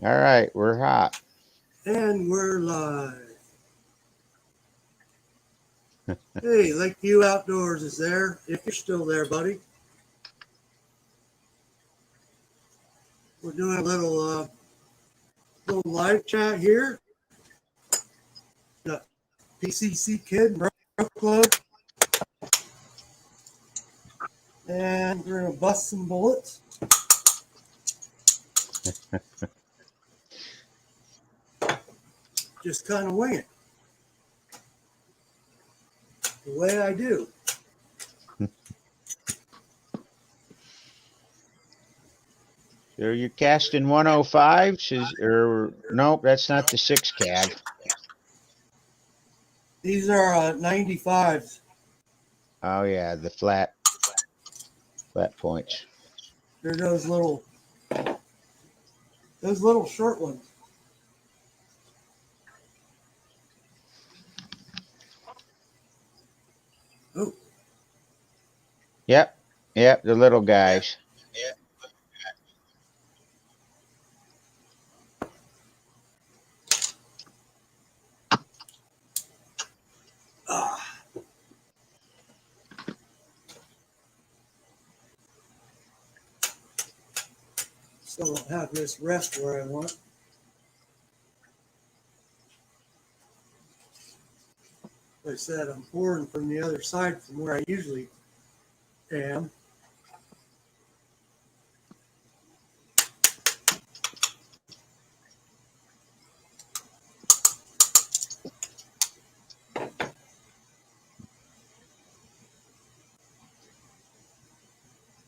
All right, we're hot. And we're live. Hey, Lakeview Outdoors is there. If you're still there, buddy. We're doing a little live chat here. Got PCC Kid, Brooklyn, and we're gonna bust some bullets. Just kind of wing it. The way I do. So you're casting 105s, or nope, that's not the 6 cav. These are 95s. Oh yeah, the flat points. They're those little short ones. Oh. Yep, the little guys. Still don't have this rest where I want. Like I said, I'm pouring from the other side from where I usually am.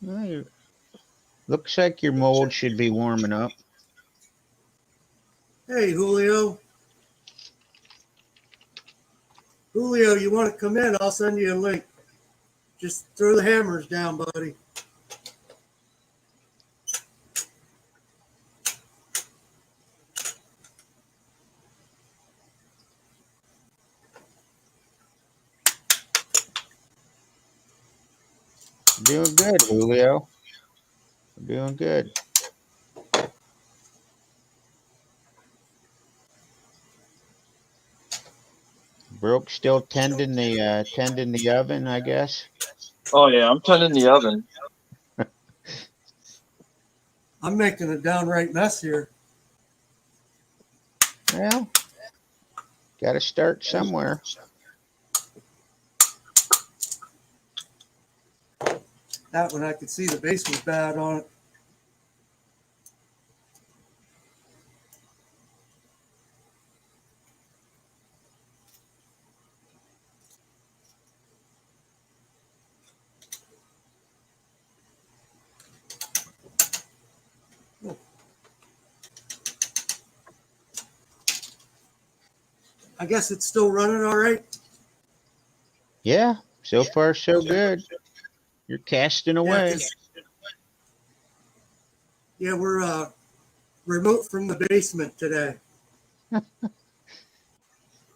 Well, looks like your mold should be warming up. Hey, Julio. Julio, you want to come in? I'll send you a link. Just throw the hammers down, buddy. Doing good, Julio. Doing good. Broke still tending the oven, I guess. Oh yeah, I'm tending the oven. I'm making a downright mess here. Well, got to start somewhere. That one I could see the base was bad on it. I guess it's still running all right. Yeah, so far so good. You're casting away. Yeah, we're remote from the basement today.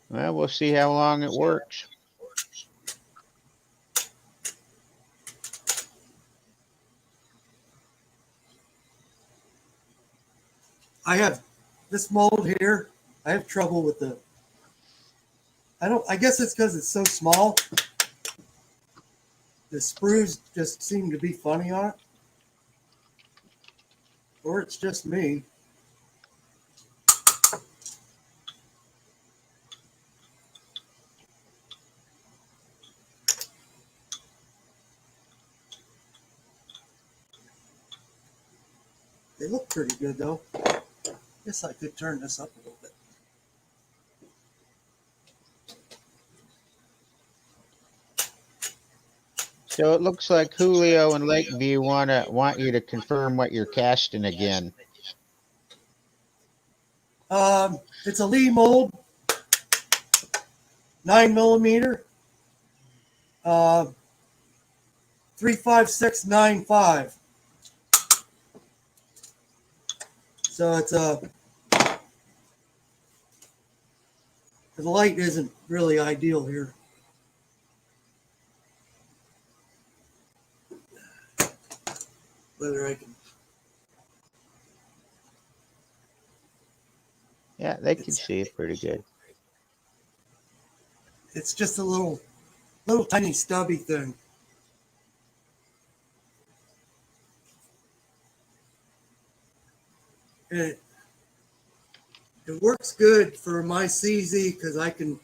Well, we'll see how long it works. I have this mold here. I have trouble with I guess it's because it's so small. The sprues just seem to be funny on it. Or it's just me. They look pretty good though. Guess I could turn this up a little bit. So it looks like Julio and Lakeview want you to confirm what you're casting again. It's a Lee mold, 9mm, 35695. So it's the light isn't really ideal here. Whether I can. Yeah, they can It's see it pretty good. it's just a little tiny stubby thing. And it works good for my CZ because I can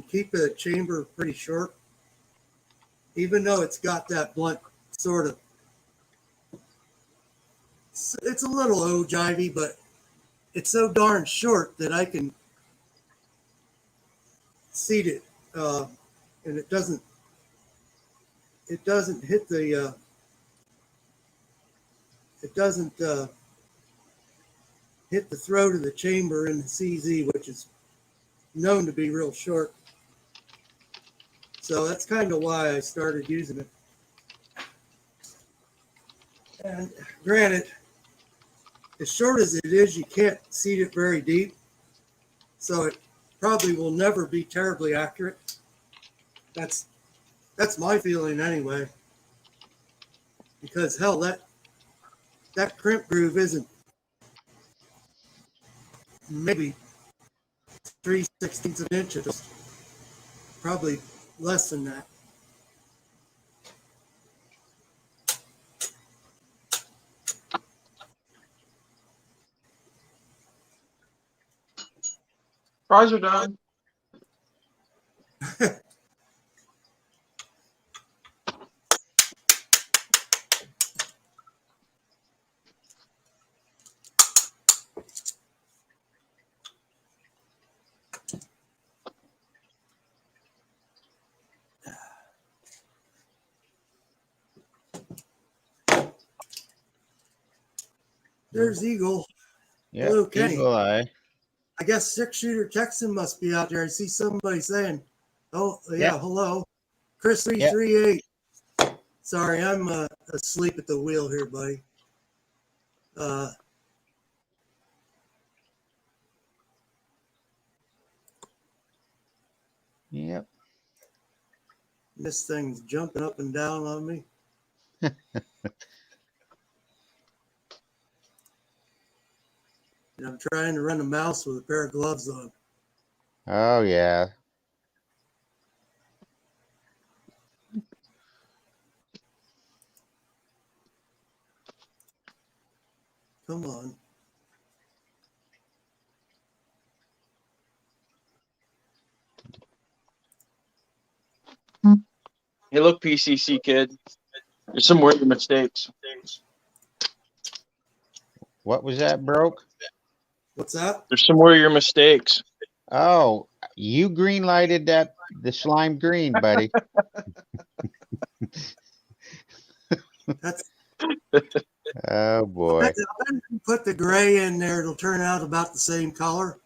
keep the chamber pretty short, even though it's got that blunt sort of. It's a little ogivey, but it's so darn short that I can seat it, and it doesn't hit the it doesn't hit the throat of the chamber in the CZ, which is known to be real short. So that's kind of why I started using it. And granted, as short as it is, you can't seat it very deep. So it probably will never be terribly accurate. That's my feeling anyway. Because hell, that crimp groove isn't maybe 3/16 of an inch. It's probably less than that. Fries are done. There's Eagle. Yep, Hello, Kenny. Eagle Eye. I guess Six Shooter Texan must be out there. I see somebody saying, "Oh yeah, Yep. hello, Chris 338." Sorry, I'm asleep at the wheel here, buddy. Yep. This thing's jumping up and down on me. And I'm trying to run a mouse with a pair of gloves on. Oh yeah. Come on. Hey, look, PCC kid. There's some weird mistakes. What was that, broke? What's that? There's some where your mistakes. Oh, you green lighted the slime green, buddy. That's Oh boy. I bet if you put the gray in there, it'll turn out about the same color.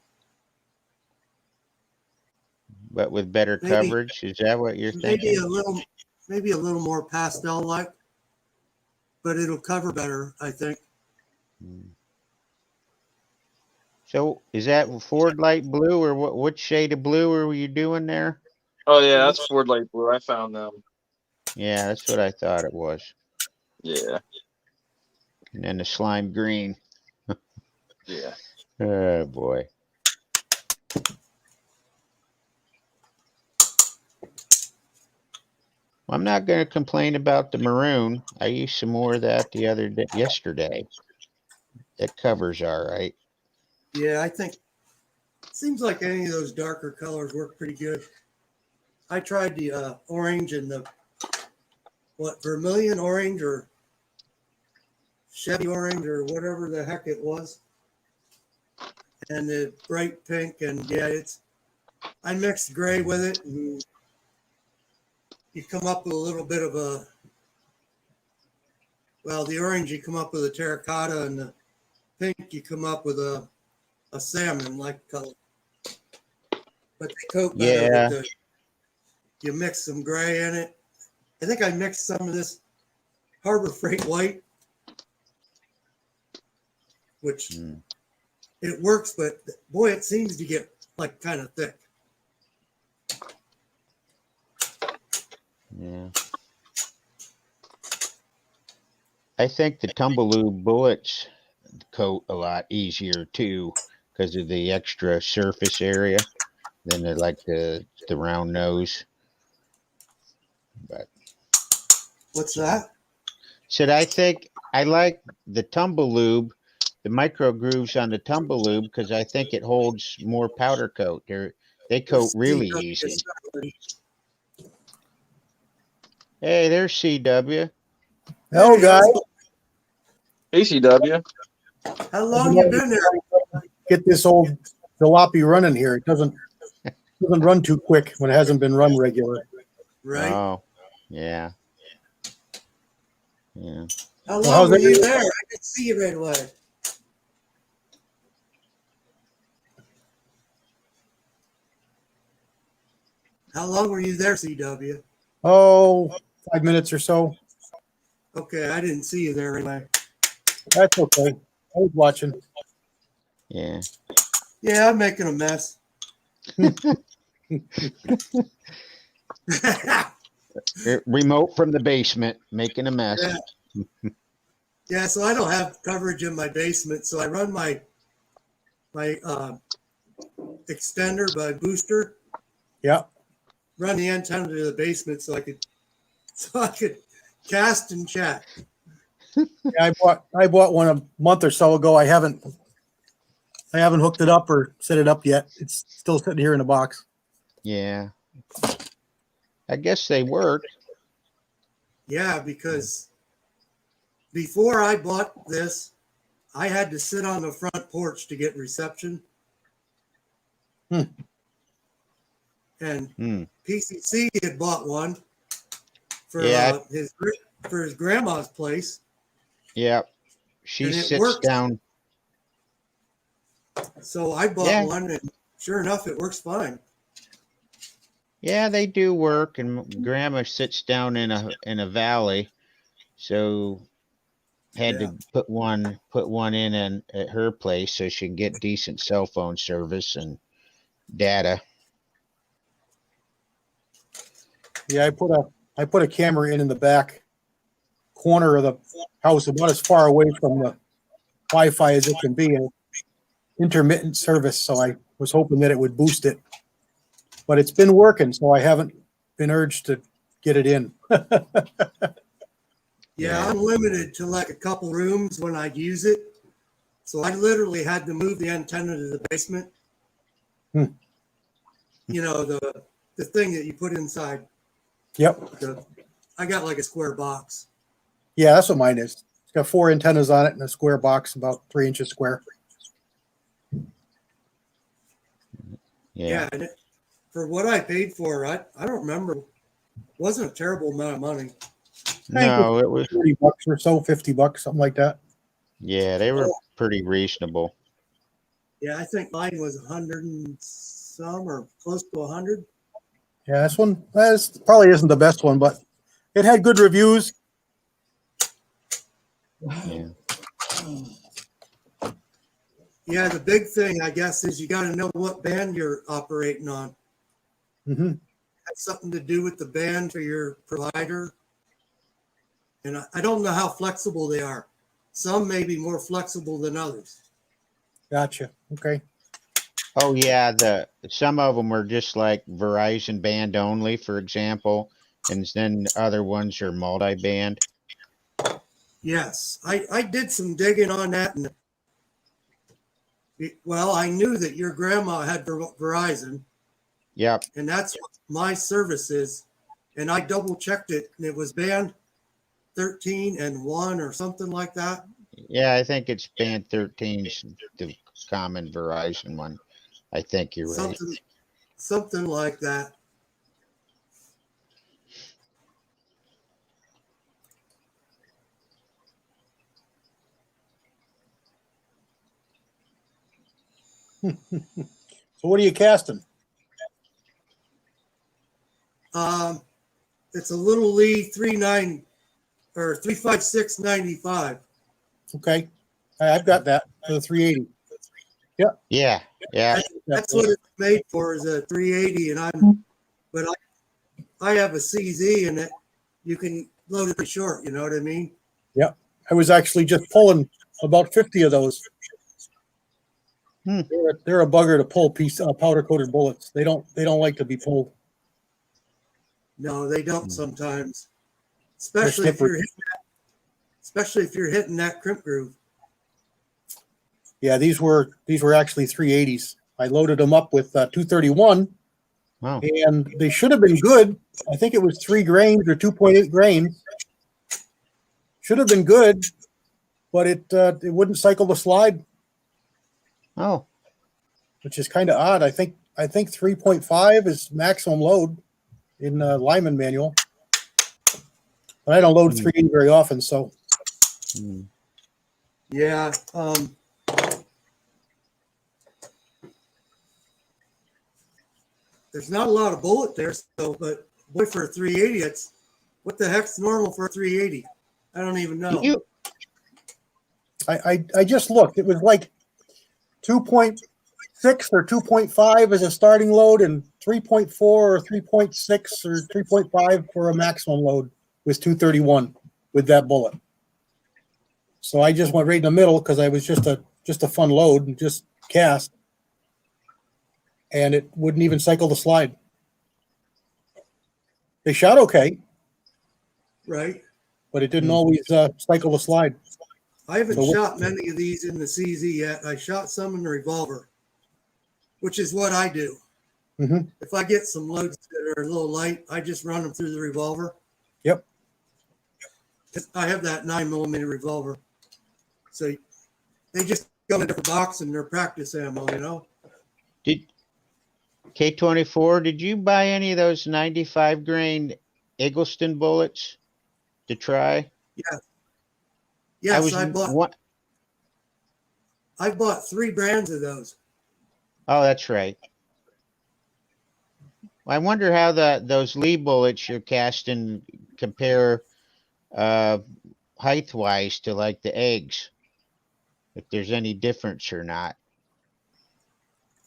But with better Maybe- coverage, is that what you're Maybe thinking? maybe a little more pastel-like, but it'll cover better, I think. So is that Ford light blue or what shade of blue were you doing there? Oh yeah, that's Ford Light Blue. I found them. Yeah, that's what I thought it was. Yeah, And then the slime green. yeah. Oh boy. Well, I'm not going to complain about the maroon. I used some more of that yesterday. That covers all right. Yeah, I think it seems like any of those darker colors work pretty good. I tried the orange and the vermilion orange or Chevy orange or whatever the heck it was, and the bright pink, and yeah, I mixed gray with it, and you come up with a little bit of the orange you come up with a terracotta, and the pink you come up with a salmon like color. But they coat better with you mix some gray in it. I think I mixed some of this Harbor Freight white, which it works, but boy, it seems to get like kind of thick. Yeah. I think the Tumbaloo bullets coat a lot easier too. because of the extra surface area. Then they like the round nose. But What's that? said I think I like the tumble lube, the micro grooves on the tumble lube, because I think it holds more powder coat. They coat really easy. Hey, there's CW. Hello, guys. ACW. How long you been there? Get this old jalopy running here. It doesn't run too quick when it hasn't been run regular. Right. Oh, yeah. Yeah. How Well, long how's were you everything? there? I didn't see you right away. How long were you there, CW? Oh, 5 minutes or so. Okay, I didn't see you there anyway. That's okay. I was watching. Yeah. Yeah, I'm making a mess. Remote from the basement, making a mess. Yeah. Yeah, so I don't have coverage in my basement, so I run my extender by booster, Yeah. run the antenna to the basement so I could cast and chat. Yeah, I bought one a month or so ago. I haven't hooked it up or set it up yet. It's still sitting here in a box. Yeah. I guess they work. Yeah, because before I bought this, I had to sit on the front porch to get reception. Hmm. And PCC had bought one for Yeah. his grandma's place. Yeah. She And it sits works. down. So I bought Yeah. one, and sure enough, it works fine. Yeah, they do work, and Grandma sits down in a valley, so had Yeah. to put one in at her place so she can get decent cell phone service and data. Yeah, I put a camera in the back corner of the house, about as far away from the Wi-Fi as it can be, and intermittent service. So I was hoping that it would boost it, but it's been working, so I haven't been urged to get it in. Yeah, I'm limited to like a couple rooms when I use it. So I literally had to move the antenna to the basement. Hmm. You know, the thing that you put inside. Yep. I got like a square box. Yeah, that's what mine is. It's got 4 antennas on it in a square box, about 3 inches square. Yeah. And for what I paid for, I don't remember. It wasn't a terrible amount of money. No, it was. $30 or so, $50, something like that. Yeah, they were pretty reasonable. Yeah, I think mine was 100 and some or close to 100. Yeah, this one probably isn't the best one, but it had good reviews. Yeah. Yeah, the big thing, I guess, is you got to know what band you're operating on. Mm-hmm. Has something to do with the band for your provider. And I don't know how flexible they are. Some may be more flexible than others. Gotcha. Okay. Oh yeah, some of them are just like Verizon band only, for example, and then other ones are multi-band. Yes, I did some digging on that. And well, I knew that your grandma had Verizon. Yep. And that's what my service is. And I double checked it, and it was band 13 and 1 or something like that. Yeah, I think it's band 13's the common Verizon one. I think you're right. Something like that. So what are you casting? It's a little Lee 39 or 35695. Okay. I've got that for the 380. Yeah. Yeah. That's what it's made for, is a 380, and but I have a CZ, and you can load it pretty short. You know what I mean? Yep. I was actually just pulling about 50 of those. They're a bugger to pull powder coated bullets. They don't like to be pulled. No, they don't sometimes. They're Especially if slippery. you're hitting that crimp groove. Yeah, these were actually 380s. I loaded them up with 231, Wow. and they should have been good. I think it was 3 grains or 2.8 grains. Should have been good, but it wouldn't cycle the slide, Oh, which is kind of odd. I think 3.5 is maximum load in Lyman manual, but I don't load 380 very often, so. Yeah. There's not a lot of bullet there, so, but boy, for a 380, it's what the heck's normal for a 380? I don't even know. I just looked. It was like 2.6 or 2.5 as a starting load, and 3.4 or 3.6 or 3.5 for a maximum load was 231 with that bullet. So I just went right in the middle because I was just a fun load and just cast, and it wouldn't even cycle the slide. They shot okay, Right. but it didn't always cycle the slide. I haven't shot many of these in the CZ yet. I shot some in the revolver, which is what I do. Mm-hmm. If I get some loads that are a little light, I just run them through the revolver. Yep. I have that 9mm revolver. So they just go in a different box and they're practice ammo, you know? did K24, did you buy any of those 95 grain Eggleston bullets to try? Yeah. Yes, I bought 3 brands of those. Oh, that's right. I wonder how those Lee bullets you're casting compare height wise to like the eggs, if there's any difference or not.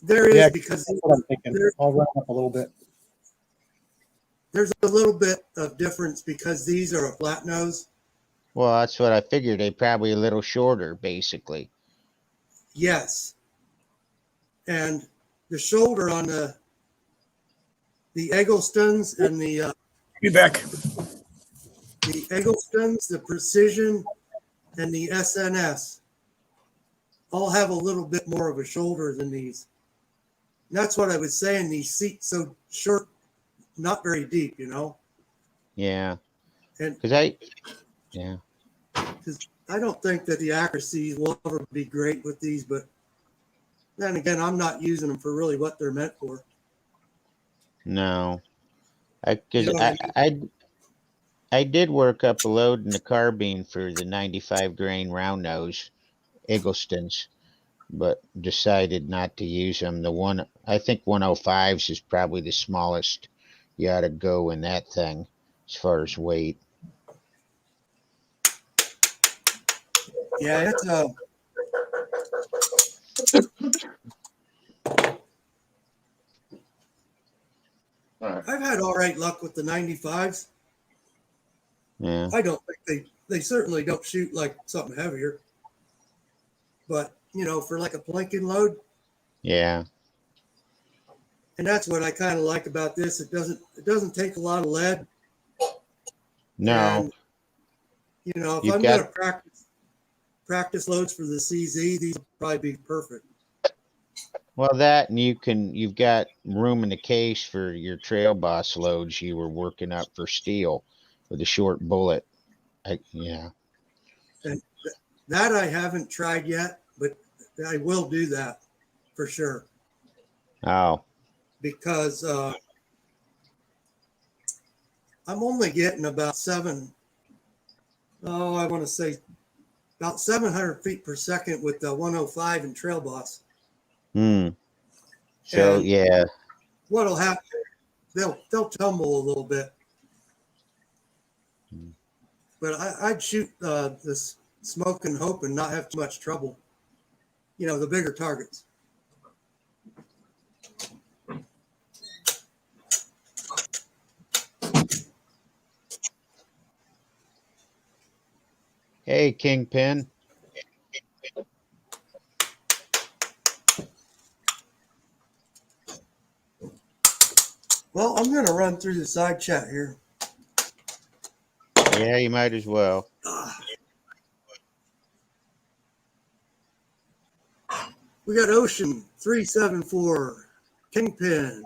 There is, Yeah, because that's what I'm thinking. I'll run up a little bit. there's a little bit of difference because these are a flat nose. Well, that's what I figured. They probably a little shorter, basically. Yes. And the shoulder on the Egglestons and the Be back. Egglestons, the Precision, and the SNS all have a little bit more of a shoulder than these. And that's what I was saying. These seats so short, not very deep, you know. Yeah. And Because I don't think that the accuracy will ever be great with these, but then again, I'm not using them for really what they're meant for. No. You Because know what I mean? I did work up a load in the carbine for the 95 grain round nose Egglestons, but decided not to use them. I think 105s is probably the smallest you ought to go in that thing as far as weight. Yeah, it's All right. I've had all right luck with the 95s. Yeah. I don't think they certainly don't shoot like something heavier. But, you know, for like a planking load, Yeah. and that's what I kind of like about this. It doesn't take a lot of lead. No. And, you know, if You've I'm got- going to practice loads for the CZ, these would probably be perfect. Well, that and you've got room in the case for your trail boss loads you were working up for steel with a short bullet. Yeah. And that I haven't tried yet, but I will do that for sure. Oh. Because I'm only getting about I want to say about 700 feet per second with the 105 and trail boss. So, And yeah. what'll happen, they'll tumble a little bit. But I'd shoot this Smoke and Hope and not have too much trouble. You know, the bigger targets. Hey, Kingpin. Well, I'm going to run through the side chat here. Yeah, you might as well. We got Ocean 374, Kingpin,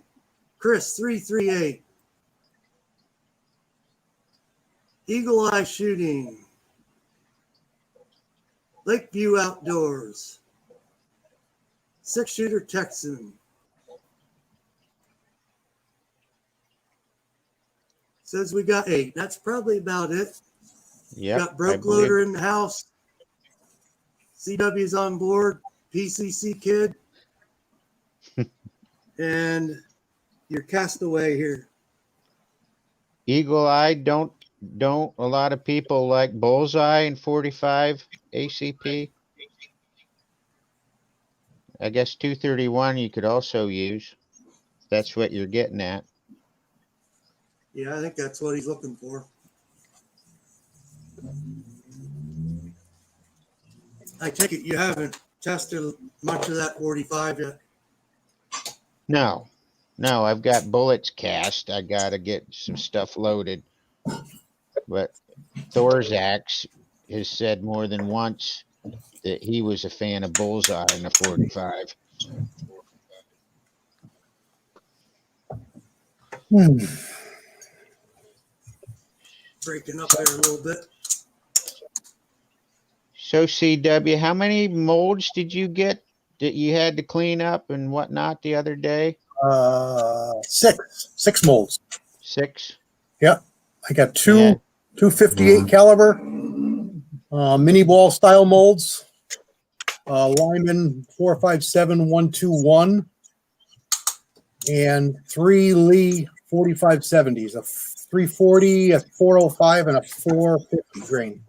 Chris 338, Eagle Eye Shooting, Lakeview Outdoors, Six Shooter Texan. Says we got 8. That's probably about it. Yep. Got Broke Loader in the house. CW's on board. PCC Kid. And your Castaway here. Eagle Eye, don't a lot of people like Bullseye and 45 ACP? I guess 231 you could also use. If that's what you're getting at. Yeah, I think that's what he's looking for. I take it you haven't tested much of that 45 yet. No, I've got bullets cast. I got to get some stuff loaded. But Thor's Axe has said more than once that he was a fan of Bullseye in the 45. Breaking up there a little bit. So CW, how many molds did you get that you had to clean up and whatnot the other day? 6 molds. 6? Yep. I got two Yeah. 258 caliber mini ball style molds. Lyman 457-121 and 3 Lee 4570s, a 340, a 405, and a 450 grain.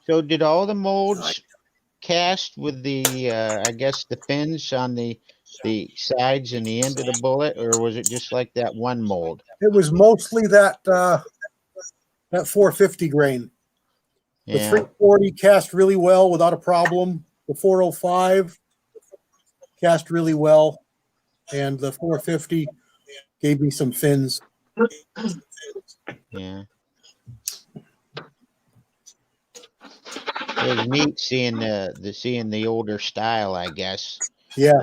So did all the molds cast with the, I guess the fins on the sides and the end of the bullet, or was it just like that one mold? It was mostly that 450 grain. The Yeah. 340 cast really well without a problem. The 405 cast really well, and the 450 gave me some fins. Yeah. It was neat seeing the older style, I guess. Yeah.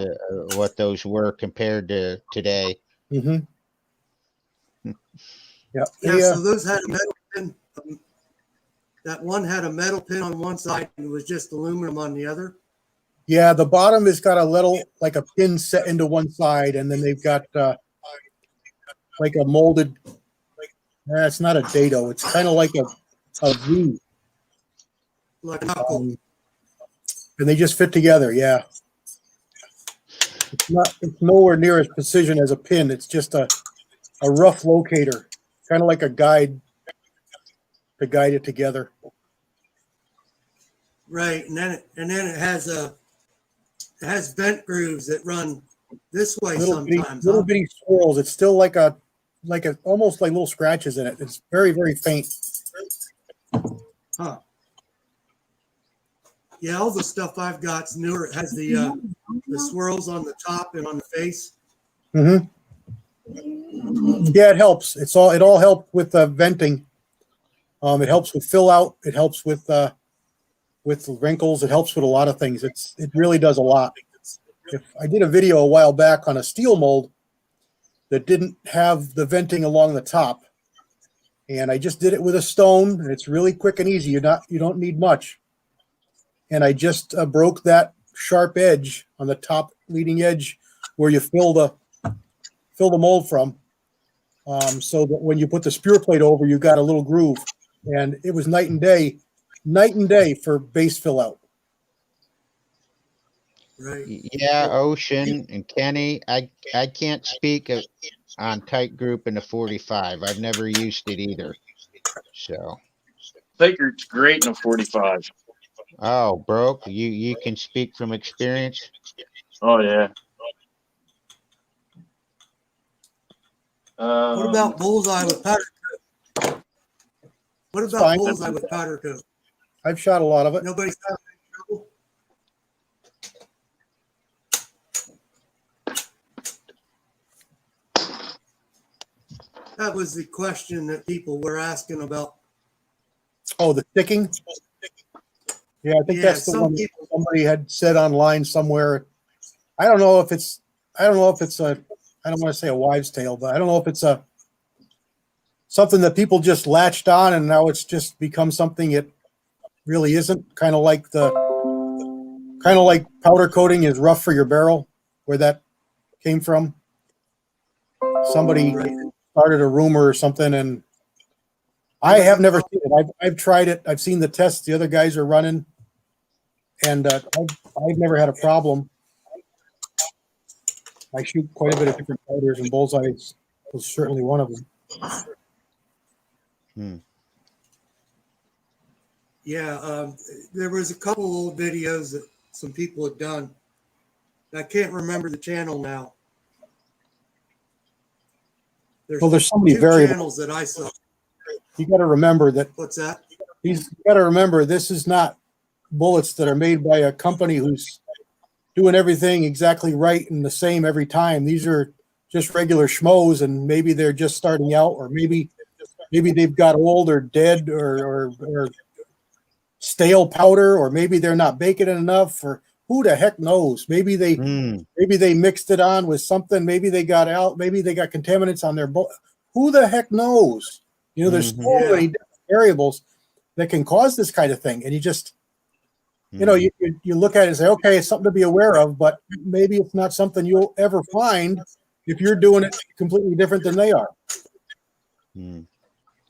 What those were compared to today. Mm-hmm. Yeah. Yeah, so those had a metal pin. That one had a metal pin on one side and it was just aluminum on the other. Yeah, the bottom has got a little, like a pin set into one side, and then they've got like a molded, it's not a dado, it's kind of like a V. Like a knuckle. And they just fit together, yeah. It's nowhere near as precision as a pin. It's just a rough locator, kind of like a guide to guide it together. Right, and then it has bent grooves that run this way sometimes. Little bitty swirls. It's still like a almost like little scratches in it. It's very, very faint. Huh. Yeah, all the stuff I've got's newer. It has the swirls on the top and on the face. Mm-hmm. Yeah, it helps. It all helped with venting. It helps with fill out. It helps with wrinkles. It helps with a lot of things. It really does a lot. If I did a video a while back on a steel mold that didn't have the venting along the top, and I just did it with a stone, and it's really quick and easy. You don't need much. And I just broke that sharp edge on the top leading edge where you fill the mold from, so that when you put the spear plate over, you got a little groove. And it was night and day for base fill out. Right. Yeah, Ocean and Kenny, I can't speak on tight group in the 45. I've never used it either. So. Baker's great in a 45. Oh, Broke, you can speak from experience? Oh, yeah. What about bullseye with powder coat? What about bullseye with powder coat? I've shot a lot of it. Nobody's having any trouble? That was the question that people were asking about. Oh, the sticking. Yeah, I think Yeah, that's the some one people- somebody had said online somewhere. I don't know if it's a, I don't want to say a wives' tale, but I don't know if it's something that people just latched on and now it's just become something it really isn't. Kind of like powder coating is rough for your barrel, where that came from. Somebody Right. started a rumor or something, and I have never seen it. I've tried it. I've seen the tests the other guys are running, and I've never had a problem. I shoot quite a bit of different powders, and bullseyes was certainly one of them. Hmm. Yeah, there was a couple old videos that some people had done. I can't remember the channel now. Well, there's so many two variables. channels that I saw. You got to remember that What's that? you got to remember this is not bullets that are made by a company who's doing everything exactly right and the same every time. These are just regular schmoes, and maybe they're just starting out, or maybe they've got old or dead or stale powder, or maybe they're not baking it enough, or who the heck knows? Maybe they mixed it on with something. Maybe they got contaminants on their bullet. Who the heck knows? You know, there's so many different variables that can cause this kind of thing, and you just you know, you look at it and say, okay, it's something to be aware of, but maybe it's not something you'll ever find if you're doing it completely different than they are. You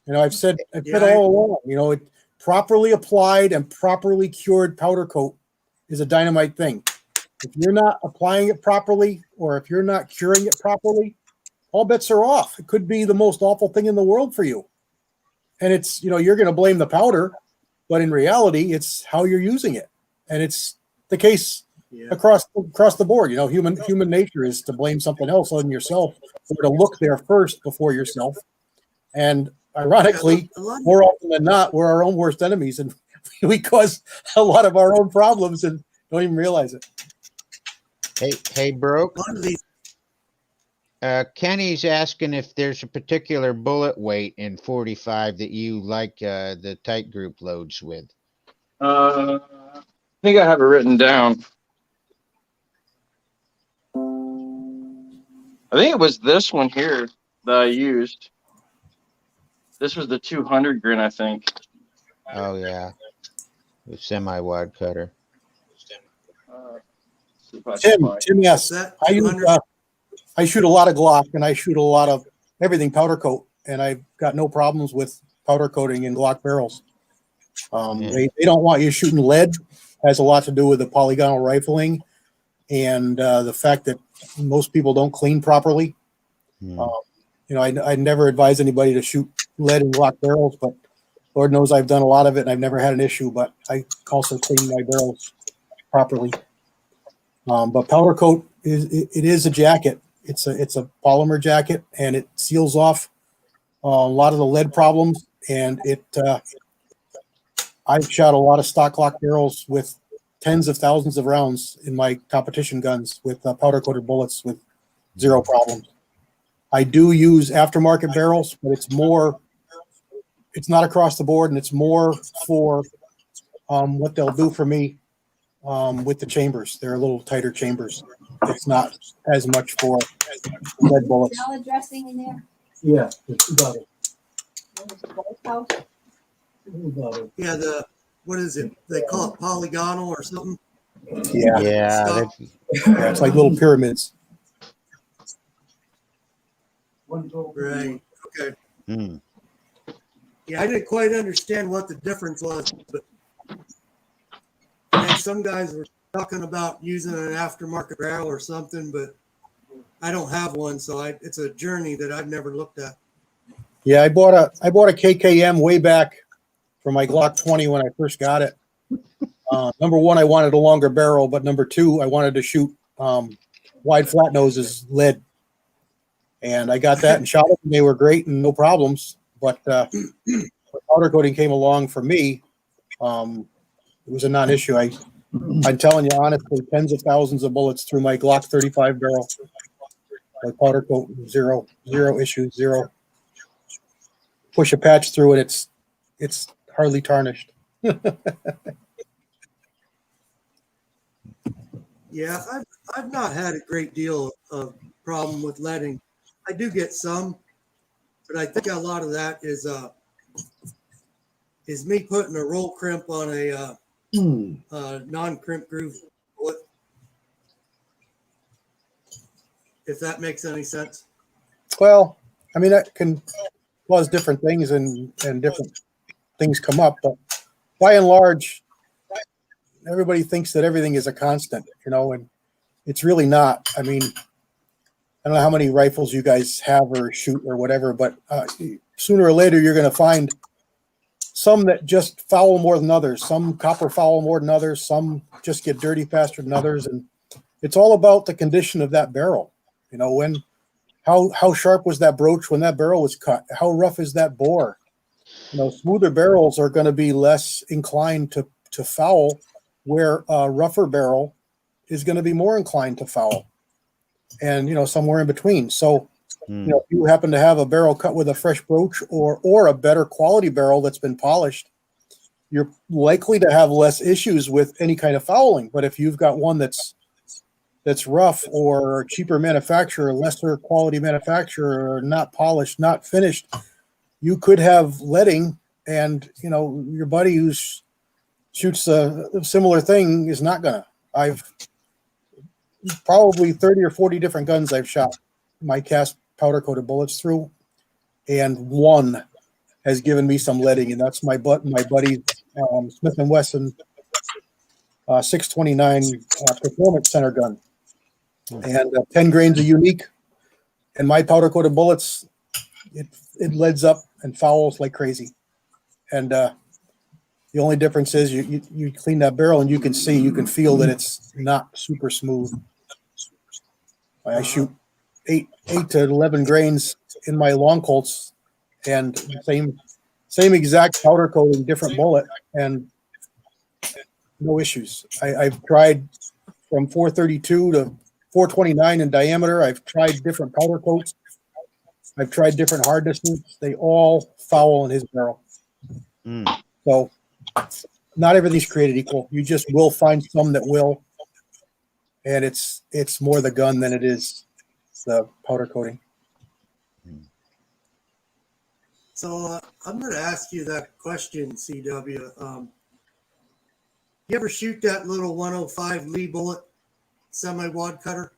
know, I've said all along, you know, properly applied and properly cured powder coat is a dynamite thing. If you're not applying it properly, or if you're not curing it properly, all bets are off. It could be the most awful thing in the world for you. And it's, you know, you're going to blame the powder, but in reality, it's how you're using it. And it's the case across the board. You know, human nature is to blame something else other than yourself, or to look there first before yourself. And ironically, more often than not, we're our own worst enemies, and we cause a lot of our own problems and don't even realize it. Hey, Broke. Kenny's asking if there's a particular bullet weight in 45 that you like the tight group loads with. I think I have it written down. I think it was this one here that I used. This was the 200 grin, I think. Oh yeah, the semi-wide cutter. Tim, yes, I shoot a lot of Glock, and I shoot a lot of everything powder coat, and I've got no problems with powder coating in Glock barrels. They don't want you shooting lead. Has a lot to do with the polygonal rifling and the fact that most people don't clean properly. You know, I never advise anybody to shoot lead in Glock barrels, but Lord knows I've done a lot of it and I've never had an issue, but I also clean my barrels properly. But powder coat is a jacket. It's a polymer jacket, and it seals off a lot of the lead problems. And I've shot a lot of stock Glock barrels with tens of thousands of rounds in my competition guns with powder coated bullets with zero problems. I do use aftermarket barrels, but it's not across the board, and it's more for what they'll do for me with the chambers. They're a little tighter chambers. It's not as much for lead bullets. Salad dressing in there? Yeah, it's about it. Yeah, what is it? They call it polygonal or something? Yeah, it's like little pyramids. Right. Okay. Yeah, I didn't quite understand what the difference was, but some guys were talking about using an aftermarket barrel or something, but I don't have one, so it's a journey that I've never looked at. Yeah, I bought a KKM way back for my Glock 20 when I first got it. Number one, I wanted a longer barrel, but number two, I wanted to shoot wide flat noses lead. And I got that and shot it, and they were great and no problems. But when powder coating came along for me, It was a non-issue. I'm telling you honestly, tens of thousands of bullets through my Glock 35 barrel. My powder coat, zero issues, zero. Push a patch through it, it's hardly tarnished. Yeah, I've not had a great deal of problem with leading. I do get some, but I think a lot of that is me putting a roll crimp on a non-crimp groove bullet. If that makes any sense. Well, I mean, that can cause different things and different things come up, but by and large, everybody thinks that everything is a constant, and it's really not. I mean, I don't know how many rifles you guys have or shoot or whatever, but sooner or later you're going to find some that just foul more than others. Some copper foul more than others. Some just get dirty faster than others, and it's all about the condition of that barrel. How sharp was that broach when that barrel was cut? How rough is that bore? Smoother barrels are going to be less inclined to foul, where a rougher barrel is going to be more inclined to foul, and somewhere in between. So, if you happen to have a barrel cut with a fresh broach or a better quality barrel that's been polished, you're likely to have less issues with any kind of fouling. But if you've got one that's rough or cheaper manufacturer, lesser quality manufacturer, or not polished, not finished, you could have leading, and your buddy who shoots a similar thing is not gonna. I've probably 30 or 40 different guns I've shot my cast powder coated bullets through, and one has given me some leading, and that's my buddy Smith & Wesson 629 Performance Center gun. And 10 grains of unique, and my powder coated bullets, it leads up and fouls like crazy. And the only difference is you clean that barrel and you can feel that it's not super smooth. I shoot 8 to 11 grains in my long Colts, and same exact powder coating, different bullet, and no issues. I've tried from 432 to 429 in diameter. I've tried different powder coats. I've tried different hardnesses. They all foul in his barrel. So not everything's created equal. You just will find some that will, and it's more the gun than it is the powder coating. So I'm going to ask you that question, CW. You ever shoot that little 105 Lee bullet semi-wad cutter?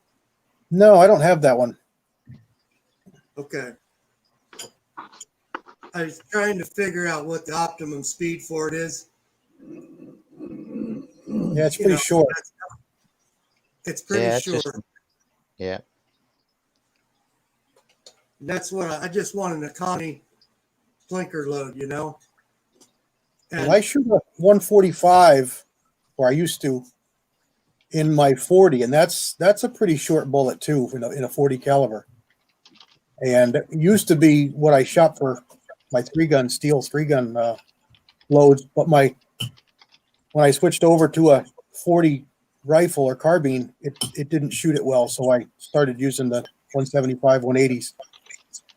No, I don't have that one. Okay. I was trying to figure out what the optimum speed for it is. Yeah, it's pretty short. It's pretty short. Yeah. That's what I just want an economy blinker load, And well, I shoot a 145, or I used to, in my 40, and that's a pretty short bullet too, in a 40 caliber. And it used to be what I shot for my steel three gun loads, but when I switched over to a 40 rifle or carbine, it didn't shoot it well, so I started using the 175, 180s.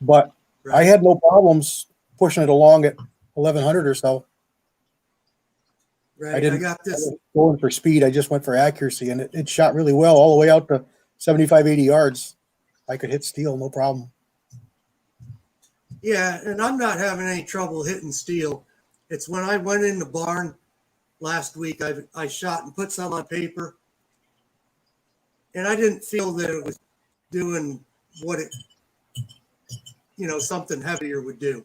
But I had no problems pushing it along at 1100 or so. Right. I got this going for speed. I just went for accuracy, and it shot really well all the way out to 75, 80 yards. I could hit steel, no problem. Yeah, and I'm not having any trouble hitting steel. It's when I went in the barn last week, I shot and put some on paper, and I didn't feel that it was doing what it, something heavier would do.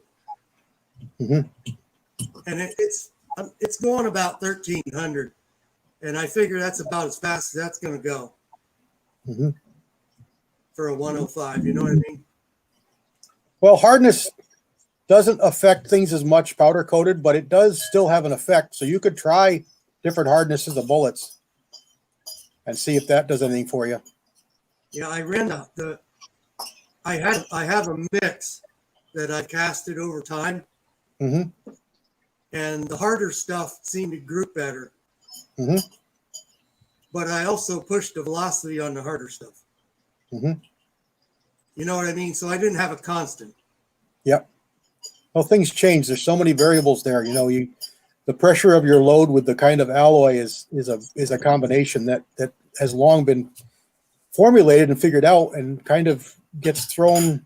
Mm-hmm. And it's going about 1,300, and I figure that's about as fast as that's going to go for a 105. You know what I mean? Well, hardness doesn't affect things as much powder coated, but it does still have an effect. So you could try different hardnesses of bullets and see if that does anything for you. Yeah, I ran I have a mix that I casted over time. Mm-hmm. and the harder stuff seemed to group better. Mhm. But I also pushed the velocity on the harder stuff. Mhm. You know what I mean? So I didn't have a constant. Yep. Well, things change. There's so many variables there. You know, the pressure of your load with the kind of alloy is a combination that has long been formulated and figured out, and kind of gets thrown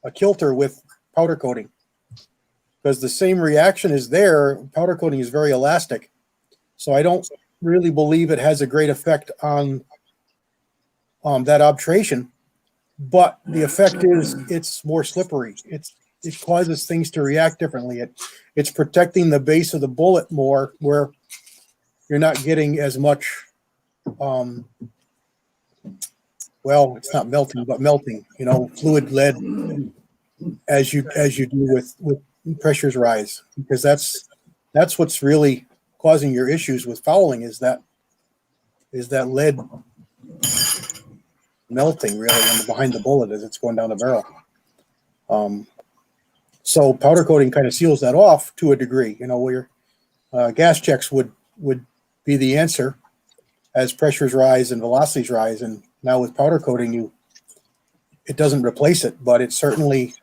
a kilter with powder coating, because the same reaction is there. Powder coating is very elastic, so I don't really believe it has a great effect on that obturation. But the effect is it's more slippery. It causes things to react differently. It's protecting the base of the bullet more, where you're not getting as much. Well, it's not melting, but melting. You know, fluid lead as you do with pressures rise, because that's what's really causing your issues with fouling, is that lead melting really behind the bullet as it's going down the barrel. So powder coating kind of seals that off to a degree. You know, where gas checks would be the answer as pressures rise and velocities rise, and now with powder coating, it doesn't replace it, but it certainly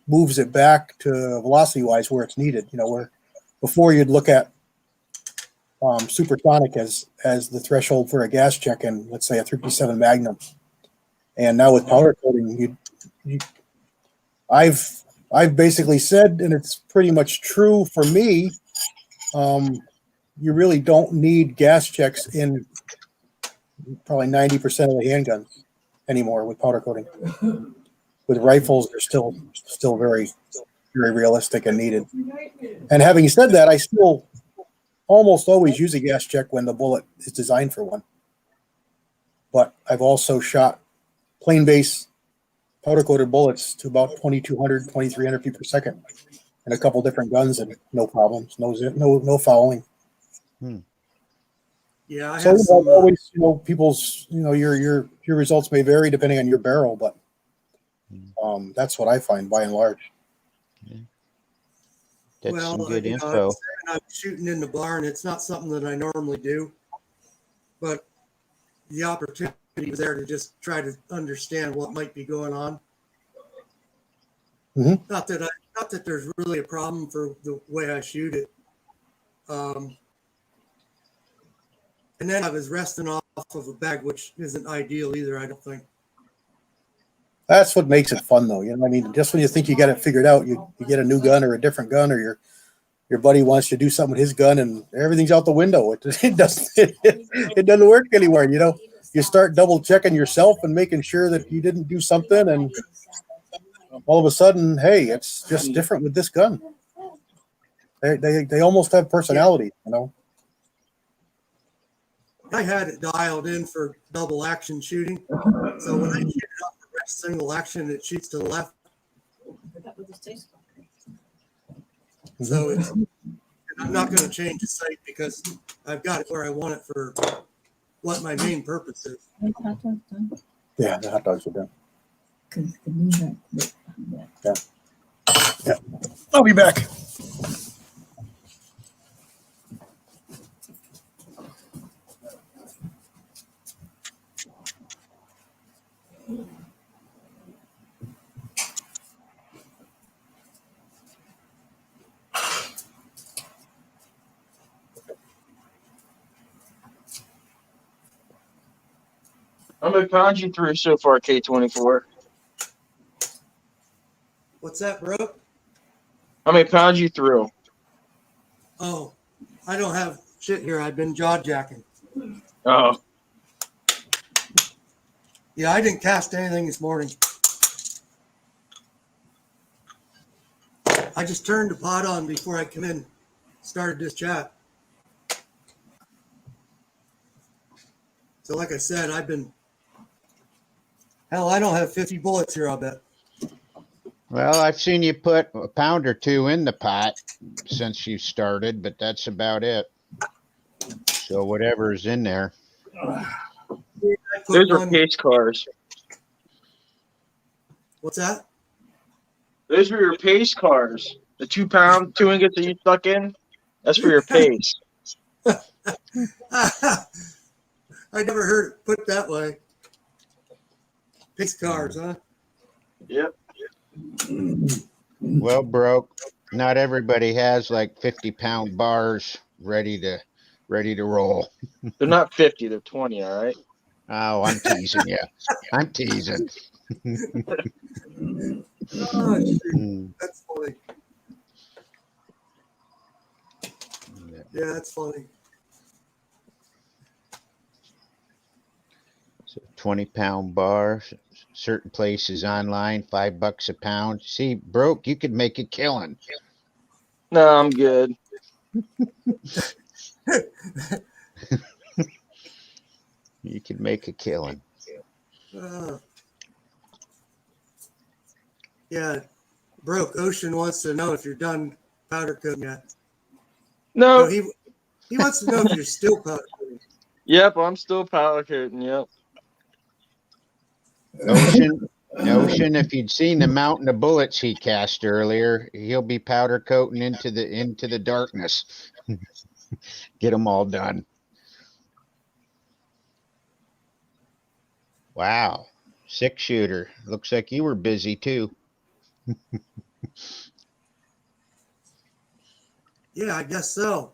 moves it back to velocity wise where it's needed. You know, where before you'd look at supersonic as the threshold for a gas check in, let's say, a 357 Magnum, and now with powder coating, I've basically said, and it's pretty much true for me, you really don't need gas checks in probably 90% of the handguns anymore with powder coating. With rifles, they're still very, very realistic and needed. And having said that, I still almost always use a gas check when the bullet is designed for one. But I've also shot plain base powder coated bullets to about 2,200, 2,300 feet per second in a couple different guns, and no problems, no fouling. Yeah, I So have some. always, people's, your results may vary depending on your barrel, but that's what I find by and large. That's Well, some good I info. was saying I'm shooting in the barn. It's not something that I normally do, but the opportunity was there to just try to understand what might be going on. Mhm. Not that there's really a problem for the way I shoot it. And then I was resting off of a bag, which isn't ideal either, I don't think. That's what makes it fun, though. You know, I mean, just when you think you got it figured out, you get a new gun or a different gun, or your buddy wants you to do something with his gun, and everything's out the window. It doesn't work anywhere. You know, you start double checking yourself and making sure that you didn't do something, and all of a sudden, hey, it's just different with this gun. They almost have personality, you know. I had it dialed in for double action shooting. So when I shoot it off the rest single action, it shoots to the left. So and I'm not going to change the sight because I've got it where I want it for what my main purpose is. Yeah, the hot dogs are done. Yeah. I'll be back. How many pounds you threw so far, K24? What's that, bro? How many pounds you threw? Oh, I don't have shit here. I've been jaw jacking. Oh, Yeah, I didn't cast anything this morning. I just turned the pot on before I come in, started this chat. So like I said, I don't have 50 bullets here, I'll bet. Well, I've seen you put a pound or two in the pot since you started, but that's about it. So whatever's in there. I put those are one- pace cars. What's that? Those were your pace cars. The 2 pound, 2 ingots that you stuck in. That's for your pace. I never heard it put that way. Pace cars, huh? Yep. Well, broke. Not everybody has like 50-pound bars ready to roll. They're not 50, they're 20, all right? Oh, I'm teasing you. I'm teasing. Oh, shoot. Mm. That's funny. Yeah, that's funny. So 20-pound bar, certain places online, $5 a pound. See, broke, you could make a killing. No, I'm good. You could make a killing. Uh, yeah, Broke. Ocean wants to know if you're done powder coating yet. No. No, he wants to know if you're still powder coating. Yep, I'm still powder coating. Yep. Ocean, if you'd seen the mountain of bullets he cast earlier, he'll be powder coating into the darkness. Get them all done. Wow. 6-shooter. Looks like you were busy too. Yeah, I guess so.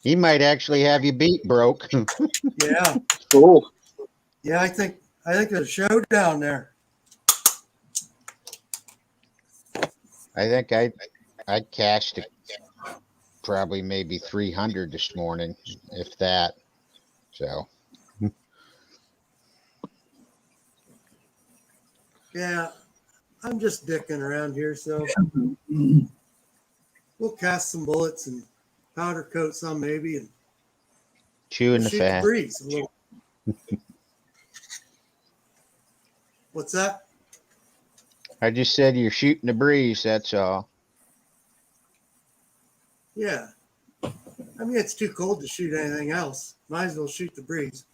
He might actually have you beat, broke. Yeah, Cool. yeah. I think there's a showdown there. I think I cashed it probably maybe 300 this morning, if that. So Yeah, I'm just dicking around here, so we'll cast some bullets and powder coat some maybe, and chewing we'll the shoot the fat. breeze a little. What's that? I just said you're shooting the breeze, that's all. Yeah. I mean, it's too cold to shoot anything else. Might as well shoot the breeze.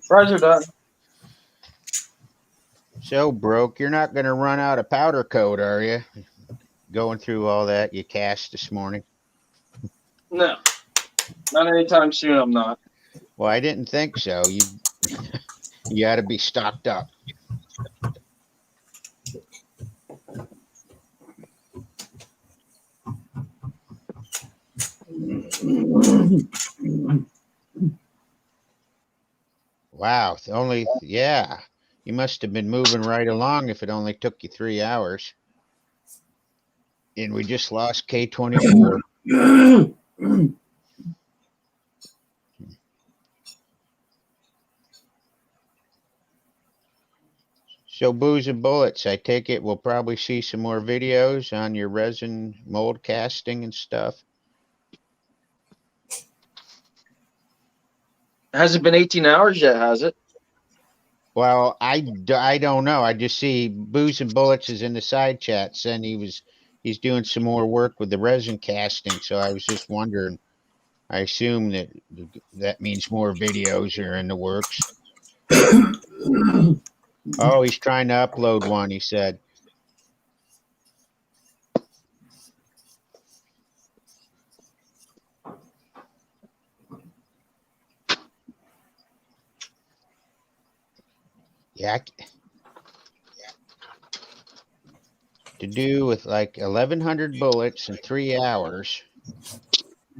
Fries are done. So broke, you're not gonna run out of powder coat, are you? Going through all that you cast this morning. No, not anytime soon. I'm not. Well, I didn't think so. You got to be stocked up. Wow, yeah. You must have been moving right along if it only took you 3 hours. And we just lost K24. So booze and bullets, I take it we'll probably see some more videos on your resin mold casting and stuff. It hasn't been 18 hours yet, has it? Well, I don't know. I just see Booze and Bullets is in the side chat saying he's doing some more work with the resin casting. So I was just wondering. I assume that means more videos are in the works. Oh, he's trying to upload one, he said. Yeah, to do with like 1,100 bullets in 3 hours.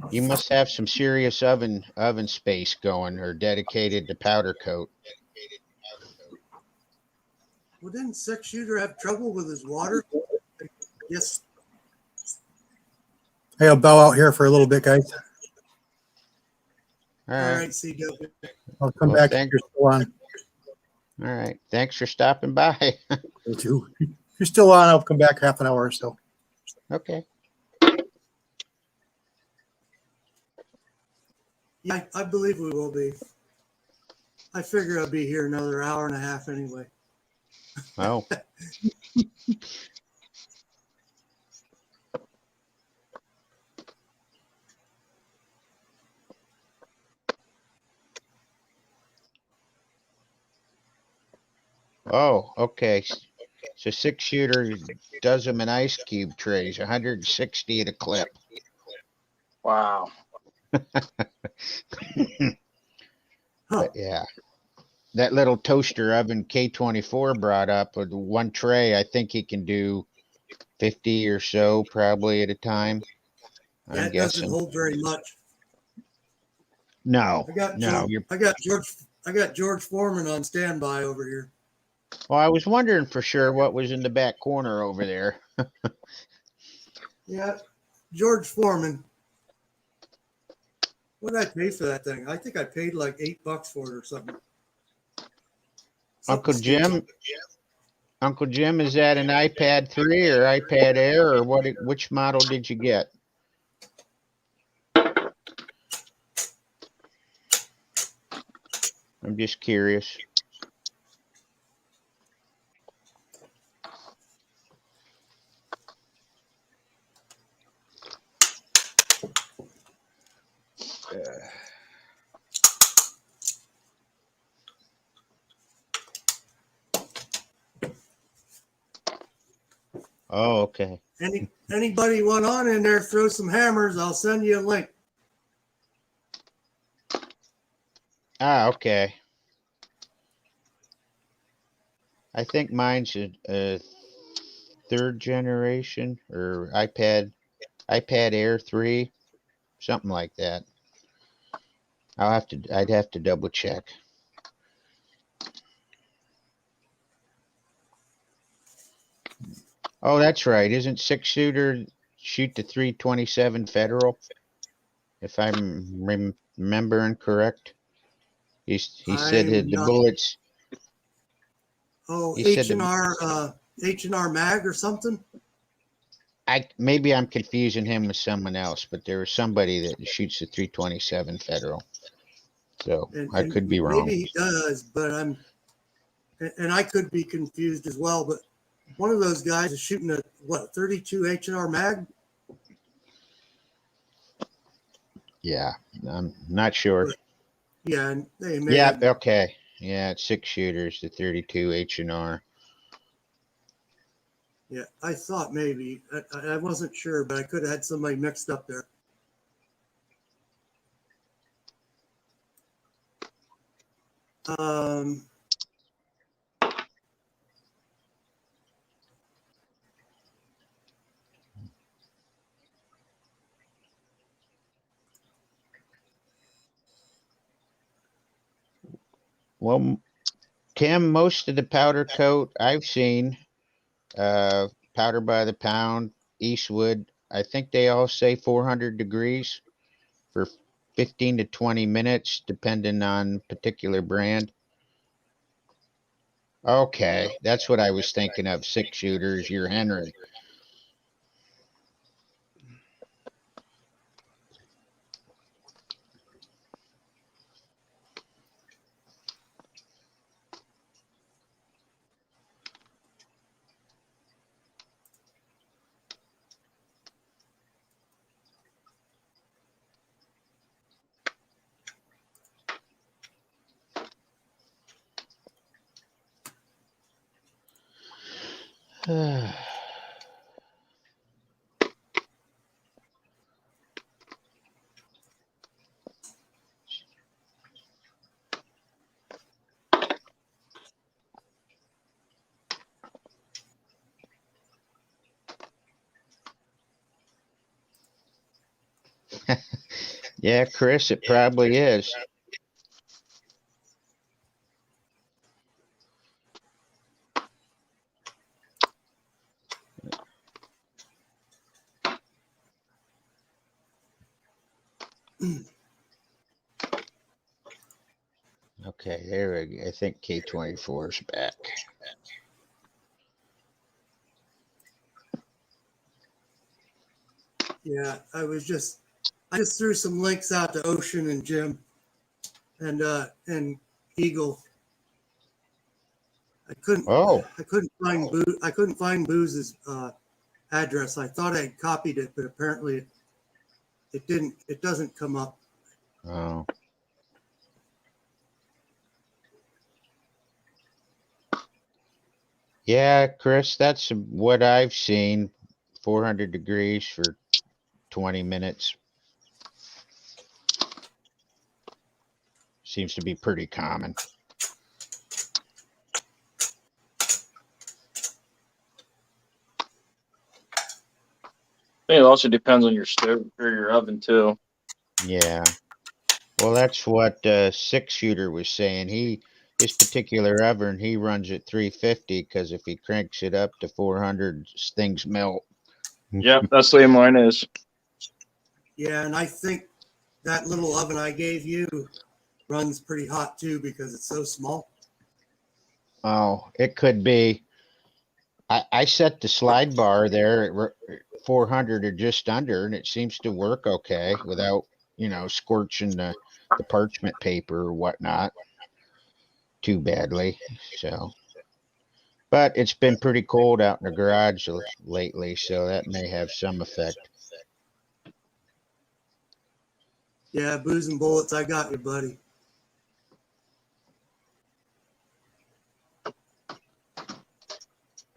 You must have some serious oven space going or dedicated to powder coat. Well, didn't 6-shooter have trouble with his water? Yes. Hey, I'll bow out here for a little bit, guys. All All right. right, CW. I'll come Well, back if thanks. you're still on. All right. Thanks for stopping by. Me too. If you're still on, I'll come back half an hour or so. Okay. Yeah, I believe we will be. I figure I'll be here another hour and a half anyway. Oh, oh, okay. So 6-shooter does them in ice cube trays, 160 at a clip. Wow. Huh. But yeah, that little toaster oven K24 brought up with one tray. I think he can do 50 or so probably at a time. Yeah, I'm it doesn't guessing. hold very much. No, I got no. George. I got George Foreman on standby over here. Well, I was wondering for sure what was in the back corner over there. Yeah, George Foreman. What did I pay for that thing? I think I paid like $8 for it or something. Uncle Something stupid. Jim, Uncle Jim, is that an iPad 3 or iPad Air or what? Which model did you get? I'm just curious. Oh, okay. Anybody want on in there? Throw some hammers. I'll send you a link. Ah, okay. I think mine's a third generation or iPad Air 3, something like that. I'd have to double check. Oh, that's right. Isn't 6-shooter shoot to 327 Federal? If I'm remembering correct. He said I'm the not. bullets. Oh, He said H and the R, H&R Mag or something. maybe I'm confusing him with someone else, but there was somebody that shoots the 327 Federal. So I And could be wrong. maybe he does, but and I could be confused as well. But one of those guys is shooting a 32 H&R Mag. Yeah, I'm not sure. But yeah, and they may Yeah, have. okay. Yeah, it's 6-shooters, the 32 H&R. Yeah, I thought maybe. I wasn't sure, but I could have had somebody mixed up there. Um, Well, Tim, most of the powder coat I've seen, powder by the pound, Eastwood, I think they all say 400 degrees for 15 to 20 minutes, depending on particular brand. Okay, that's what I was thinking of. 6-shooters, your Henry. Yeah, Chris, it probably is. Okay, there we go. I think K24 is back. Yeah, I just threw some links out to Ocean and Jim and Eagle. I couldn't Oh, I couldn't find Booze's address. I thought I had copied it, but apparently it didn't. It doesn't come up. oh. Yeah, Chris, that's what I've seen. 400 degrees for 20 minutes. Seems to be pretty common. I think it also depends on your stove or your oven too. Yeah. Well, that's what Six Shooter was saying. His particular oven, he runs at 350 because if he cranks it up to 400, things melt. Yep, that's the way mine is. Yeah, and I think that little oven I gave you runs pretty hot too because it's so small. Oh, it could be. I set the slide bar there at 400 or just under, and it seems to work okay without, scorching the parchment paper or whatnot too badly. So, but it's been pretty cold out in the garage lately, so that may have some effect. Yeah, Booze and Bullets, I got you, buddy.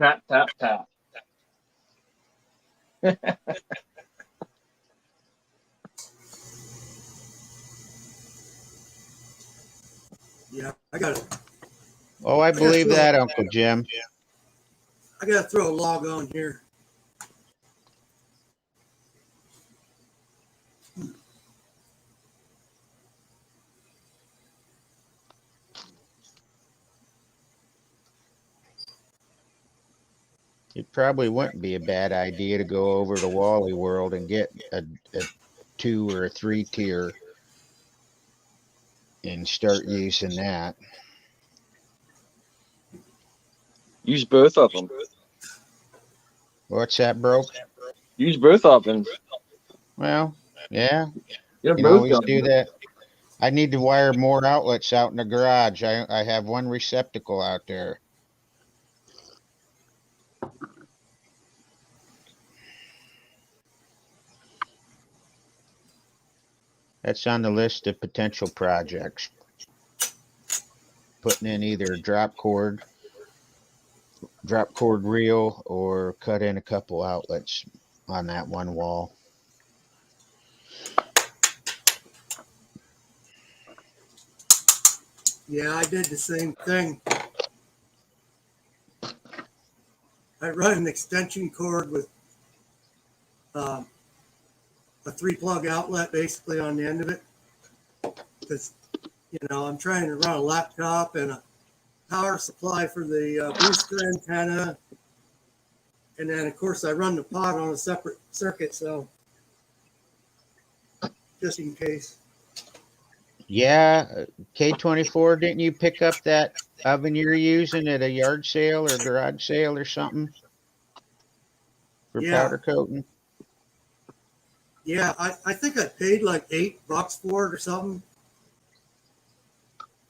Tap, tap, tap. Yeah, I got it. Oh, I believe that, Uncle Jim. I got to throw a log on here. It probably wouldn't be a bad idea to go over to Wally World and get a 2 or a 3 tier and start using that. Use both of them. What's that, bro? Use both ovens. Well, yeah, Get you can both always going. do that. I need to wire more outlets out in the garage. I have one receptacle out there. That's on the list of potential projects. Putting in either a drop cord reel, or cut in a couple outlets on that one wall. Yeah, I did the same thing. I run an extension cord with a 3-plug outlet basically on the end of it because I'm trying to run a laptop and a power supply for the booster antenna, and then of course I run the pod on a separate circuit, so just in case. Yeah, K24, didn't you pick up that oven you're using at a yard sale or garage sale or something for powder coating? Yeah, I think I paid like $8 for it or something.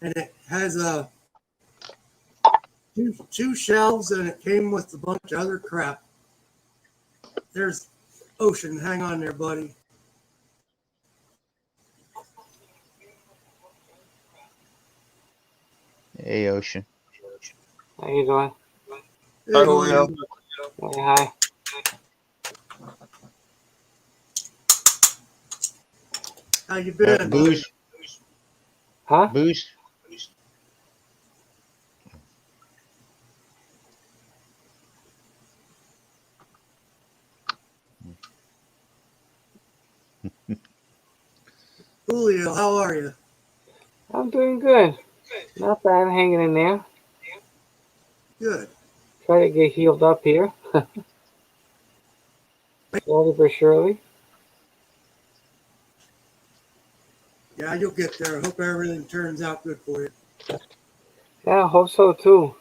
And it has two shelves, and it came with a bunch of other crap. There's Ocean. Hang on there, buddy. Hey, Ocean. How you doing? Hey, Hi, Julio. Julio. Hey, hi. How you been? Booze. Huh? Booze. Julio, how are you? I'm doing good. Not bad, hanging in there. Good. Try to get healed up here. Slowly but surely. Yeah, you'll get there. I hope everything turns out good for you. Yeah, I hope so too.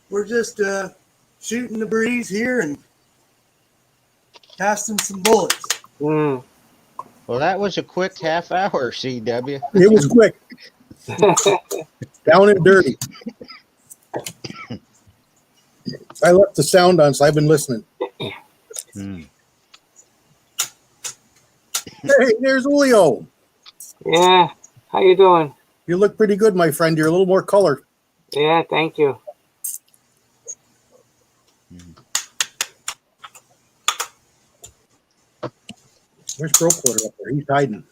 We're just shooting the breeze here and casting some bullets. Mm. Well, that was a quick half hour, CW. It was quick, down and dirty. I left the sound on, so I've been listening. Hmm. Hey, there's Julio. Yeah. How you doing? You look pretty good, my friend. You're a little more color. Yeah, thank you. Where's Brokewater up there? He's hiding.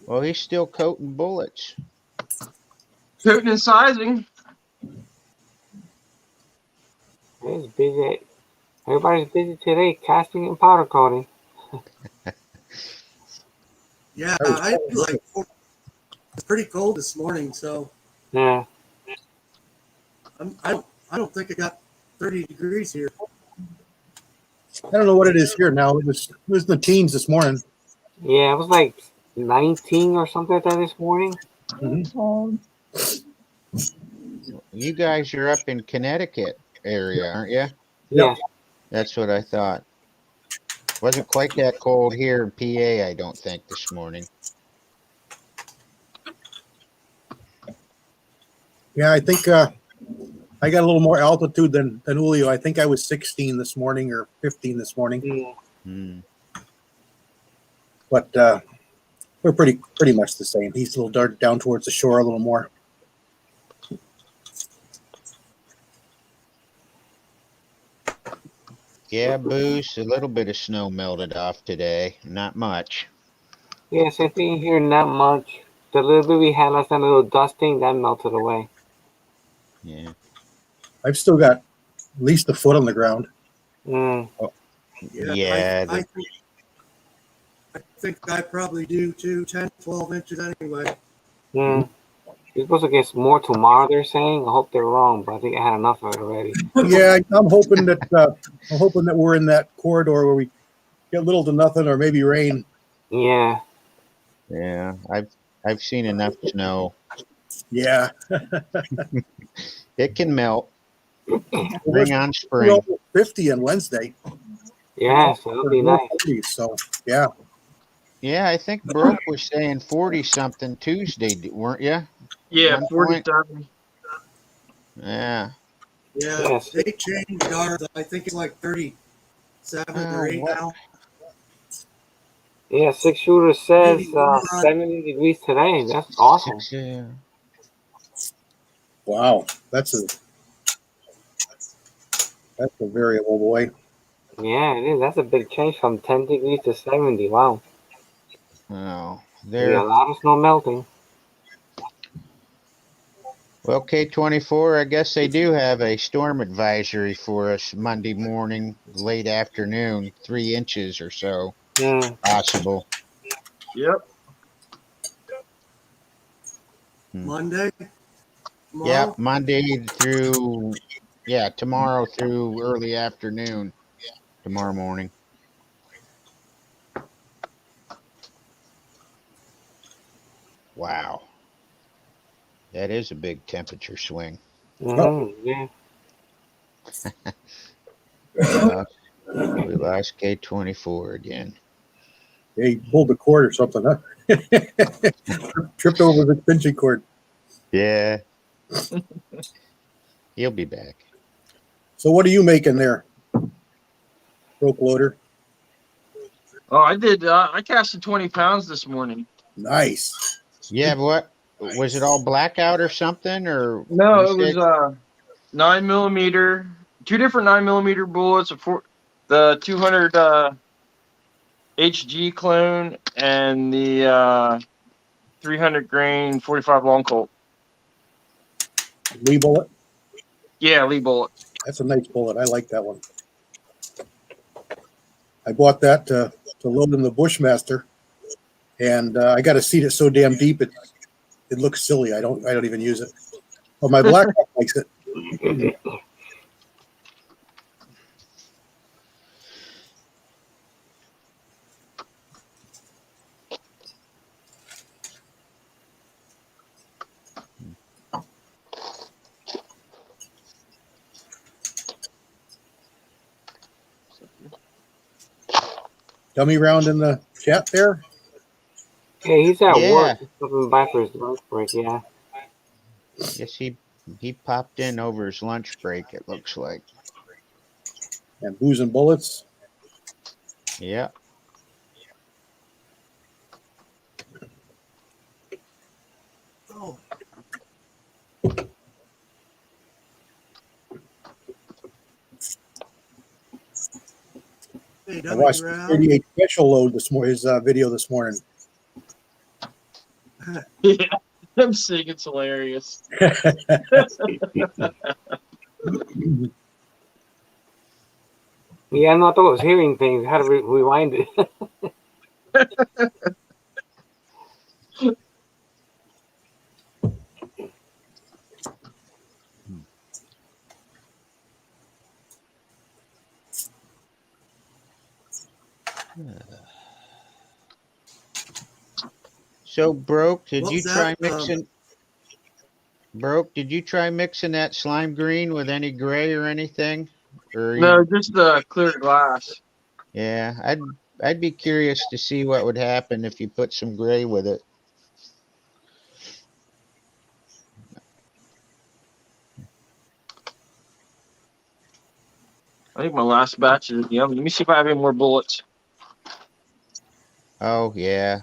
Well, he's still coating bullets. Coating and sizing. It's busy. Everybody's busy today, casting and powder coating. Yeah, That was I feel like it's pretty cold this morning, so Yeah. I don't think it got 30 degrees here. I don't know what it is here now. It was in the teens this morning. Yeah, it was like 19 or something like that this morning. Mhm. You guys are up in Connecticut area, aren't you? Yeah. That's what I thought. Wasn't quite that cold here in PA, I don't think, this morning. Yeah, I think I got a little more altitude than Julio. I think I was 16 this morning or 15 this morning. Mm. Hmm. But we're pretty much the same. He's a little down towards the shore a little more. Yeah, Booze, a little bit of snow melted off today. Not much. Yeah, same thing here, not much. The little bit we had last time, a little dusting, that melted away. Yeah. I've still got at least a foot on the ground. Mm. Yeah. I think I probably do too, 10, 12 inches anyway. Mm. You're supposed to get more tomorrow, they're saying. I hope they're wrong, but I think I had enough of it already. Yeah, I'm hoping that we're in that corridor where we get little to nothing or maybe rain. Yeah. Yeah. I've seen enough snow. Yeah, It can melt. we're Bring on we're spring. over 50 on Wednesday. Yeah, so it'll be Low nice. 30s, so yeah. Yeah, I think Broke was saying 40 something Tuesday, weren't you? Yeah, One point. 47. Yeah. Yeah, Yes. they changed ours. I think it's like 37 or 8 What? now. Yeah, six shooter says Maybe more on 70 degrees today. That's awesome. 6, Wow, that's a variable, boy. Yeah, it is. That's a big change from 10 degrees to 70. Wow. oh, Yeah, a there. lot of snow melting. Well, K24, I guess they do have a storm advisory for us Monday morning, late afternoon, 3 inches or so Mm. possible. Yep. Monday, Yeah, tomorrow. Monday through, tomorrow through early afternoon, tomorrow morning. Wow. That is a big temperature swing. Mm-hmm. Yeah. We lost K24 again. Yeah, he pulled the cord or something, huh? Tripped over the extension cord. Yeah. He'll be back. So what are you making there, Broke Loader? Oh, I did. I casted 20 pounds this morning. Nice. Yeah, what? Was it all blackout or something? Or No, you it was said 9mm, two different 9mm bullets, the 200 HG clone and the 300 grain 45 long Colt. Lee bullet. Yeah, Lee bullet. That's a nice bullet. I like that one. I bought that to load in the Bushmaster, and I got to seat it so damn deep it looks silly. I don't even use it. But my black likes it. dummy round in the chat there? Yeah, he's at work. Yeah. He's coming by for his lunch break. Yeah. Yes, he popped in over his lunch break, it looks like. And Booze and Bullets. Yeah. Oh. Hey, I dummy watched the round. 38 special load this morning, his video this morning. Yeah, I'm saying it's hilarious. Yeah, no, I thought I was hearing things. I had to rewind it. So Broke, did What you was try that? mixing that slime green with any gray or anything? Or No, you, just clear glass. yeah, I'd be curious to see what would happen if you put some gray with it. I think my last batch is in the oven. Let me see if I have any more bullets. Oh yeah.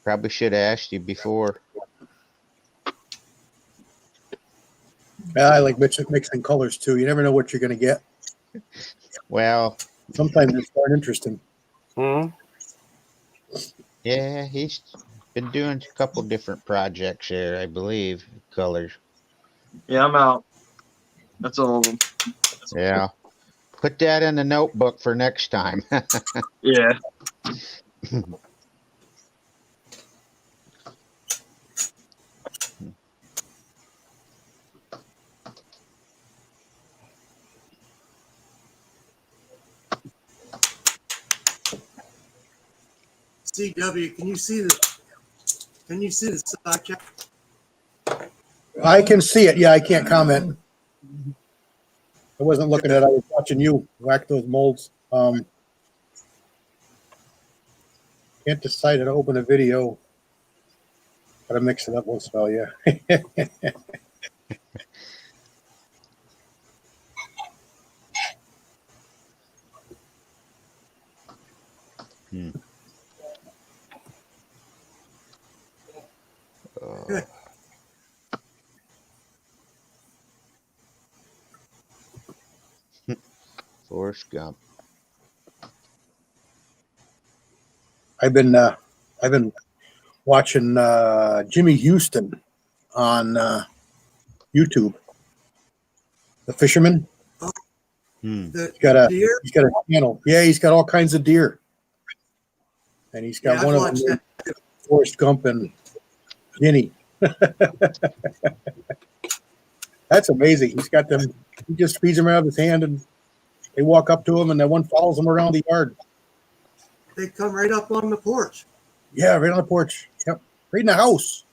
Probably should have asked you before. I like mixing colors too. You never know what you're going to get. Well, Sometimes it's darn interesting. Hmm? yeah, he's been doing a couple different projects there, I believe. Colors. Yeah, I'm out. That's all of them. Yeah. Put that in the notebook for next time. Yeah. CW, can you see the side check? I can see it. Yeah, I can't comment. I wasn't looking at it. I was watching you whack those molds. Can't decide how to open a video. Gotta mix it up once in a while, yeah. Hmm. Oh. Forrest Gump. I've been watching Jimmy Houston on YouTube. The fisherman. Hmm. The deer? He's got a channel. Yeah, he's got all kinds of deer. And he's got Yeah, one I've of watched them, that. Forrest Gump and Guinea. That's amazing. He's got them. He just feeds them out of his hand, and they walk up to him, and that one follows him around the yard. They come right up on the porch. Yeah, right on the porch. Yep, right in the house.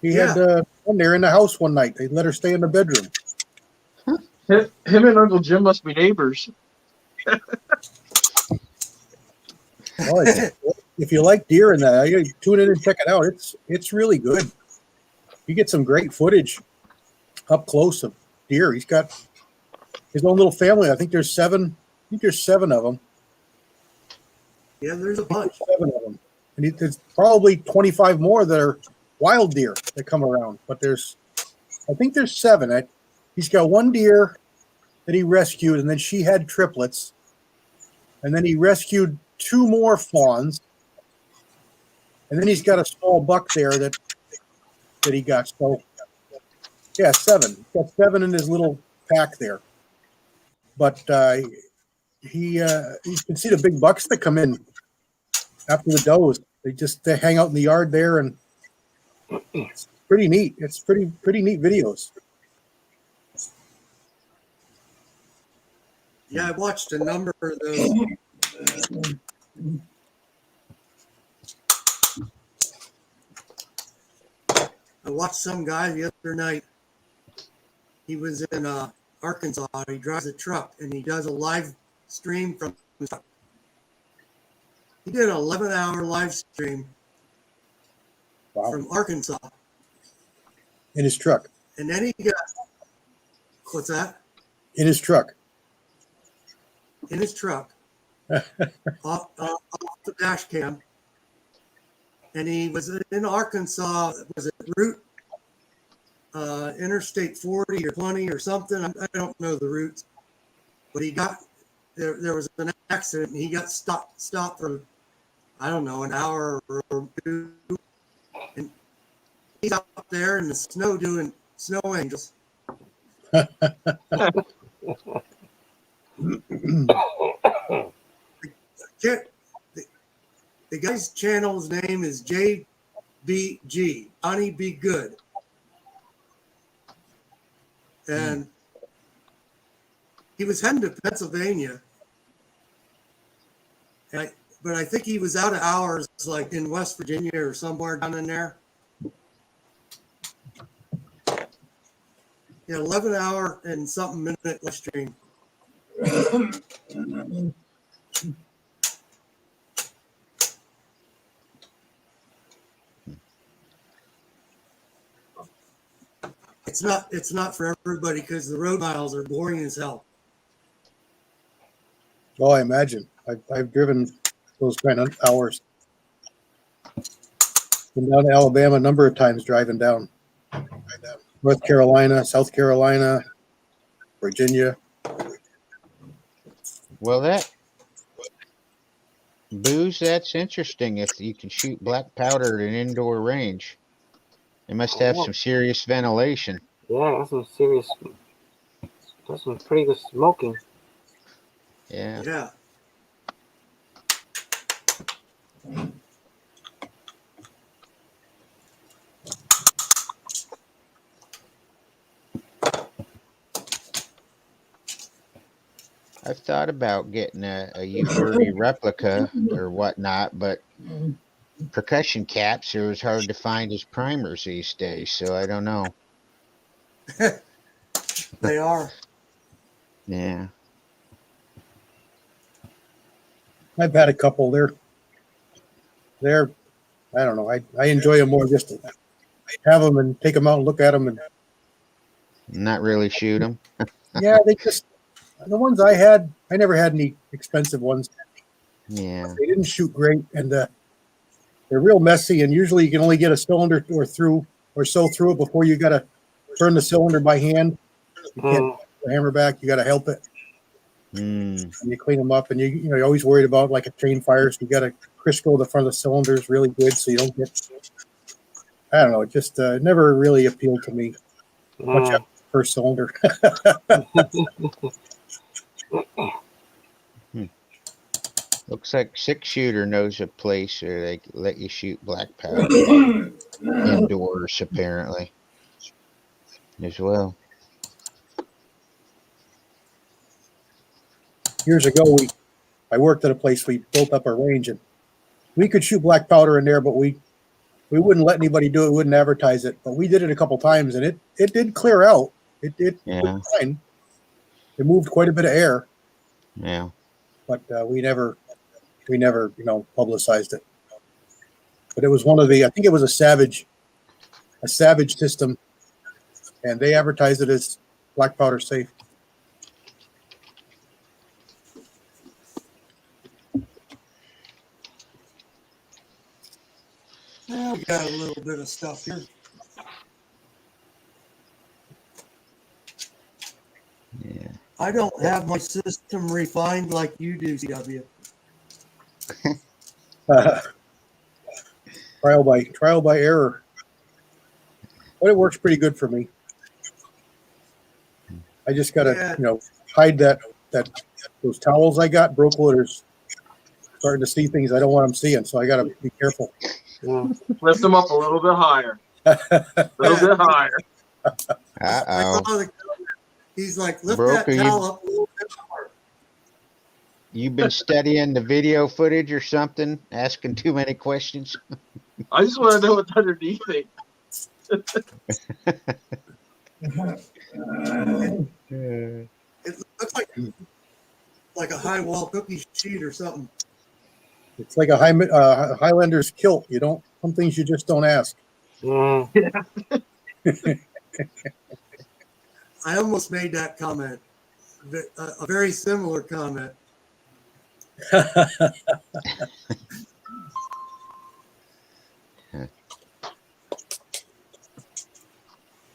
He had Yeah. one there in the house one night. They let her stay in the bedroom. Him and Uncle Jim must be neighbors. Well, if you like deer and that, you tune in and check it out. It's really good. You get some great footage up close of deer. He's got his own little family. I think there's seven. I think there's 7 of them. Yeah, there's a bunch. 7 of them, and there's probably 25 more that are wild deer that come around. But I think there's 7. He's got one deer that he rescued, and then she had triplets, and then he rescued 2 more fawns, and then he's got a small buck there that he got. So yeah, 7. He's got 7 in his little pack there. But you can see the big bucks that come in after the does. They hang out in the yard there, and it's pretty neat. It's pretty neat videos. Yeah, I watched a number of those. I watched some guy the other night. He was in Arkansas. He drives a truck and he does a live stream from his truck. He did an 11-hour live stream Wow. from Arkansas. In his truck. And then he got, what's that? In his truck. In his truck, off the dash cam. And he was in Arkansas, was it Route Interstate 40 or 20 or something? I don't know the routes. But he got, there was an accident and he got stopped for, I don't know, an hour or two. And he's out there in the snow doing snow angels. The guy's channel's name is JBG, Johnny Be Good. And he was heading to Pennsylvania. But I think he was out of hours, like in West Virginia or somewhere down in there. Yeah, 11-hour and something minute live stream. It's not for everybody because the road miles are boring as hell. Oh, I imagine. I've driven those kind of hours. Been down to Alabama a number of times driving down. North Carolina, South Carolina, Virginia. Well, that booze, that's interesting. If you can shoot black powder at an indoor range, it must have some serious ventilation. Yeah, that's some serious. That's some pretty good smoking. Yeah. Yeah. I've thought about getting a U30 replica or whatnot, but percussion caps are as hard to find as primers these days, so I don't know. They are. Yeah. I've had a couple. They're I don't know. I enjoy them more just to have them and take them out and look at them. And Not really shoot them. yeah, they just, the ones I had, I never had any expensive ones. Yeah. They didn't shoot great, and they're real messy. And usually you can only get a cylinder or so through it before you got to turn the cylinder by hand. You can't put the hammer back. You got to help it. And you clean them up, and you're always worried about like a chain fire, so you got to Crisco the front of the cylinders really good so you don't get. I don't know. It just never really appealed to me. Much after the first cylinder. Looks like 6-shooter knows a place where they let you shoot black powder indoors, apparently, as well. Years ago, I worked at a place. We built up a range, and we could shoot black powder in there, but we wouldn't let anybody do it. We wouldn't advertise it. But we did it a couple times, and it did clear out. It was fine. It moved quite a bit of air. Yeah. But we never publicized it. But it was one of the, I think it was a Savage system, and they advertised it as black powder safe. Yeah, we got a little bit of stuff here. Yeah. I don't have my system refined like you do, CW. Trial by error. But it works pretty good for me. I just gotta, hide those towels I got. Broke loaders starting to see things I don't want them seeing, so I gotta be careful. Lift them up a little bit higher. A little bit higher. Uh-oh. He's like, lift Broke, that towel up a little bit more. You've been studying the video footage or something, asking too many questions? I just want to know what's underneath it. It looks like a high wall cookie sheet or something. It's like a Highlander's kilt. You don't, some things you just don't ask. Mm. I almost made that comment, a very similar comment.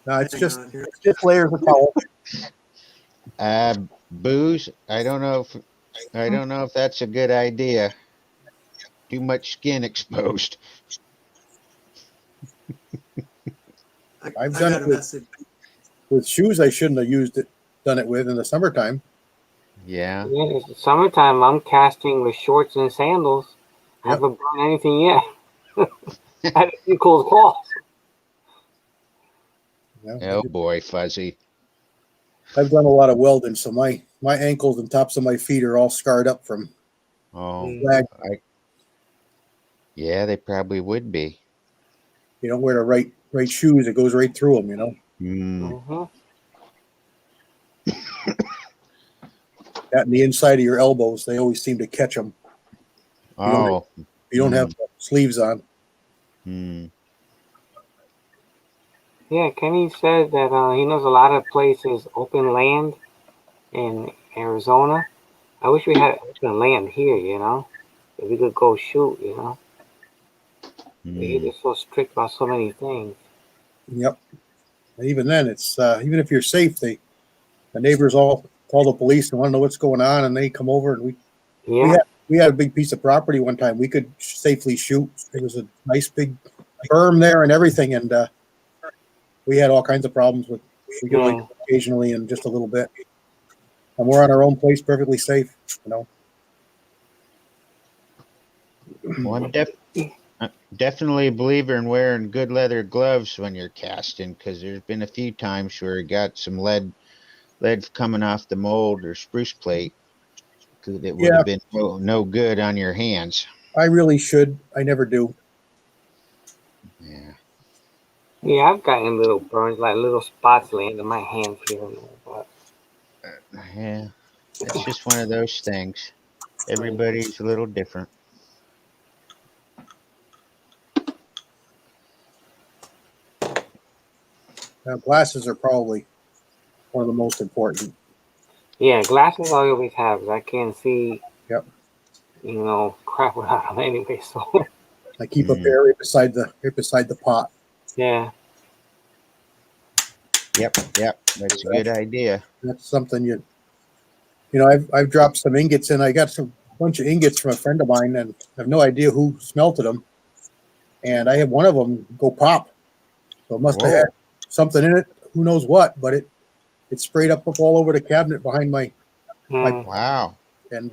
No, it's Hang just on here. it's just layers of towel. Booze. I don't know if that's a good idea. Too much skin exposed. I've I done got it a message. with shoes I shouldn't have done it with in the summertime. Yeah. Yeah, it's summertime. I'm casting with shorts and sandals. I Yep. haven't burned anything yet. I had a few cold calls. Oh boy, Fuzzy. I've done a lot of welding, so my ankles and tops of my feet are all scarred up from Oh, slag. yeah, they probably would be. You don't wear the right shoes; it goes right through them. You know Mm-hmm. that in the inside of your elbows, they always seem to catch them. Oh. You don't have sleeves on. Yeah, Kenny said that he knows a lot of places, open land in Arizona. I wish we had open land here, you know, that we could go shoot, you know. We're just so strict about so many things. Yep. And even then, it's even if you're safe, the neighbors all call the police and want to know what's going on, and they come over and we had a big piece of property one time we could safely shoot. It was a nice big berm there and everything, and we had all kinds of problems with. We could like occasionally and just a little bit, and we're on our own place, perfectly safe. You know. Well, I'm definitely a believer in wearing good leather gloves when you're casting, because there's been a few times where it got some lead coming off the mold or spruce plate. It would have been no good on your hands. I really should. I never do. Yeah. Yeah, I've gotten little burns, like little spots laying in my hands here and there, but Yeah, it's just one of those things. Everybody's a little different. Glasses are probably one of the most important. yeah, glasses I always have, 'cause I can't see. Yep. You know, crap without them anyway. So I keep a pair right beside the pot. yeah. Yep. That's a good idea. That's something you know. I've dropped some ingots in. I got some bunch of ingots from a friend of mine, and I have no idea who smelted them. And I had one of them go pop. So it must have had something in it. Who knows what? But it sprayed up all over the cabinet behind my. Wow. And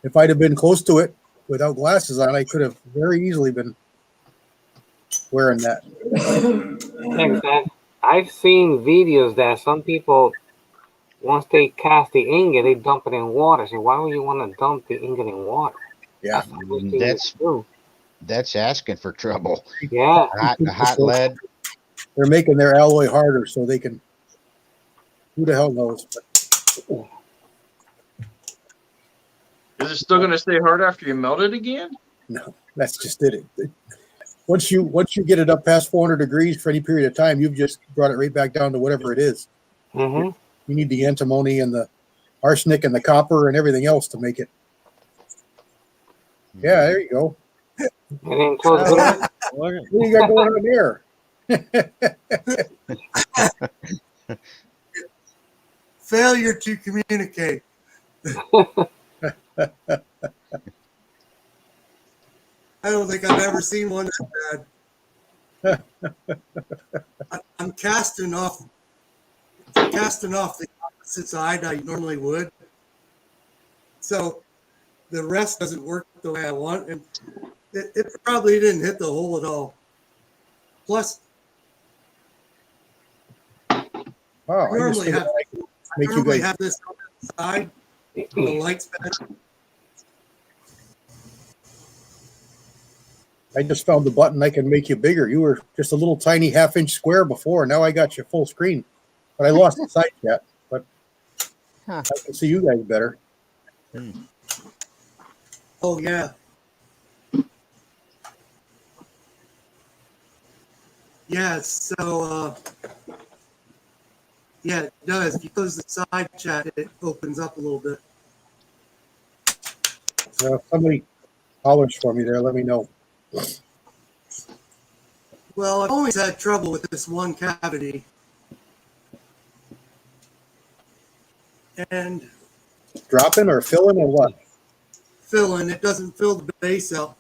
if I'd have been close to it without glasses on, I could have very easily been wearing that. I've seen videos that some people, once they cast the ingot, they dump it in water. So why would you want to dump the ingot in water? Yeah, that's asking for trouble. Yeah, hot lead. They're making their alloy harder so they can. Who the hell knows? Is it still going to stay hard after you melt it again? No, that's just it. Once you get it up past 400 degrees for any period of time, you've just brought it right back down to whatever it is. Mm-hmm. You need the antimony and the arsenic and the copper and everything else to make it. Yeah, there you go. What do you got going on there? Failure to communicate. I don't think I've ever seen one that bad. I'm casting off the opposite side I normally would. So the rest doesn't work the way I want, and it probably didn't hit the hole at all. Plus, I normally have this on the side. The light's better. I just found the button I can make you bigger. You were just a little tiny half-inch square before. Now I got you full screen. But I lost the sight yet. But I can see you guys better. Oh, yeah. Yeah, so yeah, it does. If you close the side chat, it opens up a little bit. Somebody hollers for me there. Let me know. Well, I've always had trouble with this one cavity. And Dropping or filling or what? filling, it doesn't fill the base out.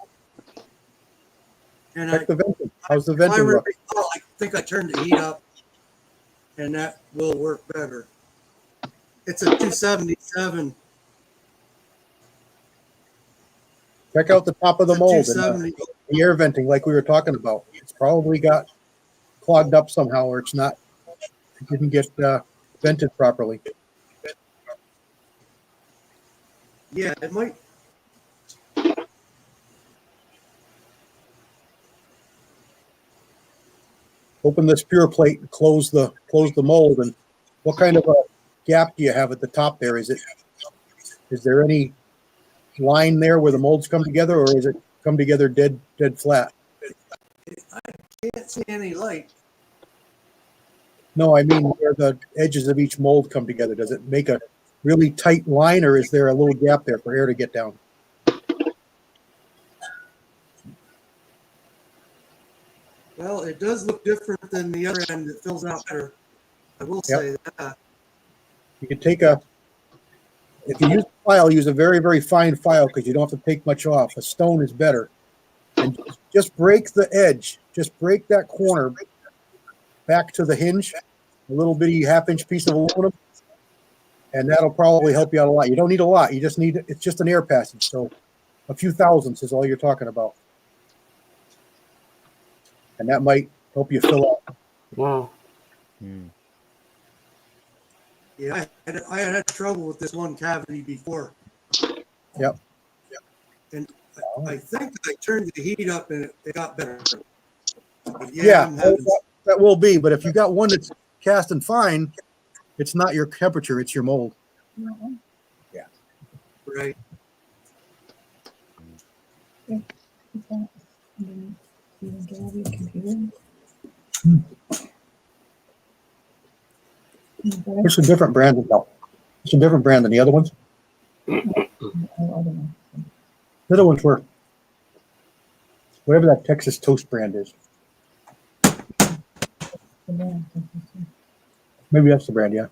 And Check the venting. How's the if I venting look? recall, I think I turned the heat up, and that will work better. It's a 277. Check out the top of the It's a mold and 270. the air venting like we were talking about. It's probably got clogged up somehow, or it's not. It didn't get vented properly. Yeah, it might. Open this pure plate and close the mold. And what kind of a gap do you have at the top there? Is there any line there where the molds come together, or is it come together dead flat? I can't see any light. No, I mean where the edges of each mold come together. Does it make a really tight line, or is there a little gap there for air to get down? Well, it does look different than the other end. It fills out better. I will say that. You can take if you use a file, use a very, very fine file because you don't have to take much off. A stone is better. And just break the edge. Just break that corner back to the hinge, a little bitty half-inch piece of aluminum, and that'll probably help you out a lot. You don't need a lot. You just need, it's just an air passage. So a few thousandths is all you're talking about. And that might help you fill out. Wow. Yeah, I had trouble with this one cavity before. Yep. And I think I turned the heat up and it got better. But Yeah, I'm having, that will be. But if you got one that's cast and fine, it's not your temperature, it's your mold. Yeah. right. It's a different brand. It's a different brand than the other ones. The other ones were whatever that Texas Toast brand is. Maybe that's the brand, yeah.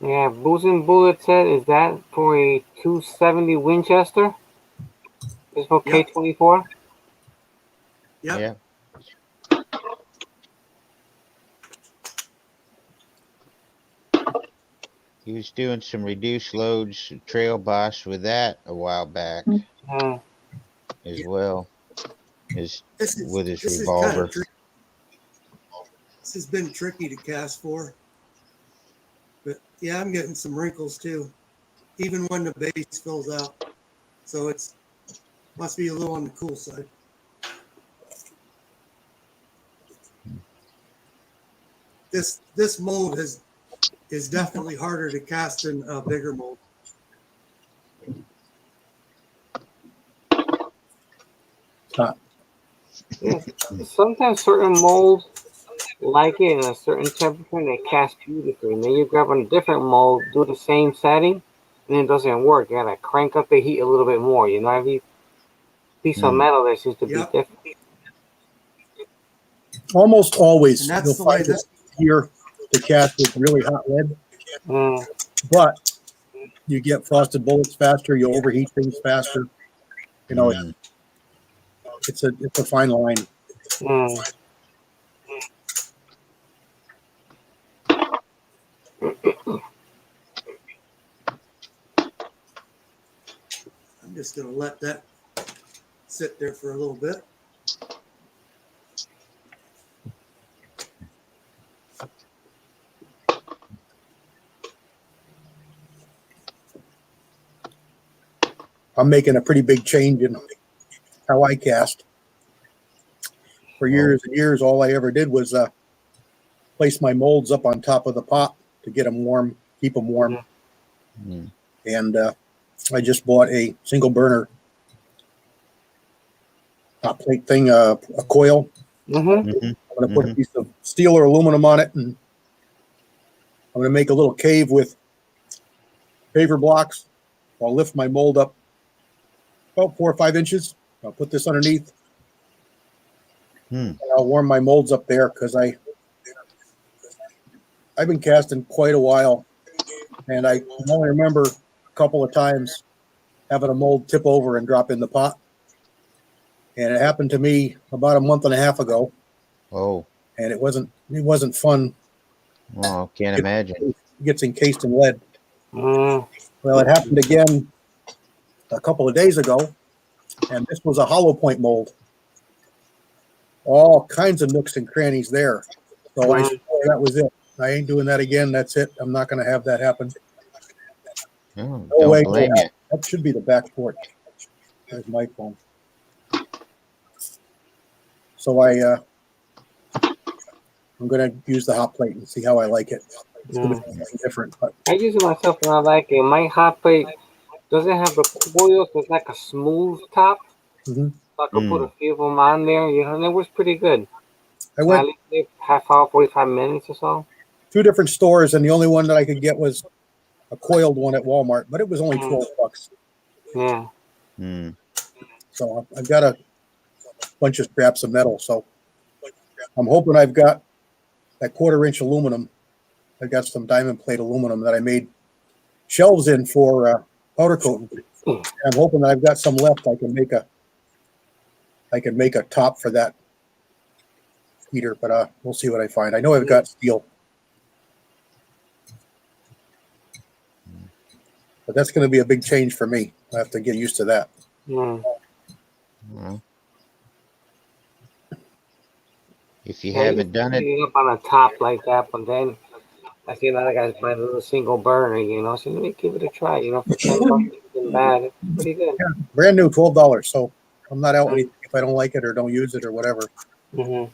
Yeah, Booze and Bullet said, is that for a 270 Winchester? Is for Yep. K24? Yep. Yeah. He was doing some reduced loads trail boss with that a while back as well as with his this is revolver. This has been tricky to cast for. But yeah, I'm getting some wrinkles too, even when the base fills out. So it's must be a little on the cool side. This mold is definitely harder to cast than a bigger mold. Yeah. Sometimes certain molds like it in a certain temperature and they cast beautifully. And then you grab on a different mold, do the same setting, and it doesn't work. You gotta crank up the heat a little bit more. You know, every piece of metal there seems to be different. Almost always, And that's you'll the way find this. here the cast with really hot lead, but you get frosted bullets faster, you overheat things faster. You know, it's a fine line. I'm just gonna let that sit there for a little bit. I'm making a pretty big change in how I cast. For years and years, all I ever did was place my molds up on top of the pot to get them warm, keep them warm. Mm. And I just bought a single burner hot plate thing, a coil. Mm-hmm. Mhm. I'm going to put a piece of steel or aluminum on it, and I'm going to make a little cave with paver blocks. I'll lift my mold up about 4 or 5 inches. I'll put this underneath. Hmm. And I'll warm my molds up there because I've been casting quite a while, and I can only remember a couple of times having a mold tip over and drop in the pot. And it happened to me about a month and a half ago, Oh, and it wasn't fun. well, can't imagine. It gets encased in lead. Mm. Well, it happened again a couple of days ago, and this was a hollow point mold. All kinds of nooks and crannies there. So I swore that was it. I ain't doing that again. That's it. I'm not going to have that happen. Oh, No don't way. blame you. That should be the back porch. There's my phone. So I'm going to use the hot plate and see how I like it. It's going to be something different. But I use it myself and I like it. My hot plate doesn't have the coils, so it's like a smooth top. Mhm. So I could put a few of them on there, and it was pretty good. I I went leave it half hour, 45 minutes or so. 2 different stores, and the only one that I could get was a coiled one at Walmart, but it was only $12. Yeah. Mm. So I've got a bunch of scraps of metal. So I'm hoping I've got that 1/4 inch aluminum. I got some diamond plate aluminum that I made shelves in for powder coating. I'm hoping that I've got some left. I can make a top for that heater, but we'll see what I find. I know I've got steel, but that's going to be a big change for me. I have to get used to that. Mm. Well, if you Yeah, haven't done it, up on a top like that, but then I see a lot of guys buy a little single burner, so let me give it a try, for $10 isn't bad. It's pretty good. Yeah, brand new, $12. So I'm not out anything if I don't like it or don't use it or whatever. Mm-hmm.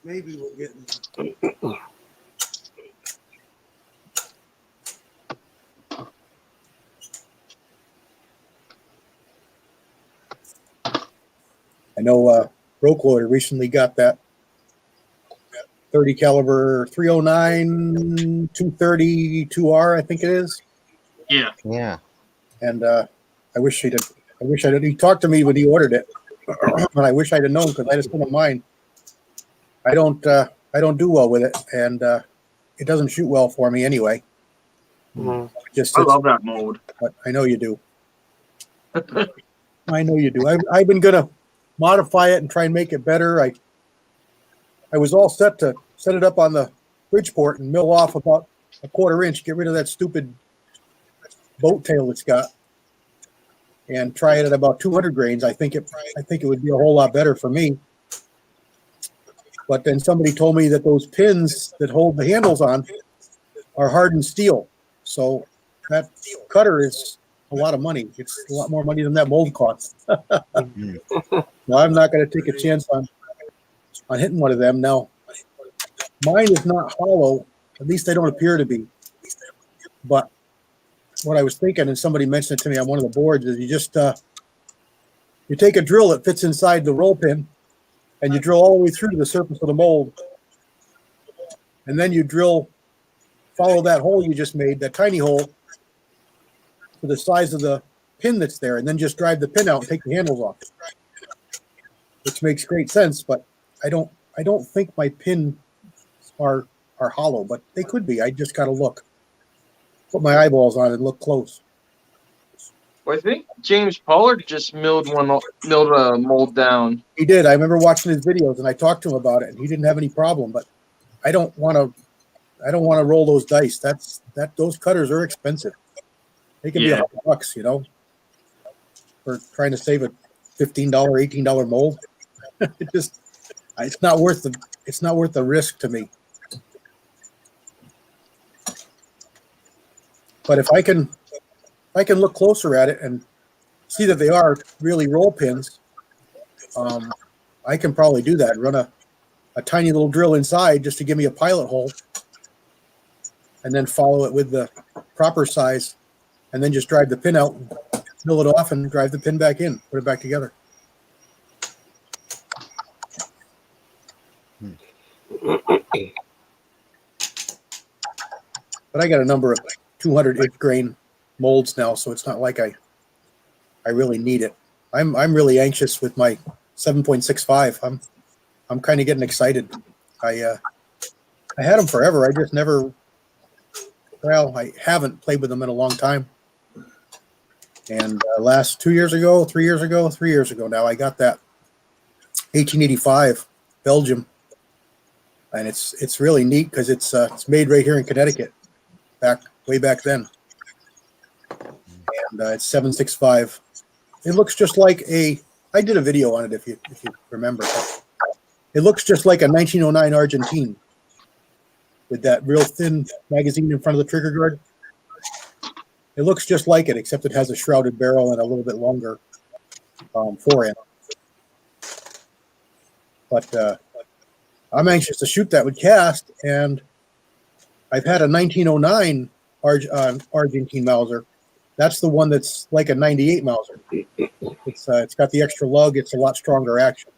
Maybe we'll get. I know Brokeloader recently got that 30 caliber 309 230 2R, I think it is. Yeah. yeah. And I wish I'd. He talked to me when he ordered it, and I wish I'd have known because I just don't mind. I don't do well with it, and it doesn't shoot well for me anyway. Mm-hmm. Just I love that mold. but I know you do. I know you do. I've been gonna modify it and try and make it better. I was all set to set it up on the Bridgeport and mill off about a 1/4 inch, get rid of that stupid boat tail it's got, and try it at about 200 grains. I think it would be a whole lot better for me. But then somebody told me that those pins that hold the handles on are hardened steel. So that cutter is a lot of money. It's a lot more money than that mold costs. Mm. Well, I'm not going to take a chance on hitting one of them. Now, mine is not hollow. At least they don't appear to be. But what I was thinking, and somebody mentioned it to me on one of the boards, is you just you take a drill that fits inside the roll pin, and you drill all the way through to the surface of the mold, and then you follow that hole you just made, that tiny hole, to the size of the pin that's there, and then just drive the pin out and take the handles off, which makes great sense. But I don't think my pins are hollow, but they could be. I just got to look, put my eyeballs on it and look close. Well, I think James Pollard just milled a mold down. He did. I remember watching his videos, and I talked to him about it, and he didn't have any problem. But I don't want to roll those dice. Those cutters are expensive. They can be $100, for trying to save a $15, $18 mold. It's not worth the risk to me. But if I can look closer at it and see that they are really roll pins, I can probably do that. Run a tiny little drill inside just to give me a pilot hole, and then follow it with the proper size, and then just drive the pin out, mill it off, and drive the pin back in, put it back together. But I got a number of 200-inch grain molds now, so it's not like I really need it. I'm really anxious with my 7.65. I'm kind of getting excited. I had them forever. I just never. Well, I haven't played with them in a long time. And last 3 years ago now, I got that 1885 Belgium, and it's really neat because it's made right here in Connecticut, way back then. And it's 7.65. It looks just like I did a video on it if you remember. It looks just like a 1909 Argentine with that real thin magazine in front of the trigger guard. It looks just like it, except it has a shrouded barrel and a little bit longer forend. But I'm anxious to shoot that with cast, and I've had a 1909 Argentine Mauser. That's the one that's like a 98 Mauser. It's got the extra lug. It's a lot stronger action.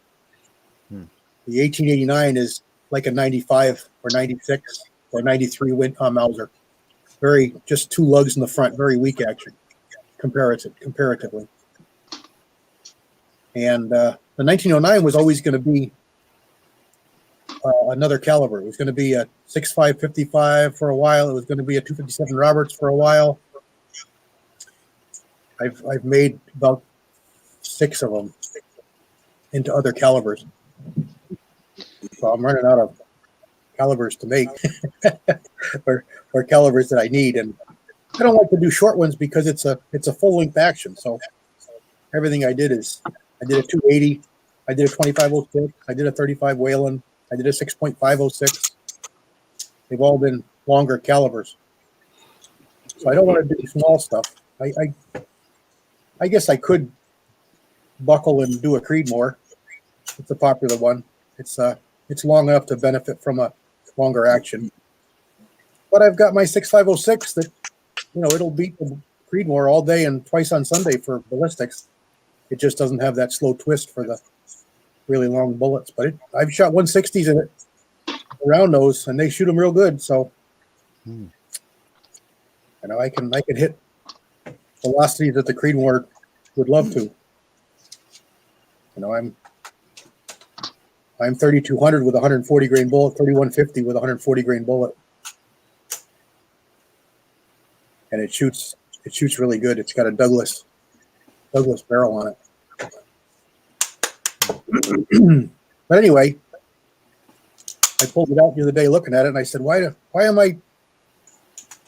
The 1889 is like a 95 or 96 or 93 Mauser. Just two lugs in the front, very weak action, comparatively. And the 1909 was always going to be another caliber. It was going to be a 6.555 for a while. It was going to be a 257 Roberts for a while. I've made about 6 of them into other calibers. So I'm running out of calibers to make or calibers that I need. And I don't like to do short ones because it's a full length action. So everything I did a 280, I did a 2506, I did a 35 Whalen, I did a 6.506. They've all been longer calibers. So I don't want to do small stuff. I guess I could buckle and do a Creedmoor. It's a popular one. It's long enough to benefit from a longer action. But I've got my 6.506 that, it'll beat the Creedmoor all day and twice on Sunday for ballistics. It just doesn't have that slow twist for the really long bullets. But I've shot 160s in it, around those, and they shoot them real good. So, I can hit velocities that the Creedmoor would love to. I'm 3200 with a 140 grain bullet, 3150 with a 140 grain bullet, and it shoots really good. It's got a Douglas barrel on it. But anyway, I pulled it out the other day looking at it, and I said, why am I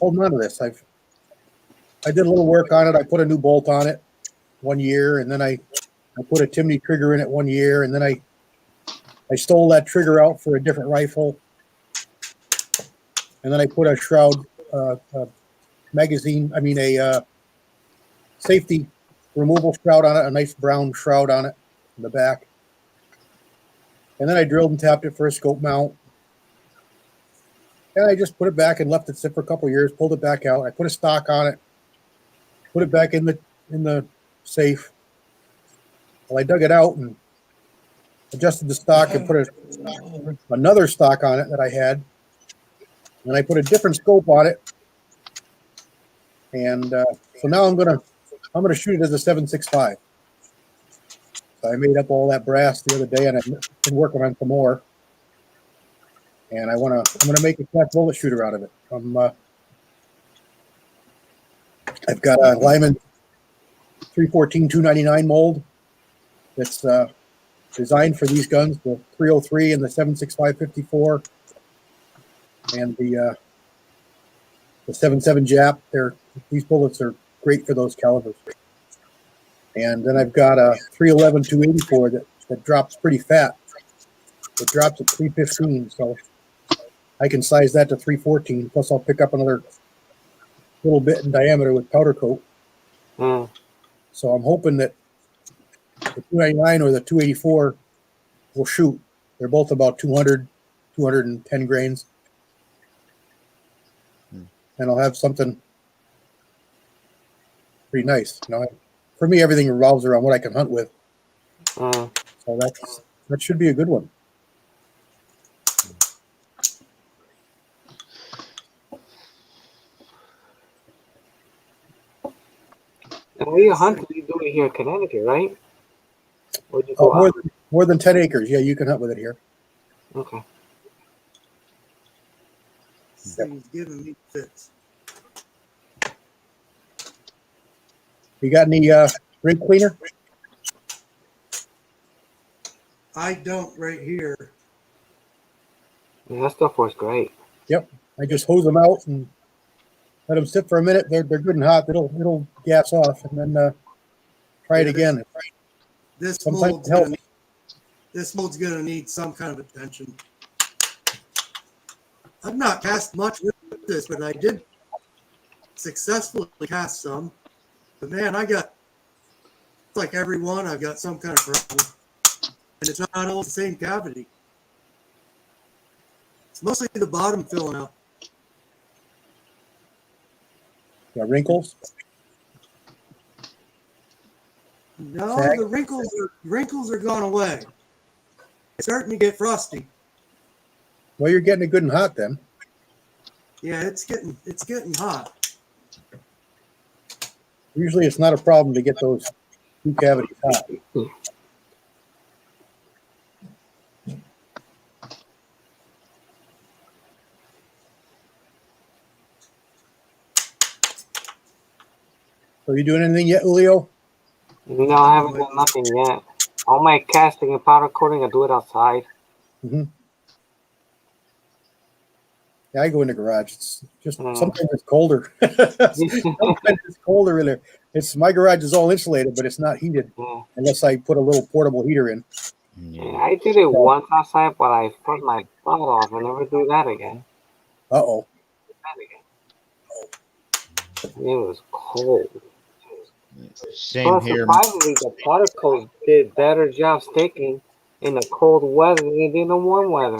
holding on to this? I did a little work on it. I put a new bolt on it 1 year, and then I put a Timney trigger in it 1 year, and then I stole that trigger out for a different rifle, and then I put a shroud a safety removal shroud on it, a nice brown shroud on it in the back. And then I drilled and tapped it for a scope mount. And I just put it back and left it sit for a couple of years, pulled it back out. I put a stock on it, put it back in the safe. Well, I dug it out and adjusted the stock and put another stock on it that I had. And I put a different scope on it. And so now I'm gonna shoot it as a 7.65. So I made up all that brass the other day, and I've been working on some more. And I'm gonna make a flat bullet shooter out of it. I've got a Lyman 314 299 mold that's designed for these guns, the 303 and the 7.65 54, and the 7.7 Jap. These bullets are great for those calibers. And then I've got a 311 284 that drops pretty fat. It drops at 315, so I can size that to 314. Plus, I'll pick up another little bit in diameter with powder coat. So I'm hoping that the 299 or the 284 will shoot. They're both about 200, 210 grains. And I'll have something pretty nice. You know, for me, everything revolves around what I can hunt with. Mm. So that should be a good one. And what you hunt, you do it here in Connecticut, right? Or you go out? More than 10 acres. Yeah, you can hunt with it here. Okay. This thing's giving me fits. You got any ring cleaner? I don't right here. Yeah, that stuff works great. Yep. I just hose them out and let them sit for a minute. They're good and hot. It'll gas off, and then try it again. This Sometimes mold's it helps. this mold's gonna need some kind of attention. I've not cast much with this, but I did successfully cast some. But man, it's like every one, I've got some kind of problem. And it's not all the same cavity. It's mostly the bottom filling out. Got wrinkles. No, Sag? the wrinkles are gone away. It's starting to get frosty. Well, you're getting it good and hot then. Yeah, it's getting hot. Usually, it's not a problem to get those two cavities hot. So, you doing anything yet, Julio? No, I haven't done nothing yet. All my casting and powder coating, I do it outside. Mm-hmm. Yeah, I go in the garage. It's just sometimes it's colder. Sometimes it's colder in there. My garage is all insulated, but it's not heated unless I put a little portable heater in. Yeah, I did it once outside, but I froze my butt off. I'll never do that again. Uh-oh. It was cold. Same Plus, here. surprisingly, the powder coat did better job sticking in the cold weather than it did in the warm weather.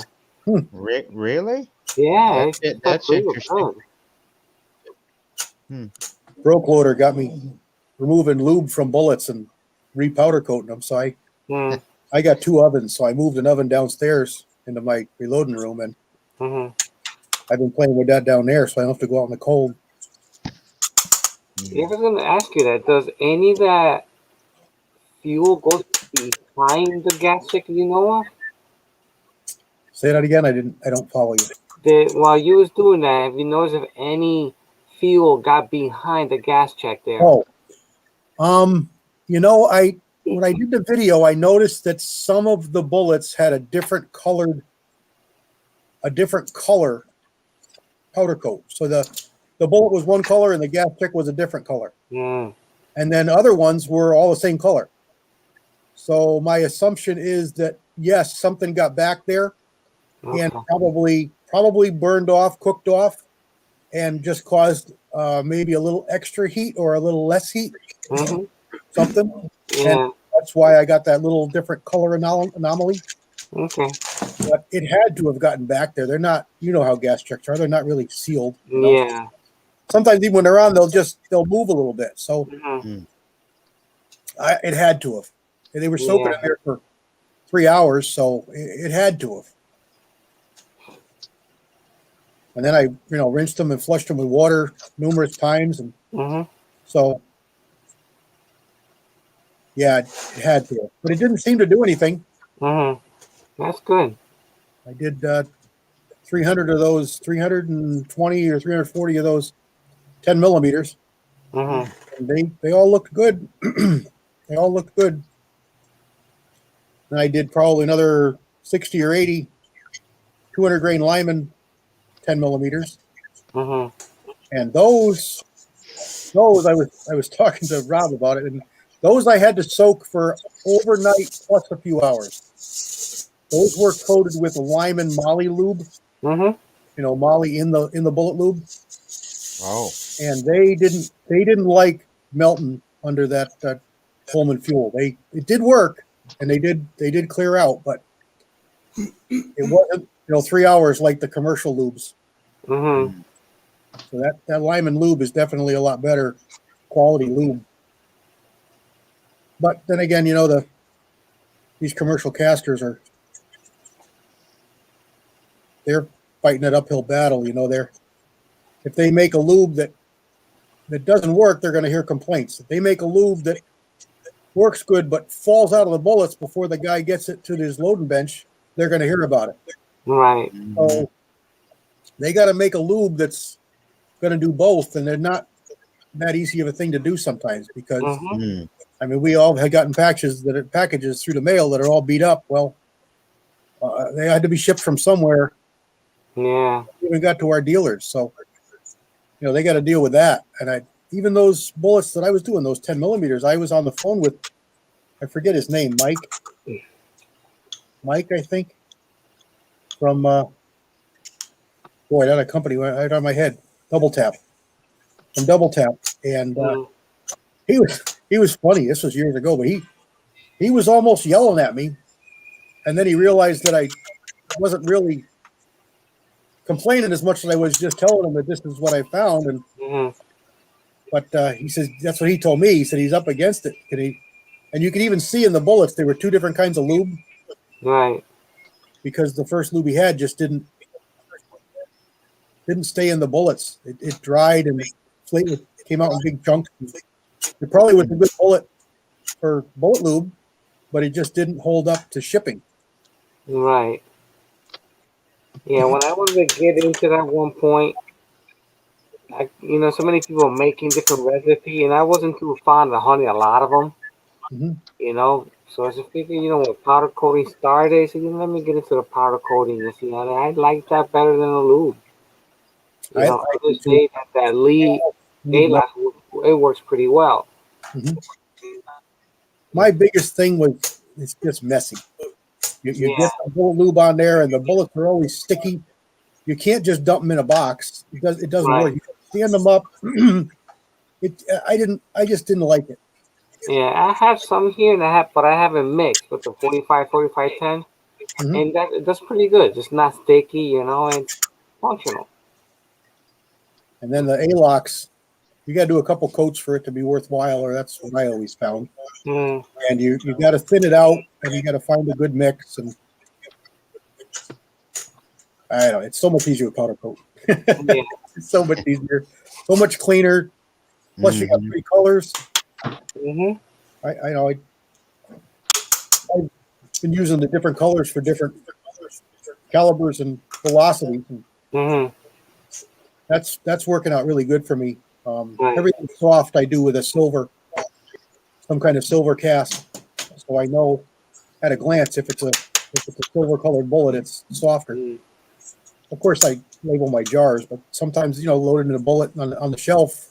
Really? Yeah, That's interesting. Broke loader got me removing lube from bullets and repowder coating them. So I got two ovens, so I moved an oven downstairs into my reloading room, and I've been playing with that down there, so I don't have to go out in the cold. I was going to ask you that. Does any of that fuel go behind the gas check you know of? Say that again. I don't follow you. While you was doing that, have you noticed if any fuel got behind the gas check there? Oh, when I did the video, I noticed that some of the bullets had a different color powder coat. So the bullet was one color and the gas check was a different color. And then other ones were all the same color. So my assumption is that yes, something got back there and probably burned off, cooked off, and just caused maybe a little extra heat or a little less heat. Something. And that's why I got that little different color anomaly. Okay. But it had to have gotten back there. They're not, you know how gas checks are. They're not really sealed. Yeah. Sometimes even when they're on, they'll move a little bit. So it had to have. And they were soaking in there for 3 hours, so it had to have. And then I, rinsed them and flushed them with water numerous times, and so yeah, it had to. But it didn't seem to do anything. That's good. I did 300 of those, 320 or 340 of those 10 millimeters. And they all looked good. They all looked good. And I did probably another 60 or 80 200 grain Lyman 10 millimeters. And those I was talking to Rob about it, and those I had to soak for overnight plus a few hours. Those were coated with Lyman Molly lube. Molly in the bullet lube. Oh. And they didn't like melting under that Coleman fuel. It did work, and they did clear out, but it wasn't 3 hours like the commercial lubes. Mm-hmm. So that Lyman lube is definitely a lot better quality lube. But then again, these commercial casters they're fighting an uphill battle. If they make a lube that doesn't work, they're going to hear complaints. If they make a lube that works good but falls out of the bullets before the guy gets it to his loading bench, they're going to hear about it. Right. So they got to make a lube that's going to do both, and they're not that easy of a thing to do sometimes because I mean, we all have gotten packages through the mail that are all beat up. Well, they had to be shipped from somewhere. Yeah. Even got to our dealers, so they got to deal with that. And even those bullets that I was doing, those 10 millimeters, I was on the phone with, I forget his name, Mike, I think, from that a company right on my head, Double Tap, from Double Tap, and he was funny. This was years ago, but he was almost yelling at me, and then he realized that I wasn't really complaining as much as I was just telling him that this is what I found. And but he says that's what he told me. He said he's up against it, and you can even see in the bullets there were two different kinds of lube, right? Because the first lube he had just didn't stay in the bullets. It dried and it came out in big chunks. It probably was a good bullet for bullet lube, but it just didn't hold up to shipping. Right. Yeah, when I wanted to get into that one point, so many people making different recipes, and I wasn't too fond of honey, a lot of them. Mm-hmm. So I just figured, when powder coating started, I said, let me get into the powder coating. And see, I like that better than the lube. I would say that Lee A-Lock, it works pretty well. Mm-hmm. My biggest thing was it's just messy. You get the bullet lube on there, and the bullets are always sticky. You can't just dump them in a box. It doesn't work. You stand them up. I just didn't like it. Yeah, I have some here, but I haven't mixed with the 45, 10, and that's pretty good. Just not sticky, and functional. And then the A-Locks, you got to do a couple coats for it to be worthwhile, or that's what I always found. And you got to thin it out, and you got to find a good mix. And I don't know, it's so much easier with powder coat. It's so much easier, so much cleaner. Plus, you got 3 colors. I know. I've been using the different colors for different calibers and velocities. That's working out really good for me. Everything soft I do with a silver, some kind of silver cast, so I know at a glance if it's a silver colored bullet, it's softer. Of course, I label my jars, but sometimes loading a bullet on the shelf,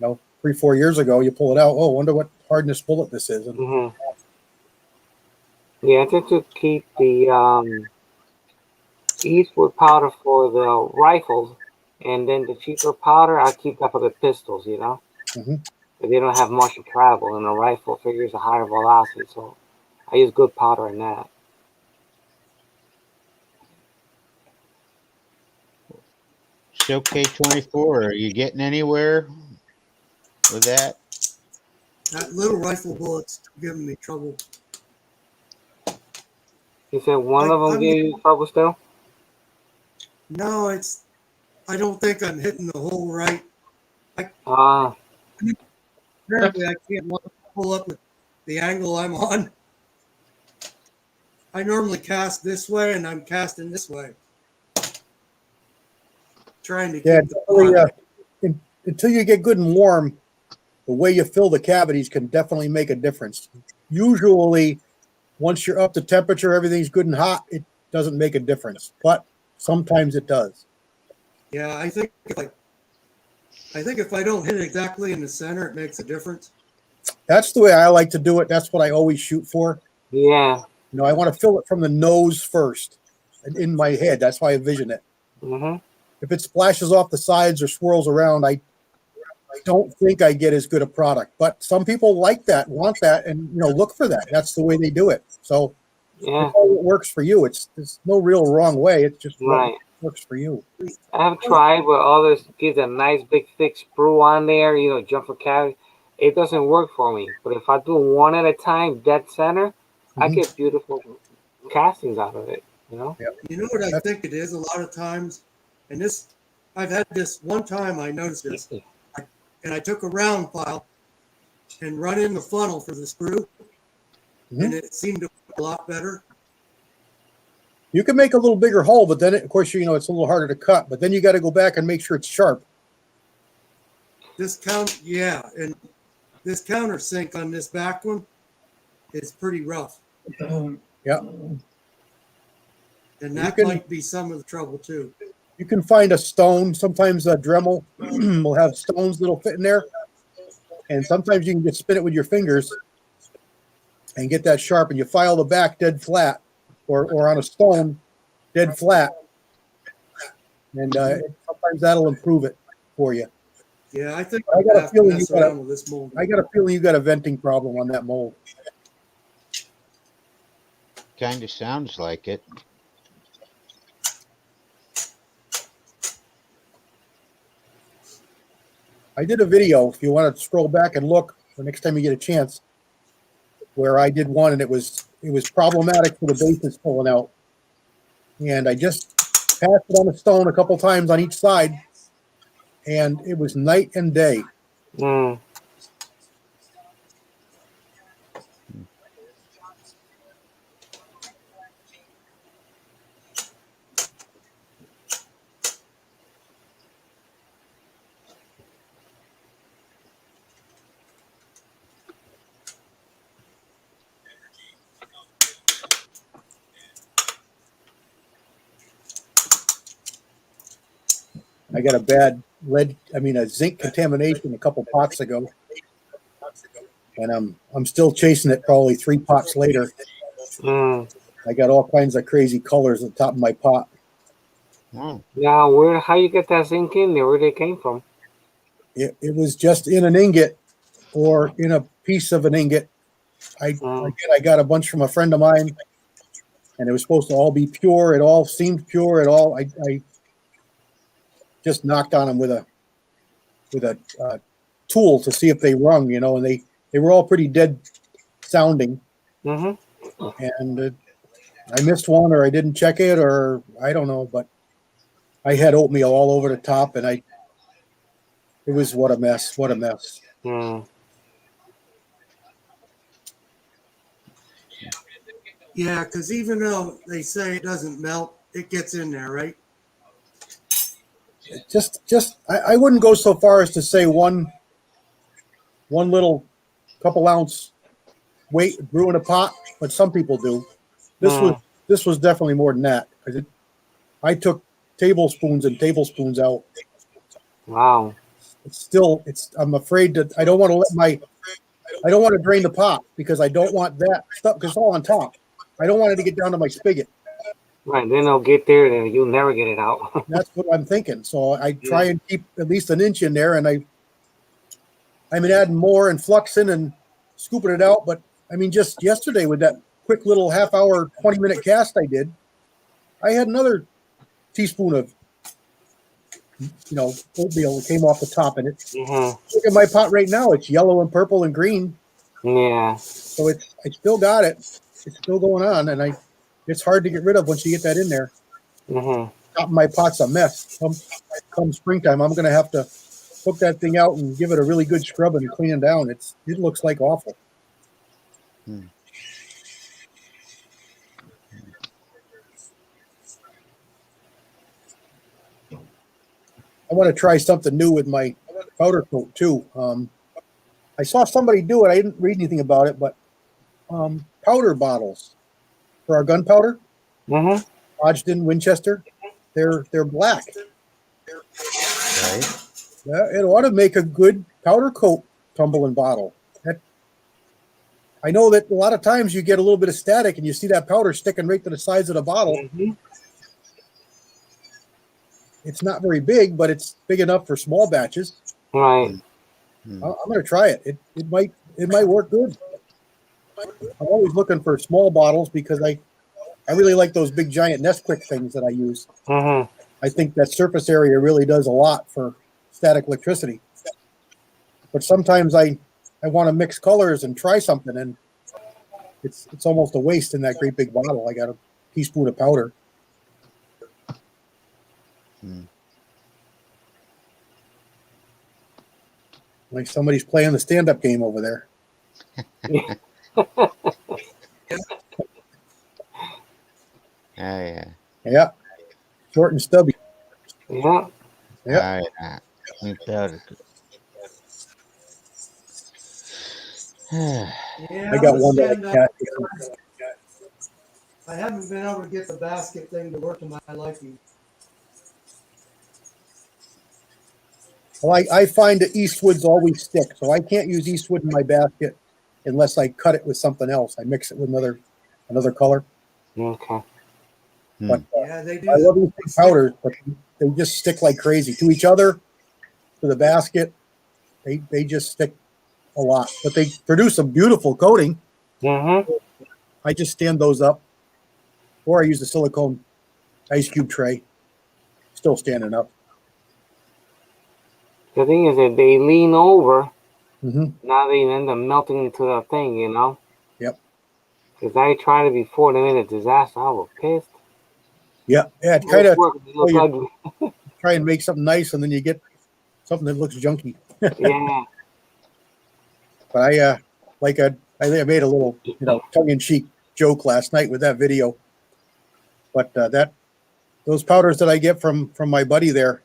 3-4 years ago, you pull it out. Oh, wonder what hardness bullet this is. Yeah, I think to keep the Eastwood powder for the rifles, and then the cheaper powder, I keep that for the pistols, But they don't have much travel, and the rifle figures a higher velocity, so I use good powder in that. So K24, are you getting anywhere with that? That little rifle bullet's giving me trouble. You said one of them gave you trouble still? No, I don't think I'm hitting the hole right. Apparently, I can't pull up with the angle I'm on. I normally cast this way, and I'm casting this way. Trying to keep until you get good and warm, the way you fill the cavities can definitely make a difference. Usually, once you're up to temperature, everything's good and hot, it doesn't make a difference. But sometimes it does. Yeah, I think if I don't hit it exactly in the center, it makes a difference. That's the way I like to do it. That's what I always shoot for. Yeah. I want to fill it from the nose first, in my head. That's why I vision it. If it splashes off the sides or swirls around, I don't think I get as good a product. But some people like that, want that, and look for that. That's the way they do it. So Yeah, it's all what works for you. There's no real wrong way. It's just what right. works for you. I've tried, but others gives a nice big thick sprue on there, jump for cavity. It doesn't work for me. But if I do one at a time, dead center, I Mhm. get beautiful castings out of it. Yeah. You know what I think it is a lot of times, and this I've had this one time I noticed this, and I took a round file and run in the funnel for the screw, and it seemed to work a lot better. You can make a little bigger hole, but then, of course, it's a little harder to cut. But then you got to go back and make sure it's sharp. And this countersink on this back one is pretty rough, Yeah. and that can- might be some of the trouble too. You can find a stone. Sometimes a Dremel will have stones that'll fit in there. And sometimes you can just spin it with your fingers and get that sharp. And you file the back dead flat or on a stone dead flat. And sometimes that'll improve it for you. Yeah, I think I got a have to feeling mess you got a- around with this mold. I got a feeling you got a venting problem on that mold. Kind of sounds like it. I did a video, if you want to scroll back and look the next time you get a chance, where I did one and it was problematic for the bases pulling out. And I just passed it on the stone a couple times on each side, and it was night and day. Mm. I got a zinc contamination a couple pots ago, and I'm still chasing it probably 3 pots later. Mm. I got all kinds of crazy colors at the top of my pot. Oh, Now, how you get that zinc in there? Where they came from? It was just in an ingot or in a piece of an ingot. I got a bunch from a friend of mine, and it was supposed to all be pure. It all seemed pure. I just knocked on them with a tool to see if they rung, and they were all pretty dead sounding. Mm-hmm. And I missed one, or I didn't check it, or I don't know, but I had oatmeal all over the top, and it was what a mess. Mm. Yeah, because even though they say it doesn't melt, it gets in there, right? I wouldn't go so far as to say one little couple ounce weight brew in a pot, but some people do. This was definitely more than that, because I took tablespoons and tablespoons out. Wow. I'm afraid that I don't want to drain the pot, because I don't want that stuff, because it's all on top. I don't want it to get down to my spigot. Right, then they'll get there, and you'll never get it out. That's what I'm thinking. So I try and keep at least an inch in there, and I'm adding more and fluxing and scooping it out. But just yesterday with that quick little half-hour, 20-minute cast I did, I had another teaspoon of oatmeal that came off the top, and it's look at my pot right now. It's yellow and purple and green. Yeah. So I still got it. It's still going on, and it's hard to get rid of once you get that in there. Mm-hmm. Top of my pot's a mess. Come springtime, I'm going to have to hook that thing out and give it a really good scrub and clean it down. It looks like awful. I want to try something new with my powder coat too. I saw somebody do it. I didn't read anything about it, but powder bottles for our gunpowder, Mm-hmm. Hodgdon, Winchester, they're black. right. Yeah, it ought to make a good powder coat tumbling bottle. I know that a lot of times you get a little bit of static and you see that powder sticking right to the sides of the bottle. Mm-hmm. It's not very big, but it's big enough for small batches. Right. I'm going to try it. It might work good. I'm always looking for small bottles because I really like those big giant Nesquik things that I use. Mm-hmm. I think that surface area really does a lot for static electricity. But sometimes I want to mix colors and try something, and it's almost a waste in that great big bottle. I got a teaspoon of powder. Like somebody's playing the stand-up game over there. Yeah. Yeah, short and stubby. Yeah. Yeah. We powder. Yeah, I got I'm a one that stand I up. can't. I haven't been able to get the basket thing to work to my liking. Well, I find that Eastwood's always stick, so I can't use Eastwood in my basket unless I cut it with something else. I mix it with another color. Okay. But Yeah, they do. I love these powders, but they just stick like crazy to each other, to the basket. They just stick a lot, but they produce a beautiful coating. Mm-hmm. I just stand those up, or I use the silicone ice cube tray. Still standing up. The thing is that they lean over, Mm-hmm. now they end up melting into the thing, you know? Yep. Because I tried it before, they made a disaster. I was pissed. Yeah. It It kind of looked ugly. try and make something nice, and then you get something that looks junky. Yeah. But I think I made a little tongue-in-cheek joke last night with that video. But those powders that I get from my buddy there,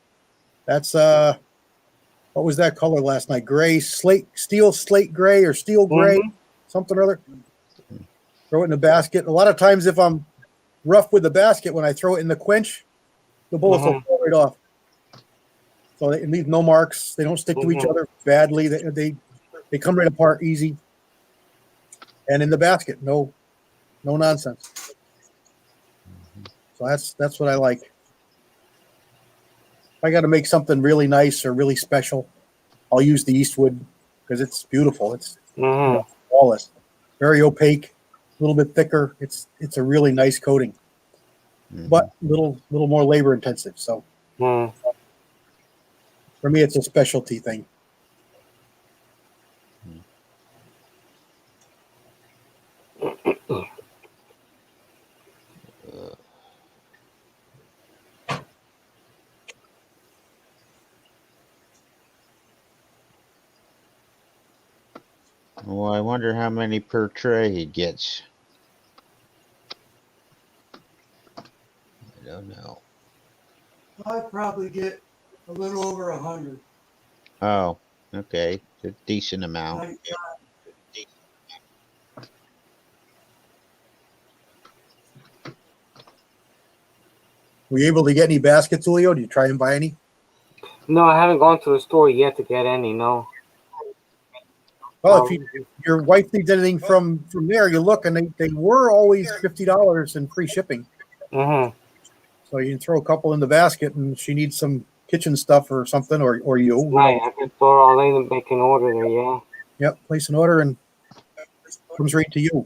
that's what was that color last night? Gray, steel slate gray or steel gray, something or other. Throw it in the basket. A lot of times, if I'm rough with the basket, when I throw it in the quench, the bullets will fall right off. So it leaves no marks. They don't stick to each other badly. They come right apart easy. And in the basket, no nonsense. So that's what I like. If I got to make something really nice or really special, I'll use the Eastwood because it's beautiful. It's flawless, very opaque, a little bit thicker. It's a really nice coating, but little more labor intensive. So for me, it's a specialty thing. Well, I wonder how many per tray he gets. I don't know. I probably get a little over 100. Oh, okay. It's a decent amount. Were you able to get any baskets, Julio? Did you try and buy any? No, I haven't gone to the store yet to get any, no. Well, if your wife needs anything from there, you look, and they were always $50 in free shipping. So you can throw a couple in the basket, and she needs some kitchen stuff or something, or you. Right, I can throw it all in and make an order there, yeah. Yep, place an order, and it comes right to you.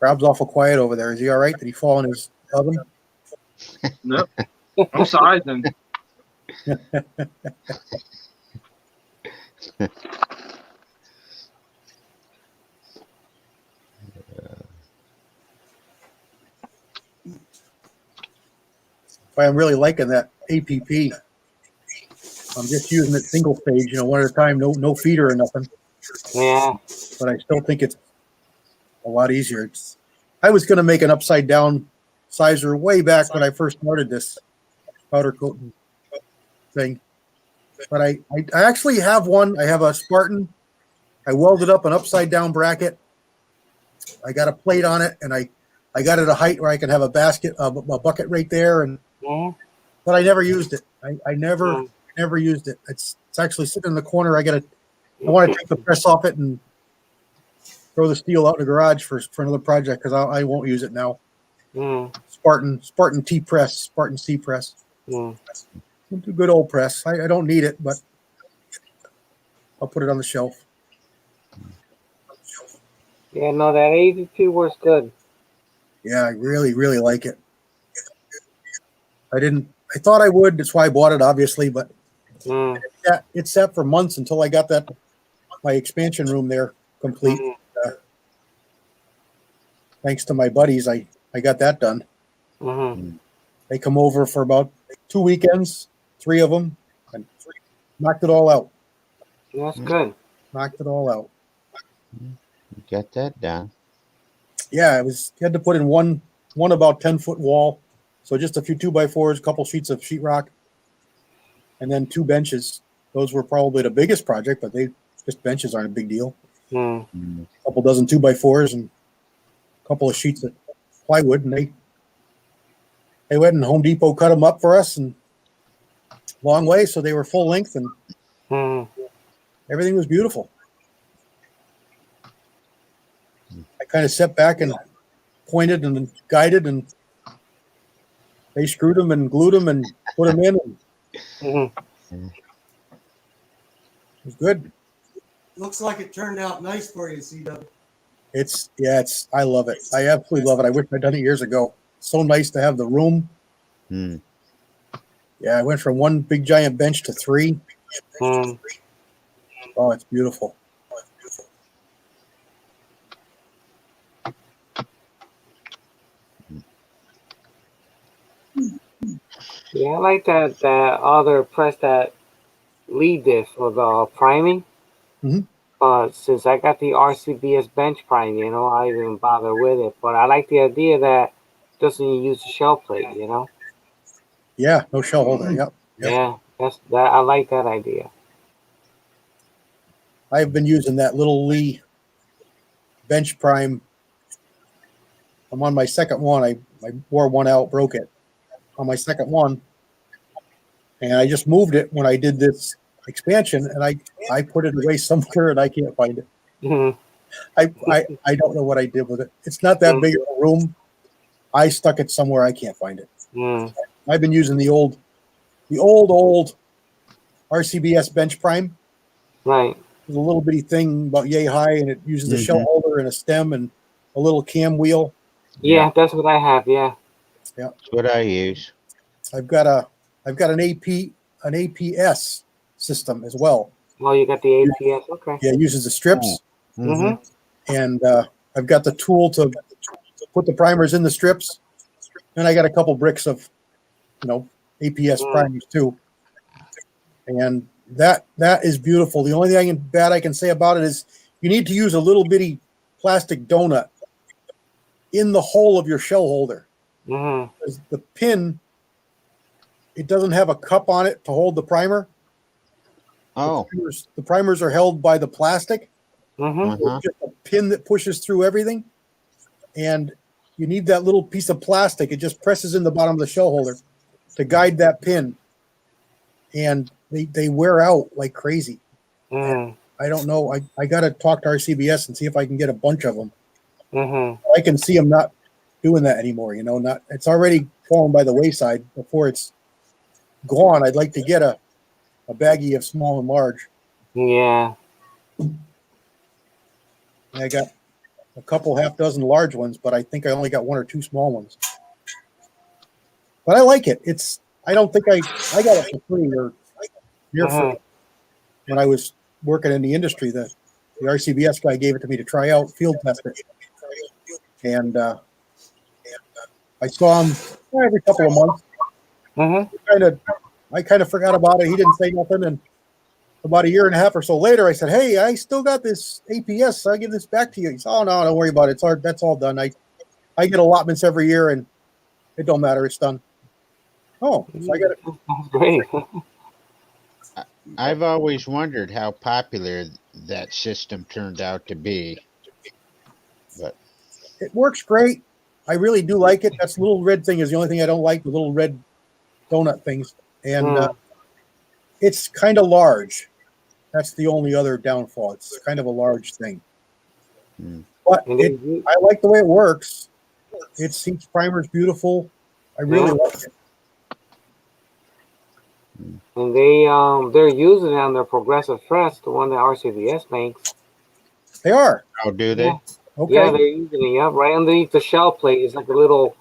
Rob's awful quiet over there. Is he all right? Did he fall in his oven? Nope. I'm sizing. I'm really liking that APP. I'm just using it single stage, one at a time, no feeder or nothing. Yeah. But I still think it's a lot easier. I was going to make an upside down sizer way back when I first started this powder coating thing. But I actually have one. I have a Spartan. I welded up an upside down bracket. I got a plate on it, and I got it a height where I can have a basket, a bucket right there. But I never used it. I never used it. It's actually sitting in the corner. I want to take the press off it and throw the steel out in the garage for another project because I won't use it now. Spartan T press, Spartan C press. Good old press. I don't need it, but I'll put it on the shelf. Yeah, no, that 82 works good. Yeah, I really, really like it. I thought I would. That's why I bought it, obviously, but Mm, it sat for months until I got my expansion room there complete. mm, Uh, Thanks to my buddies, I got that done. mm-hmm. Mm. They come over for about 2 weekends, 3 of them, and knocked it all out. That's Mm. good. Knocked it all out. Got that done. Yeah, you had to put in one about 10-foot wall, so just a few 2x4s, a couple sheets of sheetrock, and then 2 benches. Those were probably the biggest project, but just benches aren't a big deal. Mm, Mm. A couple dozen 2x4s and a couple of sheets of plywood, and they went and Home Depot cut them up for us and long way, so they were full length and mm, everything was beautiful. I kind of sat back and pointed and guided, and they screwed them and glued them and put them in. And mm-hmm. it was good. Looks like it turned out nice for you, CW. I love it. I absolutely love it. I wish I'd done it years ago. So nice to have the room. Mm. Yeah, I went from one big giant bench to 3. Mm. Oh, it's beautiful. Yeah, I like that other press that lead did for the priming. Mhm. Since I got the RCBS bench prime, I didn't even bother with it. But I like the idea that doesn't use the shell plate. Yeah, no shell holder. Yep. Yeah, I like that idea. I've been using that little Lee bench prime. I'm on my second one. I wore one out, broke it on my second one, and I just moved it when I did this expansion, and I put it away somewhere, and I can't find it. Mm-hmm. I don't know what I did with it. It's not that big of a room. I stuck it somewhere. I can't find it. Mm, I've been using the old RCBS bench prime. right. It's a little bitty thing about yay high, and it uses a shell Mhm. holder and a stem and a little cam wheel. Yeah, that's what I have. Yeah. That's what I use. I've got an APS system as well. Oh, you got the APS. Okay. Yeah, it uses the strips, Mhm. and I've got the tool to put the primers in the strips, and I got a couple bricks of APS primers too. And that is beautiful. The only thing bad I can say about it is you need to use a little bitty plastic donut in the hole of your shell holder. Mm-hmm. Because the pin, it doesn't have a cup on it to hold the primer. Oh. The primers are held by the plastic. Mm-hmm. Uh-huh. It's just a pin that pushes through everything. And you need that little piece of plastic. It just presses in the bottom of the shell holder to guide that pin. And they wear out like crazy. Mm-hmm. I don't know. I got to talk to RCBS and see if I can get a bunch of them. Mm-hmm. I can see them not doing that anymore. It's already fallen by the wayside before it's gone. I'd like to get a baggie of small and large. Yeah. And I got a couple half dozen large ones, but I think I only got 1 or 2 small ones. But I like it. I don't think I got it for free or near free when I was working in the industry. The RCBS guy gave it to me to try out, field test it. And I saw him every couple of months. Mm-hmm. I kind of forgot about it. He didn't say nothing. And about a year and a half or so later, I said, "Hey, I still got this APS. I'll give this back to you." He said, "Oh, no, don't worry about it. That's all done. I get allotments every year, and it don't matter. It's done." Oh, so I got it. That's great. I've always wondered how popular that system turned out to be. But It works great. I really do like it. That little red thing is the only thing I don't like, the little red donut things. And it's kind of large. That's the only other downfall. It's kind of a large thing. But I like the way it works. Each primer is beautiful. I really like it. and they're using it on their progressive press, the one that RCVS makes. They are. Oh, do Yeah, they? Okay. yeah, they're using it. Yeah, right underneath the shell plate is like a little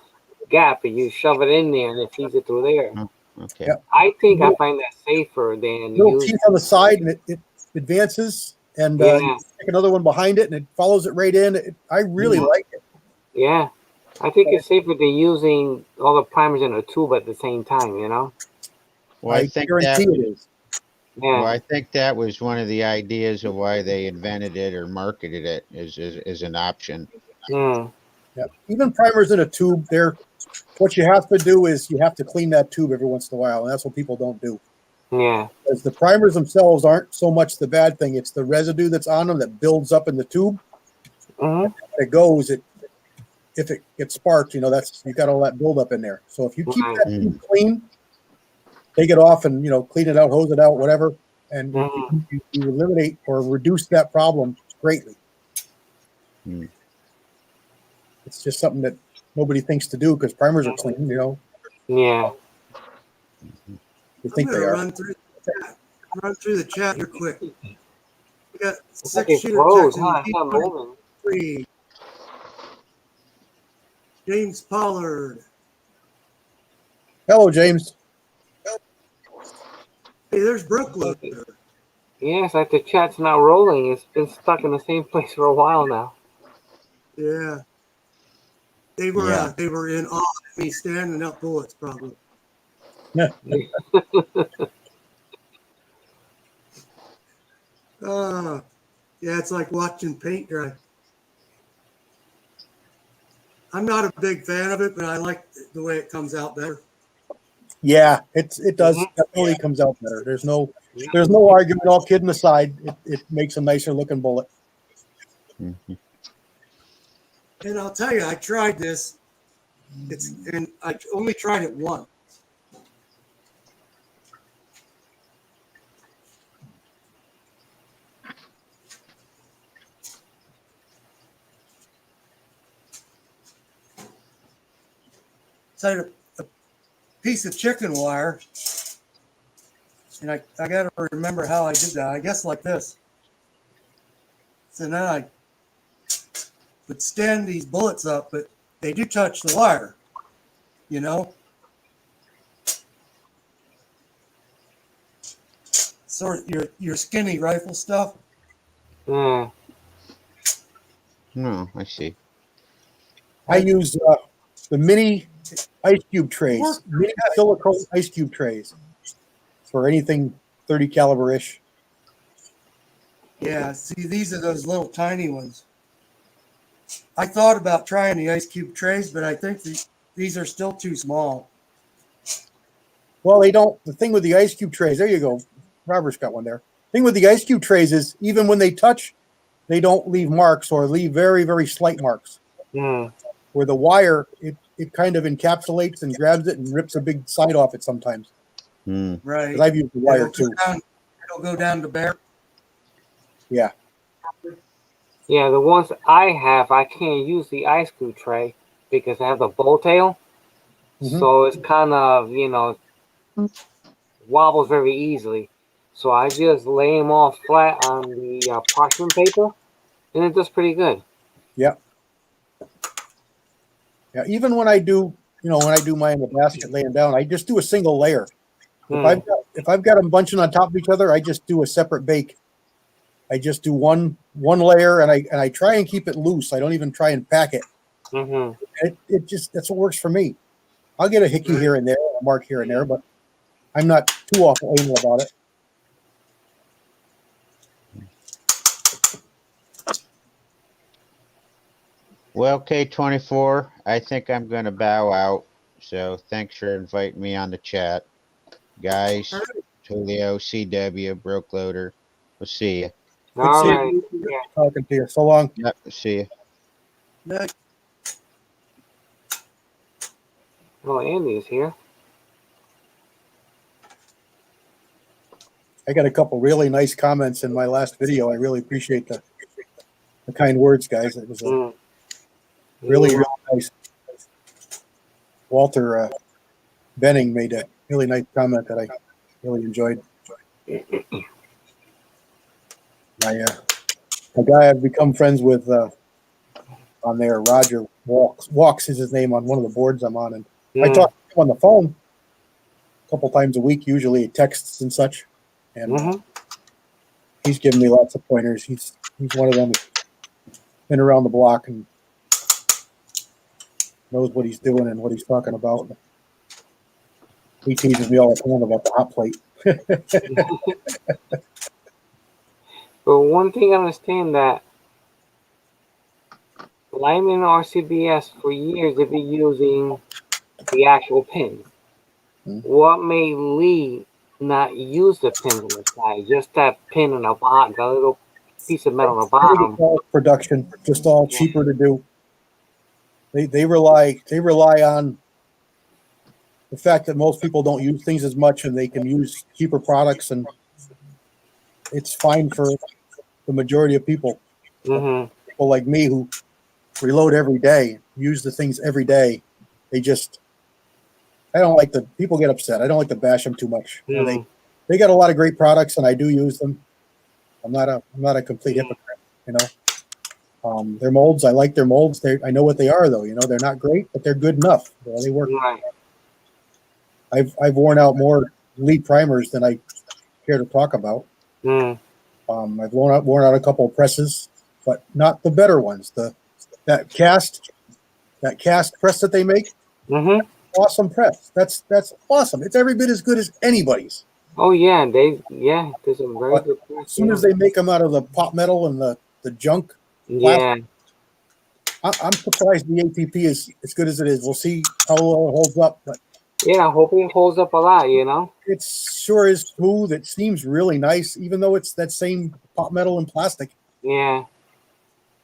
gap, and you shove it in there, and it feeds it through there. Oh, okay. Yep. I think I find that safer than Little using. teeth on the side, and it advances, and Yeah. you stick another one behind it, and it follows it right in. I really Yeah. like it. Yeah, I think it's safer than using all the primers in a tube at the same time. You know. Well, I I think guarantee that it is. well, Yeah. I think that was one of the ideas of why they invented it or marketed it as an option. Mm. Yeah. Even primers in a tube, what you have to do is you have to clean that tube every once in a while, and that's what people don't do. Yeah. Because the primers themselves aren't so much the bad thing; it's the residue that's on them that builds up in the tube. Hmm. It goes. If it gets sparked, that's you got all that buildup in there. So if you keep Right. that tube clean, take it off and clean it out, hose it out, whatever, and Mhm. you eliminate or reduce that problem greatly. Mm. It's just something that nobody thinks to do because primers are clean. Yeah. You I'm think gonna they are. run through the chat here quick. We got It's like 6 it shooter froze, checking huh? It's not moving. P23. James Pollard. Hello, James. Hey, there's Brooke Loader. Yeah, it's like the chat's not rolling. It's been stuck in the same place for a while now. Yeah. They Yeah. were in awe of me standing up bullets probably. Yeah, it's like watching paint dry. I'm not a big fan of it, but I like the way it comes out better. Yeah, it does Mhm. definitely comes out better. There's no argument. All kidding aside, it makes a nicer looking bullet. Mhm. And I'll tell you, I tried this. And I only tried it once. So I had a piece of chicken wire, and I got to remember how I did that. I guess like this. So then I would stand these bullets up, but they do touch the wire, Sort of your skinny rifle stuff. Yeah. No, I see. I use the mini ice cube trays, mini silicone ice cube trays for anything 30 caliber ish. Yeah, see, these are those little tiny ones. I thought about trying the ice cube trays, but I think these are still too small. Well, they don't. The thing with the ice cube trays, there you go. Robert's got one there. The thing with the ice cube trays is even when they touch, they don't leave marks or leave very, very slight marks. Mm. Where the wire, it kind of encapsulates and grabs it and rips a big side off it sometimes. Mm. Right. Because I've used the wire too. It'll go down to bare. Yeah. Yeah, the ones I have, I can't use the ice cube tray because I have the bow tail. Mhm. So it's kind of, wobbles very easily. So I just lay them all flat on the parchment paper, and it does pretty good. Yeah. Yeah. Even when I do, when I do mine in the basket laying down, I just do a single layer. Mm. If I've got them bunching on top of each other, I just do a separate bake. I just do one layer, and I try and keep it loose. I don't even try and pack it. Mm-hmm. It just that's what works for me. I'll get a hickey here and there, a mark here and there, but I'm not too awful anal about it. Well, K24, I think I'm going to bow out. So thanks for inviting me on the chat. Guys, Julio, CW, Broke Loader. We'll see you. All seeing right. you. Talking to you. So long. Yep, see you. Next. Oh, Andy's here. I got a couple really nice comments in my last video. I really appreciate the kind words, guys. It was really, really nice. Walter Benning made a really nice comment that Really enjoyed. A guy I've become friends with on there, Roger Walks is his name on one of the boards I'm on, and I Mm, talk to him on the phone a couple times a week, usually texts and such, and mm-hmm. he's given me lots of pointers. He's one of them, been around the block and knows what he's doing and what he's talking about. He teases me all the time about the hot plate. But one thing I understand that Lyman RCBS for years they've been using the actual pins. Hmm. What made Lee not use the pins on the side? Just that pin on the bottom, the little piece of metal on the I think bottom. it's all production, just all cheaper to do. They rely on the fact that most people don't use things as much and they can use cheaper products, and it's fine for the majority of people. Mm-hmm. People like me who reload every day, use the things every day. I don't like people get upset. I don't like to bash them too much. You know, they got a lot of great products and I do use them. I'm not a complete hypocrite, you know. Their molds, I like their molds. I know what they are though, you know, they're not great, but they're good enough. You know, they work. Right. I've worn out more lead primers than I care to talk about. Mm. I've worn out a couple of presses, but not the better ones. That cast press that they make, Mm-hmm. awesome press. That's awesome. It's every bit as good as anybody's. Oh yeah, there's some very But good press. as soon as they make them out of the pot metal and the junk, Yeah. I'm surprised the ATP is as good as it is. We'll see how well it holds up, but Yeah, I hope it holds up a lot, you know? it sure is smooth. It seems really nice, even though it's that same pot metal and plastic. Yeah.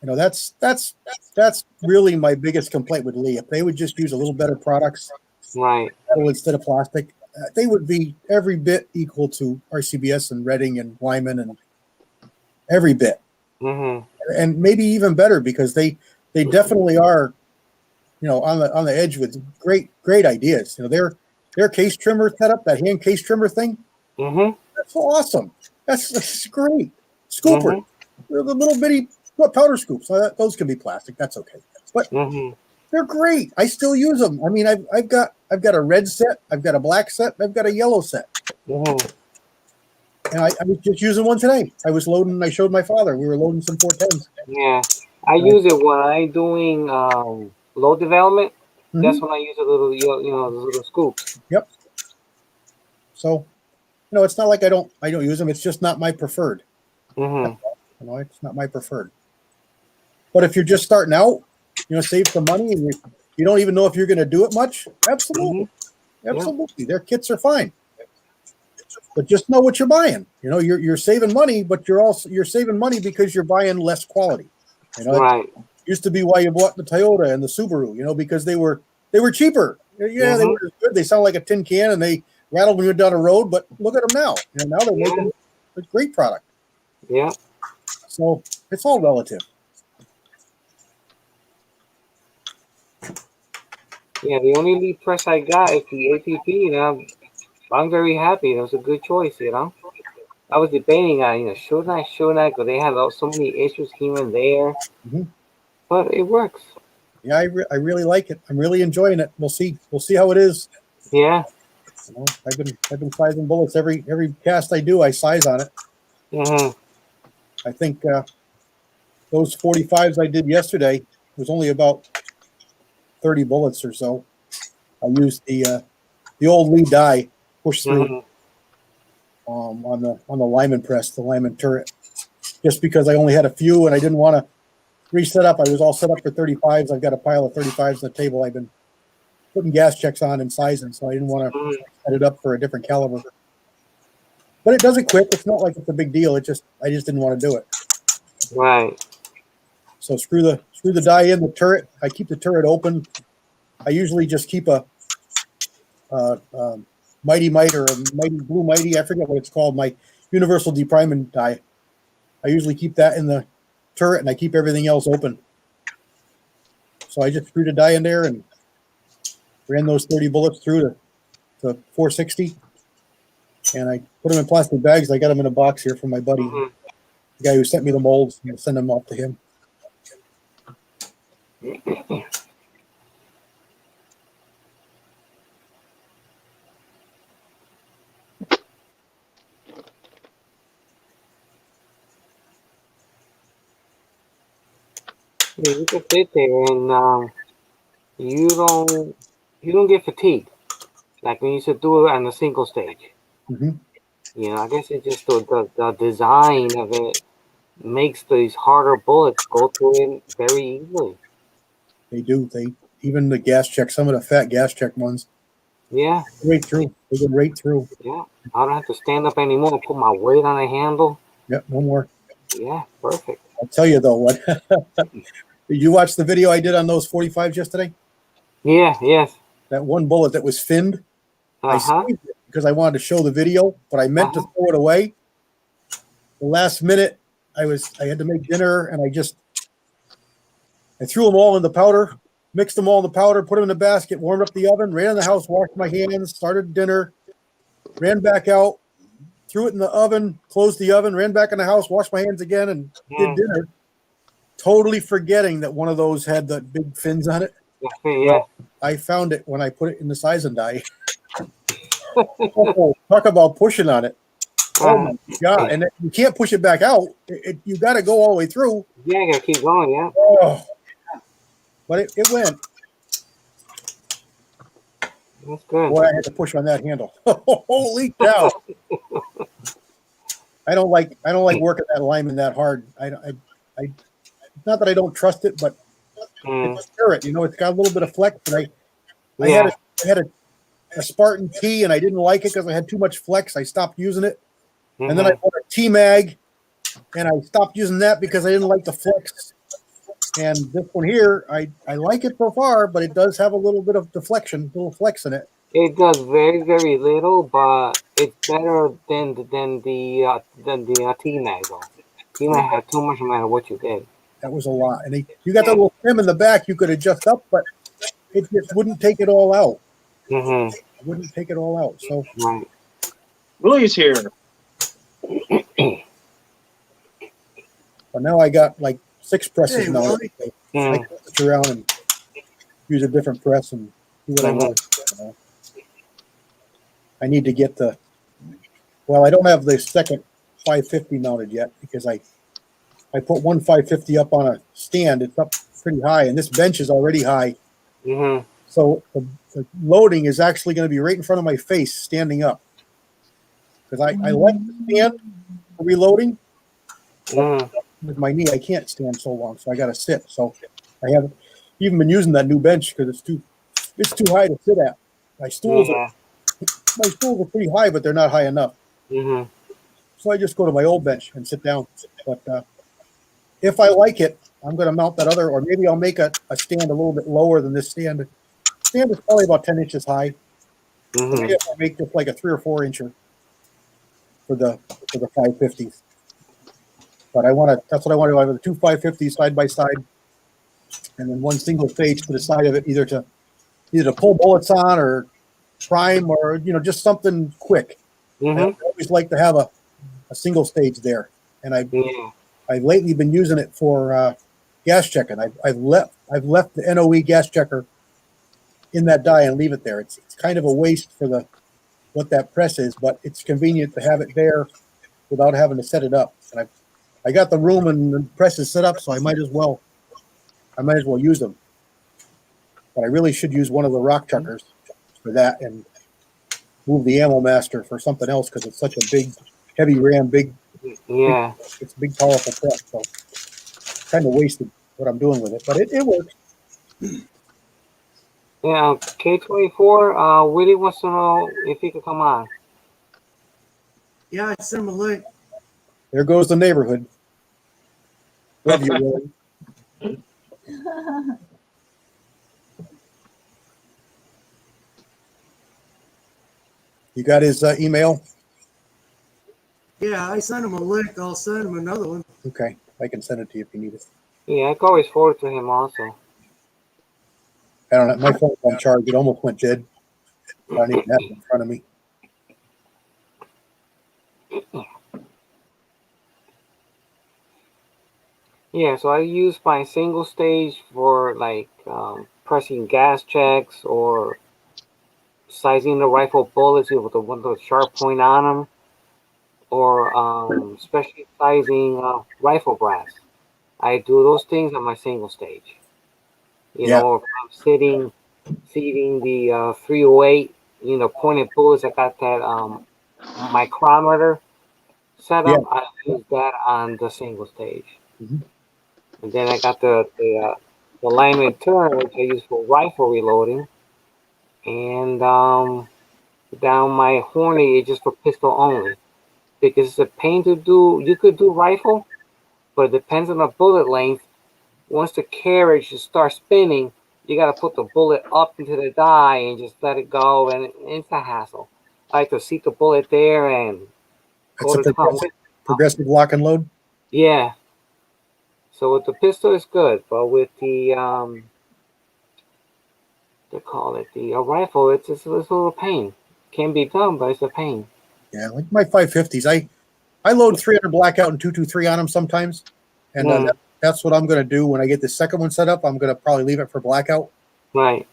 You know, that's really my biggest complaint with Lee. If they would just use a little better products, Right. metal instead of plastic, they would be every bit equal to RCBS and Redding and Wyman and every bit, Mm-hmm. and maybe even better because they definitely are, you know, on the edge with great ideas. You know, their case trimmer setup, that hand case trimmer thing, Mm-hmm. that's awesome. That's great. Scooper, Mm-hmm. the little bitty powder scoops. Those can be plastic. That's okay, but Mm-hmm. they're great. I still use them. I mean, I've got a red set, I've got a black set, I've got a yellow set, Mm-hmm. and I was just using one today. I was loading. I showed my father. We were loading some 410s. Yeah. I use it when I'm doing load development. That's Mm-hmm. when I use a little, the little scoops. Yep. So, you know, it's not like I don't use them. It's just not my preferred. Mm-hmm. You know, it's not my preferred. But if you're just starting out, you know, save some money and you don't even know if you're going to do it much. Absolutely. Mm-hmm. Absolutely. Their kits are fine. But just know what you're buying. You know, you're saving money, but you're saving money because you're buying less quality. You know, Right. it used to be why you bought the Toyota and the Subaru, you know, because they were cheaper. Yeah, they Mm-hmm. were good. They sound like a tin can and they rattle when you're down a road, but look at them now. You know, now they're making a great product. Yeah. So it's all relative. Yeah. The only lead press I got is the ATP. You know, I'm very happy. It was a good choice. You know, I was debating on, should I, because they have so many issues here and there. Mm-hmm. But it works. Yeah, I really like it. I'm really enjoying it. We'll see how it is. Yeah. You know, I've been sizing bullets every cast I do. I size on it. Mm-hmm. I think those 45s I did yesterday was only about 30 bullets or so. I used the old Lee die push through Mm-hmm. on the Lyman press, the Lyman turret, just because I only had a few and I didn't want to reset up. I was all set up for 35s. I've got a pile of 35s on the table. I've been putting gas checks on and sizing, so I didn't want to set it up for a different caliber. But it does it quick. It's not like it's a big deal. I just didn't want to do it. Right. So screw the die in the turret. I keep the turret open. I usually just keep a Mighty Might or a Mighty Blue Mighty. I forget what it's called. My universal depriming die. I usually keep that in the turret, and I keep everything else open. So I just screwed a die in there and ran those 30 bullets through to 460. and I put them in plastic bags. I got them in a box here from my buddy, Mhm. the guy who sent me the molds. I'm gonna send them off to him. Yeah, you can sit there and you don't you don't get fatigued like when you should do it on a single stage. Hmm. You know, I guess it's just the design of it makes these harder bullets go through it very easily. They do. They even the gas check. Some of the fat gas check ones Yeah, right through. They go right through. yeah. I don't have to stand up anymore and put my weight on the handle. Yep. No more. Yeah, perfect. I'll tell you though. What did you watch the video I did on those 45s yesterday? Yeah, yes. That one bullet that was finned. I Uh-huh. saved it because I wanted to show the video, but I meant to Uh-huh. throw it away. The last minute, I had to make dinner, and I threw them all in the powder, mixed them all in the powder, put them in the basket, warmed up the oven, ran in the house, washed my hands, started dinner, ran back out, threw it in the oven, closed the oven, ran back in the house, washed my hands again, and did Mm. dinner. Totally forgetting that one of those had the big fins on it. Yeah. I found it when I put it in the size and die. Oh, talk about pushing on it. Oh my God. And you can't push it back out. You got to go all the way through. Yeah, I gotta keep going, yeah. Oh. But it went. That's good. Boy, I had to push on that handle. Holy cow. I don't like working that lineman that hard. Not that I don't trust it, but Mm. it's spirit. You know, it's got a little bit of flex. And I Yeah. had a Spartan T, and I didn't like it because I had too much flex. I stopped using it. And then I bought a T-Mag, and I stopped using that because I didn't like the flex. And this one here, I like it so far, but it does have a little bit of deflection, a little flex in it. It does very, very little, but it's better than the T-Mag though. T-Mag had too much no matter what you did. That was a lot. And you got that little trim in the back you could adjust up, but it just wouldn't take it all out. Mm-hmm. It wouldn't take it all out. So Right. Willie's here. but now I got like 6 presses Hey, now. Willie. So I Mm. can switch around and use a different press and do what I want. You know. I need to get I don't have the second 550 mounted yet because I put one 550 up on a stand. It's up pretty high, and this bench is already high. Mm-hmm. So the loading is actually going to be right in front of my face, standing up. Because I like to stand for reloading. Mm-hmm. With my knee, I can't stand so long, so I got to sit. So I haven't even been using that new bench because it's too high to sit at. My stools Yeah. are pretty high, but they're not high enough. Mm-hmm. So I just go to my old bench and sit down. But if I like it, I'm going to mount that other, or maybe I'll make a stand a little bit lower than this stand. Stand is probably about 10 inches high. Mm-hmm. Maybe I'll make just like a 3 or 4 incher for the 550s. But that's what I want to do. I have the 2 550s side by side, and then one single stage to the side of it, either to pull bullets on or prime or just something quick. Mm-hmm. I always like to have a single stage there, and I've lately been using it for gas checking. I've left the NOE gas checker in that die and leave it there. It's kind of a waste for what that press is, but it's convenient to have it there without having to set it up. And I got the room and the press is set up, so I might as well use them. But I really should use one of the rock chuckers for that and move the ammo master for something else because it's such a big, heavy ram, Yeah. it's a big, powerful press. So kind of wasted what I'm doing with it, but it works. Yeah. K24. Willie wants to know if he could come on. Yeah, I sent him a link. There goes the neighborhood. Love you, Willie. You got his email? Yeah, I sent him a link. I'll send him another one. Okay, I can send it to you if you need it. Yeah, I can always forward to him also. I don't know. My phone's on charge. It almost went dead. I don't even have it in front of me. Yeah, so I use my single stage for like pressing gas checks or sizing the rifle bullets with the one with the sharp point on them, or especially sizing rifle brass. I do those things on my single stage. You Yeah, know, if I'm seating the 308, pointed bullets. I got that micrometer set yeah. up. I use that on the single stage, Mhm. and then I got the alignment turn, which I use for rifle reloading, and down my Hornady is just for pistol only because it's a pain to do. You could do rifle, but it depends on the bullet length. Once the carriage starts spinning, you got to put the bullet up into the die and just let it go, and it's a hassle. I like to seat the bullet there and That's go a to town with. progressive lock and load. Yeah. So with the pistol, it's good, but with the they call it the rifle, it's a little pain. Can be done, but it's a pain. Yeah, like my 550s. I load 300 blackout and 223 on them sometimes, and Mm, that's what I'm going to do when I get the second one set up. I'm going to probably leave it for blackout, right.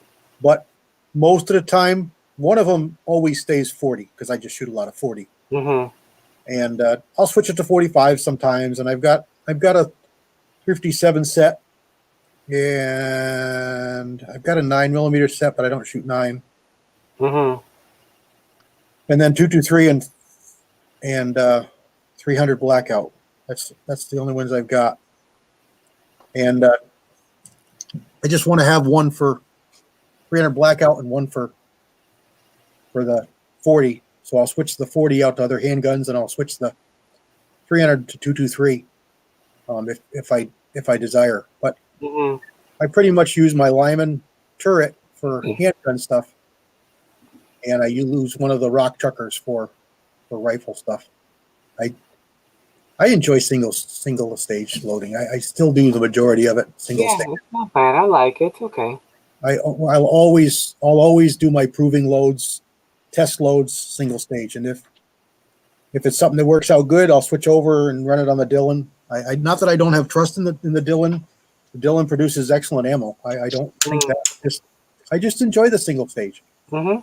but most of the time, one of them always stays 40 because I just shoot a lot of 40, Mhm. and I'll switch it to 45 sometimes. And I've got a 57 set, and I've got a 9 millimeter set, but I don't shoot nine. Mhm. And then 223 and 300 blackout. That's the only ones I've got. And I just want to have one for 300 blackout and one for the 40. So I'll switch the 40 out to other handguns, and I'll switch the 300 to 223 if I desire. But Mhm. I pretty much use my Lyman turret for handgun stuff, and I use one of the rock chuckers for rifle stuff. I I enjoy single stage loading. I still do the majority of it single Yeah, stage. it's not bad. I like it. It's okay. I'll always do my proving loads, test loads, single stage, and if it's something that works out good, I'll switch over and run it on the Dillon. I not that I don't have trust in the Dillon. The Dillon produces excellent ammo. I don't think Mm. that. I just enjoy the single stage. Mhm.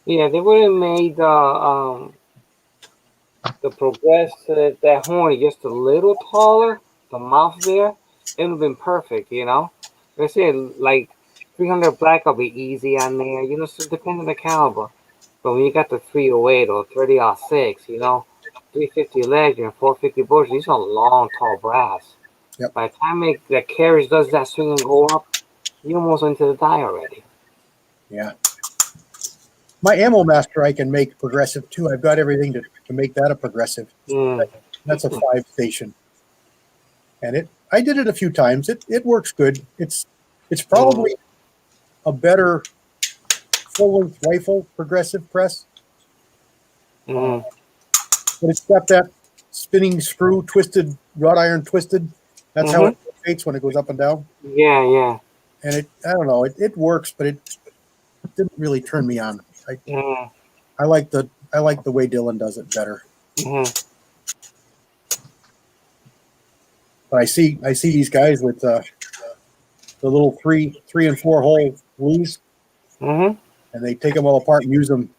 Yeah, they would have made the progress that horn just a little taller, the mouth there. It would have been perfect, you know. Like I said, like 300 black will be easy on there, so depending on the caliber. But when you got the 308 or 30-06, 350 Legend, 450 Bush, these are long, tall brass. Yep. By the time the carriage does that swing and go up, you're almost into the die already. Yeah. My ammo master I can make progressive too. I've got everything to make that a progressive. Mm. That's a 5 station, and I did it a few times. It works good. It's Mm. probably a better full length rifle progressive press, uh, Mm. but it's got that spinning screw twisted wrought iron twisted. That's how Mhm. it rotates when it goes up and down. Yeah, yeah. And I don't know, it works, but it didn't really turn me on. I Mm. I like the way Dylan does it better. Mhm. But I see these guys with the little three and four hole blues, Mhm. and they take them all apart and use them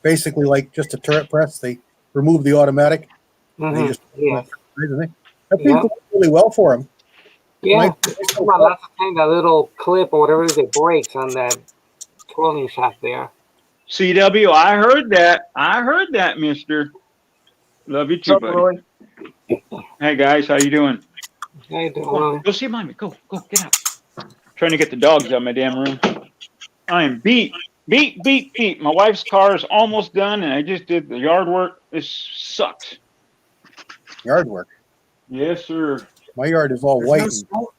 basically like just a turret press. They remove the automatic and they Mhm. just Yes. that thing Yep. goes really well for them. Yeah. About lots of time that little clip or whatever it is it breaks on that twirling shaft there. CW, I heard that. I heard that, mister. Love you What's too, up, buddy. Willie? Hey, guys, how you doing? How you doing, Come on, Willie? go see mommy. Go, get out. Trying to get the dogs out of my damn room. I am beat. My wife's car is almost done, and I just did the yard work. This sucks. Yard work. Yes, sir. My yard is all There's no white. snow.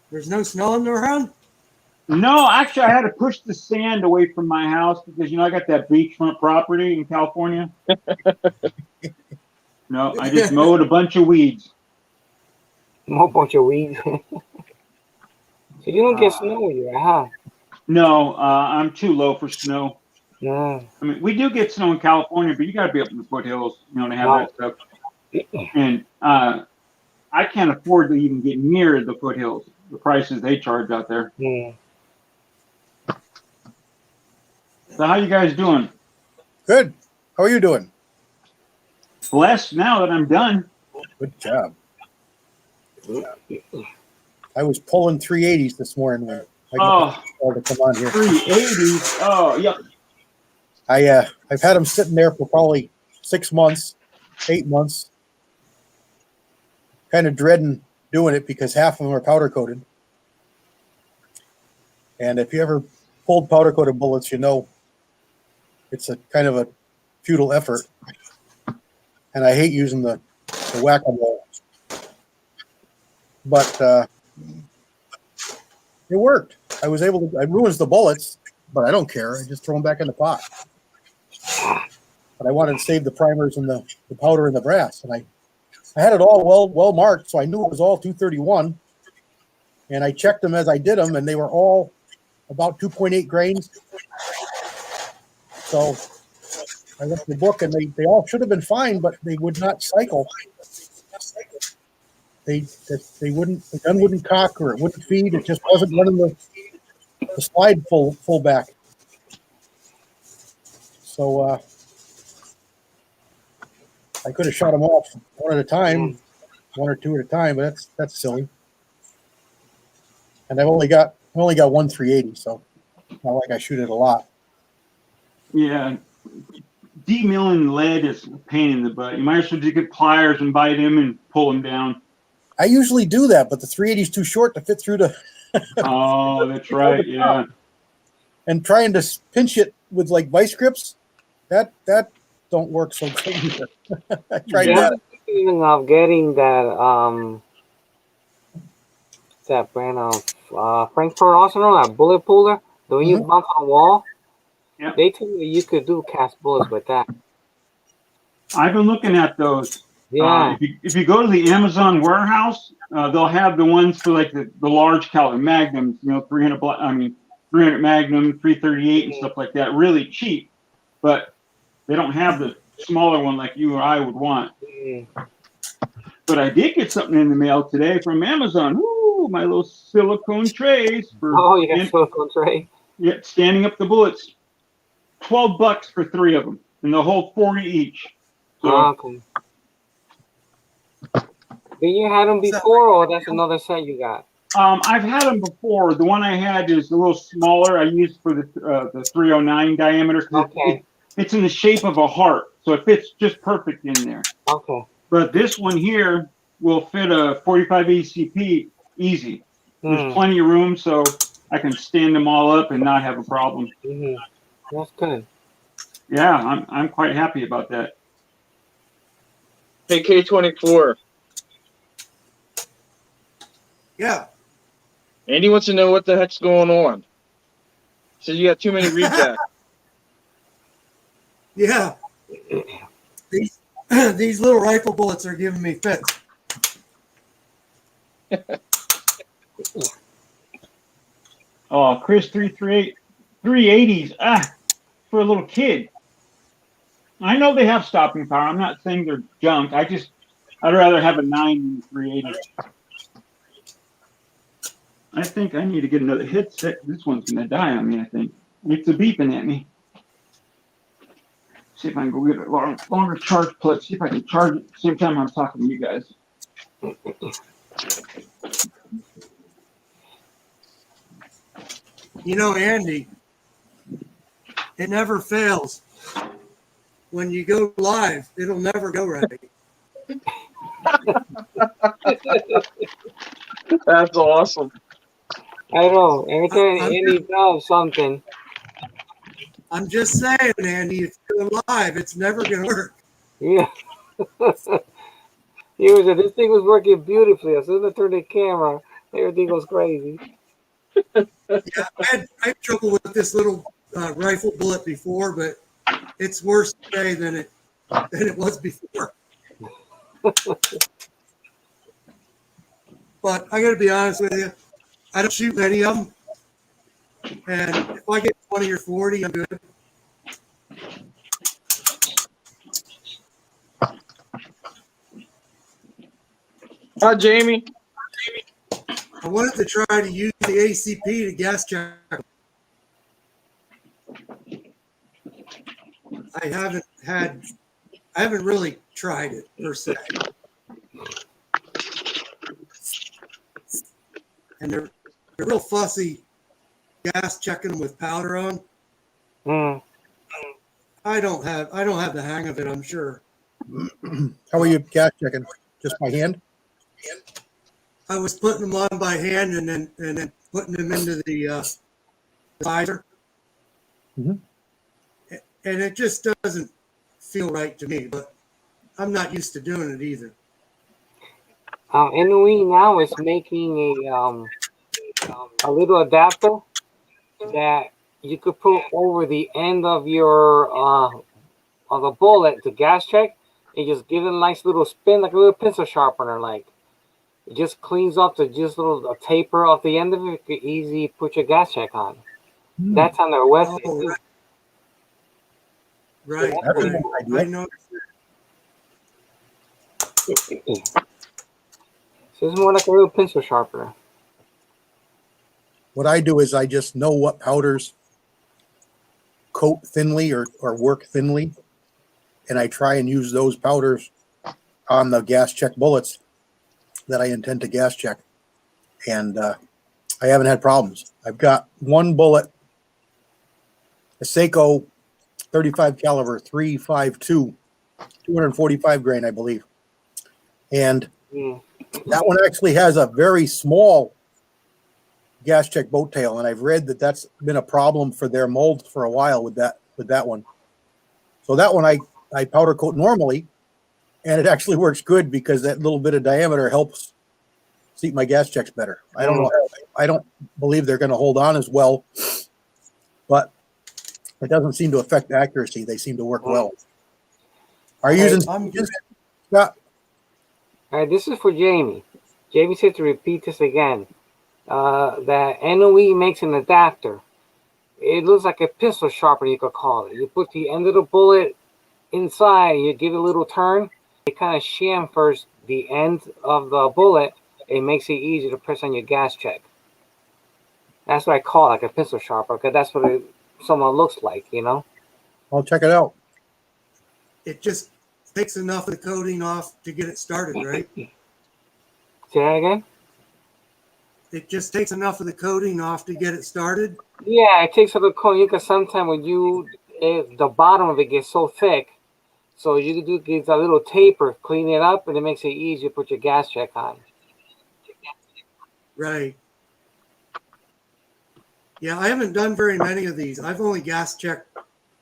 There's no snow in the around. No, actually, I had to push the sand away from my house because I got that beachfront property in California. No, I just mowed a bunch of weeds. A whole bunch of weeds. So you don't get Uh, snow here, huh? no, I'm too low for snow. Yeah. I mean, we do get snow in California, but you got to be up in the foothills, to have that stuff. And I can't afford to even get near the foothills. The prices they charge out there. Yeah. So how you guys doing? Good. How are you doing? Blessed now that I'm done. Good job. I was pulling 380s this morning when I got the call to come on here. 380. Oh, yep. I've had them sitting there for probably 6 months, 8 months. Kind of dreading doing it because half of them are powder coated. And if you ever pulled powder coated bullets, it's a kind of a futile effort. And I hate using the whack-a-mole. But it worked. I ruins the bullets, but I don't care. I just throw them back in the pot. But I wanted to save the primers and the powder and the brass. And I had it all well marked, so I knew it was all 231. And I checked them as I did them, and they were all about 2.8 grains. So I looked at the book, and they all should have been fine, but they would not cycle. They wouldn't. The gun wouldn't cock or it wouldn't feed. It just wasn't running the slide full back. So I could have shot them off one at a time, one or two at a time, but that's silly. And I've only got one 380, so not like I shoot it a lot. Yeah. Demilling lead is a pain in the butt. You might as well just get pliers and bite him and pull him down. I usually do that, but the 380 is too short to fit through the. Oh, that's right. Yeah. And trying to pinch it with like vice grips, that don't work so good either. I tried that. Thinking of getting that brand of Frankfurt Arsenal, that bullet puller, the one you mount on the wall. Yeah. They told me you could do cast bullets with that. I've been looking at those. Yeah. If you go to the Amazon warehouse, they'll have the ones for like the large caliber magnums, 300 Magnum, 338 and stuff like that, really cheap. But they don't have the smaller one like you or I would want. But I did get something in the mail today from Amazon. Ooh, my little silicone trays for. Oh, you got silicone tray. Yeah, standing up the bullets. $12 for 3 of them, and they'll hold 40 each. So, okay. Did you had them before, or that's another set you got? I've had them before. The one I had is a little smaller. I used for the 309 diameter. Okay. It's in the shape of a heart, so it fits just perfect in there. Okay. But this one here will fit a 45 ACP easy. There's plenty of room, so I can stand them all up and not have a problem. That's good. Yeah, I'm quite happy about that. Hey, K24. Yeah. Andy wants to know what the heck's going on. Says you got too many recaps. Yeah. These little rifle bullets are giving me fits. Oh, Chris 338, 380s. For a little kid. I know they have stopping power. I'm not saying they're junk. I'd rather have a 9 than a 380. I think I need to get another headset. This one's going to die on me, I think. It's a beeping at me. See if I can go get a longer charge plug. See if I can charge it at the same time I'm talking to you guys. Andy, it never fails. When you go live, it'll never go right. That's awesome. I know. Every time Andy does something. I'm just saying, Andy, if you're live, it's never going to work. Yeah. This thing was working beautifully. As soon as I turned the camera, everything goes crazy. Yeah, I had trouble with this little rifle bullet before, but it's worse today than it was before. But I got to be honest with you, I don't shoot many of them, and if I get 20 or 40, I'm good. Hi, Jamie. I wanted to try to use the ACP to gas check. I haven't really tried it per se. And they're real fussy gas checking them with powder on. Mm. I don't have the hang of it, I'm sure. How are you gas checking? Just by hand? I was putting them on by hand and then putting them into the visor. Mhm. And it just doesn't feel right to me, but I'm not used to doing it either. NOE now is making a little adapter that you could put over the end of your of a bullet to gas check, and just give it a nice little spin, like a little pencil sharpener. Like it just cleans up the just little taper off the end of it. You could easily put your gas check on. That's on their website. Oh, too. right. That's a Right. good idea. I know. So it's more like a little pencil sharpener. What I do is I just know what powders coat thinly or work thinly, and I try and use those powders on the gas check bullets that I intend to gas check. And I haven't had problems. I've got one bullet, a Seiko 35 caliber 352, 245 grain, I believe. And Mm. that one actually has a very small gas check boat tail, and I've read that that's been a problem for their molds for a while with that one. So that one I powder coat normally, and it actually works good because that little bit of diameter helps seat my gas checks better. I don't know. I don't believe they're going to hold on as well, but it doesn't seem to affect accuracy. They seem to work well. Are you using I'm good. Scott? All right, this is for Jamie. Jamie said to repeat this again. That NOE makes an adapter. It looks like a pistol sharpener, you could call it. You put the end of the bullet inside, you give it a little turn, it kind of chamfers the end of the bullet. It makes it easy to press on your gas check. That's what I call it, like a pistol sharpener, because that's what someone looks like, you know? I'll check it out. It just takes enough of the coating off to get it started, right? Say that again? It just takes enough of the coating off to get it started. Yeah, it takes a little coating, because sometimes when the bottom of it gets so thick, so you do get a little taper, clean it up, and it makes it easy to put your gas check on. Right. Yeah, I haven't done very many of these. I've only gas checked,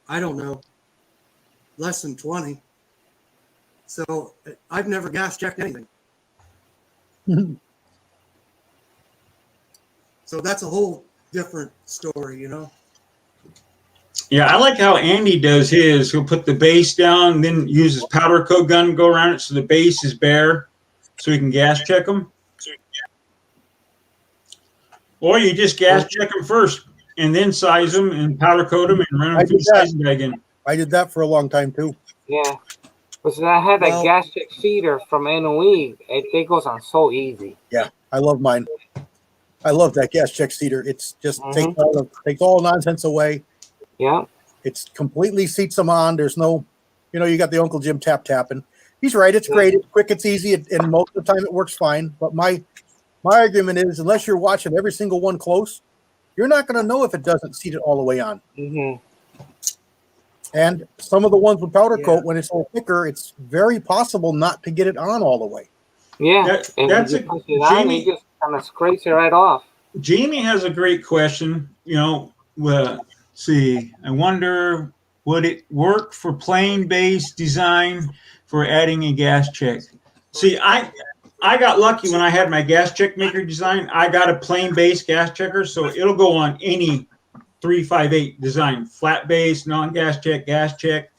I don't know, less than 20. So I've never gas checked anything. So that's a whole different story, you know? Yeah, I like how Andy does his. He'll put the base down, then use his powder coat gun to go around it so the base is bare, so he can gas check them. Or you just gas check them first, and then size them and powder coat them and run them through the sizing bag in. I did that for a long time too. Yeah. But I had that Well- gas check feeder from NOE. It goes on so easy. Yeah, I love mine. I love that gas check seater. It's just takes all the nonsense away. Yeah. It's completely seats them on. There's no, you got the Uncle Jim tapping. He's right. It's great. It's quick. It's easy. And most of the time it works fine. But my argument is, unless you're watching every single one close, you're not going to know if it doesn't seat it all the way on. Mm-hmm. And some of the ones with powder coat, when it's a little thicker, it's very possible not to get it on all the way. Yeah. And That's when you a- push it on, Jamie- it just kind of scrapes it right off. Jamie has a great question. Let's see. I wonder, would it work for plain base design for adding a gas check? See, I got lucky when I had my gas check maker design. I got a plain base gas checker, so it'll go on any 358 design, flat base, non-gas check, gas check.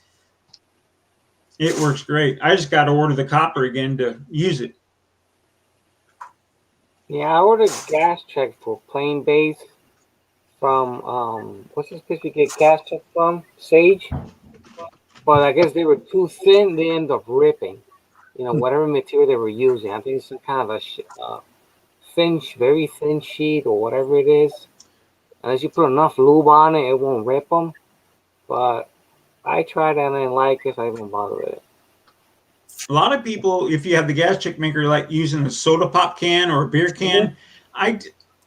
It works great. I just got to order the copper again to use it. Yeah, I ordered gas check for plain base from what's this place we get gas check from? Sage. But I guess they were too thin, they end up ripping. whatever material they were using. I think it's some kind of a very thin sheet or whatever it is. Unless you put enough lube on it, it won't rip them. But I tried and I didn't like it, so I didn't bother with it. A lot of people, if you have the gas check maker, like using a soda pop can or a beer can. I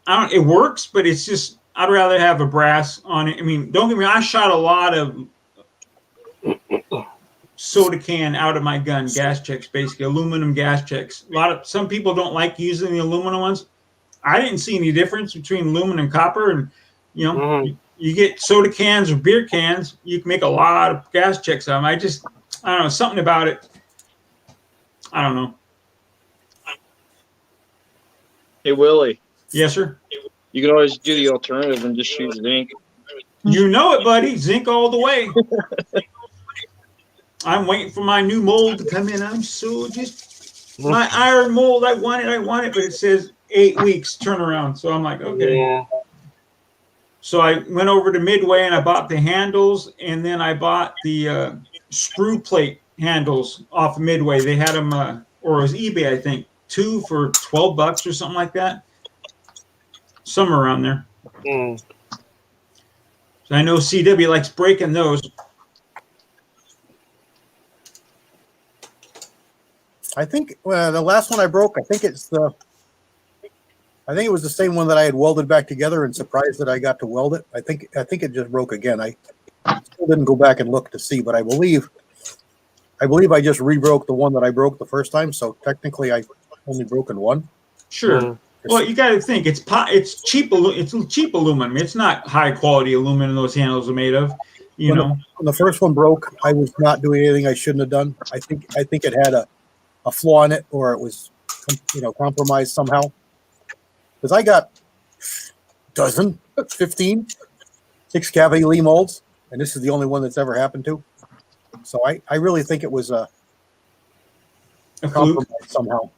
don't. It works, but it's just I'd rather have a brass on it. I mean, don't get me wrong. I shot a lot of soda can out of my gun, gas checks, basically aluminum gas checks. Some people don't like using the aluminum ones. I didn't see any difference between aluminum and copper, and you get soda cans or beer cans, you can make a lot of gas checks out of them. I don't know, something about it. I don't know. Hey, Willie. Yes, sir. You can always do the alternative and just use zinc. You know it, buddy. Zinc all the way. I'm waiting for my new mold to come in. I'm so my iron mold. I want it, but it says 8 weeks turnaround. So I'm like, okay. Yeah. So I went over to Midway and I bought the handles, and then I bought the screw plate handles off of Midway. They had them, or it was eBay, I think, 2 for $12 or something like that. Somewhere around there. Mm. So I know CW likes breaking those. I think the last one I broke, I think it was the same one that I had welded back together, and surprised that I got to weld it. I think it just broke again. I still didn't go back and look to see, but I believe I just re-broke the one that I broke the first time. So technically, I only broken one. Sure. Mm. Well, you got to think it's cheap. It's cheap aluminum. It's not high quality aluminum. Those handles are made of. When the first one broke, I was not doing anything I shouldn't have done. I think it had a flaw in it, or it was compromised somehow. Because I got 15 6-cavity Lee molds, and this is the only one that's ever happened to. So I really think it was a compromise somehow.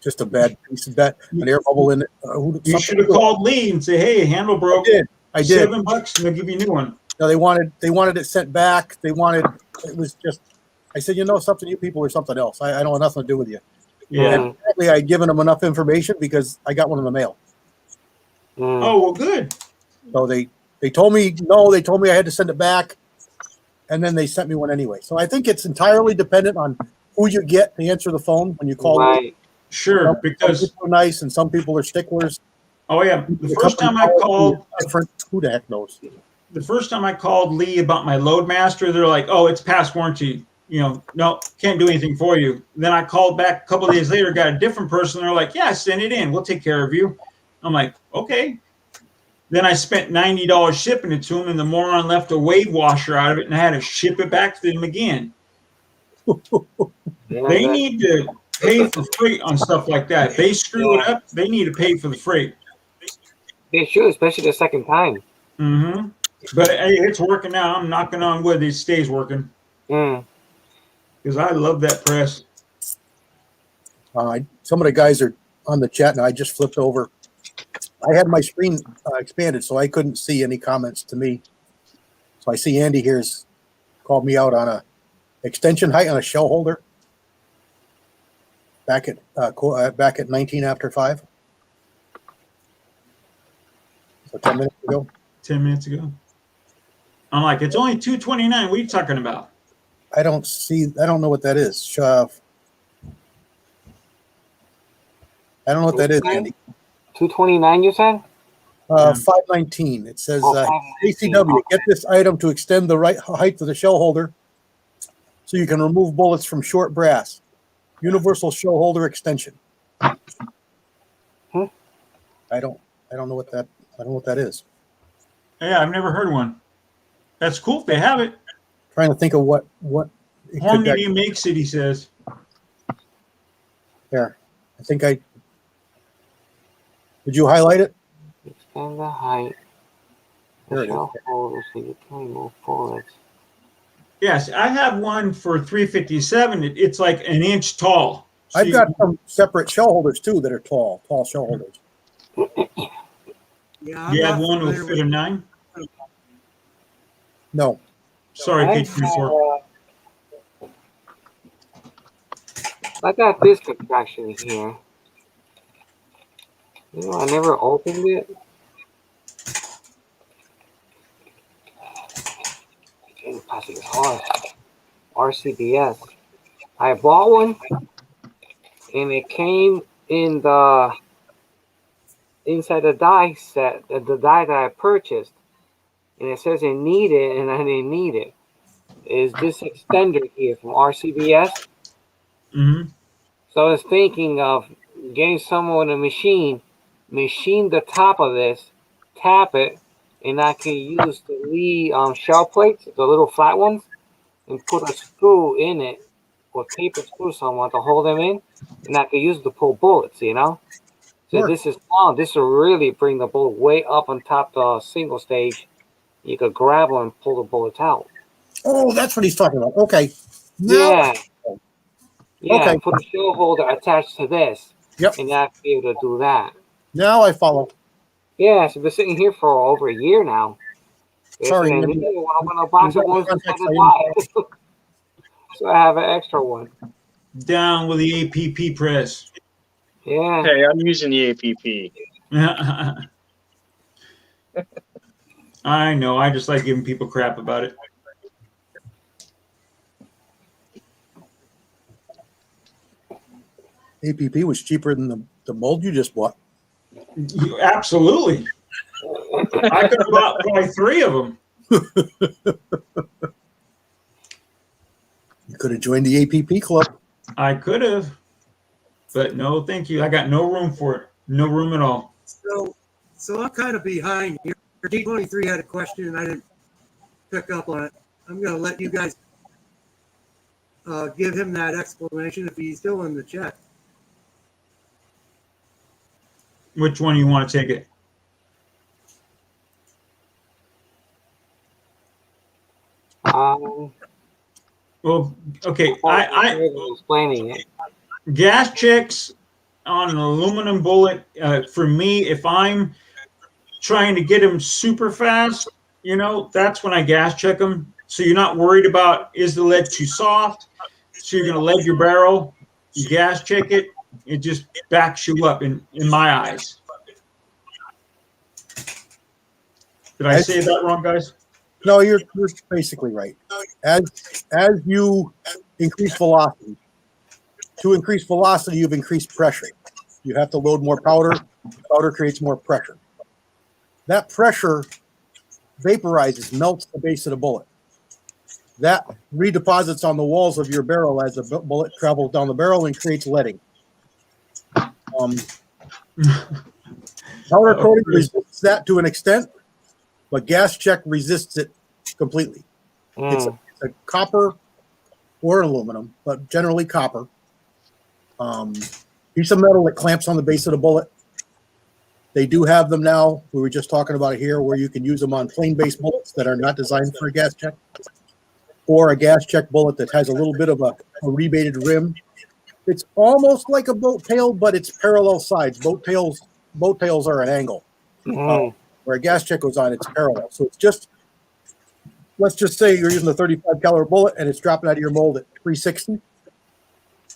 Just a bad piece of that, an air bubble in it. You should have called Lee and say, "Hey, handle broke. I did. $7, and they'll give you a new one." No, they wanted it sent back. It was just. I said, something, you people are something else. I don't have nothing to do with you. Yeah. And apparently I had given them enough information because I got one in the mail. Mm. Oh, well, good. So they told me no. They told me I had to send it back, and then they sent me one anyway. So I think it's entirely dependent on who you get to answer the phone when you call. Right. Sure, because some people are nice and some people are sticklers. Oh yeah, the first time I called, different. Who the heck knows? The first time I called Lee about my Loadmaster, they're like, "Oh, it's past warranty. No, can't do anything for you." Then I called back a couple of days later, got a different person. They're like, "Yeah, send it in. We'll take care of you." I'm like, "Okay." Then I spent $90 shipping it to them, and the moron left a wave washer out of it, and I had to ship it back to them again. They need to pay for freight on stuff like that. If they screw it up, they need to pay for the freight. They should, especially the second time. Mm-hmm. But hey, it's working now. I'm knocking on wood. It stays working. Mm. Because I love that press. Some of the guys are on the chat now. I just flipped over. I had my screen expanded, so I couldn't see any comments to me. So I see Andy here's called me out on a extension height on a shell holder back at 19 after 5. So 10 minutes ago. 10 minutes ago. I'm like, it's only 229. What are you talking about? I don't know what that is. I don't know what that is, Andy. 229, you said? 519. It says, ACW, get this item to extend the right height of the shell holder so you can remove bullets from short brass. Universal shell holder extension. I don't know what that is. Yeah, I've never heard one. That's cool if they have it. Trying to think of what Hornady makes it, he says. There. I think did you highlight it? Extend the height. There it is. Holder so you can remove bullets. Yes, I have one for 357. It's like an inch tall. So I've got some separate shell holders too that are tall shell holders. Yeah, You have one with fit a 9? No. Sorry, page 24. I got this contraction here. You know, I never opened it. And pass it hard. RCBS. I bought one, and it came in the inside the die set, the die that I purchased, and it says I need it, and I didn't need it. Is this extender here from RCBS? Mm-hmm. So I was thinking of getting someone a machine the top of this, tap it, and I can use the Lee shell plates, the little flat ones, and put a screw in it, or tape a screw somewhere to hold them in, and I can use to pull bullets, you know? So Sure. this is long. This will really bring the bullet way up on top the single stage. You could grab one and pull the bullets out. Oh, that's what he's talking about. Okay. Now, Yeah. Yeah, Okay. put a shell holder attached to this. Yep. And I'll be able to do that. Now I follow. Yeah, so they're sitting here for over a year now. Sorry, I Andy. need one. I'm gonna box You of got ones context, to I buy. So I have an extra one. Down with the APP press. Yeah. Hey, I'm using the APP. I know. I just like giving people crap about it. APP was cheaper than the mold you just bought. Absolutely. I could have bought probably 3 of them. You could have joined the APP club. I could have, but no, thank you. I got no room for it. No room at all. So I'm kind of behind here. D23 had a question and I didn't pick up on it. I'm going to let you guys give him that explanation if he's still in the chat. Which one you want to take it? Well, okay. I explaining it. gas checks on an aluminum bullet. For me, if I'm trying to get them super fast, you know, that's when I gas check them. So you're not worried about, is the lead too soft? So you're going to lead your barrel, you gas check it, it just backs you up in my eyes. Did I say that wrong, guys? No, you're basically right. As you increase velocity, to increase velocity, you've increased pressure. You have to load more powder. Powder creates more pressure. That pressure vaporizes, melts the base of the bullet. That redeposits on the walls of your barrel as the bullet travels down the barrel and creates leading. Powder coating resists that to an extent, but gas check resists it completely. It's a copper or aluminum, but generally copper. Piece of metal that clamps on the base of the bullet. They do have them now. We were just talking about it here, where you can use them on plain base bullets that are not designed for a gas check, or a gas check bullet that has a little bit of a rebated rim. It's almost like a boat tail, but it's parallel sides. Boat tails are an angle. Where a gas check goes on, it's parallel. So it's just, let's just say you're using a 35 caliber bullet and it's dropping out of your mold at 360.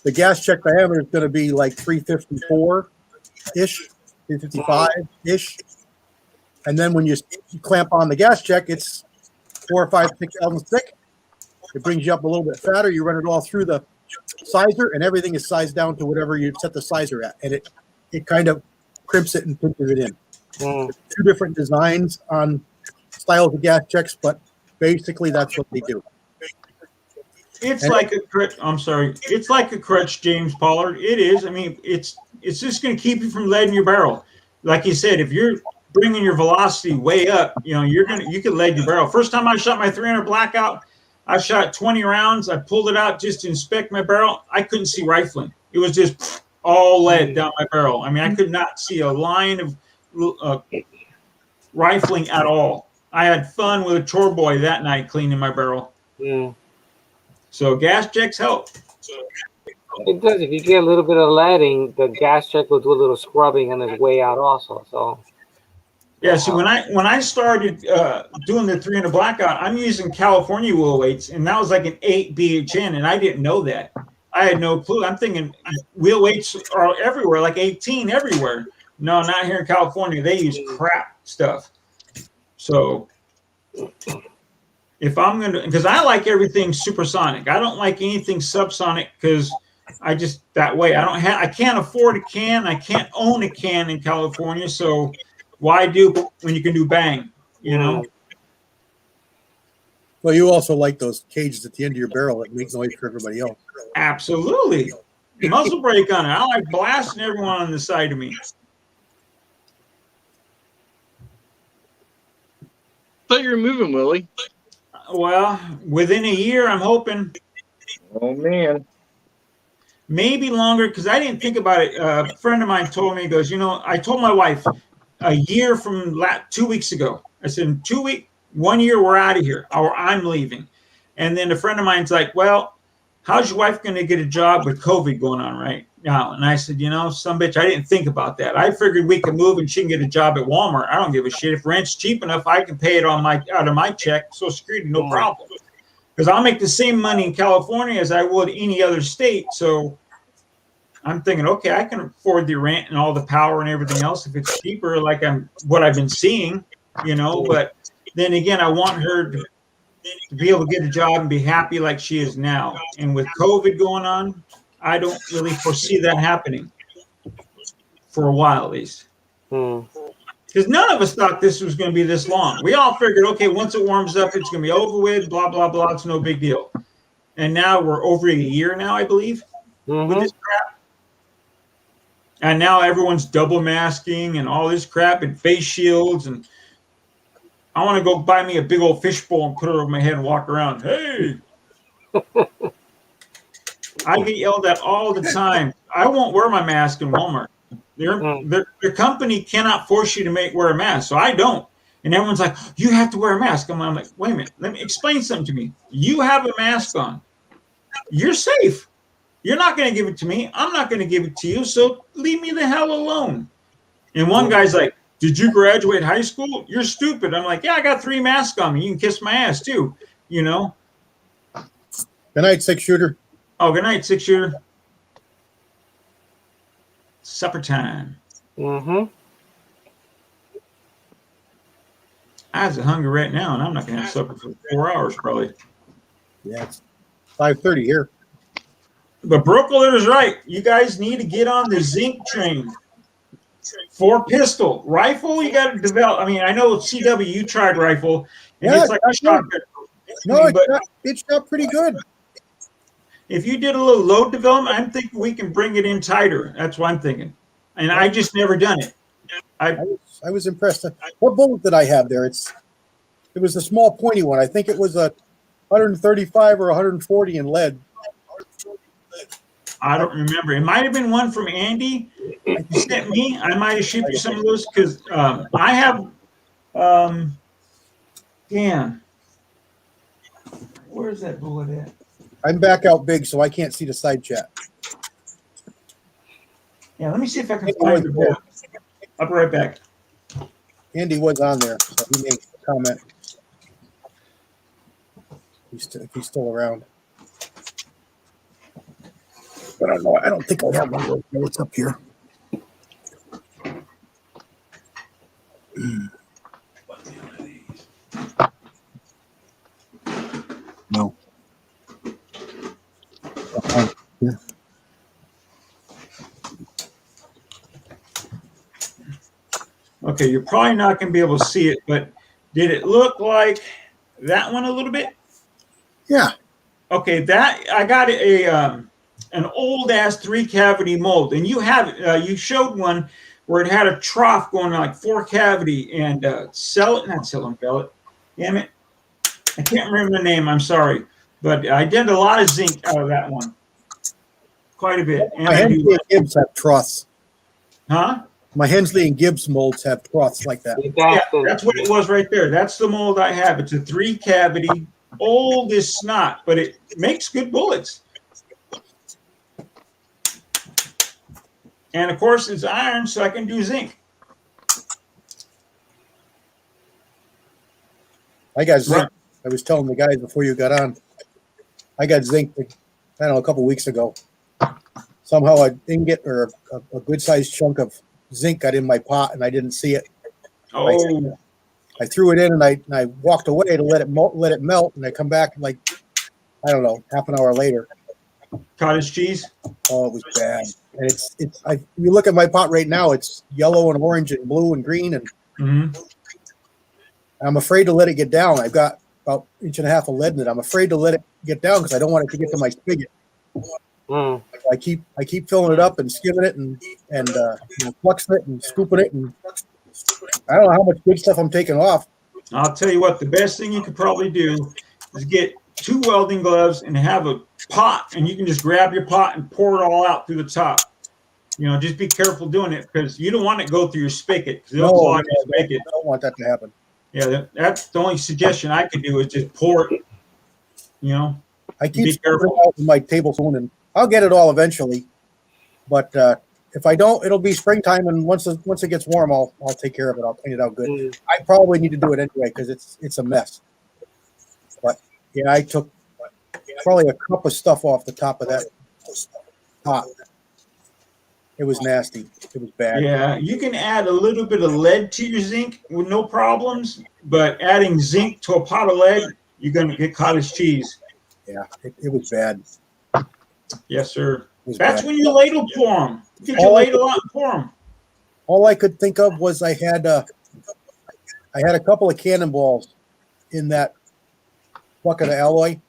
The gas check diameter is going to be like 354-ish, 355-ish. And then when you clamp on the gas check, it's 4 or 5, 6 ounces thick. It brings you up a little bit fatter. You run it all through the sizer, and everything is sized down to whatever you set the sizer at. And it kind of crimps it and pinches it in. Two different designs on styles of gas checks, but basically that's what they do. It's like a crutch. I'm sorry. It's like a crutch, James Pollard. It is. I mean, it's just going to keep you from leading your barrel. Like you said, if you're bringing your velocity way up, you know, you can lead your barrel. First time I shot my 300 blackout, I shot 20 rounds. I pulled it out just to inspect my barrel. I couldn't see rifling. It was just all lead down my barrel. I mean, I could not see a line of rifling at all. I had fun with a chore boy that night cleaning my barrel. So gas checks help. It does. If you get a little bit of leading, the gas check will do a little scrubbing on its way out also. So yeah. So when I started doing the 300 blackout, I'm using California wool weights, and that was like an 8 BHN, and I didn't know that. I had no clue. I'm thinking wheel weights are everywhere, like 18 everywhere. No, not here in California. They use crap stuff. So if I'm going to, because I like everything supersonic. I don't like anything subsonic because I just that way. I can't afford a can. I can't own a can in California. So why do when you can do bang? You know? Well, you also like those cages at the end of your barrel that make noise for everybody else. Absolutely. Muzzle brake on it. I like blasting everyone on the side of me. Thought you were moving, Willie. Well, within a year, I'm hoping. Oh man. Maybe longer because I didn't think about it. A friend of mine told me, he goes, I told my wife a year from 2 weeks ago. I said, in 2 weeks, 1 year, we're out of here, or I'm leaving. And then a friend of mine's like, well, how's your wife going to get a job with COVID going on right now? And I said, some bitch, I didn't think about that. I figured we could move and she can get a job at Walmart. I don't give a shit. If rent's cheap enough, I can pay it out of my check. Social Security, no problem. Because I'll make the same money in California as I would any other state. So I'm thinking, okay, I can afford the rent and all the power and everything else if it's cheaper, like what I've been seeing, But then again, I want her to be able to get a job and be happy like she is now. And with COVID going on, I don't really foresee that happening for a while at least. Because none of us thought this was going to be this long. We all figured, okay, once it warms up, it's going to be over with, blah, blah, blah. It's no big deal. And now we're over a year now, I believe, with this crap. And now everyone's double masking and all this crap and face shields. And I want to go buy me a big old fishbowl and put it over my head and walk around. Hey. I get yelled at all the time. I won't wear my mask in Walmart. Their company cannot force you to wear a mask, so I don't. And everyone's like, you have to wear a mask. I'm like, wait a minute. Let me explain something to me. You have a mask on. You're safe. You're not going to give it to me. I'm not going to give it to you. So leave me the hell alone. And one guy's like, did you graduate high school? You're stupid. I'm like, yeah, I got 3 masks on me. You can kiss my ass too, Good night, 6-shooter. Oh, good night, 6-shooter. Supper time. I was hungry right now, and I'm not going to have supper for 4 hours probably. Yeah, it's 5:30 here. But Brooklyn is right. You guys need to get on the zinc train. For pistol. Rifle, you got to develop. I mean, I know CW, you tried rifle, and it's like a shotgun. No, it's not pretty good. If you did a little load development, I'm thinking we can bring it in tighter. That's what I'm thinking. And I just never done it. I was impressed. What bullet did I have there? It was a small pointy one. I think it was a 135 or 140 in lead. I don't remember. It might have been one from Andy you sent me. I might have shipped you some of those because I have damn. Where's that bullet at? I'm back out big, so I can't see the side chat. Yeah, let me see if I can find the bullet. I'll be right back. Andy was on there, so he made a comment. If he's still around. But I don't know. I don't think I have one of those bullets up here. No. Yeah. Okay, you're probably not going to be able to see it, but did it look like that one a little bit? Yeah. Okay, that I got an old ass 3-cavity mold, and you showed one where it had a trough going like 4-cavity and not silicon pellet. Damn it, I can't remember the name. I'm sorry, but I did a lot of zinc out of that one, quite a bit. And my Hensley and Gibbs have troughs. Huh? My Hensley and Gibbs molds have troughs like that. Yeah, that's what it was right there. That's the mold I have. It's a 3-cavity, old as snot, but it makes good bullets. And of course, it's iron, so I can do zinc. I got zinc. I was telling the guys before you got on, I got zinc. I don't know, a couple weeks ago. Somehow an ingot or a good sized chunk of zinc got in my pot and I didn't see it. Oh, I threw it in and I walked away to let it melt, and I come back like, I don't know, half an hour later. cottage cheese. Oh, it was bad. And you look at my pot right now, it's yellow and orange and blue and green, and Hmm. I'm afraid to let it get down. I've got about 1.5 inches of lead in it. I'm afraid to let it get down because I don't want it to get to my spigot. Mm. I keep filling it up and skimming it and fluxing it and scooping it, and I don't know how much good stuff I'm taking off. I'll tell you what, the best thing you could probably do is get 2 welding gloves and have a pot, and you can just grab your pot and pour it all out through the top. Just be careful doing it because you don't want it to go through your spigot because it'll clog your spigot. I don't want that to happen. Yeah, that's the only suggestion I could do is just pour it. I keep Be careful. scooping it out with my tablespoon, and I'll get it all eventually. But if I don't, it'll be springtime, and once it gets warm, I'll take care of it. I'll clean it out good. Mm. I probably need to do it anyway because it's a mess. But yeah, I took probably a cup of stuff off the top of that pot. It was nasty. It was bad. Yeah, you can add a little bit of lead to your zinc with no problems, but adding zinc to a pot of lead, you're going to get cottage cheese. Yeah, it was bad. Yes, sir. It was That's bad. when you ladle pour them. Get your ladle out and pour them. All I could think of was I had a couple of cannonballs in that bucket of alloy,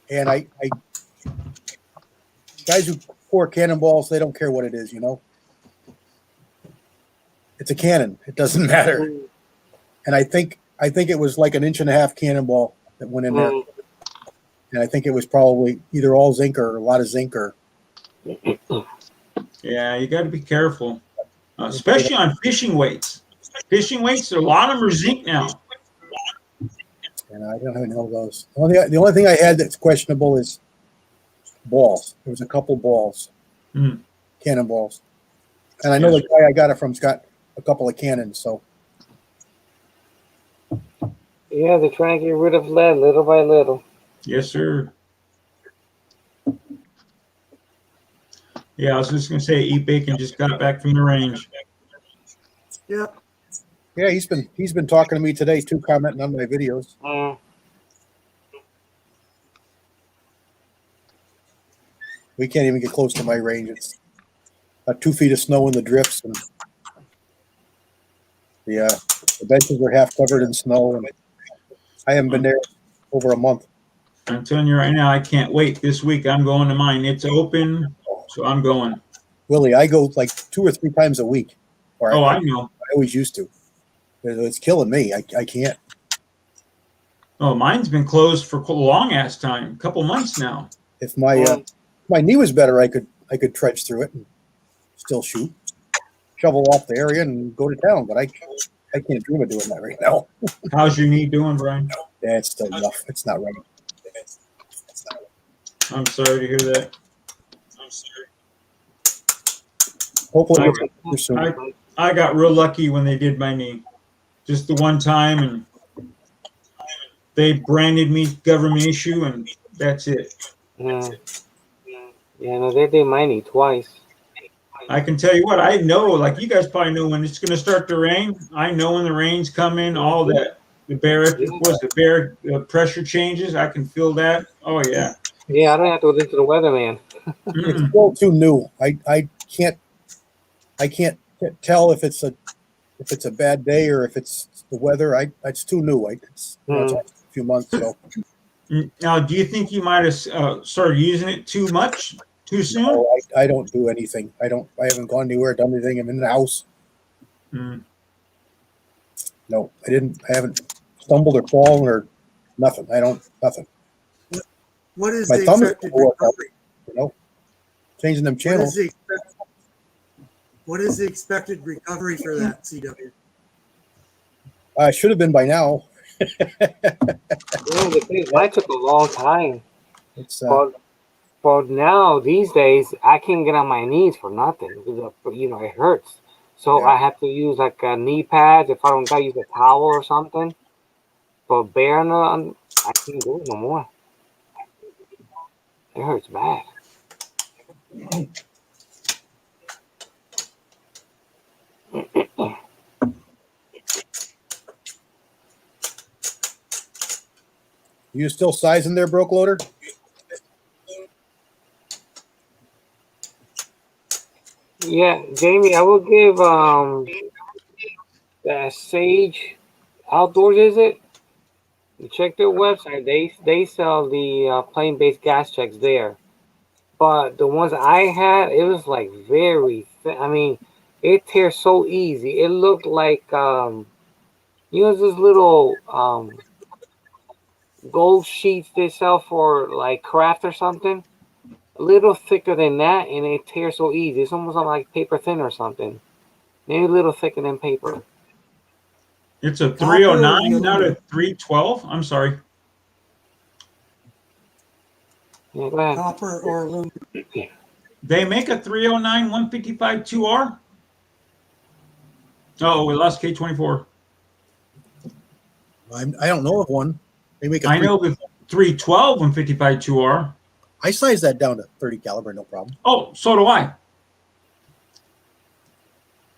and I guys who pour cannonballs, they don't care what it is, It's a cannon. It doesn't matter. And I think it was like 1.5 inch cannonball that went in there, and I think it was probably either all zinc or a lot of zinc or. Yeah, you got to be careful, especially on fishing weights. Fishing weights, a lot of them are zinc now. And I don't know those. The only thing I had that's questionable is balls. There was a couple balls, cannonballs, and I know the guy I got it from's got a couple of cannons. So Yeah, they're trying to get rid of lead little by little. Yes, sir. Yeah, I was just going to say, Eat Bacon just got back from the range. Yeah. yeah, he's been talking to me today too, commenting on my videos. Mm. We can't even get close to my range. It's 2 feet of snow in the drifts, and the benches are half covered in snow, and I haven't been there over a month. I'm telling you right now, I can't wait. This week I'm going to mine. It's open, so I'm going. Willie, I go like 2 or 3 times a week. Or I know. I always used to. It's killing me. I can't. Oh, mine's been closed for a long ass time, a couple months now. If my knee was better, I could trudge through it and still shoot, shovel off the area and go to town. But I can't dream of doing that right now. How's your knee doing, Brian? Yeah, it's still rough. It's not right. I'm sorry to hear that. Hopefully, it's better soon. I got real lucky when they did my knee. Just the one time, and they branded me government issue, and that's it. Yeah, no, they did my knee twice. I can tell you what, I know, like you guys probably know when it's going to start to rain. I know when the rain's coming, all that. The pressure changes. I can feel that. Oh, yeah. Yeah, I don't have to listen to the weatherman. It's still too new. I can't tell if it's a bad day or if it's the weather. It's too new. It's only a few months. So now, do you think you might have started using it too much too soon? no, I don't do anything. I haven't gone anywhere, done anything. I'm in the house. No, I haven't stumbled or fallen or nothing. Nothing. What is My the thumb is expected going up, recovery? changing them channels. What is the expected recovery for that, CW? Should have been by now. That took a long time. It's But now these days I can't get on my knees for nothing because it hurts. So I have to use like a knee pads if I don't got to use a towel or something. But bare I can't do it no more. It hurts bad. You still sizing there, broke loader? Yeah, Jamie, I will give that Sage Outdoors, is it? You check their website. They sell the plane based gas checks there. But the ones I had, it was like very thin. I mean, it tears so easy. It looked like you know those little gold sheets they sell for like craft or something. A little thicker than that, and it tears so easy. It's almost like paper thin or something. Maybe a little thicker than paper. It's a Copper or 309, not a aluminum? 312. I'm sorry. Yeah, go ahead. Copper or aluminum? They make a 309 155 2R. Oh, we lost K24. I don't know of one. They make a I know the 312 155 2R. I size that down to 30 caliber, no problem. Oh, so do I.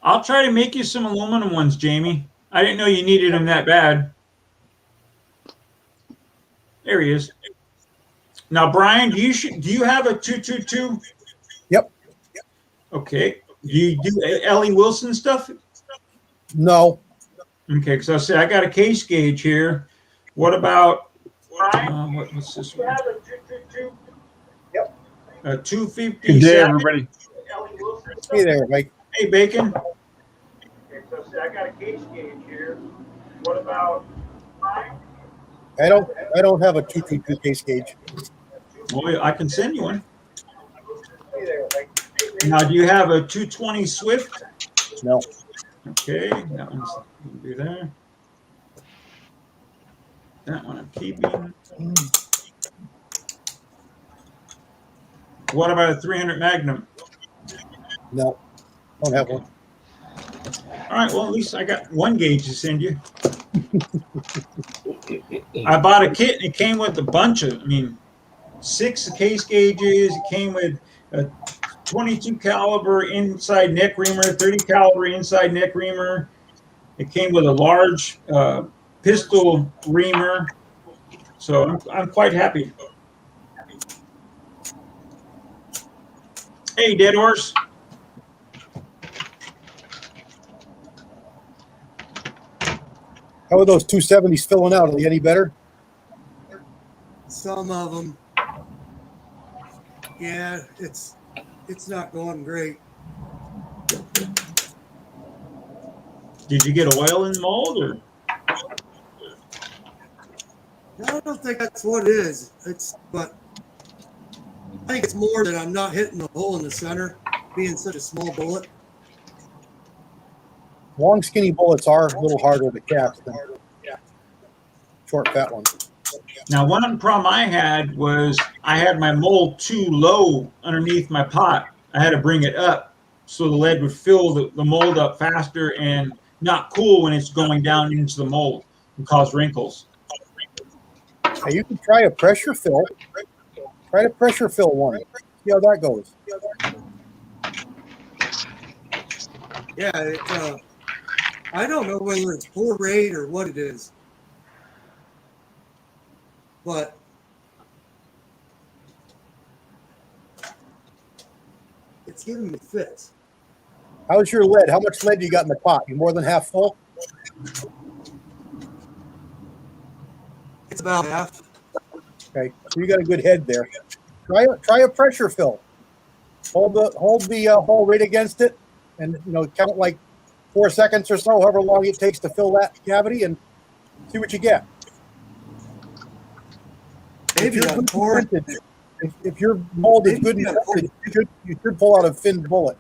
I'll try to make you some aluminum ones, Jamie. I didn't know you needed them that bad. There he is. Now, Brian, do you have a 222? Yep. Okay. Do you do Ellie Wilson stuff? No. Okay, because I say I got a case gauge here. What about what's this one? Yep. A 257. Good day, everybody. Hey there, Mike. Hey, Bacon. Okay, so I got a case gauge here. What about I don't have a 222 case gauge. Well, I can send you one. Hey there, Mike. Now, do you have a 220 Swift? No. Okay, that one's gonna be there. That one I'm keeping. What about a 300 Magnum? No. Don't have one. All right, well, at least I got one gauge to send you. I bought a kit and it came with a bunch of, 6 case gauges. It came with a 22 caliber inside neck reamer, 30 caliber inside neck reamer. It came with a large pistol reamer. So I'm quite happy. Hey, Dead Horse. How are those 270s filling out? Are they any better? Some of them. Yeah, it's not going great. Did you get oil in the mold or? I don't think that's what it is. But I think it's more that I'm not hitting the hole in the center, being such a small bullet. Long, skinny bullets are a little harder to cast than short, fat ones. Now, one problem I had was I had my mold too low underneath my pot. I had to bring it up so the lead would fill the mold up faster and not cool when it's going down into the mold and cause wrinkles. Now you can try a pressure fill. Try to pressure fill one. See how that goes. Yeah, I don't know whether it's poor rate or what it is, but it's giving me fits. How's your lead? How much lead you got in the pot? You more than half full? It's about half. Okay, so you got a good head there. Try a pressure fill. Hold the hole right against it, and count like 4 seconds or so, however long it takes to fill that cavity, and see what you get. Maybe I'm poor. If your mold is good enough, you should pull out a finned bullet.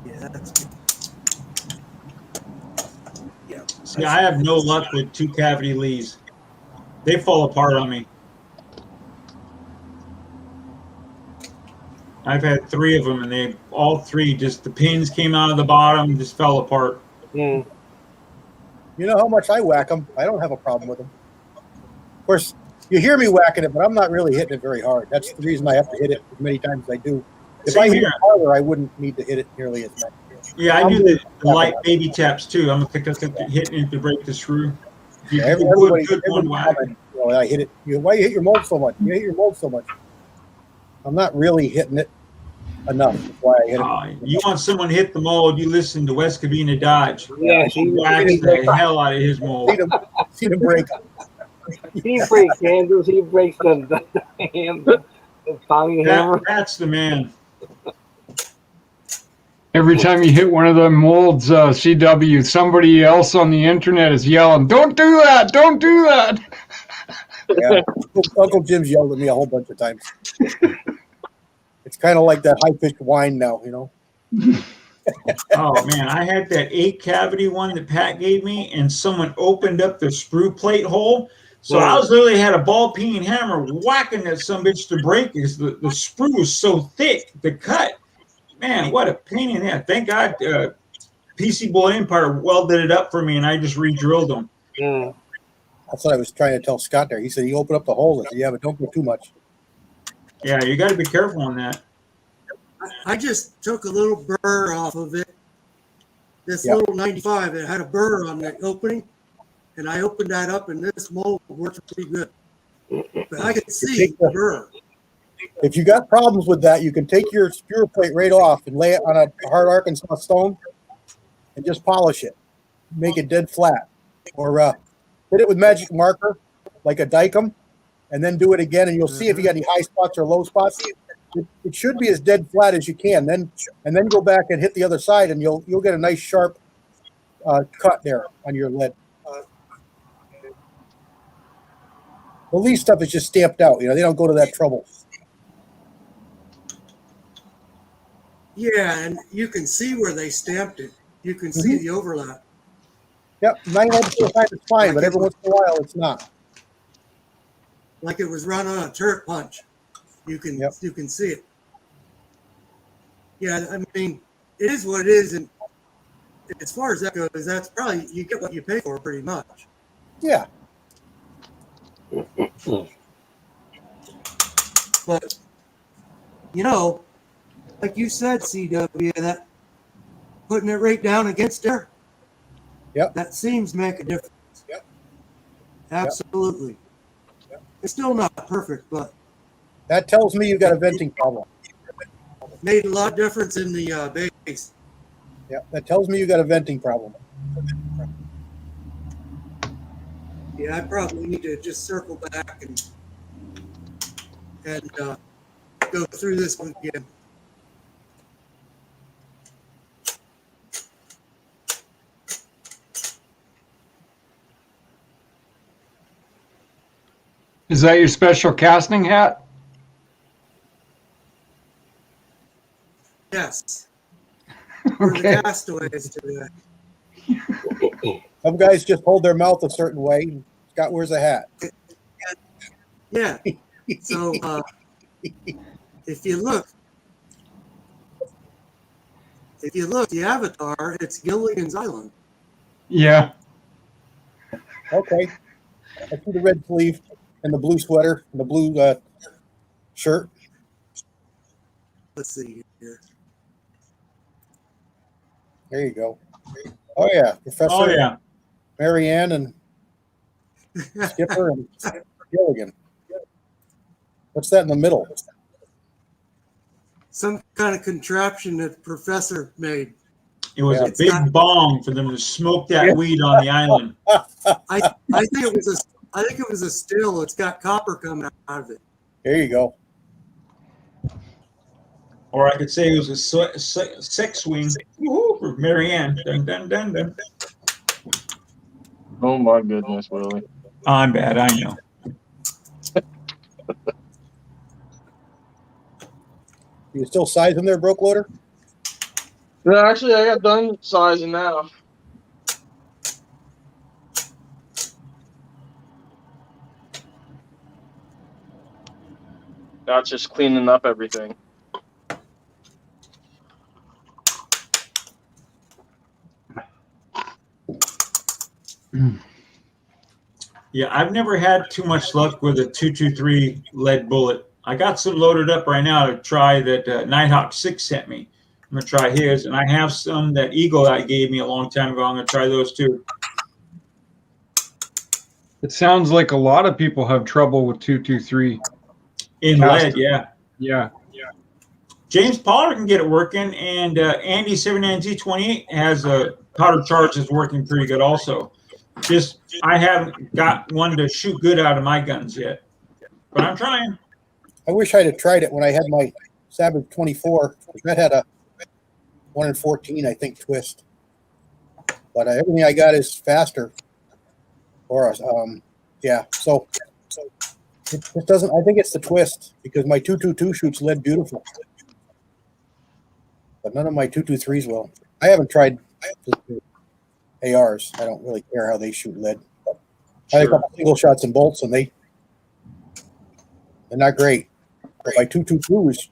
Yeah, that's good. Yeah. See, I have no luck with 2 cavity leads. They fall apart on me. I've had 3 of them, and all 3 just the pins came out of the bottom, just fell apart. Mm. You know how much I whack them. I don't have a problem with them. Of course, You hear me whacking it, but I'm not really hitting it very hard. That's the reason I have to hit it as many times as I do. If I Same hit it here. harder, I wouldn't need to hit it nearly as much. Yeah, I I'm do doing the light baby taps too. I'm hitting it to break the screw. If you Yeah, do a good one whack. comment, I hit it. Why you hit your mold so much? You hit your mold so much. I'm not really hitting it enough. That's why I hit it. You want someone to hit the mold, you listen to West Covina Dodge. Yeah, He whacks the hell out of his mold. See them break. he breaks handles. He breaks the pounding hammer. That's the man. Every time you hit one of the molds, CW, somebody else on the internet is yelling, "Don't do that! Don't do that!" Yeah, Uncle Jim's yelled at me a whole bunch of times. It's kind of like that high-pitched whine now, Oh man, I had that 8-cavity one that Pat gave me, and someone opened up the sprue plate hole. So I was literally had a ball peen hammer whacking that some bitch to break because the sprue was so thick to cut. Man, what a pain in the ass. Thank God PC Boy Empire welded it up for me, and I just re-drilled them. Yeah. That's what I was trying to tell Scott there. He said, you open up the hole. I said, yeah, but don't go too much. Yeah, you got to be careful on that. I just took a little burr off of it. This little 95, it had a burr on the opening, and I opened that up, and this mold worked pretty good. But I could see the burr. If you got problems with that, you can take your spear plate right off and lay it on a hard Arkansas stone and just polish it. Make it dead flat. Or hit it with magic marker, like a Dicom, and then do it again, and you'll see if you got any high spots or low spots. It should be as dead flat as you can. Then go back and hit the other side, and you'll get a nice sharp cut there on your lead. The leaf stuff is just stamped out. They don't go to that trouble. Yeah, and you can see where they stamped it. You can see the overlap. Yep, 99% of the time it's fine, but every once in a while it's not. Like it was run on a turret punch. You can see it. Yeah, I mean, it is what it is, and as far as that goes, that's probably you get what you pay for pretty much. Yeah. But like you said, CW, that putting it right down against there, that seems to make a difference. Yep. Absolutely. Yep. It's still not perfect, but that tells me you got a venting problem. Made a lot of difference in the base. Yeah, that tells me you got a venting problem. Yeah, I probably need to just circle back and go through this one again. Is that your special casting hat? Yes. For Okay. the Castaways today. Some guys just hold their mouth a certain way. Scott wears a hat. Yeah. So if you look, the avatar, it's Gilligan's Island. Yeah. Okay. I see the red sleeve and the blue sweater and the blue shirt. Let's see here. There you go. Oh yeah, Professor. Oh yeah. Mary Ann and Skipper and Gilligan. What's that in the middle? Some kind of contraption that Professor made. It was a big bong for them to smoke that weed on the island. I think it was a still. It's got copper coming out of it. There you go. Or I could say it was a sex swing. Woo-hoo, for Mary Ann. Dun, dun, dun, dun. Oh my goodness, Willie. I'm bad, I know. You still sizing there, broke loader? No, actually, I got done sizing now. Now it's just cleaning up everything. Yeah, I've never had too much luck with a 223 lead bullet. I got some loaded up right now to try that Nighthawk 6 sent me. I'm gonna try his, and I have some that Eagle that gave me a long time ago. I'm gonna try those too. It sounds like a lot of people have trouble with 223. In lead, yeah. Yeah. James Pollard can get it working, and Andy 79Z28 has a powder charge that's working pretty good also. Just I haven't got one to shoot good out of my guns yet, but I'm trying. I wish I'd have tried it when I had my Savage 24. That had a 1 in 14, I think, twist. But everything I got is faster. Or yeah. So it doesn't. I think it's the twist because my 222 shoots lead beautiful, but none of my 223s will. I haven't tried ARs. I don't really care how they shoot lead. I had a couple single shots and bolts, and they're not great. But my 222 is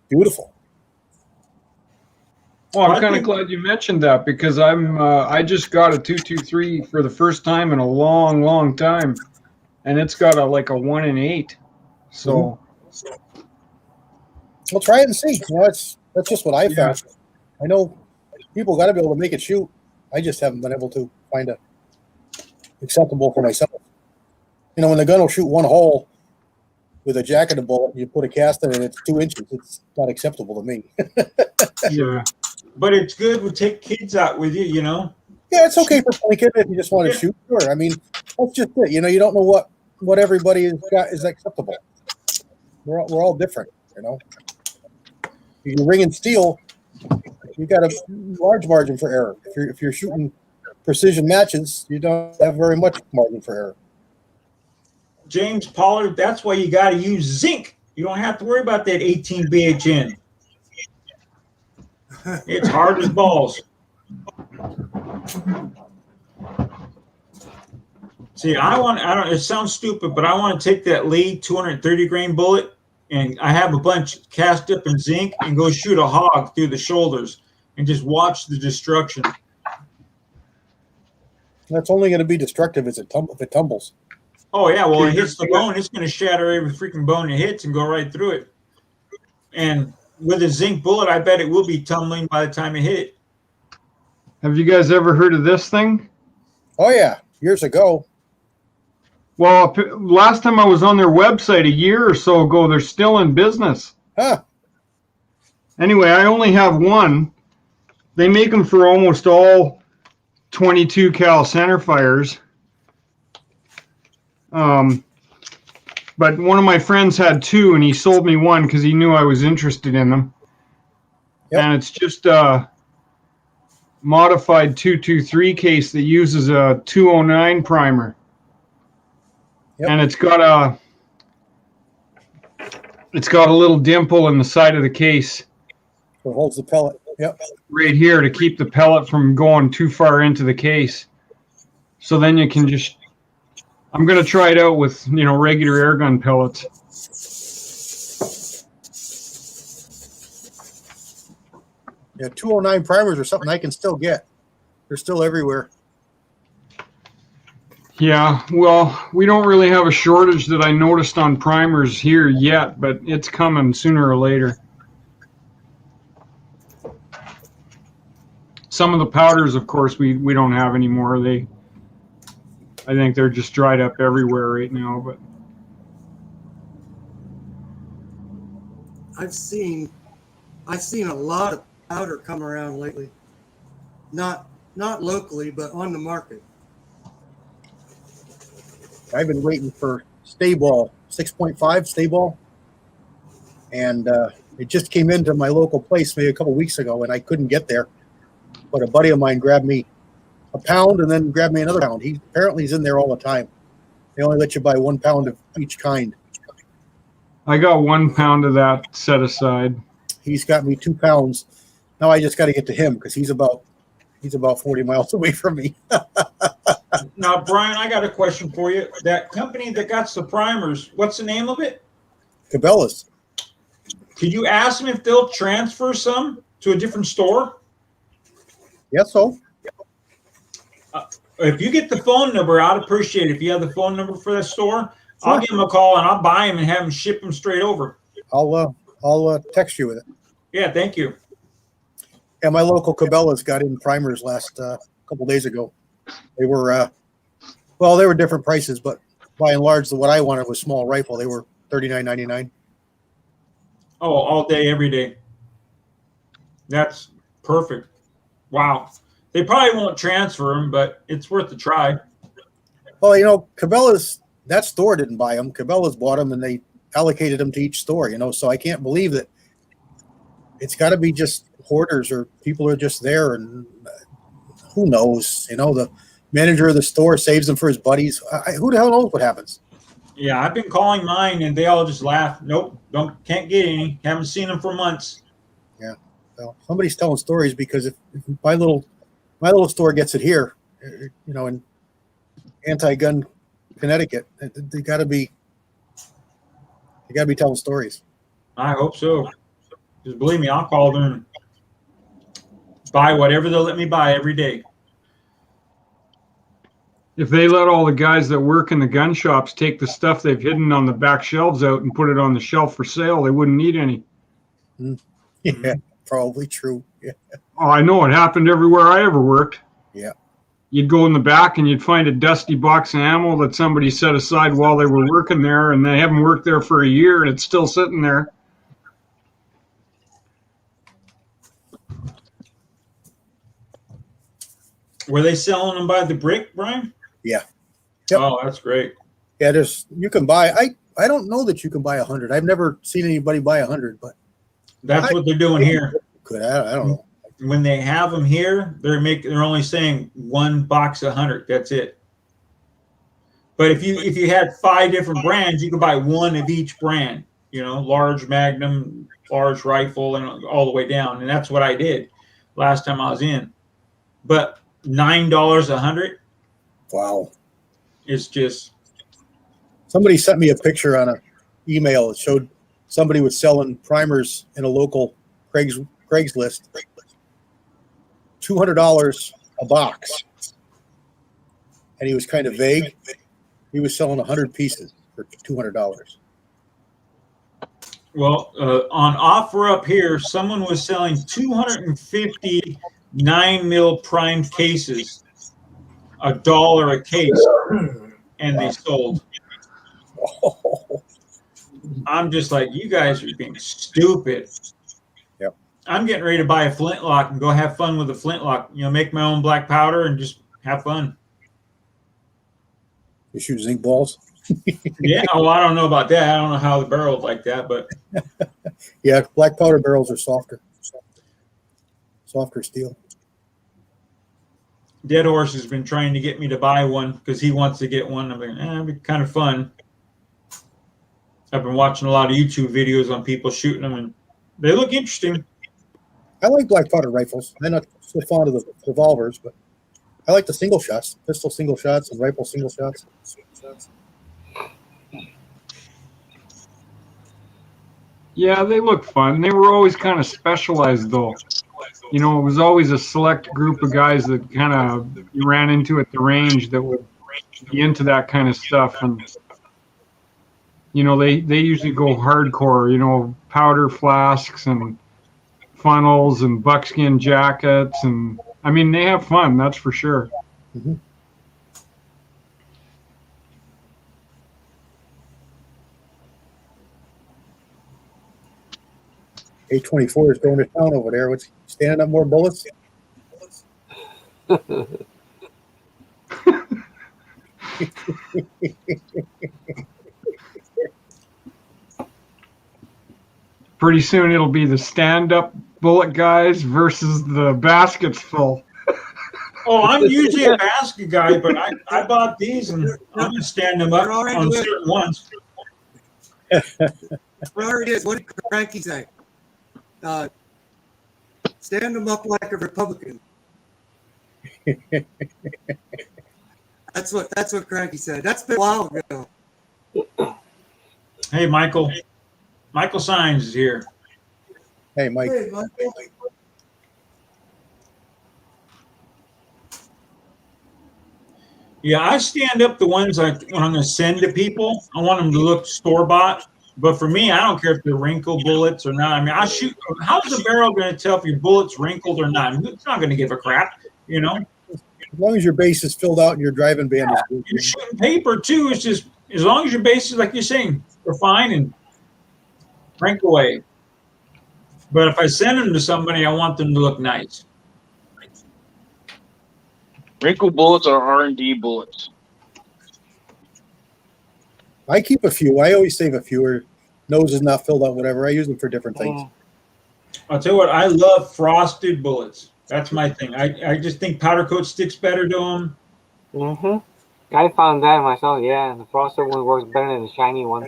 beautiful. Well, I'm kind of glad you mentioned that because I just got a 223 for the first time in a long, long time, and it's got a 1 in 8. So, We'll try it and see. That's just what I found. I know people got to be able to make it shoot. I just haven't been able to find a acceptable for myself. When the gun will shoot one hole with a jacketed bullet, you put a cast in it, it's 2 inches. It's not acceptable to me. yeah. But it's good to take kids out with you, Yeah, it's okay for playing kid if you just want to shoot. Sure. I mean, that's just it. You don't know what everybody has got is acceptable. We're all different, If you're ringing steel, you got a large margin for error. If you're shooting precision matches, you don't have very much margin for error. James Pollard. That's why you got to use zinc. You don't have to worry about that 18 BHN. It's hard as balls. See, it sounds stupid, but I want to take that Lee 230 grain bullet and I have a bunch cast up in zinc and go shoot a hog through the shoulders and just watch the destruction. That's only going to be destructive if it tumbles. Oh, yeah. Well, it hits the bone. It's going to shatter every freaking bone it hits and go right through it. And with a zinc bullet, I bet it will be tumbling by the time it hit it. Have you guys ever heard of this thing? Oh, yeah. Years ago. Well, last time I was on their website a year or so ago, they're still in business. Huh. Anyway, I only have one. They make them for almost all 22 cal centerfires. But one of my friends had two, and he sold me one because he knew I was interested in them. Yep. And it's just a modified 223 case that uses a 209 primer. Yep. And it's got a little dimple in the side of the case. So it holds the pellet. Yep. Right here to keep the pellet from going too far into the case. So then you can just. I'm going to try it out with regular airgun pellets. Yeah, 209 primers are something I can still get. They're still everywhere. Yeah, well, we don't really have a shortage that I noticed on primers here yet, but it's coming sooner or later. Some of the powders, of course, we don't have anymore. I think they're just dried up everywhere right now. But I've seen a lot of powder come around lately. Not locally, but on the market. I've been waiting for stay ball, 6.5 stay ball. And it just came into my local place maybe a couple weeks ago, and I couldn't get there. But a buddy of mine grabbed me a pound and then grabbed me another pound. He's in there all the time. They only let you buy 1 pound of each kind. I got 1 pound of that set aside. He's got me 2 pounds. Now I just got to get to him because he's about 40 miles away from me. Now, Brian, I got a question for you. That company that got the primers, what's the name of it? Cabela's. Could you ask them if they'll transfer some to a different store? Yes, so. If you get the phone number, I'd appreciate it. If you have the phone number for that store, I'll Sure. give them a call and I'll buy them and have them ship them straight over. I'll text you with it. Yeah, thank you. Yeah, my local Cabela's got in primers last couple days ago. They were well, they were different prices, but by and large, what I wanted was small rifle. They were $39.99. Oh, all day, every day. That's perfect. Wow. They probably won't transfer them, but it's worth a try. Well, you know, Cabela's, that store didn't buy them. Cabela's bought them, and they allocated them to each store. You know, so I can't believe that. It's got to be just hoarders or people are just there, and who knows? You know, the manager of the store saves them for his buddies. Who the hell knows what happens? Yeah, I've been calling mine and they all just laugh. Nope, can't get any. Haven't seen them for months. Yeah, so somebody's telling stories because if my little store gets it here, you know, in anti-gun Connecticut, they got to be telling stories. I hope so. Just believe me, I'll call them and buy whatever they'll let me buy every day. If they let all the guys that work in the gun shops take the stuff they've hidden on the back shelves out and put it on the shelf for sale, they wouldn't need any. Yeah, probably true. Yeah. Oh, I know it happened everywhere I ever worked. Yeah. You'd go in the back and you'd find a dusty box of ammo that somebody set aside while they were working there, and they haven't worked there for a year and it's still sitting there. Were they selling them by the brick, Brian? Yeah. Yep. Oh, that's great. Yeah, you can buy. I don't know that you can buy 100. I've never seen anybody buy 100, but That's what they're doing here. could I don't know. When they have them here, they're only saying one box 100. That's it. But if you had 5 different brands, you could buy one of each brand. You know, large Magnum, large rifle, and all the way down. And that's what I did last time I was in. But $9 100. Wow. It's just. Somebody sent me a picture on an email. It showed somebody was selling primers in a local Craigslist. $200 a box. And he was kind of vague. He was selling 100 pieces for $200. Well, on offer up here, someone was selling 250 9mm primed cases, $1 a case, and they sold. I'm just like, you guys are being stupid. Yep. I'm getting ready to buy a flintlock and go have fun with a flintlock. You know, make my own black powder and just have fun. You shoot zinc balls? Yeah, well, I don't know about that. I don't know how the barrel's like that, but Yeah, black powder barrels are softer steel. Dead Horse has been trying to get me to buy one because he wants to get one. I'm like, it'd be kind of fun. I've been watching a lot of YouTube videos on people shooting them, and they look interesting. I like black powder rifles. I'm not so fond of the revolvers, but I like the single shots, pistol single shots and rifle single shots. Yeah, they look fun. They were always kind of specialized, though. You know, it was always a select group of guys that kind of you ran into at the range that would be into that kind of stuff. And, you know, they usually go hardcore, you know, powder flasks and funnels and buckskin jackets. And, I mean, they have fun, that's for sure. Mm-hmm. A24 is going to town over there. What's standing up more bullets? Pretty soon it'll be the stand-up bullet guys versus the baskets full. Oh, I'm usually a basket guy, but I bought these and I'm going to stand them up on certain ones. Whatever it is, what did Cranky say? Stand them up like a Republican. That's what Cranky said. That's been a while ago. Hey, Michael. Michael Sines is here. Hey, Mike. Hey, Michael. Yeah, I stand up the ones when I'm going to send to people. I want them to look store bought. But for me, I don't care if they're wrinkle bullets or not. I mean, I shoot. How's the barrel going to tell if your bullet's wrinkled or not? It's not going to give a crap, you know. As long as your base is filled out and your driving band is good. You're shooting paper too. It's just as long as your base is like you're saying, refine and crank away. But if I send them to somebody, I want them to look nice. Wrinkle bullets are R&D bullets. I keep a few. I always save a few. Or nose is not filled out, whatever. I use them for different things. I'll tell you what, I love frosted bullets. That's my thing. I just think powder coat sticks better to them. I found that myself. Yeah, the frosted one works better than the shiny one.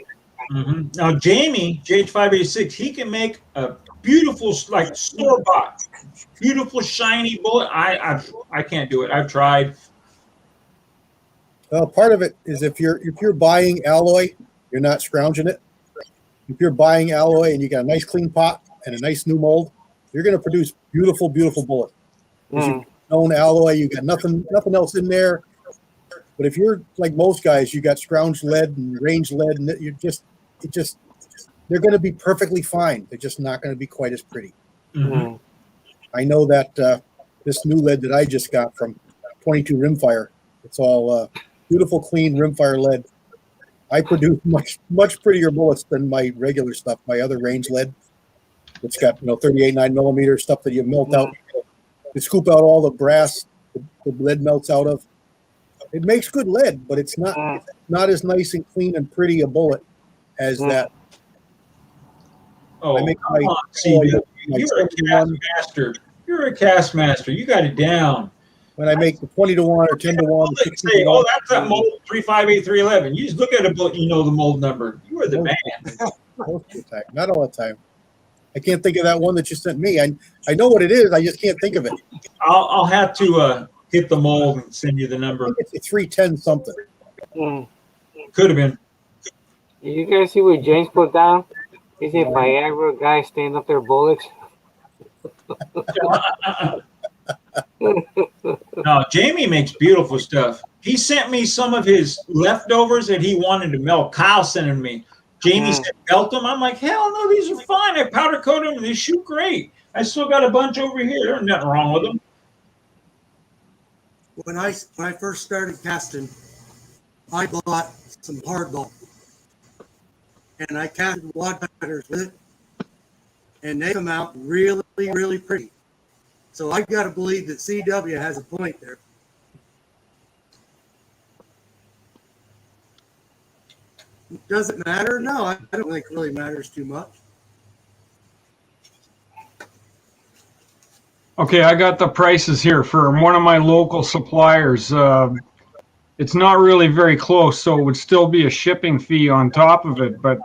Now, Jamie, JH586, he can make a beautiful, like store bought, beautiful shiny bullet. I can't do it. I've tried. Well, part of it is if you're buying alloy, you're not scrounging it. If you're buying alloy and you got a nice clean pot and a nice new mold, you're going to produce beautiful, beautiful bullets. You own alloy, you got nothing else in there. But if you're like most guys, you got scrounged lead and range lead, and they're going to be perfectly fine. They're just not going to be quite as pretty. I know that this new lead that I just got from 22 Rimfire, it's all beautiful, clean Rimfire lead. I produce much prettier bullets than my regular stuff, my other range lead. It's got 38 9mm stuff that you melt out. You scoop out all the brass the lead melts out of. It makes good lead, but it's not as nice and clean and pretty a bullet as that. Oh, I make come on, CW. You're a cast master. You're a cast master. You got it down. When I make the 20-1 or 10-1, say, oh, that's that mold 358-311. You just look at a bullet, you know the mold number. You are the man. Most of the time, not all the time. I can't think of that one that you sent me. I know what it is. I just can't think of it. I'll have to hit the mold and send you the number. It's 310 something. Could have been. Did you guys see what James put down? He said Viagra guys stand up their bullets. No, Jamie makes beautiful stuff. He sent me some of his leftovers that he wanted to melt. Kyle sent them to me. Jamie said, melt them. I'm like, hell no, these are fine. I powder coat them and they shoot great. I still got a bunch over here. There's nothing wrong with them. When I first started casting, I bought some hardball, and I casted wad cutters with it, and they come out really, really pretty. So I got to believe that CW has a point there. Does it matter? No, I don't think it really matters too much. Okay, I got the prices here for one of my local suppliers. It's not really very close, so it would still be a shipping fee on top of it. But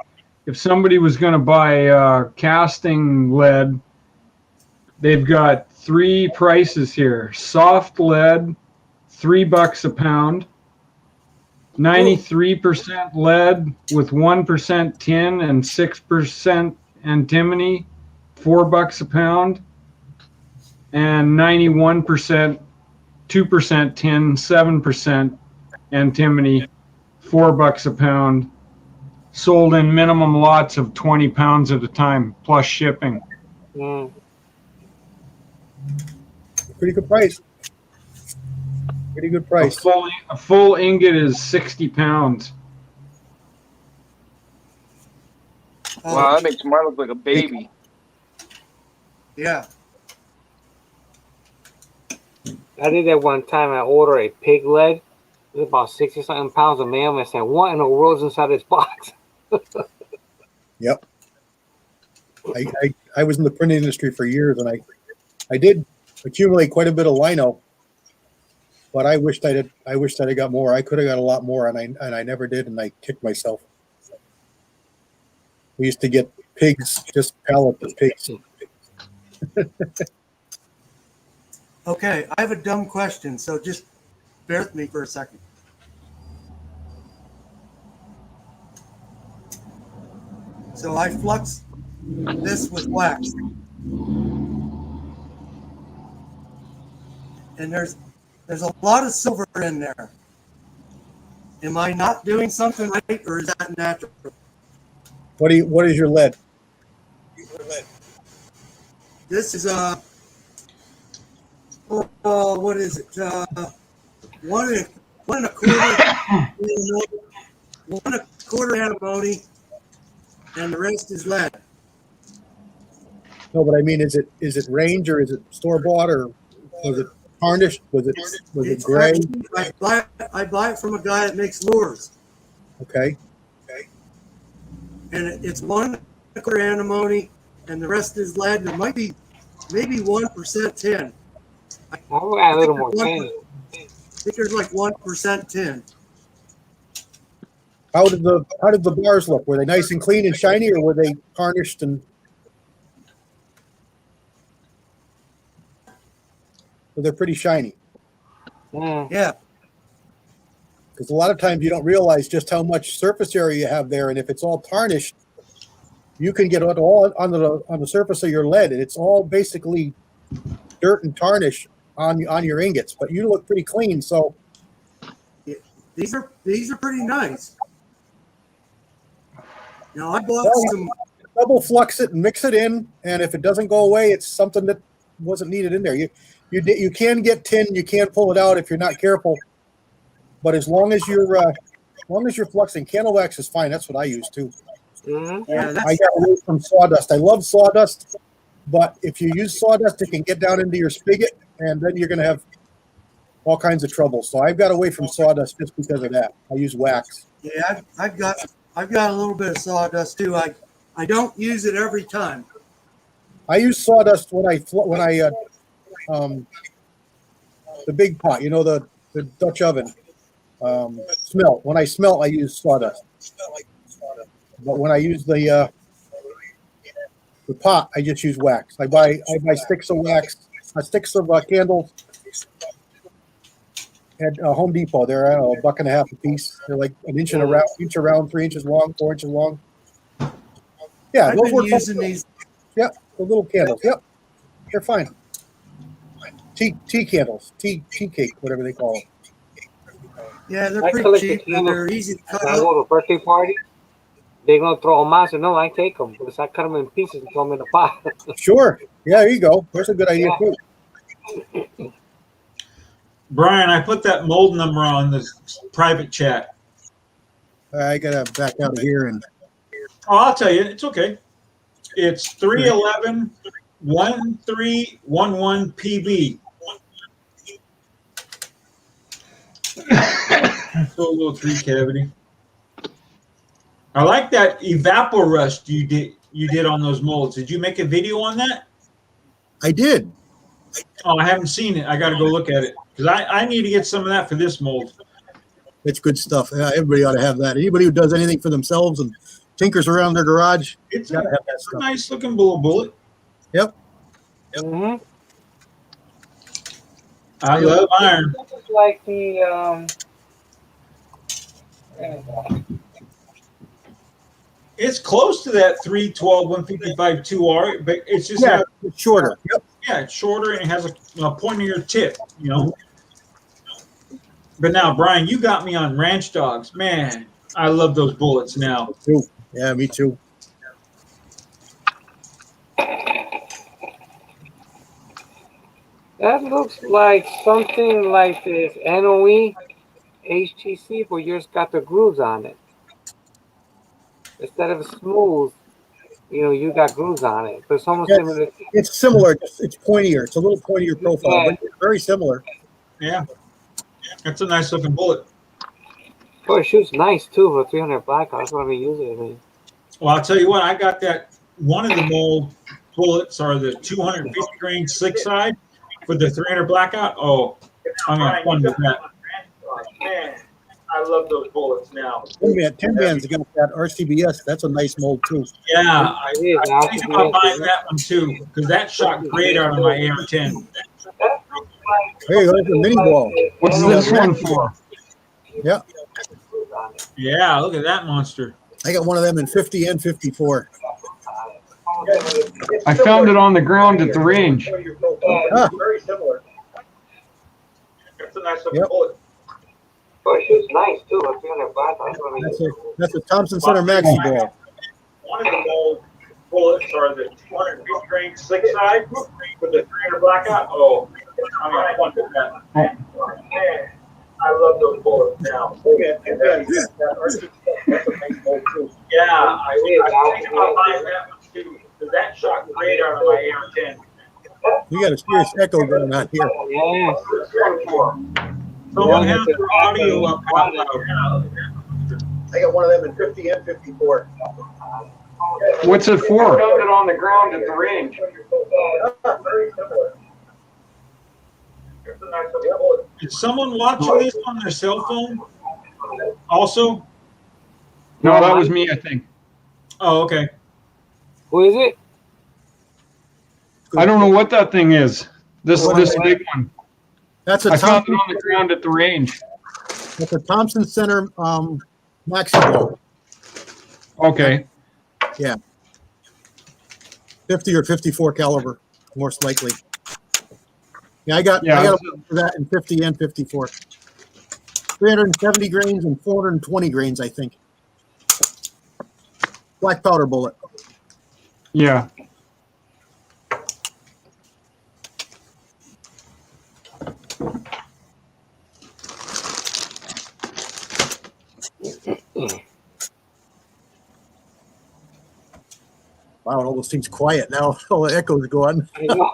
if somebody was going to buy casting lead, they've got three prices here. Soft lead, $3 a pound. 93% lead with 1% tin and 6% antimony, $4 a pound. And 91%, 2% tin, 7% antimony, $4 a pound. Sold in minimum lots of 20 pounds at a time, plus shipping. Pretty good price. Pretty good price. A full ingot is 60 pounds. Wow, that makes mine look like a baby. Yeah. I did that one time. I ordered a pig leg. It was about 60-something pounds of mail. And I said, what in the world's inside this box? Yep. I was in the printing industry for years, and I did accumulate quite a bit of lino, but I wished I'd have got more. I could have got a lot more, and I never did, and I kicked myself. We used to get pigs, just pallets of pigs. Okay, I have a dumb question, so just bear with me for a second. So I flux this with wax. And there's a lot of silver in there. Am I not doing something right, or is that natural? What is your lead? This is what is it? One and a quarter, one and a quarter antimony, and the rest is lead. No, but I mean, is it range or is it store bought or was it tarnished? Was it gray? I buy it from a guy that makes lures, Okay. and it's 1/4 antimony, and the rest is lead. And it might be maybe 1% tin. I will add a little more tin. I think there's like 1% tin. How did the bars look? Were they nice and clean and shiny, or were they tarnished and? So they're pretty shiny. Yeah. Because a lot of times you don't realize just how much surface area you have there, and if it's all tarnished, you can get it all on the surface of your lead, and it's all basically dirt and tarnish on your ingots. But you look pretty clean, so These are pretty nice. Now I bought some. double flux it and mix it in, and if it doesn't go away, it's something that wasn't needed in there. You can get tin, you can pull it out if you're not careful, but as long as you're fluxing, candle wax is fine. That's what I use too. Mm-hmm. Yeah, I got away from sawdust. I love sawdust, but if you use sawdust, it can get down into your spigot, and then you're going to have all kinds of trouble. So I've got away from sawdust just because of that. I use wax. yeah, I've got a little bit of sawdust too. I don't use it every time. I use sawdust when I the big pot, the Dutch oven. Smelt. When I smelt, I use sawdust. But when I use the pot, I just use wax. I buy sticks of wax, sticks of candles at Home Depot. They're $1.50 a piece. They're like an inch around, 3 inches long, 4 inches long. Yeah, I've those been work. using these. Yep, the little candles. Yep, they're fine. Tea candles, tea cake, whatever they call them. Yeah, they're I pretty collect cheap. the candles. They're easy to cut When I up. go to a birthday party, they're gonna throw them out. So no, I take them because I cut them in pieces and throw them in a pot. Sure. Yeah, there you go. That's a good idea too. Brian, I put that mold number on the private chat. I gotta back out of here and. Oh, I'll tell you, it's okay. It's 311 1311 PB. So a little tree cavity. I like that evaporust you did on those molds. Did you make a video on that? I did. Oh, I haven't seen it. I got to go look at it because I need to get some of that for this mold. It's good stuff. Yeah, everybody ought to have that. Anybody who does anything for themselves and tinkers around their garage, It's gotta have that a stuff. nice looking bullet. Yep. Mm-hmm. I love iron. It's like the It's close to that 312 155 2R, but it's just It's shorter. Yep. yeah, it's shorter and it has a pointier tip, But now, Brian, you got me on ranch dogs. Man, I love those bullets now. Too. Yeah, me too. that looks like something like this NOE HTC, but yours got the grooves on it. Instead of smooth, you got grooves on it. But it's almost Yeah. similar. It's similar. It's pointier. It's a little pointier profile, but it's very similar. Yeah, that's a nice looking bullet. Oh, it shoots nice too for 300 blackout. That's what I've been using it in. Well, I'll tell you what, I got that one of the mold bullets are the 250 grain slick side for the 300 blackout. Oh, I'm gonna have fun with that. Man, I love those bullets now. Tin Man's got that RCBS. That's a nice mold too. Yeah, I think about buying that one too because that shot great out of my AR-10. There you go. That's a mini ball. What's this one for? Yeah. Yeah, look at that monster. I got one of them in 50 and 54. I found it on the ground at the range. Ah. Very similar. That's a nice looking Yep. bullet. Oh, it shoots nice too. A 305. That's a Thompson Center Maxi Ball. One of the bullets are the 250 grain six side with the 300 blackout. Oh, I mean, I wanted that. Man, I love those bullets now. Yeah, I think about buying that one too, because that shot great out of my AR-10. We got a serious echo going on here. Yeah. Someone has their audio up quite loud. I got one of them in 50 and 54. What's it for? Found it on the ground at the range. Very similar. Is someone watching this on their cell phone? Also? No, that was me, I think. Oh, okay. Who is it? I don't know what that thing is. This big one. That's a I found it Thompson, on the ground at the range. that's a Thompson Center Maxi Ball. Okay. 50 or 54 caliber, most likely. Yeah, I got one for that in 50 and 54. 370 grains and 420 grains, I think. Black powder bullet. Yeah. Wow, it almost seems quiet now. All the echoes gone. I know.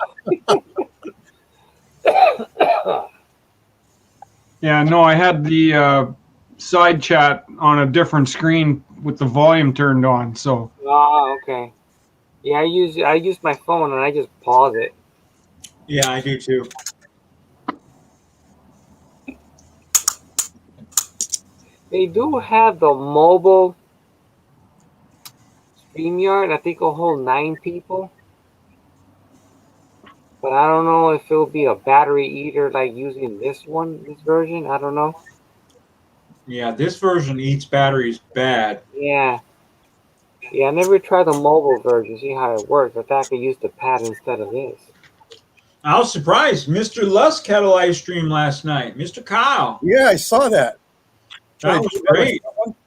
Yeah, no, I had the side chat on a different screen with the volume turned on. So Oh, okay. Yeah, I use my phone and I just pause it. Yeah, I do too. They do have the mobile StreamYard. I think it'll hold 9 people. But I don't know if it'll be a battery eater like using this version. I don't know. Yeah, this version eats batteries bad. Yeah. Yeah, I never tried the mobile version, see how it works. I thought I could use the pad instead of this. I was surprised. Mr. Lusk had a live stream last night. Mr. Kyle. Yeah, I saw that. That was great.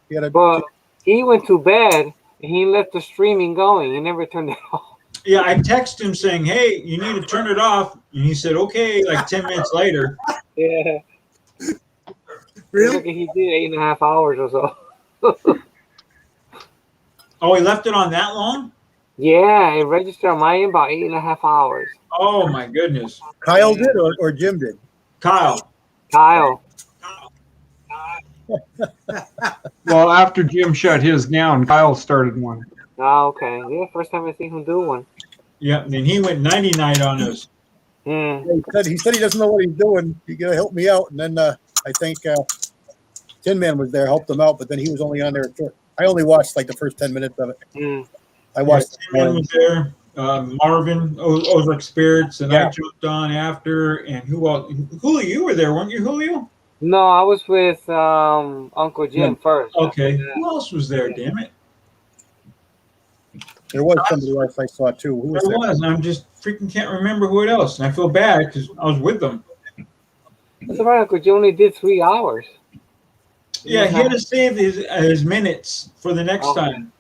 He had a- But he went to bed and he left the streaming going. He never turned it off. Yeah, I texted him saying, hey, you need to turn it off. And he said, okay, like 10 minutes later. Yeah. Really? Look, he did 8.5 hours or so. Oh, he left it on that long? Yeah, it registered on my end about 8.5 hours. Oh, my goodness. Kyle did or Jim did? Kyle. Kyle. well, after Jim shut his down, Kyle started one. Oh, okay. Yeah, first time I seen him do one. Yeah, then he went 99 on us. Hmm. He said he doesn't know what he's doing. You gotta help me out. And then I think Tin Man was there, helped him out, but then he was only on there. I only watched like the first 10 minutes of it. Mm. I watched. Yeah, Tim was there. Marvin, Ozark Spirits, and I jumped on after. And who else? Julio, you were there, weren't you, Julio? No, I was with Uncle Jim first. Okay. Yeah. Who else was there, damn it? There was somebody else I saw too. Who was There there? was, and I'm just freaking can't remember who else. And I feel bad because I was with them. That's all right, Uncle Jim only did 3 hours. Yeah, he had to save his minutes for the next Okay. time.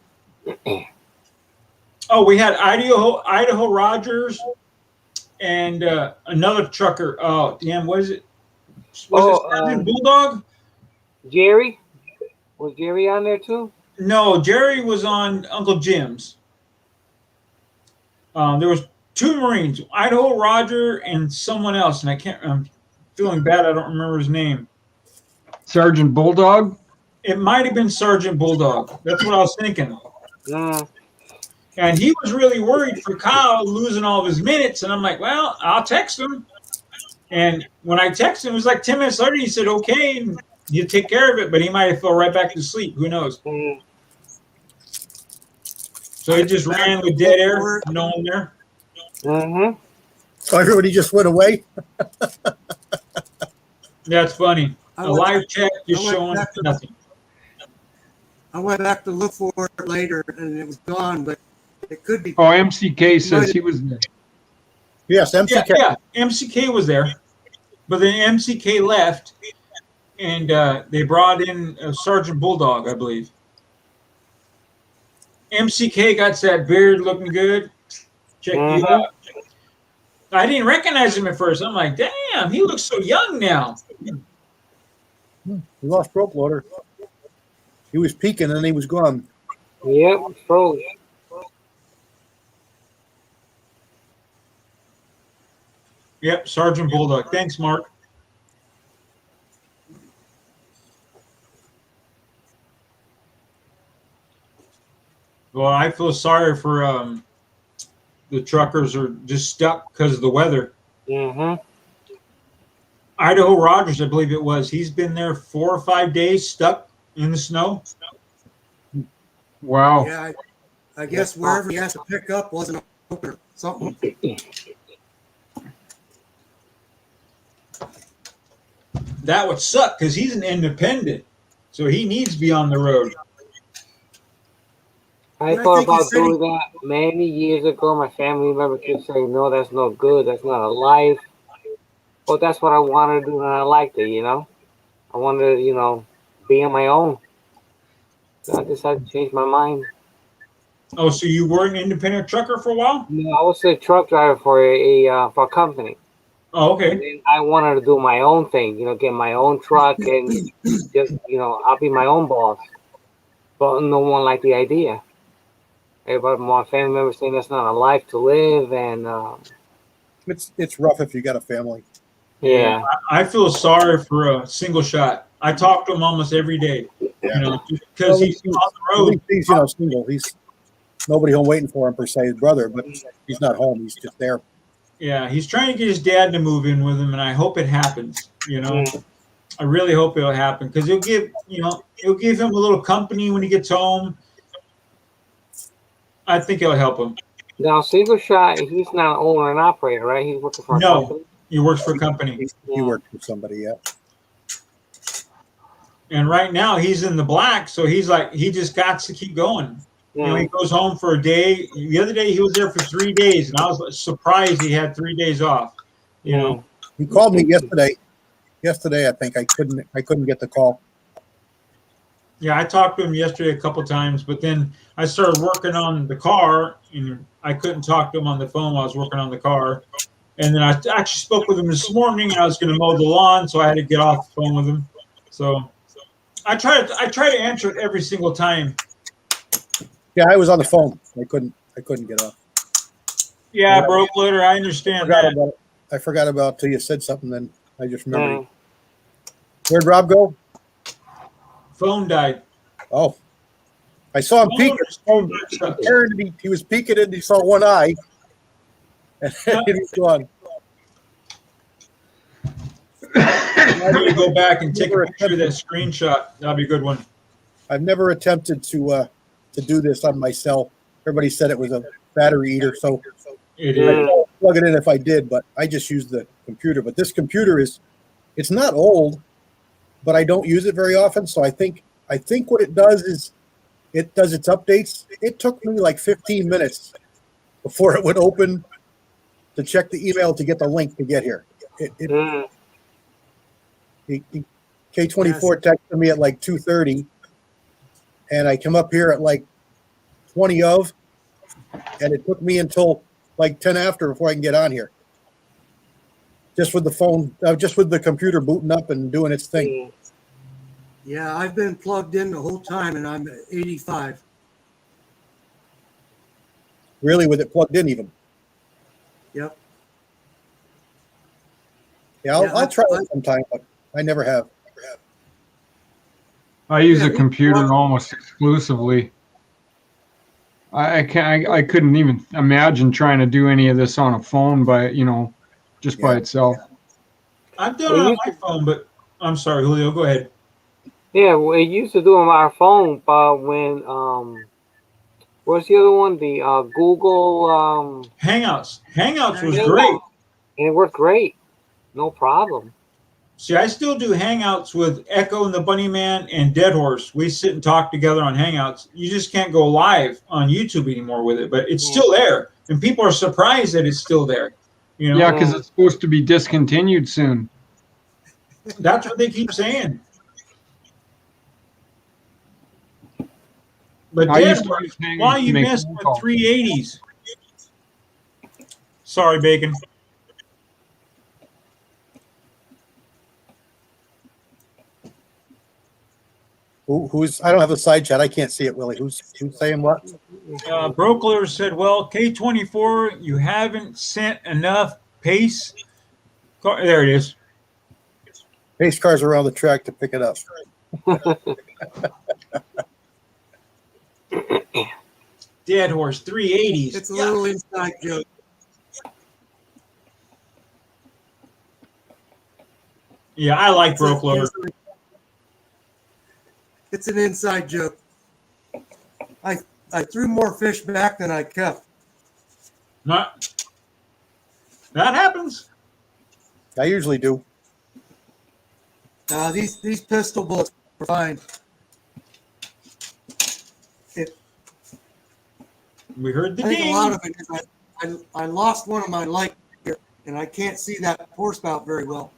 Oh, we had Idaho Rogers and another trucker. Oh, damn, what is it? Was it Sergeant Bulldog? Jerry? Was Jerry on there too? No, Jerry was on Uncle Jim's. There was 2 Marines, Idaho Roger and someone else, and I'm feeling bad. I don't remember his name. Sergeant Bulldog? It might have been Sergeant Bulldog. That's what I was thinking. Mm. And he was really worried for Kyle losing all of his minutes. And I'm like, well, I'll text him. And when I texted him, it was like 10 minutes later. He said, okay, and he'll take care of it. But he might have fell right back to sleep. Who knows? Mm. So he just ran with dead air, no one there. Mm-hmm. So everybody just went away. That's funny. A live check just I went showing back to- nothing. I went back to look for it later and it was gone, but it could be. Oh, MCK says he was there. Yes, MCK. Yeah, MCK was there. But then MCK left. and they brought in Sergeant Bulldog, I believe. MCK got that beard looking good. Check you Mhm. out. I didn't recognize him at first. I'm like, damn, he looks so young now. We lost rope loader. He was peaking and then he was gone. Yep, froze. Yep, Sergeant Bulldog. Thanks, Mark. Well, I feel sorry for the truckers are just stuck because of the weather. Mhm. Idaho Rogers, I believe it was. He's been there 4 or 5 days stuck in the snow. Wow. Yeah, I guess wherever he has to pick up wasn't open or something. That would suck because he's an independent, so he needs to be on the road. I And I thought think he about said he- doing that many years ago. My family member kept saying, "No, that's no good. That's not a life." But that's what I wanted to do, and I liked it. I wanted to, be on my own. So I decided to change my mind. Oh, so you were an independent trucker for a while? I was a truck driver for a company, Oh, and okay. then I wanted to do my own thing. Get my own truck and just I'll be my own boss. But no one liked the idea. Everybody, my family members saying that's not a life to live, and It's rough if you got a family. yeah. I feel sorry for a single shot. I talk to him almost every day, because he's on the At road. least he's single. He's nobody home waiting for him per se. His brother, but he's not home. He's just there. Yeah, he's trying to get his dad to move in with him, and I hope it happens. I really hope it'll happen because it'll give him a little company when he gets home. I think it'll help him. Now, single shot, he's not an owner and operator, right? He's working for a No, company. he works for a company, He worked with somebody. Yeah. and right now he's in the black, so he's like he just got to keep going. He goes home for a day. The other day he was there for 3 days, and I was surprised he had 3 days off. He called me yesterday. Yesterday, I think I couldn't get the call. Yeah, I talked to him yesterday a couple times, but then I started working on the car, and I couldn't talk to him on the phone while I was working on the car. And then I actually spoke with him this morning, and I was going to mow the lawn, so I had to get off the phone with him. So I try to answer it every single time. Yeah, I was on the phone. I couldn't get off. Yeah, broke loader, I understand that. I forgot about till you said something. Then I just remembered. Where'd Rob go? Phone died. Oh, I saw him peek. He was peeking and he saw one eye, and he's gone. I'm going to go back and take a picture of that screenshot. That'll be a good one. I've never attempted to do this on my cell. Everybody said it was a battery eater, so It I'd is. plug it in if I did, but I just use the computer. But this computer it's not old, but I don't use it very often. So I think what it does is it does its updates. It took me like 15 minutes before it would open to check the email to get the link to get here. K24 texted me at like 2:30, and I come up here at like 20 of, and it took me until like 10 after before I can get on here. Just with the phone, just with the computer booting up and doing its thing. Yeah, I've been plugged in the whole time, and I'm at 85. Really, with it plugged in even. Yep. Yeah, I'll try it sometime, but I never have. I use a computer almost exclusively. I couldn't even imagine trying to do any of this on a phone just by itself. I've done it on my phone, but I'm sorry, Julio, go ahead. Yeah, we used to do on our phone, but when what's the other one? The Google Hangouts. Hangouts was Hangouts. great. And it worked great. No problem. See, I still do Hangouts with Echo and the Bunny Man and Dead Horse. We sit and talk together on Hangouts. You just can't go live on YouTube anymore with it, but it's still there, and people are surprised that it's still there. Yeah, because it's supposed to be discontinued soon. That's what they keep saying. But I dead used to horse, use hangers why to you make messing phone with calls. 380s? Sorry, Bacon. Who's? I don't have the side chat. I can't see it, Willie. Who's saying what? Brokler said, well, K24, you haven't sent enough pace. There it is. Pace cars around the track to pick it up. Dead horse, 380s. It's a little inside joke. Yeah, I like Brokler. It's an inside joke. I threw more fish back than I kept. Not that happens. I usually do. These pistol bullets are fine. We heard the I think ding. a lot of it is I lost one of my light here, and I can't see that pour spout very well.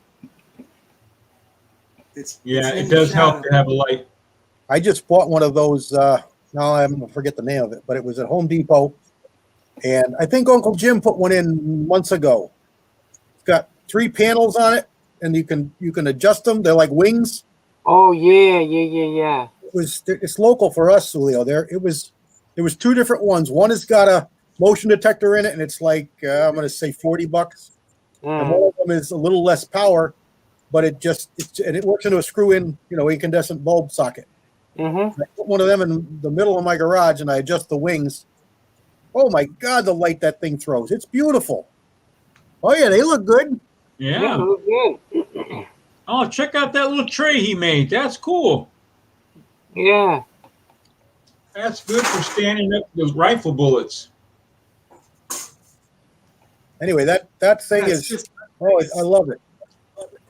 It's Yeah, in it the does help shadow. to have a light. I just bought one of those. Now I'm gonna forget the name of it, but it was at Home Depot, and I think Uncle Jim put one in months ago. It's got 3 panels on it, and you can adjust them. They're like wings. Oh yeah. It's local for us, Julio. There was 2 different ones. One has got a motion detector in it, and it's like I'm gonna say $40. And one of them is a little less power, but it works into a screw-in, incandescent bulb socket. Mm-hmm. I put one of them in the middle of my garage, and I adjust the wings. Oh my God, the light that thing throws! It's beautiful. Oh yeah, they look good. Yeah. look good. Oh, check out that little tray he made. That's cool. Yeah. That's good for standing up those rifle bullets. Anyway, that thing That's is. just- Oh, I love it.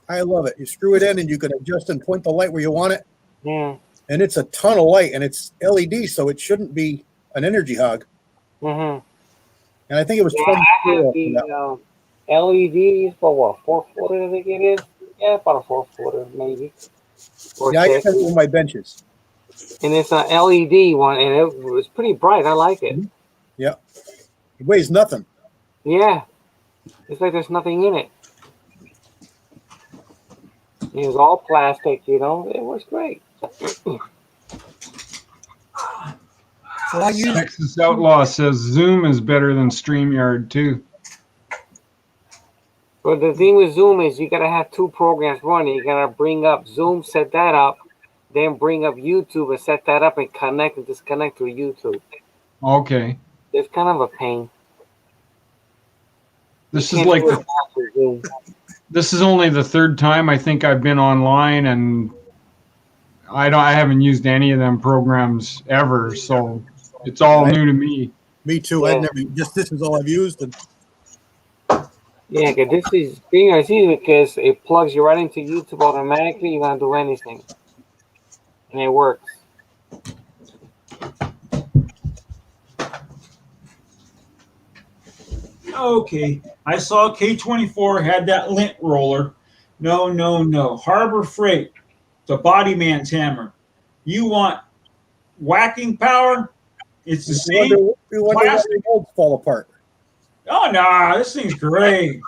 I love it. You screw it in, and you can adjust and point the light where you want it. Yeah. And it's a ton of light, and it's LED, so it shouldn't be an energy hog. Mm-hmm. And I think it was Yeah, 20. I have the LEDs for what, 4-footer I think it is. Yeah, about a 4-footer maybe. Or Yeah, I 6. got it with my benches. And it's an LED one, and it was pretty bright. I like it. Yeah, it weighs nothing. Yeah, it's like there's nothing in it. It was all plastic, It was great. So I use Texas Outlaw says Zoom is better than StreamYard too. But the thing with Zoom is you gotta have 2 programs running. You gotta bring up Zoom, set that up, then bring up YouTube and set that up and connect and disconnect to YouTube. Okay. It's kind of a pain. This You is can't like do it all through Zoom. this is only the 3rd time I think I've been online, and I haven't used any of them programs ever, so it's all new to me. Me too. Yeah. I've never this is all I've used. And Yeah, because this is being easy because it plugs you right into YouTube automatically. You don't do anything, and it works. Okay. I saw K24 had that lint roller. No. Harbor Freight. The body man's hammer. You want whacking power? It's the same. you wonder why plastic. the molds fall apart. Oh, no. This thing's great.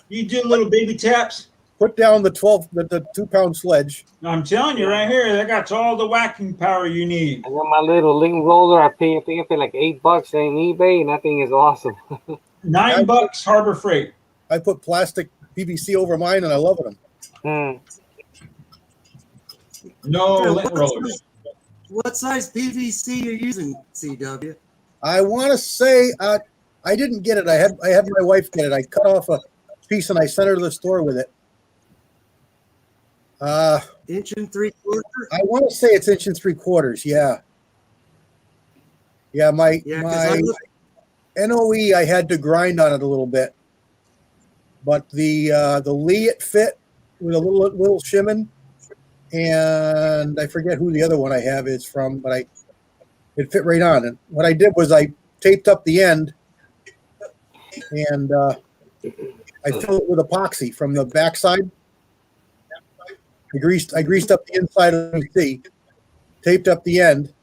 You do little baby taps. Put down the 2-pound sledge. I'm telling you right here, that got all the whacking power you need. I got my little link roller. I think I pay like $8 on eBay, and that thing is awesome. $9 Harbor Freight. I put plastic PVC over mine, and I love them. No lint rollers. what size PVC you're using, CW? I want to say I didn't get it. I had my wife get it. I cut off a piece and I sent her to the store with it. 1 3/4. I want to say it's 1 3/4. Yeah. Yeah, my Yeah, because I looked. NOE I had to grind on it a little bit, but the Lee it fit with a little shimmin, and I forget who the other one I have is from, but it fit right on. And what I did was I taped up the end, and I filled it with epoxy from the backside, I greased up the inside of the PC, taped up the end,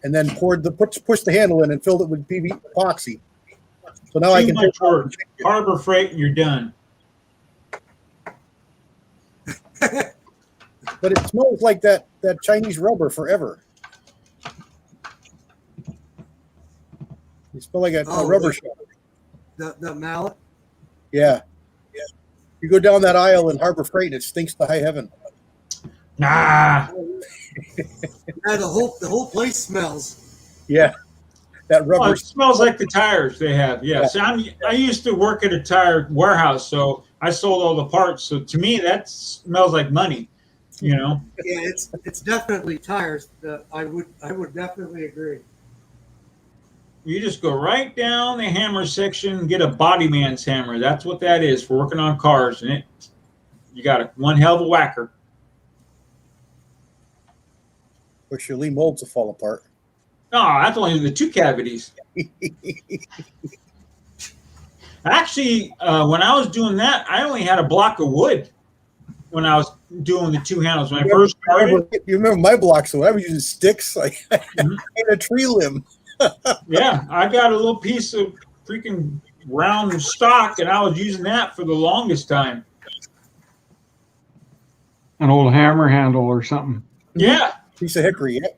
and then pushed the handle in and filled it with PV epoxy. So now I Too can much work. Harbor Freight, and you're done. But it smells like that Chinese rubber forever. You smell like a rubber shop. The mallet. Yeah. You go down that aisle in Harbor Freight and it stinks to high heaven. Nah. Yeah, the whole place smells. Yeah. That rubber. Well, it smells like the tires they have. Yeah. So I used to work at a tire warehouse, so I sold all the parts. So to me, that smells like money. You know. Yeah, it's definitely tires. I would definitely agree. You just go right down the hammer section and get a body man's hammer. That's what that is for working on cars, and you got one hell of a whacker. Wish your Lee molds will fall apart. Oh, that's only the 2 cavities. Actually, when I was doing that, I only had a block of wood when I was doing the 2 handles. When I first started. You remember my blocks? So I was using sticks, like a tree limb. Yeah, I got a little piece of freaking round stock, and I was using that for the longest time. An old hammer handle or something. Yeah. Piece of hickory, yeah.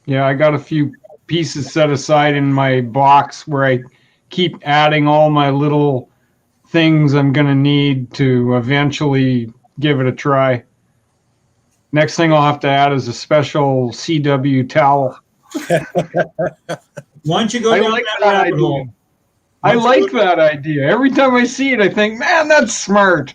Yeah, I got a few pieces set aside in my box where I keep adding all my little things I'm going to need to eventually give it a try. Next thing I'll have to add is a special CW towel. Once you go down that rabbit hole. I like that idea. Every time I see it, I think, man, that's smart.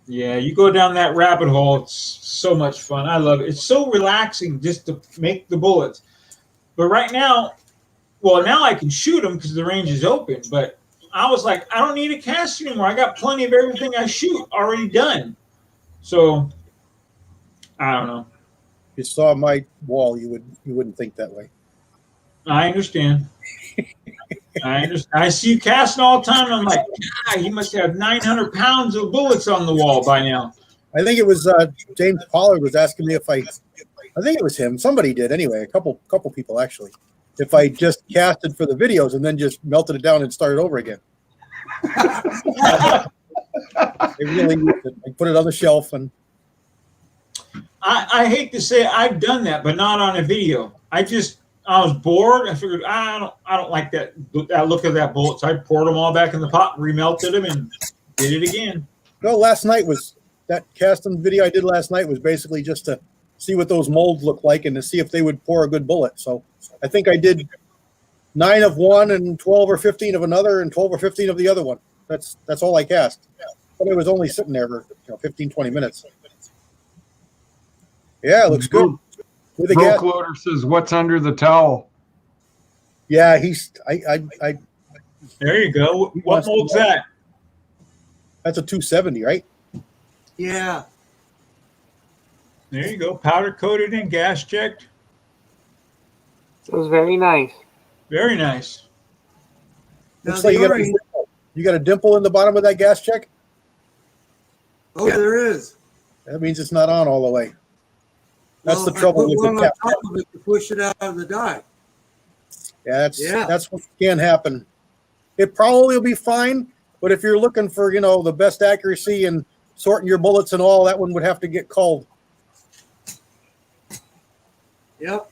Yeah, you go down that rabbit hole. It's so much fun. I love it. It's so relaxing just to make the bullets. But right now, well, now I can shoot them because the range is open. But I was like, I don't need a cast anymore. I got plenty of everything I shoot already done. So I don't know. If you saw my wall, you wouldn't think that way. I understand. I understand. I see you casting all the time. And I'm like, God, he must have 900 pounds of bullets on the wall by now. I think it was James Pollard was asking me if I think it was him. Somebody did anyway. A couple people actually. If I just casted for the videos and then just melted it down and started over again. They really used it. I put it on the shelf and. I hate to say I've done that, but not on a video. I was bored. I figured I don't like that look of that bullet. So I poured them all back in the pot, remelted them, and did it again. No, last night was that casting video I did last night was basically just to see what those molds look like and to see if they would pour a good bullet. So I think I did 9 of one and 12 or 15 of another and 12 or 15 of the other one. That's all I cast. But it was only sitting there for 15, 20 minutes. Yeah, it looks good. With the Broke Loader says, "What's under the towel?" Yeah, There you go. What mold's that? That's a 270, right? Yeah. There you go. Powder coated and gas checked. It was very nice. Very nice. Looks like you got a dimple in the bottom of that gas check. Oh, yeah, there is. That means it's not on all the way. That's the trouble with the cap. On top of it to push it out of the die. Yeah, that's what can happen. It probably will be fine, but if you're looking for the best accuracy and sorting your bullets and all, that one would have to get culled. Yep.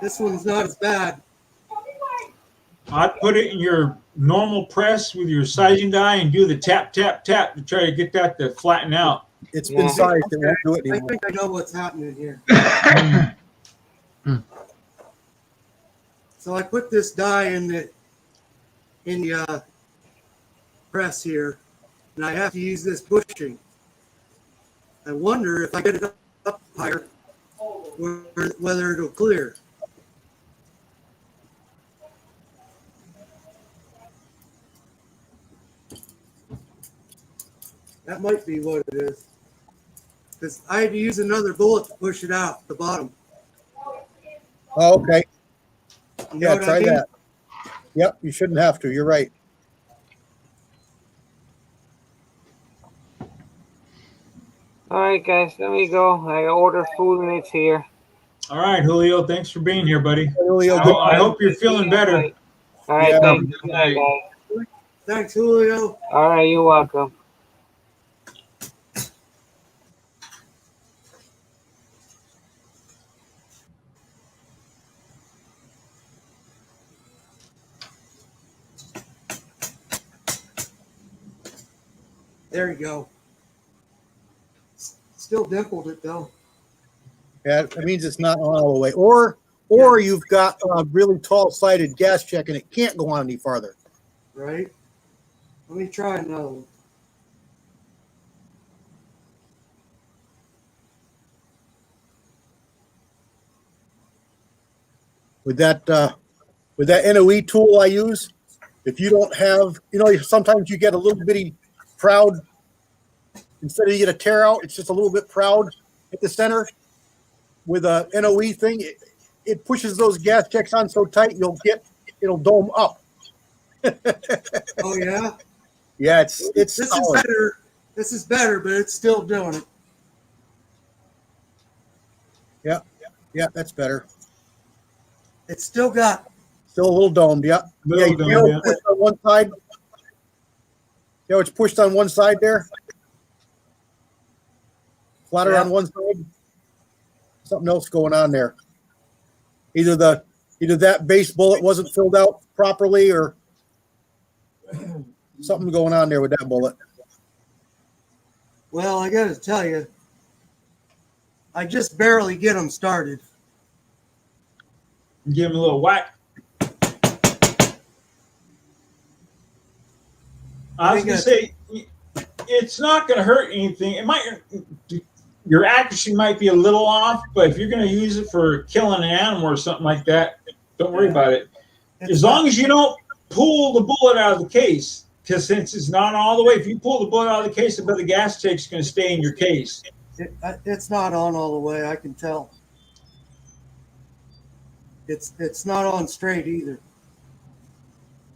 This one's not as bad. I'd put it in your normal press with your sizing die and do the tap, tap, tap to try to get that to flatten out. It's been sized. It won't do it I anymore. think I know what's happening here. So I put this die in the press here, and I have to use this bushing. I wonder if I get it up higher, whether it'll clear. That might be what it is. Because I had to use another bullet to push it out the bottom. Oh, okay. You know Yeah, what try I mean? that. Yep, you shouldn't have to. You're right. All right, guys, let me go. I order food and it's here. All right, Julio. Thanks for being here, buddy. Julio, All good. I hope you're feeling better. All right, Yeah. thank you, Good night. guys. Thanks, Julio. All right, you're welcome. There you go. Still dimpled it though. Yeah, that means it's not on all the way. Or you've got a really tall-sided gas check and it can't go on any farther. Right? Let me try another one. With that NOE tool I use, if you don't have, sometimes you get a little bitty proud. Instead of you get a tear out, it's just a little bit proud at the center. With a NOE thing, it pushes those gas checks on so tight it'll dome up. Oh yeah? Yeah, it's This is solid. better. This is better, but it's still doing it. Yeah, that's better. It's still got Still a little domed. Yeah, Little you domed, know, yeah. pushed on one side. It's pushed on one side there. Flatter Yeah. on one side. Something else going on there. Either that base bullet wasn't filled out properly, or something going on there with that bullet. well, I gotta tell you, I just barely get them started. Give him a little whack. I was going to say, it's not going to hurt anything. It might, your accuracy might be a little off, but if you're going to use it for killing an animal or something like that, don't worry about it. As long as you don't pull the bullet out of the case, because since it's not all the way, if you pull the bullet out of the case, the gas check's going to stay in your case. It's not on all the way. I can tell. It's not on straight either.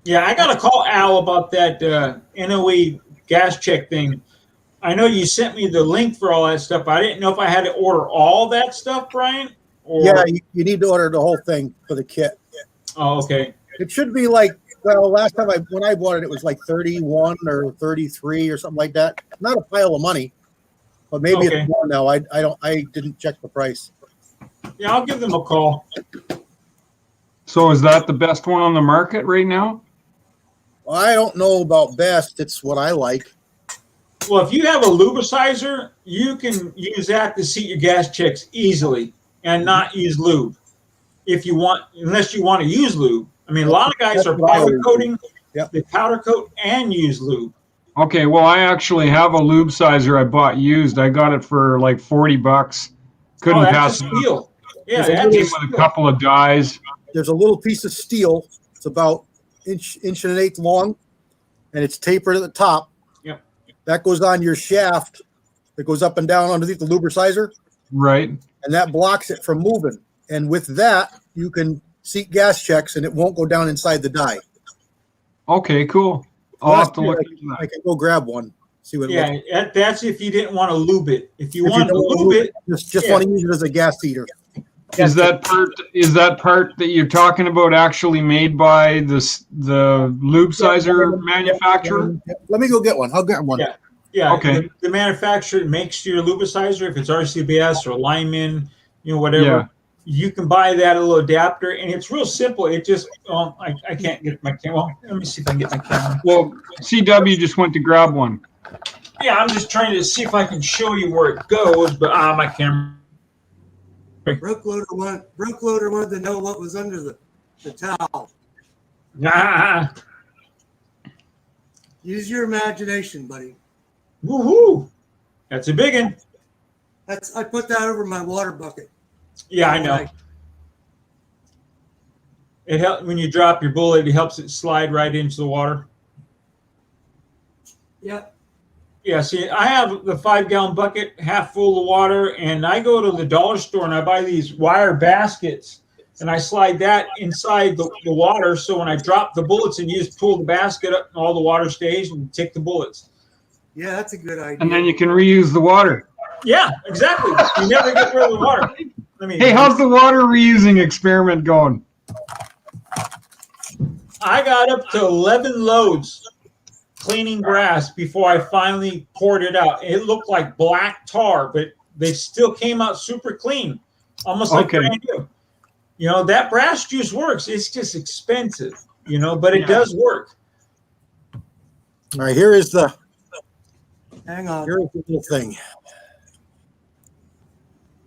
Yeah, I got to call Al about that NOE gas check thing. I know you sent me the link for all that stuff. I didn't know if I had to order all that stuff, Brian. Or... Yeah, you need to order the whole thing for the kit. Oh, okay. It should be like, well, last time when I bought it, it was like 31 or 33 or something like that. Not a pile of money, but maybe Okay. it's more now. I didn't check the price. Yeah, I'll give them a call. So is that the best one on the market right now? Well, I don't know about best. It's what I like. Well, if you have a lubicizer, you can use that to seat your gas checks easily and not use lube. If you want, unless you want to use lube. I mean, a lot of guys are powder coating. Yep. They powder coat and use lube. Okay, well, I actually have a lube sizer I bought used. I got it for like $40. Couldn't that's pass a it up. steal. Yeah, There's a that's Came a with a steal. couple of dyes. There's a little piece of steel. It's about inch and an eighth long, and it's tapered at the top. Yep. That goes on your shaft that goes up and down underneath the lubicizer, Right. and that blocks it from moving. And with that, you can seat gas checks, and it won't go down inside the die. Okay, cool. I'll have to look into I that. can go grab one, see what it looks Yeah, that's if you didn't want to lube it. If you If you want to don't lube it, just yeah. want to use it as a gas heater. Is that part that you're talking about actually made by the lube sizer manufacturer? Let me go get one. I'll get one. Yeah. Yeah, Okay. the manufacturer makes your lubicizer. If it's RCBS or Lyman, whatever, Yeah. you can buy that little adapter, and it's real simple. It just, I can't get my camera. Well, let me see if I can get my camera. Well, CW just went to grab one. Yeah, I'm just trying to see if I can show you where it goes, but my camera. Broke loader wanted to know what was under the towel. Ah, Use your imagination, buddy. woohoo! That's a big one. I put that over my water bucket. Yeah, I know. It helps when you drop your bullet. It helps it slide right into the water. Yep. Yeah, see, I have the 5-gallon bucket half full of water, and I go to the dollar store and I buy these wire baskets, and I slide that inside the water. So when I drop the bullets and you just pull the basket up, and all the water stays, and take the bullets. Yeah, that's a good idea. And then you can reuse the water. Yeah, exactly. You never get rid of the water. I mean, Hey, how's the water reusing experiment going? I got up to 11 loads cleaning grass before I finally poured it out. It looked like black tar, but they still came out super clean, almost like Okay. brand new. You know, that brass juice works. It's just expensive, you know, but it Yeah. does work. All right, here is the Hang on. little thing.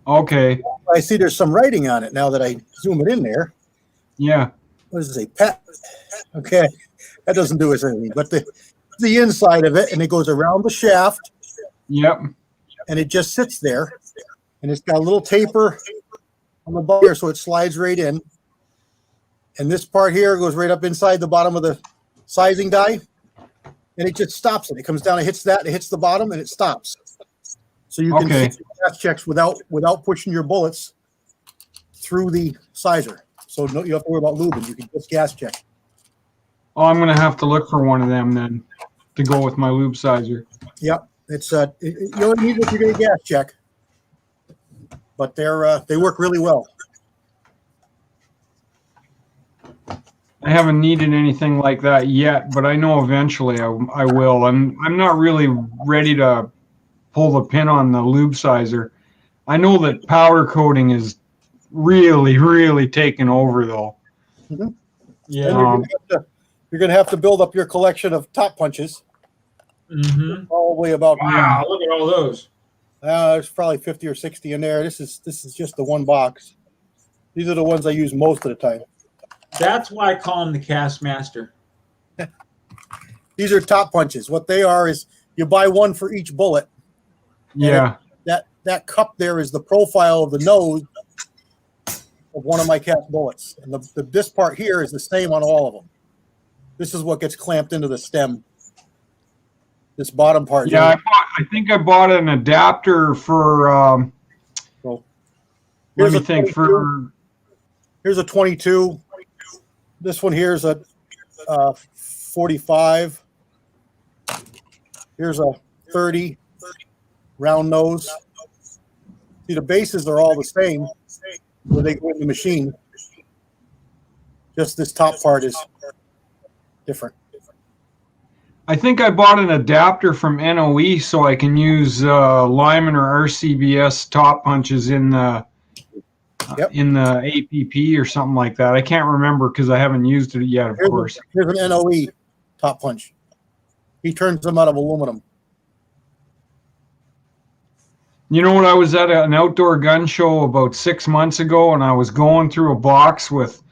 Okay. I see there's some writing on it now that I zoom it in there. Yeah. What does it say? Pet. Okay, that doesn't do us anything. But the inside of it, and it goes around the shaft, Yep. and it just sits there, and it's got a little taper on the bottom here, so it slides right in. And this part here goes right up inside the bottom of the sizing die, and it just stops it. It comes down, it hits that, it hits the bottom, and it stops. So you can Okay. see gas checks without pushing your bullets through the sizer. So no, you don't have to worry about lubing. You can just gas check. Oh, I'm gonna have to look for one of them then to go with my lube sizer. Yep, it's you only need it if you're going to gas check, but they work really well. I haven't needed anything like that yet, but I know eventually I will. I'm not really ready to pull the pin on the lube sizer. I know that powder coating is really, really taking over though. And Yeah. you're going to have to build up your collection of top punches. Mm-hmm. Probably about Wow, look at all those. there's probably 50 or 60 in there. This is just the one box. These are the ones I use most of the time. That's why I call him the cast master. These are top punches. What they are is you buy one for each bullet. Yeah. That cup there is the profile of the nose of one of my cast bullets. And this part here is the same on all of them. This is what gets clamped into the stem. This bottom part. Yeah, I think I bought an adapter for let Here's me a think 22. for Here's a 22. This one here is a 45. Here's a 30 round nose. See, the bases are all the same when they go in the machine. Just this top part is different. I think I bought an adapter from NOE so I can use Lyman or RCBS top punches in the Yep. in the APP or something like that. I can't remember because I haven't used it yet, of course. Here's an NOE top punch. He turns them out of aluminum. You know what? I was at an outdoor gun show about 6 months ago, and I was going through a box with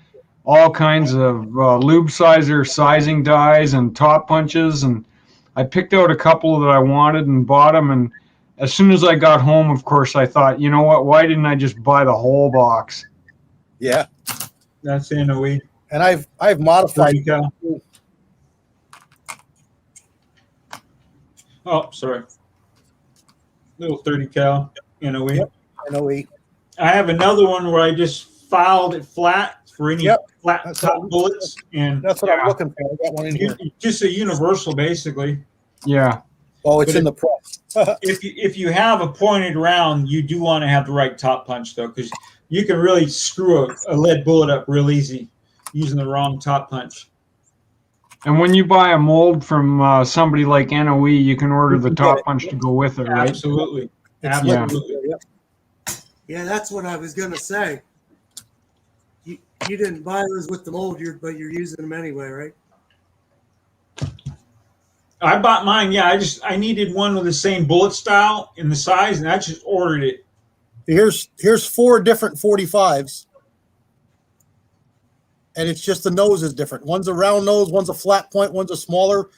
all kinds of lube sizer sizing dies and top punches, and I picked out a couple that I wanted and bought them. And as soon as I got home, of course, I thought, you know what? Why didn't I just buy the whole box? Yeah. That's NOE. And I've modified. 30 cal. Oh, sorry. Little 30 cal NOE. Yep. NOE. I have another one where I just filed it flat for any Yep. flat That's top what- bullets, and That's what I'm looking for. I got one in here. just a universal basically. Yeah. Oh, it's But in the press. If you have a pointed round, you do want to have the right top punch though, because you can really screw a lead bullet up real easy using the wrong top punch. And when you buy a mold from somebody like NOE, you can order You the can top get it. punch to go with it, right? Absolutely. It's Absolutely. liquid. Yeah, that's what I was gonna say. You didn't buy those with the mold, but you're using them anyway, right? I bought mine. Yeah, I needed one with the same bullet style and the size, and I just ordered it. Here's 4 different 45s. And it's just the nose is different. One's a round nose, one's a flat point, one's a smaller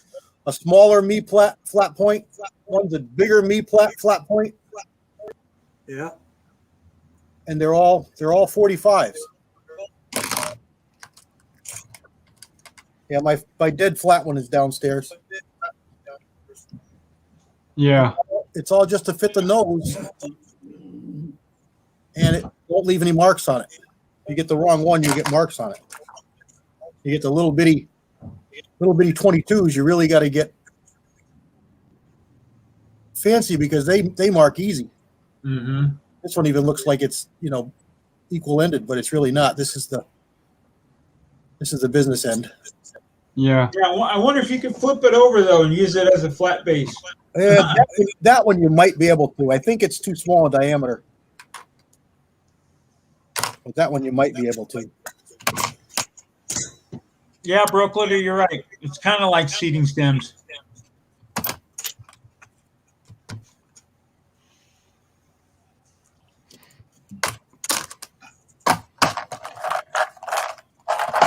me flat point, one's a bigger me flat point, Yeah. and they're all 45s. Yeah, my dead flat one is downstairs. Yeah. It's all just to fit the nose, and it won't leave any marks on it. If you get the wrong one, you get marks on it. You get the little bitty 22s. You really got to get fancy because they mark easy. Mm-hmm. This one even looks like it's, equal ended, but it's really not. This is the business end. Yeah. Yeah, I wonder if you could flip it over though and use it as a flat base. That one you might be able to. I think it's too small in diameter. But that one you might be able to. Yeah, Brooklyn, you're right. It's kind of like seeding stems.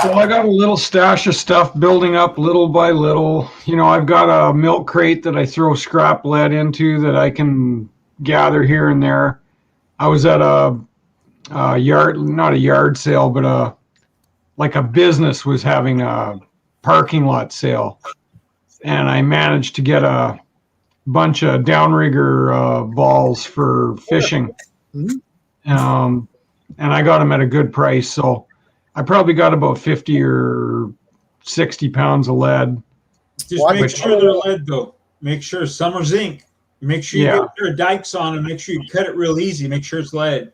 Well, I got a little stash of stuff building up little by little. I've got a milk crate that I throw scrap lead into that I can gather here and there. I was at a yard, not a yard sale, but like a business was having a parking lot sale. And I managed to get a bunch of downrigger balls for fishing. And I got them at a good price. So I probably got about 50 or 60 pounds of lead. Just make sure they're lead, though. Make sure some are zinc. Make sure you get a pair of dikes on and make sure you cut it real easy. Make sure it's lead.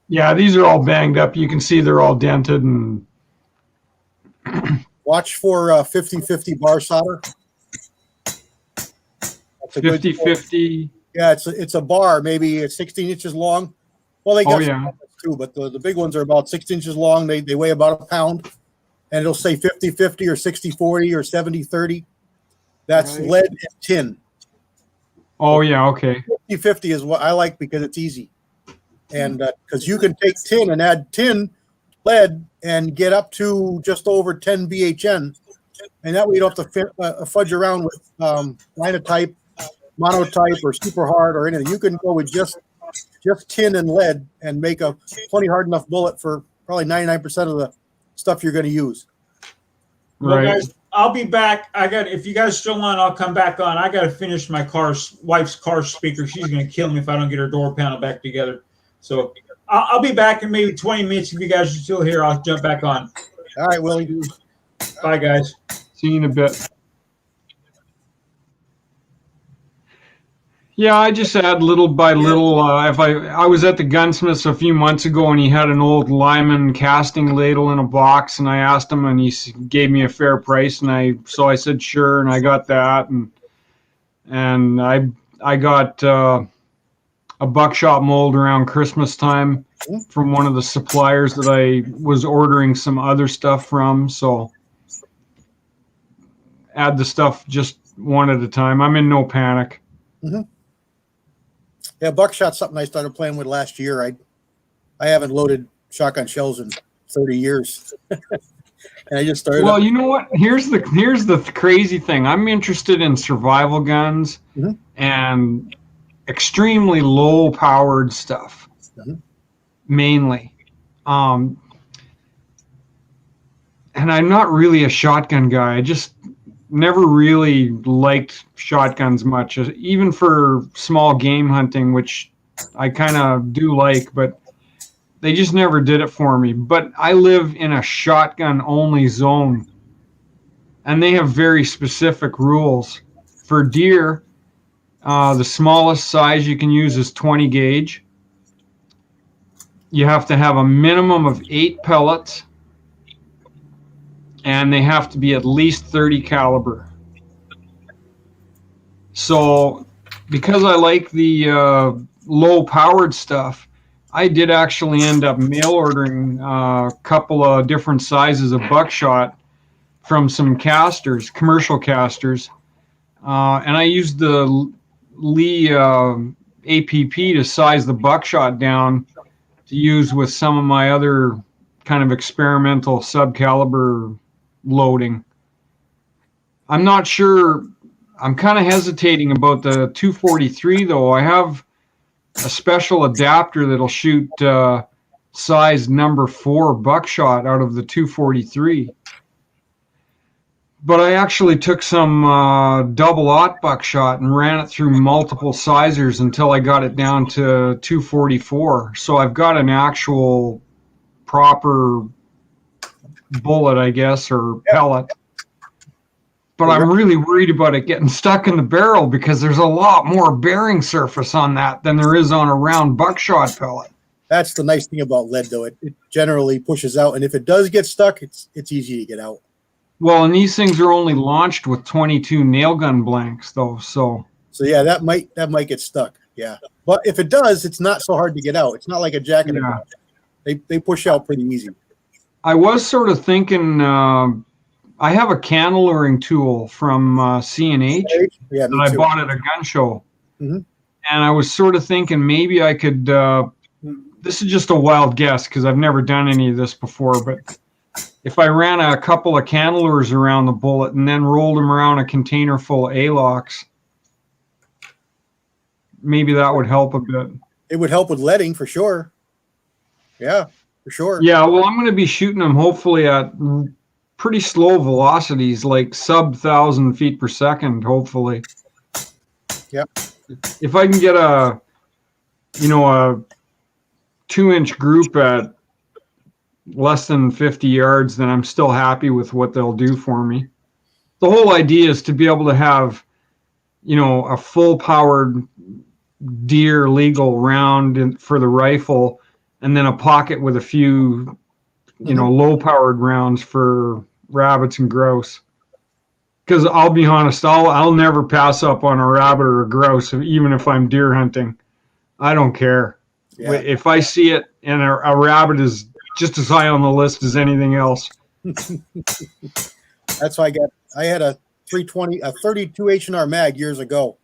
Yeah, these are all banged up. You can see they're all dented. And watch for 50-50 bar solder. 50-50. Yeah, it's a bar, maybe it's 16 inches long. Well, they got too, but the big ones are about 6 inches long. They weigh about a pound, and it'll say 50-50 or 60-40 or 70-30. That's lead and tin. Oh, yeah, okay. 50-50 is what I like because it's easy. And because you can take tin and add lead and get up to just over 10 BHN. And that way you don't have to fudge around with linotype, monotype, or super hard or anything. You can go with just tin and lead and make a plenty hard enough bullet for probably 99% of the stuff you're going to use. Well, guys, I'll be back. If you guys still on, I'll come back on. I got to finish my wife's car speaker. She's going to kill me if I don't get her door panel back together. So I'll be back in maybe 20 minutes. If you guys are still here, I'll jump back on. All right, Willie. Bye, guys. See you in a bit. Yeah, I just add little by little. If I was at the gunsmith's a few months ago and he had an old Lyman casting ladle in a box, and I asked him and he gave me a fair price, and so I said sure, and I got that, and I got a buckshot mold around Christmas time from one of the suppliers that I was ordering some other stuff from. So add the stuff just one at a time. I'm in no panic. Mm-hmm. Yeah, buckshot's something I started playing with last year. I haven't loaded shotgun shells in 30 years. And I just started. Well, you know what? Here's the crazy thing. I'm interested in survival guns and extremely low powered stuff, mainly. And I'm not really a shotgun guy. I just never really liked shotguns much, even for small game hunting, which I kind of do like, but they just never did it for me. But I live in a shotgun only zone, and they have very specific rules. For deer, the smallest size you can use is 20 gauge. You have to have a minimum of 8 pellets, and they have to be at least 30 caliber. So because I like the low powered stuff, I did actually end up mail ordering a couple of different sizes of buckshot from some casters, commercial casters. And I used the Lee APP to size the buckshot down to use with some of my other kind of experimental subcaliber loading. I'm not sure. I'm kind of hesitating about the 243 though. I have a special adapter that'll shoot size number 4 buckshot out of the 243. But I actually took some double-aught buckshot and ran it through multiple sizers until I got it down to 244. So I've got an actual proper bullet, I guess, or pellet. but I'm really worried about it getting stuck in the barrel because there's a lot more bearing surface on that than there is on a round buckshot pellet. That's the nice thing about lead, though. It generally pushes out, and if it does get stuck, it's easy to get out. Well, and these things are only launched with 22 nail gun blanks, though. So yeah, that might get stuck. Yeah, but if it does, it's not so hard to get out. It's not like a jacket. Yeah. They push out pretty easy. I was sort of thinking. I have a can luring tool from C&H Yeah, that I bought at a gun show, Mhm. and I was sort of thinking maybe I could. This is just a wild guess because I've never done any of this before, but if I ran a couple of can lures around the bullet and then rolled them around a container full of A-locks, maybe that would help a bit. It would help with leading for sure. Yeah, for sure. Yeah, well, I'm going to be shooting them hopefully at pretty slow velocities, like sub 1,000 feet per second, hopefully. Yep. If I can get a 2-inch group at less than 50 yards, then I'm still happy with what they'll do for me. The whole idea is to be able to have, a full powered deer legal round for the rifle, and then a pocket with a few, low powered rounds for rabbits and grouse. Because I'll be honest, I'll never pass up on a rabbit or a grouse, even if I'm deer hunting. I don't care. Yeah. If I see it and a rabbit is just as high on the list as anything else. That's why I had a 32 H&R mag years ago,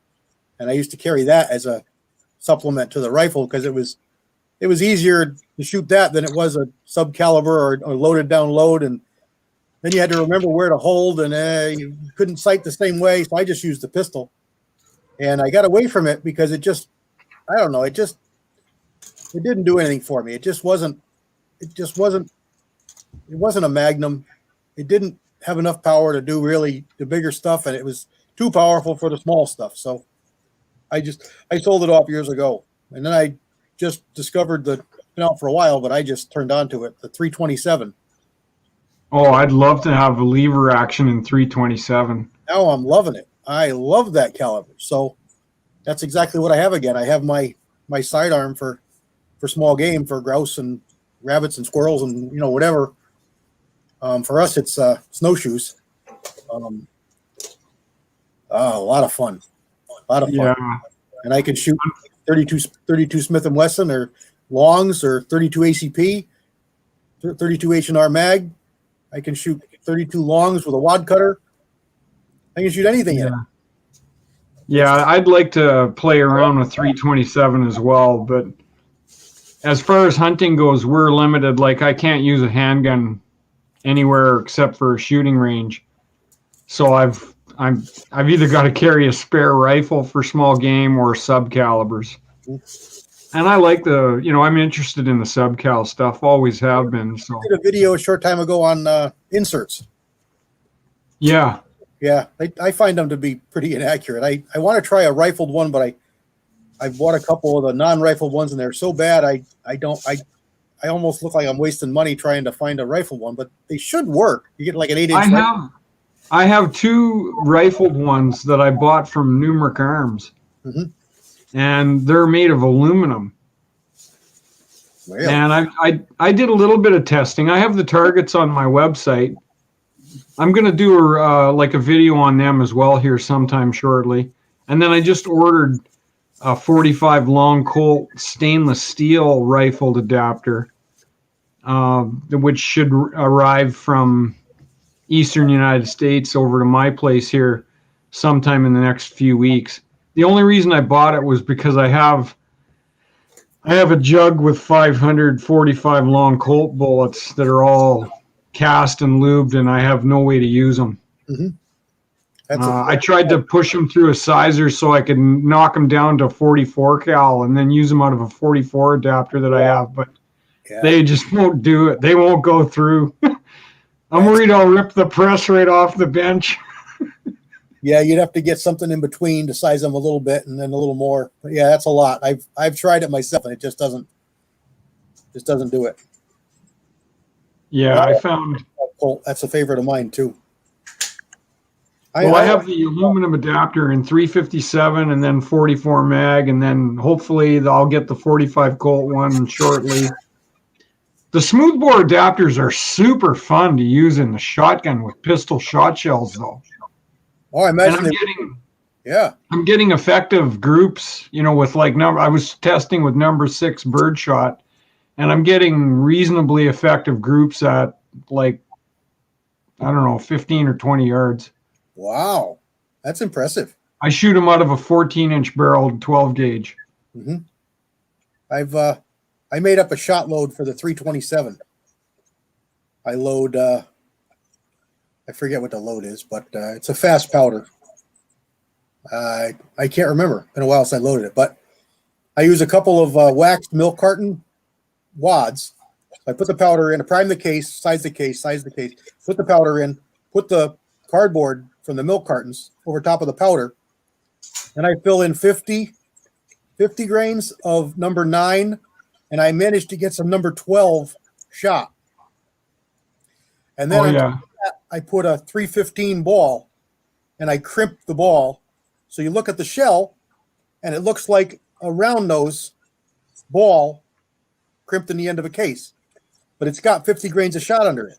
and I used to carry that as a supplement to the rifle because it was easier to shoot that than it was a sub caliber or loaded down load, and then you had to remember where to hold, and you couldn't sight the same way, so I just used the pistol, and I got away from it because it didn't do anything for me. It wasn't a Magnum. It didn't have enough power to do really the bigger stuff, and it was too powerful for the small stuff. So I sold it off years ago, and then I just discovered been out for a while, but I just turned on to it, the 327. Oh, I'd love to have a lever action in 327. Now I'm loving it. I love that caliber. So that's exactly what I have again. I have my sidearm for small game, for grouse and rabbits and squirrels and whatever. For us, it's snowshoes. A lot of fun. Yeah. And I can shoot 32 Smith & Wesson or longs or 32 ACP, 32 H&R mag. I can shoot 32 longs with a wad cutter. I can shoot anything in it. Yeah, I'd like to play around with 327 as well, but as far as hunting goes, we're limited. Like, I can't use a handgun anywhere except for a shooting range. So I've either got to carry a spare rifle for small game or sub calibers. And I like I'm interested in the sub cal stuff, always have been. So I did a video a short time ago on inserts. Yeah. Yeah, I find them to be pretty inaccurate. I want to try a rifled one, but I bought a couple of the non-rifled ones, and they're so bad I almost look like I'm wasting money trying to find a rifled one, but they should work. You get like an 8-inch rifle. I have 2 rifled ones that I bought from Numeric Arms, and they're made of aluminum. Really? And I did a little bit of testing. I have the targets on my website. I'm going to do a video on them as well here sometime shortly. And then I just ordered a 45 long Colt stainless steel rifled adapter, which should arrive from Eastern United States over to my place here sometime in the next few weeks. The only reason I bought it was because I have a jug with 545 long Colt bullets that are all cast and lubed, and I have no way to use them. I tried to push them through a sizer so I could knock them down to 44 cal and then use them out of a 44 adapter that I have, but they just won't do it. They won't go through. I'm worried I'll rip the press right off the bench. Yeah, you'd have to get something in between to size them a little bit and then a little more. But yeah, that's a lot. I've tried it myself, and it just doesn't do it. Yeah, I found Colt. That's a favorite of mine too. Well, I have the aluminum adapter in 357 and then 44 mag, and then hopefully I'll get the 45 Colt one shortly. The smoothbore adapters are super fun to use in the shotgun with pistol shot shells, though. Oh, I And imagine I'm getting effective groups, with I was testing with number 6 birdshot, and I'm getting reasonably effective groups at 15 or 20 yards. Wow, that's impressive. I shoot them out of a 14-inch barrel 12 gauge. Mm-hmm. I made up a shot load for the 327. I load, I forget what the load is, but it's a fast powder. I can't remember. It's been a while since I loaded it, but I use a couple of waxed milk carton wads. I put the powder in, prime the case, size the case, put the powder in, put the cardboard from the milk cartons over top of the powder, and I fill in 50 grains of number 9, and I managed to get some number 12 shot. And then I put a 315 ball, and I crimp the ball. So you look at the shell, and it looks like a round nose ball crimped in the end of a case, but it's got 50 grains of shot under it.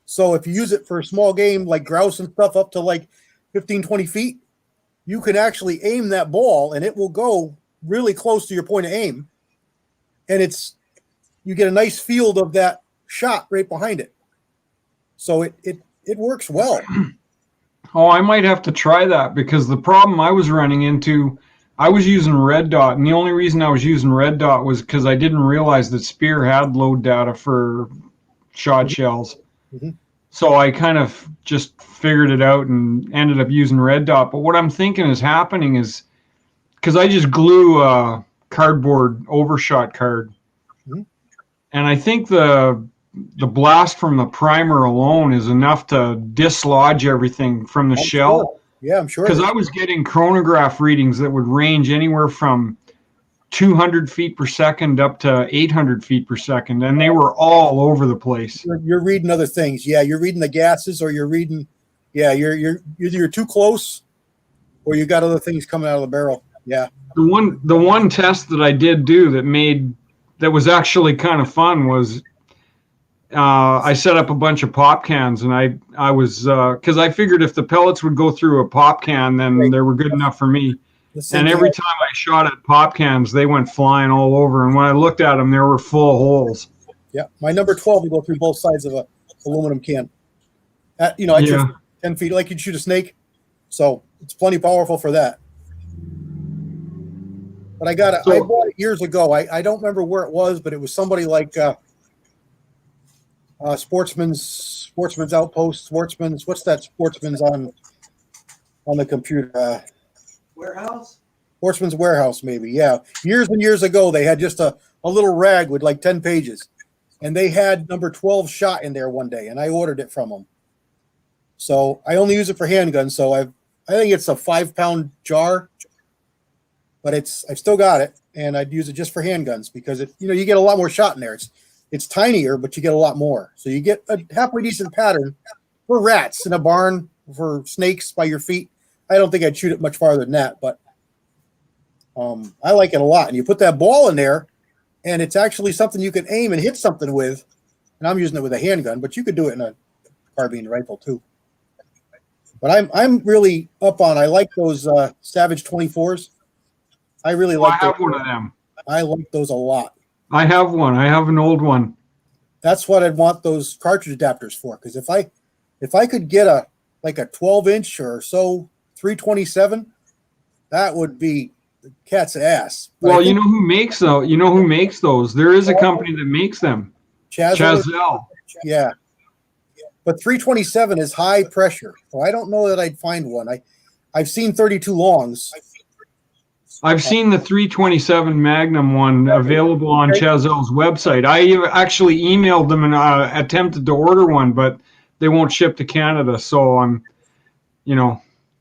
So if you use it for a small game like grouse and stuff up to 15, 20 feet, you can actually aim that ball and it will go really close to your point of aim. And you get a nice field of that shot right behind it. So it works well. Oh, I might have to try that, because the problem I was running into, I was using red dot, and the only reason I was using red dot was because I didn't realize that Spear had load data for shot shells. Mm-hmm. So I kind of just figured it out and ended up using red dot. But what I'm thinking is happening is, because I just glue a cardboard overshot card, mm-hmm. and I think the blast from the primer alone is enough to dislodge everything from the shell. Sure. Yeah, I'm sure. Because I was getting chronograph readings that would range anywhere from 200 feet per second up to 800 feet per second, and they were all over the place. You're reading other things. Yeah, you're reading the gases, or you're reading. Yeah, you're either too close, or you got other things coming out of the barrel. Yeah. The one test that I did do that was actually kind of fun was I set up a bunch of pop cans, and I was because I figured if the pellets would go through a pop can, then they were good enough for me. And every time I shot at pop cans, they went flying all over. And when I looked at them, there were full holes. Yeah, my number 12 will go through both sides of a aluminum can. I shoot 10 feet like you'd shoot a snake, so it's plenty powerful for that. But I bought it years ago. I don't remember where it was, but it was somebody like Sportsman's Outpost, what's that Sportsman's on the computer? Warehouse? Sportsman's Warehouse, maybe. Yeah. Years and years ago, they had just a little rag with 10 pages, and they had number 12 shot in there one day, and I ordered it from them. So I only use it for handguns. So I think it's a 5-pound jar, but I've still got it, and I'd use it just for handguns because you get a lot more shot in there. It's tinier, but you get a lot more. So you get a halfway decent pattern for rats in a barn, for snakes by your feet. I don't think I'd shoot it much farther than that, but I like it a lot. And you put that ball in there, and it's actually something you can aim and hit something with. And I'm using it with a handgun, but you could do it in a carbine rifle too. But I'm really up on. I like those Savage 24s. I really like. I have one of them. I like those a lot. I have one. I have an old one. That's what I'd want those cartridge adapters for. Because if I could get a 12-inch or so 327, that would be the cat's ass. But well, you know who makes those? You know who makes those? There is a company that makes them. Chazelle. Yeah. But 327 is high pressure. So I don't know that I'd find one. I've seen 32 longs. I've seen the 327 Magnum one available on Chazelle's website. I actually emailed them and attempted to order one, but they won't ship to Canada. So I'm,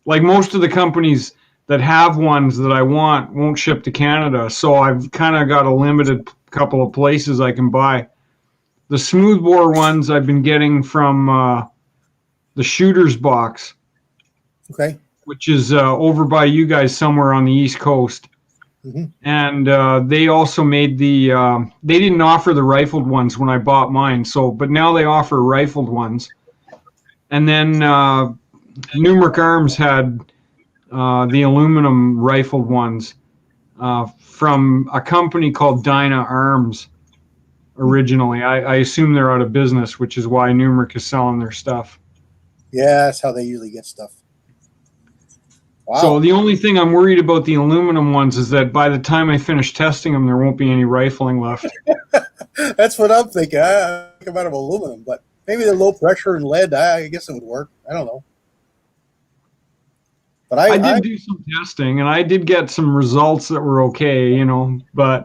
like most of the companies that have ones that I want won't ship to Canada. So I've kind of got a limited couple of places I can buy. The smoothbore ones I've been getting from the Shooter's Box. Okay. which is over by you guys somewhere on the East Coast. Mhm. And they also made the. They didn't offer the rifled ones when I bought mine, but now they offer rifled ones. And then Numeric Arms had the aluminum rifled ones from a company called Dyna Arms originally. I assume they're out of business, which is why Numeric is selling their stuff. Yeah, that's how they usually get stuff. So Wow. the only thing I'm worried about the aluminum ones is that by the time I finish testing them, there won't be any rifling left. That's what I'm thinking. I think about aluminum, but maybe they're low pressure and lead. I guess it would work. I don't know. But I did do some testing, and I did get some results that were okay, but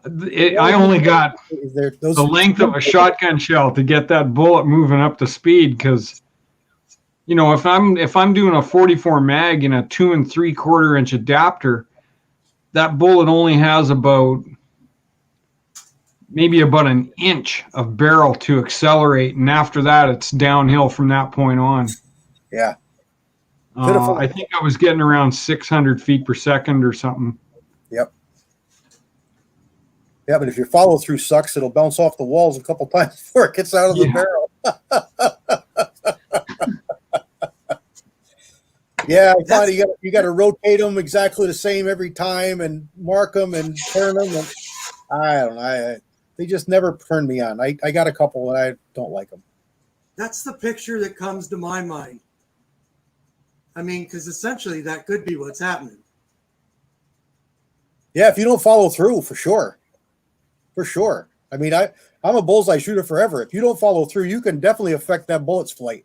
I only got those the length of a shotgun shell to get that bullet moving up to speed. Because if I'm doing a 44 mag in a 2 3/4 inch adapter, that bullet only has maybe about an inch of barrel to accelerate, and after that, it's downhill from that point on. Yeah. I think I was getting around 600 feet per second or something. Yep. Yeah, but if your follow through sucks, it'll bounce off the walls a couple times before it gets out of the barrel. Yeah, I thought you got to rotate them exactly the same every time and mark them and turn them. And I don't know. They just never turned me on. I got a couple and I don't like them. That's the picture that comes to my mind. I mean, because essentially that could be what's happening. Yeah, if you don't follow through, for sure. For sure. I mean, I'm a bullseye shooter forever. If you don't follow through, you can definitely affect that bullet's flight.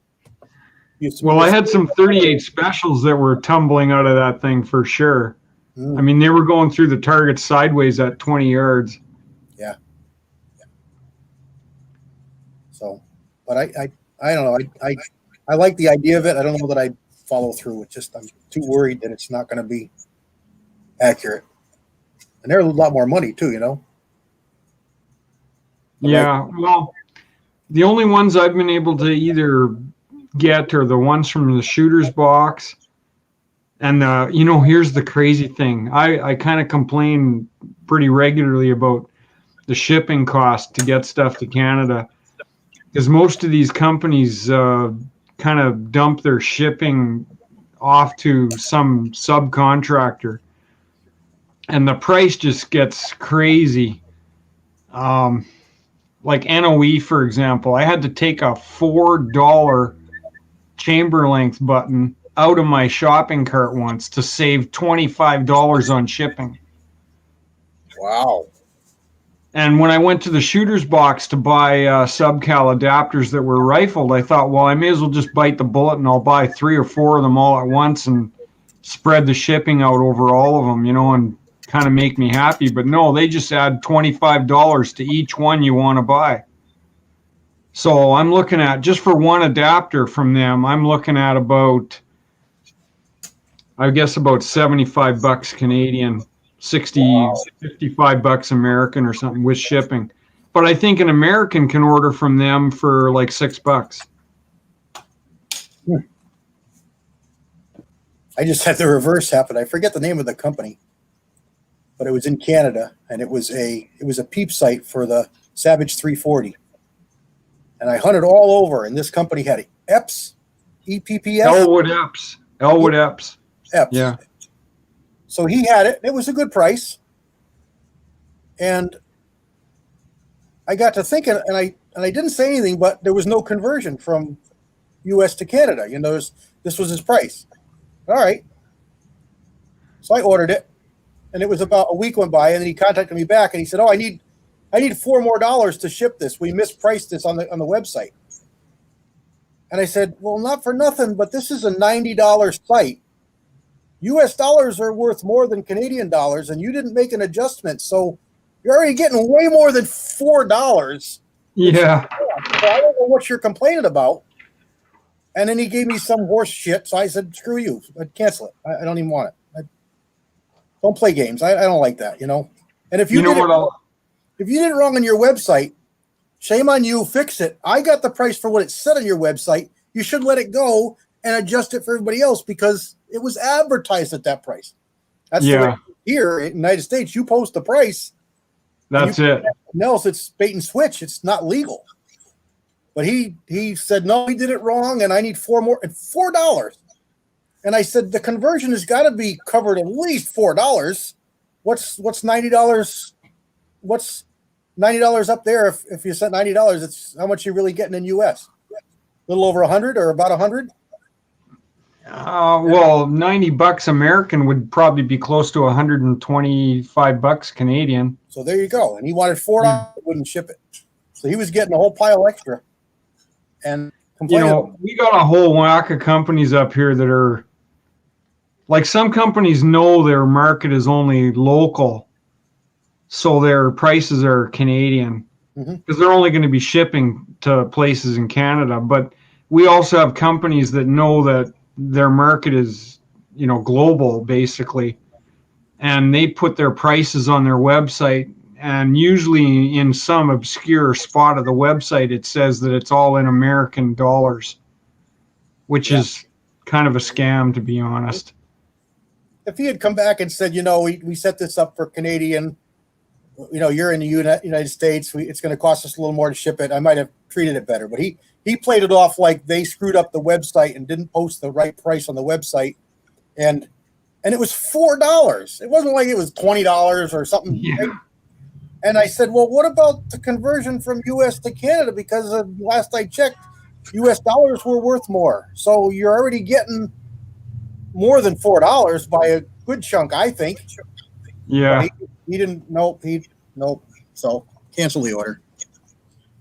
Well, I had some 38 specials that were tumbling out of that thing for sure. I mean, they were going through the target sideways at 20 yards. Yeah. So, but I don't know. I like the idea of it. I don't know that I'd follow through. It's just I'm too worried that it's not going to be accurate. And they're a lot more money too, Yeah, well, the only ones I've been able to either get are the ones from the shooter's box. And, here's the crazy thing. I kind of complain pretty regularly about the shipping cost to get stuff to Canada, because most of these companies kind of dump their shipping off to some subcontractor, and the price just gets crazy. Like NOE, for example, I had to take a $4 chamber length button out of my shopping cart once to save $25 on shipping. Wow. And when I went to the shooter's box to buy subcal adapters that were rifled, I thought, well, I may as well just bite the bullet and I'll buy 3 or 4 of them all at once and spread the shipping out over all of them, and kind of make me happy. But no, they just add $25 to each one you want to buy. So I'm looking at, just for one adapter from them, I'm looking at about 75 bucks Canadian, 55 bucks American or something with shipping. But I think an American can order from them for like $6. I just had the reverse happen. I forget the name of the company, but it was in Canada, and it was a peep sight for the Savage 340. And I hunted all over, and this company had EPS, EPPS. Elwood Epps. EPS. Yeah. So he had it. It was a good price. And I got to thinking, and I didn't say anything, but there was no conversion from U.S. to Canada. This was his price. All right. So I ordered it, and it was about a week went by, and then he contacted me back, and he said, "Oh, I need $4 more to ship this. We mispriced this on the website." And I said, "Well, not for nothing, but this is a $90 site. U.S. dollars are worth more than Canadian dollars, and you didn't make an adjustment, so you're already getting way more than $4. Yeah. So I don't know what you're complaining about." And then he gave me some horse shit, so I said, "Screw you. I'd cancel it. I don't even want it. Don't play games. I don't like that, And if you did it wrong on your website, shame on you. Fix it. I got the price for what it said on your website. You should let it go and adjust it for everybody else because it was advertised at that price. That's the Yeah, way here in the United States, you post the price. that's it. Else, it's bait and switch. It's not legal. But he said, no, he did it wrong, and I need $4. And I said, the conversion has got to be covered at least $4. What's $90? What's $90 up there? If you set $90, it's how much you're really getting in US. A little over 100 or about 100. Well, $90 American would probably be close to $125 Canadian. So there you go. And he wanted $4, wouldn't ship it. So he was getting a whole pile extra. And You know, we got a whole whack of companies up here that are like, some companies know their market is only local, so their prices are Canadian because they're only going to be shipping to places in Canada. But we also have companies that know that their market is, you know, global basically, and they put their prices on their website, and usually in some obscure spot of the website it says that it's all in American dollars, which is kind of a scam, to be honest. if he had come back and said, you know, we set this up for Canadian, you know, you're in the United States, it's going to cost us a little more to ship it, I might have treated it better. But he played it off like they screwed up the website and didn't post the right price on the website, and it was $4. It wasn't like it was $20 or something. Yeah. And I said, well, what about the conversion from US to Canada? Because last I checked, US dollars were worth more. So you're already getting more than $4 by a good chunk, I think. Yeah. He didn't. Nope. So cancel the order.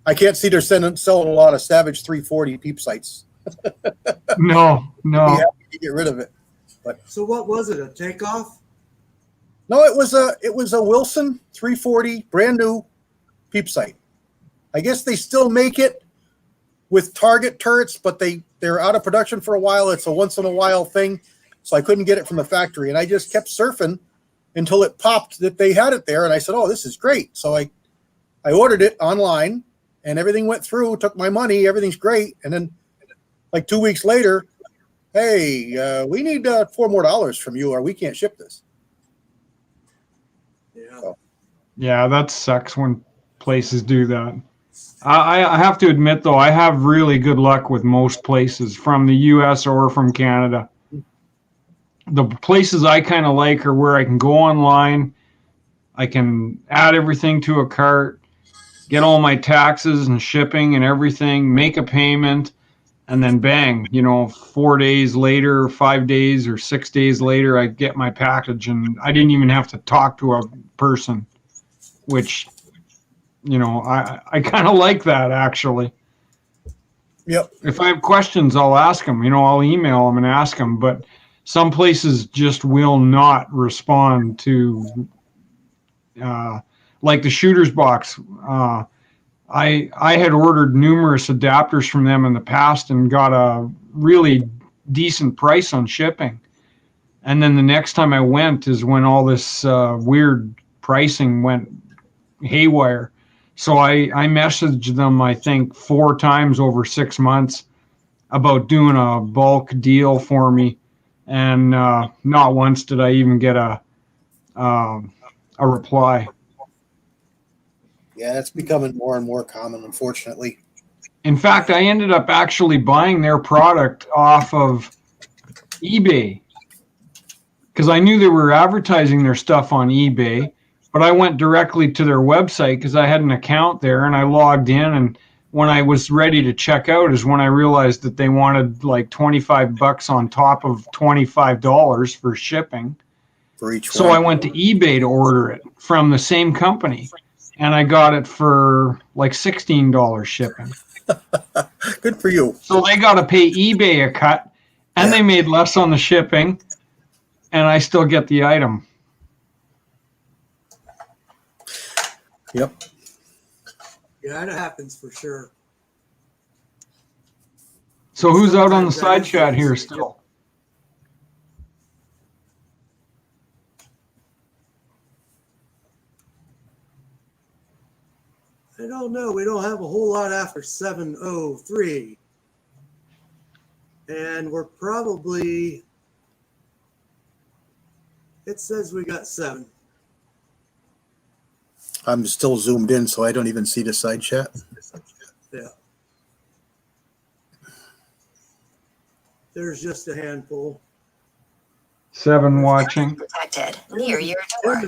I can't see they're selling a lot of Savage 340 peep sites. No. Be happy to get rid of it. So what was it? A takeoff? No, it was a Wilson 340 brand new peep sight. I guess they still make it with target turrets, but they're out of production for a while. It's a once in a while thing, so I couldn't get it from the factory, and I just kept surfing until it popped that they had it there, and I said, "Oh, this is great!" So I ordered it online, and everything went through. Took my money, everything's great, and then like 2 weeks later, hey, we need $4 more from you, or we can't ship this. Yeah. Yeah, that sucks when places do that. I have to admit, though, I have really good luck with most places from the US or from Canada. The places I kind of like are where I can go online, I can add everything to a cart, get all my taxes and shipping and everything, make a payment, and then bang, 4 days later, 5 days or 6 days later, I get my package, and I didn't even have to talk to a person, which, I kind of like that, actually. Yep. If I have questions, I'll ask them, I'll email them and ask them, but some places just will not respond to, like the Shooter's Box. I had ordered numerous adapters from them in the past and got a really decent price on shipping. And then the next time I went is when all this weird pricing went haywire. So I messaged them, I think, 4 times over 6 months about doing a bulk deal for me. And not once did I even get a reply. Yeah, it's becoming more and more common, unfortunately. In fact, I ended up actually buying their product off of eBay because I knew they were advertising their stuff on eBay, but I went directly to their website because I had an account there, and I logged in, and when I was ready to check out is when I realized that they wanted like $25 on top of $25 for shipping. For each So one. I went to eBay to order it from the same company, and I got it for like $16 shipping. Good for you. So they got to pay eBay a cut, and they made less on the shipping, and I still get the item. Yep. Yeah, that happens for sure. So who's out on the Sometimes side that is chat here easy. still? I don't know. We don't have a whole lot after 7:03. And we're probably, it says we got 7. I'm still zoomed in, so I don't even see the side chat. Yeah. There's just a handful. 7 watching. Protected near your door.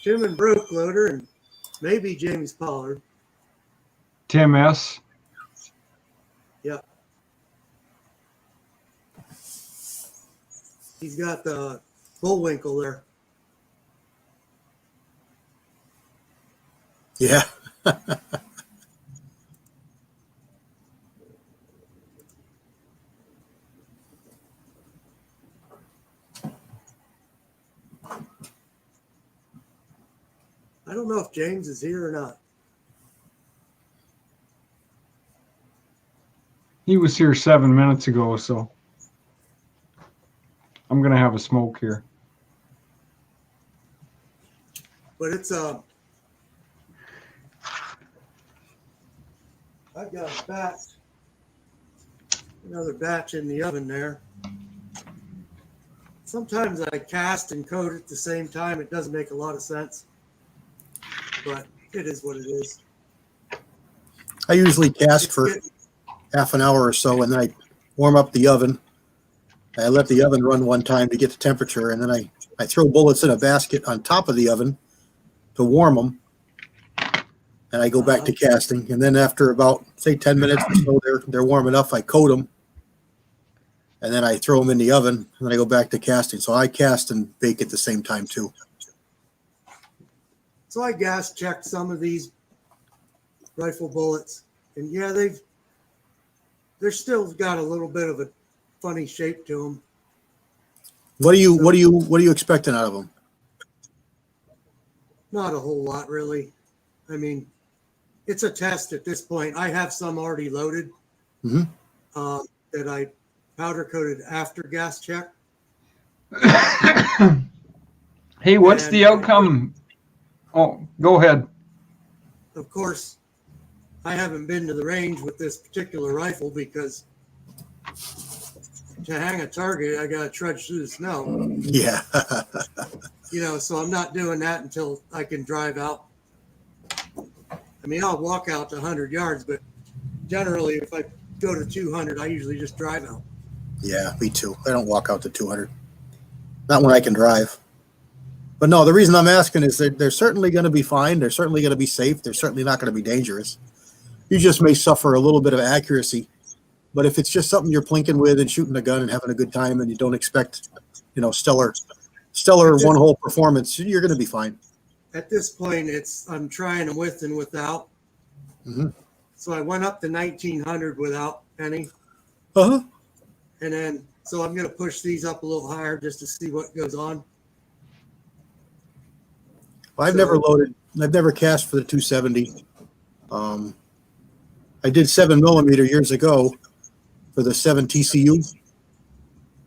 Jim and Broke Loader and maybe James Pollard. Tim S. Yeah. He's got the Bullwinkle there. Yeah. I don't know if James is here or not. He was here 7 minutes ago, so I'm gonna have a smoke here. But it's I've got a batch, another batch in the oven there. Sometimes I cast and coat at the same time. It doesn't make a lot of sense, but it is what it is. I usually cast for half an hour or so, and then I warm up the oven. I let the oven run one time to get the temperature, and then I throw bullets in a basket on top of the oven to warm them, and I go back to casting. And then after about, say, 10 minutes or so, they're warm enough, I coat them, and then I throw them in the oven, and then I go back to casting. So I cast and bake at the same time, too. So I gas checked some of these rifle bullets, and yeah, they're still got a little bit of a funny shape to them. What are you expecting out of them? Not a whole lot, really. I mean, it's a test at this point. I have some already loaded Mhm. That I powder coated after gas check. Hey, what's And, the outcome? Oh, go ahead. Of course, I haven't been to the range with this particular rifle because to hang a target, I got to trudge through the snow. Yeah. So I'm not doing that until I can drive out. I mean, I'll walk out to 100 yards, but generally, if I go to 200, I usually just drive out. Yeah, me too. I don't walk out to 200. Not when I can drive. But no, the reason I'm asking is that they're certainly going to be fine. They're certainly going to be safe. They're certainly not going to be dangerous. You just may suffer a little bit of accuracy. But if it's just something you're plinking with and shooting a gun and having a good time, and you don't expect, stellar one-hole performance, you're going to be fine. At this point, I'm trying them with and without. Mm-hmm. So I went up to 1900 without any. Uh-huh. And then, so I'm going to push these up a little higher just to see what goes on. Well, I've never cast for the 270. I did 7mm years ago for the 7 TCU.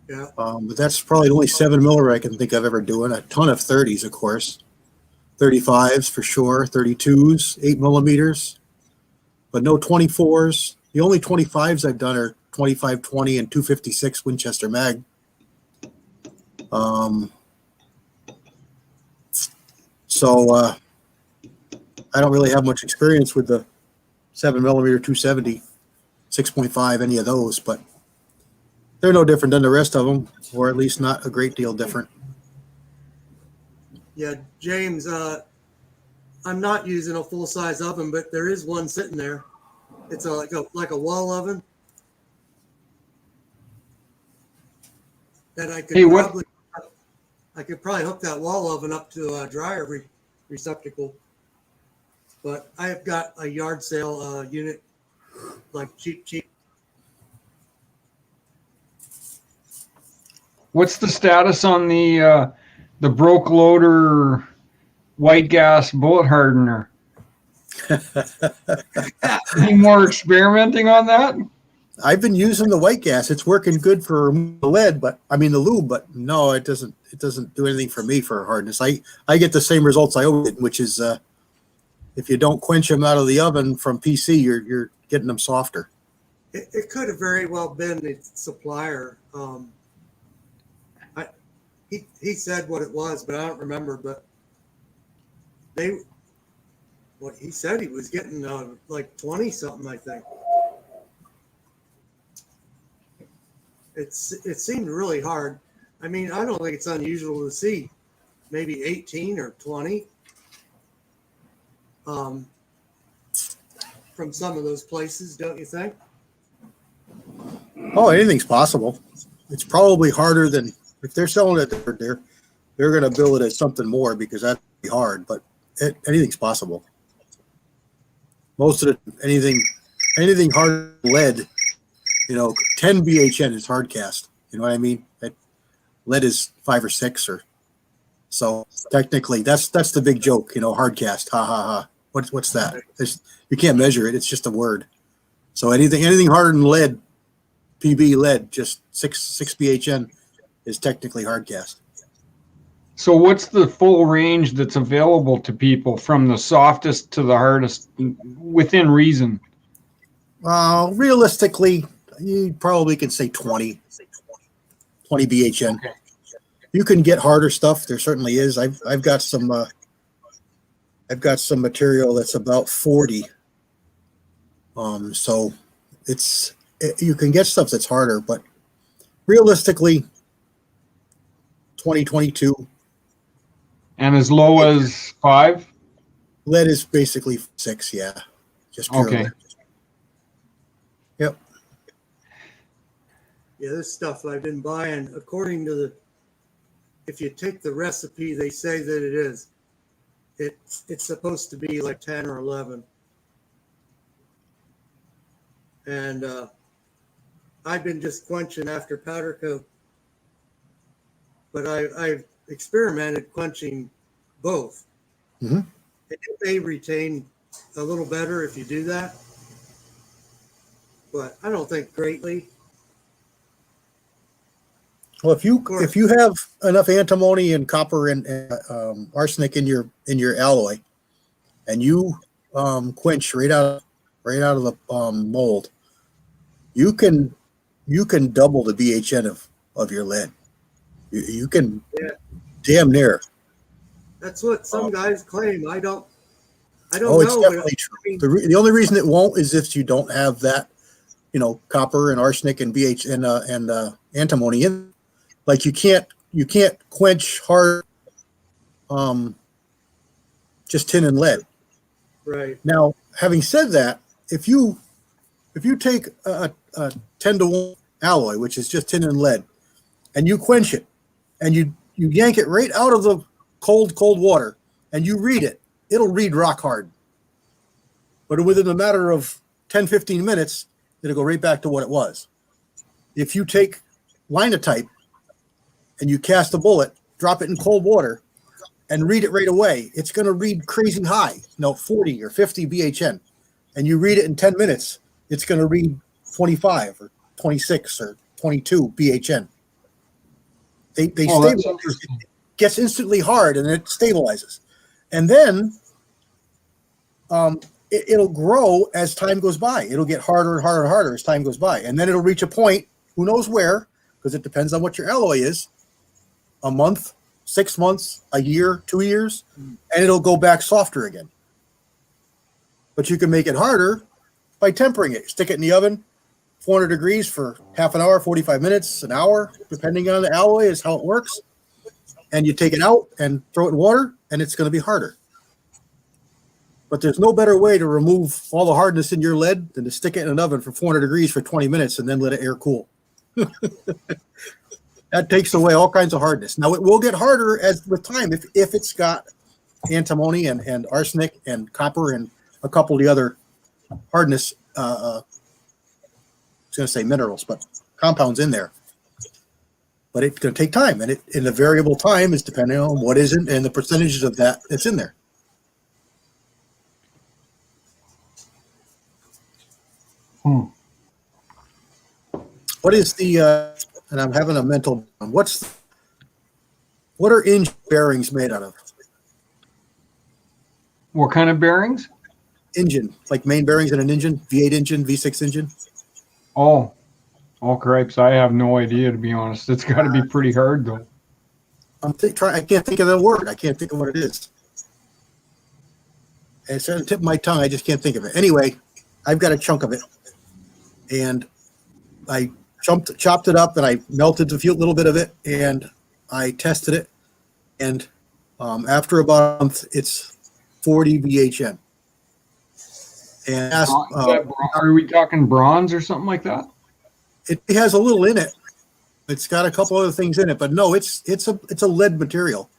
Yeah. But that's probably the only 7mm I can think of ever doing. A ton of 30s, of course. 35s for sure, 32s, 8mm, but no 24s. The only 25s I've done are 25-20 and 256 Winchester mag. So I don't really have much experience with the 7mm 270, 6.5, any of those, but they're no different than the rest of them, or at least not a great deal different. Yeah, James, I'm not using a full-size oven, but there is one sitting there. It's like a wall oven that I could probably hook that wall oven up to a dryer receptacle. But I have got a yard sale unit, like cheap. What's the status on the broke loader white gas bullet hardener? Any more experimenting on that? I've been using the white gas. It's working good for the lube, but no, it doesn't do anything for me for hardness. I get the same results I always did, which is if you don't quench them out of the oven from PC, you're getting them softer. It could have very well been the supplier. He said what it was, but I don't remember. But what he said he was getting like 20 something, I think. It seemed really hard. I mean, I don't think it's unusual to see maybe 18 or 20 from some of those places, don't you think? Oh, anything's possible. It's probably harder than if they're selling it. They're going to bill it as something more because that'd be hard. But anything's possible. Most of anything hard lead, 10 BHN is hard cast. You know what I mean? Lead is 5 or 6 or so. Technically, that's the big joke. Hard cast. Ha ha ha. What's that? You can't measure it. It's just a word. So anything harder than lead, PB lead, just 6 BHN is technically hard cast. So what's the full range that's available to people from the softest to the hardest within reason? Realistically, you probably can say 20 BHN. Okay. You can get harder stuff. There certainly is. I've got some material that's about 40. So you can get stuff that's harder, but realistically 20, 22. And as low as 5? Lead is basically 6, yeah. Just pure okay. Lead. Yep. Yeah, this stuff I've been buying, according to if you take the recipe, they say that it is. It's supposed to be like 10 or 11. And I've been just quenching after powder coat. But I've experimented quenching both. Mm-hmm. It may retain a little better if you do that. But I don't think greatly. Well, if you have enough antimony and copper and arsenic in your alloy, and you quench right out of the mold, you can double the BHN of your lead. You can damn near. That's what some guys claim. I don't Oh, know. it's definitely true. The only reason it won't is if you don't have that, copper and arsenic and BH and antimony in. Like you can't quench hard, just tin and lead. Right. Now, having said that, if you take a 10-to-1 alloy, which is just tin and lead, and you quench it, and you yank it right out of the cold water, and you read it, it'll read rock hard. But within a matter of 10, 15 minutes, it'll go right back to what it was. If you take linotype and you cast a bullet, drop it in cold water, and read it right away, it's going to read crazy high, 40 or 50 BHN. And you read it in 10 minutes, it's going to read 25 or 26 or 22 BHN. They stabilize. It gets instantly hard and it stabilizes. And then it'll grow as time goes by. It'll get harder and harder and harder as time goes by. And then it'll reach a point, who knows where, because it depends on what your alloy is, a month, 6 months, a year, 2 years, and it'll go back softer again. But you can make it harder by tempering it. Stick it in the oven, 400 degrees for half an hour, 45 minutes, an hour, depending on the alloy is how it works. And you take it out and throw it in water, and it's going to be harder. But there's no better way to remove all the hardness in your lead than to stick it in an oven for 400 degrees for 20 minutes and then let it air cool. That takes away all kinds of hardness. Now, it will get harder with time if it's got antimony and arsenic and copper and a couple of the other hardness, I was going to say minerals, but compounds in there. But it's going to take time, and the variable time is depending on what isn't and the percentages of that that's in there. What is the and I'm having a mental, what are engine bearings made out of? What kind of bearings? Engine, like main bearings in an engine, V8 engine, V6 engine. Oh, all cripes. I have no idea, to be honest. It's got to be pretty hard, though. I can't think of the word. I can't think of what it is. It's on the tip of my tongue. I just can't think of it. Anyway, I've got a chunk of it, and I chopped it up, and I melted a little bit of it, and I tested it, and after about a month, it's 40 BHN. And Are we talking bronze or something like that? it has a little in it. It's got a couple other things in it, but no, it's a lead material,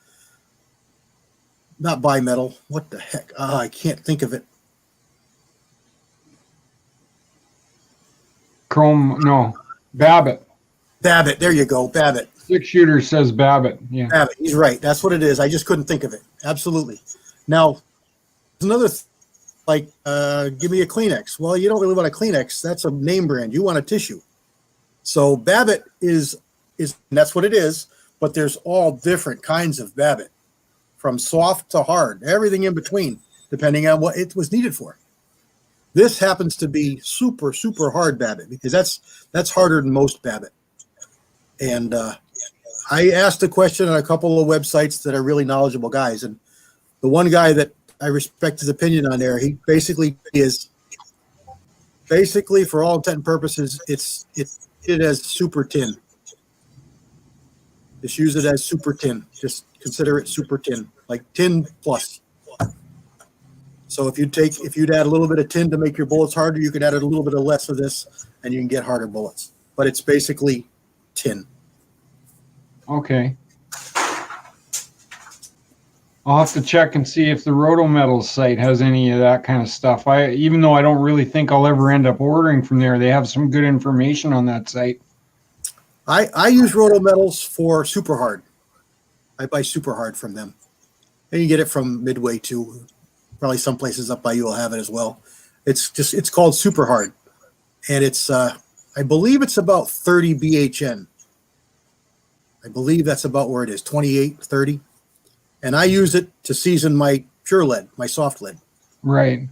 not bimetal. What the heck? I can't think of it. Chrome, no. Babbitt. Babbitt. There you go. Babbitt. 6-shooter says Babbitt. Yeah. Babbitt. He's right. That's what it is. I just couldn't think of it. Absolutely. Now, there's another give me a Kleenex. Well, you don't really want a Kleenex. That's a name brand. You want a tissue. So Babbitt is that's what it is. But there's all different kinds of Babbitt, from soft to hard, everything in between, depending on what it was needed for. This happens to be super, super hard Babbitt, because that's harder than most Babbitt. And I asked a question on a couple of websites that are really knowledgeable guys, and the one guy that I respect his opinion on there, he basically for all intent and purposes, it's it as super tin. Just use it as super tin. Just consider it super tin, like tin plus. So if you'd add a little bit of tin to make your bullets harder, you could add a little bit of less of this, and you can get harder bullets. But it's basically tin. Okay. I'll have to check and see if the Rotometals site has any of that kind of stuff. Even though I don't really think I'll ever end up ordering from there, they have some good information on that site. I use Rotometals for super hard. I buy super hard from them. And you get it from Midway too. Probably some places up by you will have it as well. It's called super hard. And it's I believe it's about 30 BHN. I believe that's about where it is, 28, 30. And I use it to season my pure lead, my soft lead. Right.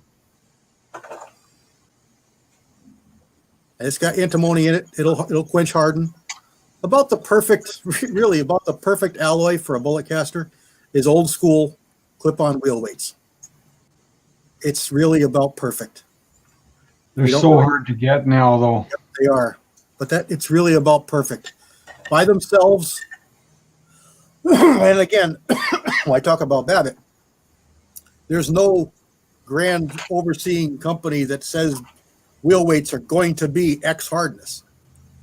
And it's got antimony in it. It'll quench harden. About the perfect alloy for a bullet caster is old school clip-on wheel weights. It's really about perfect. They're so hard to get now, though. Yep, they are. But it's really about perfect. By themselves, and again, when I talk about Babbitt, there's no grand overseeing company that says wheel weights are going to be X hardness.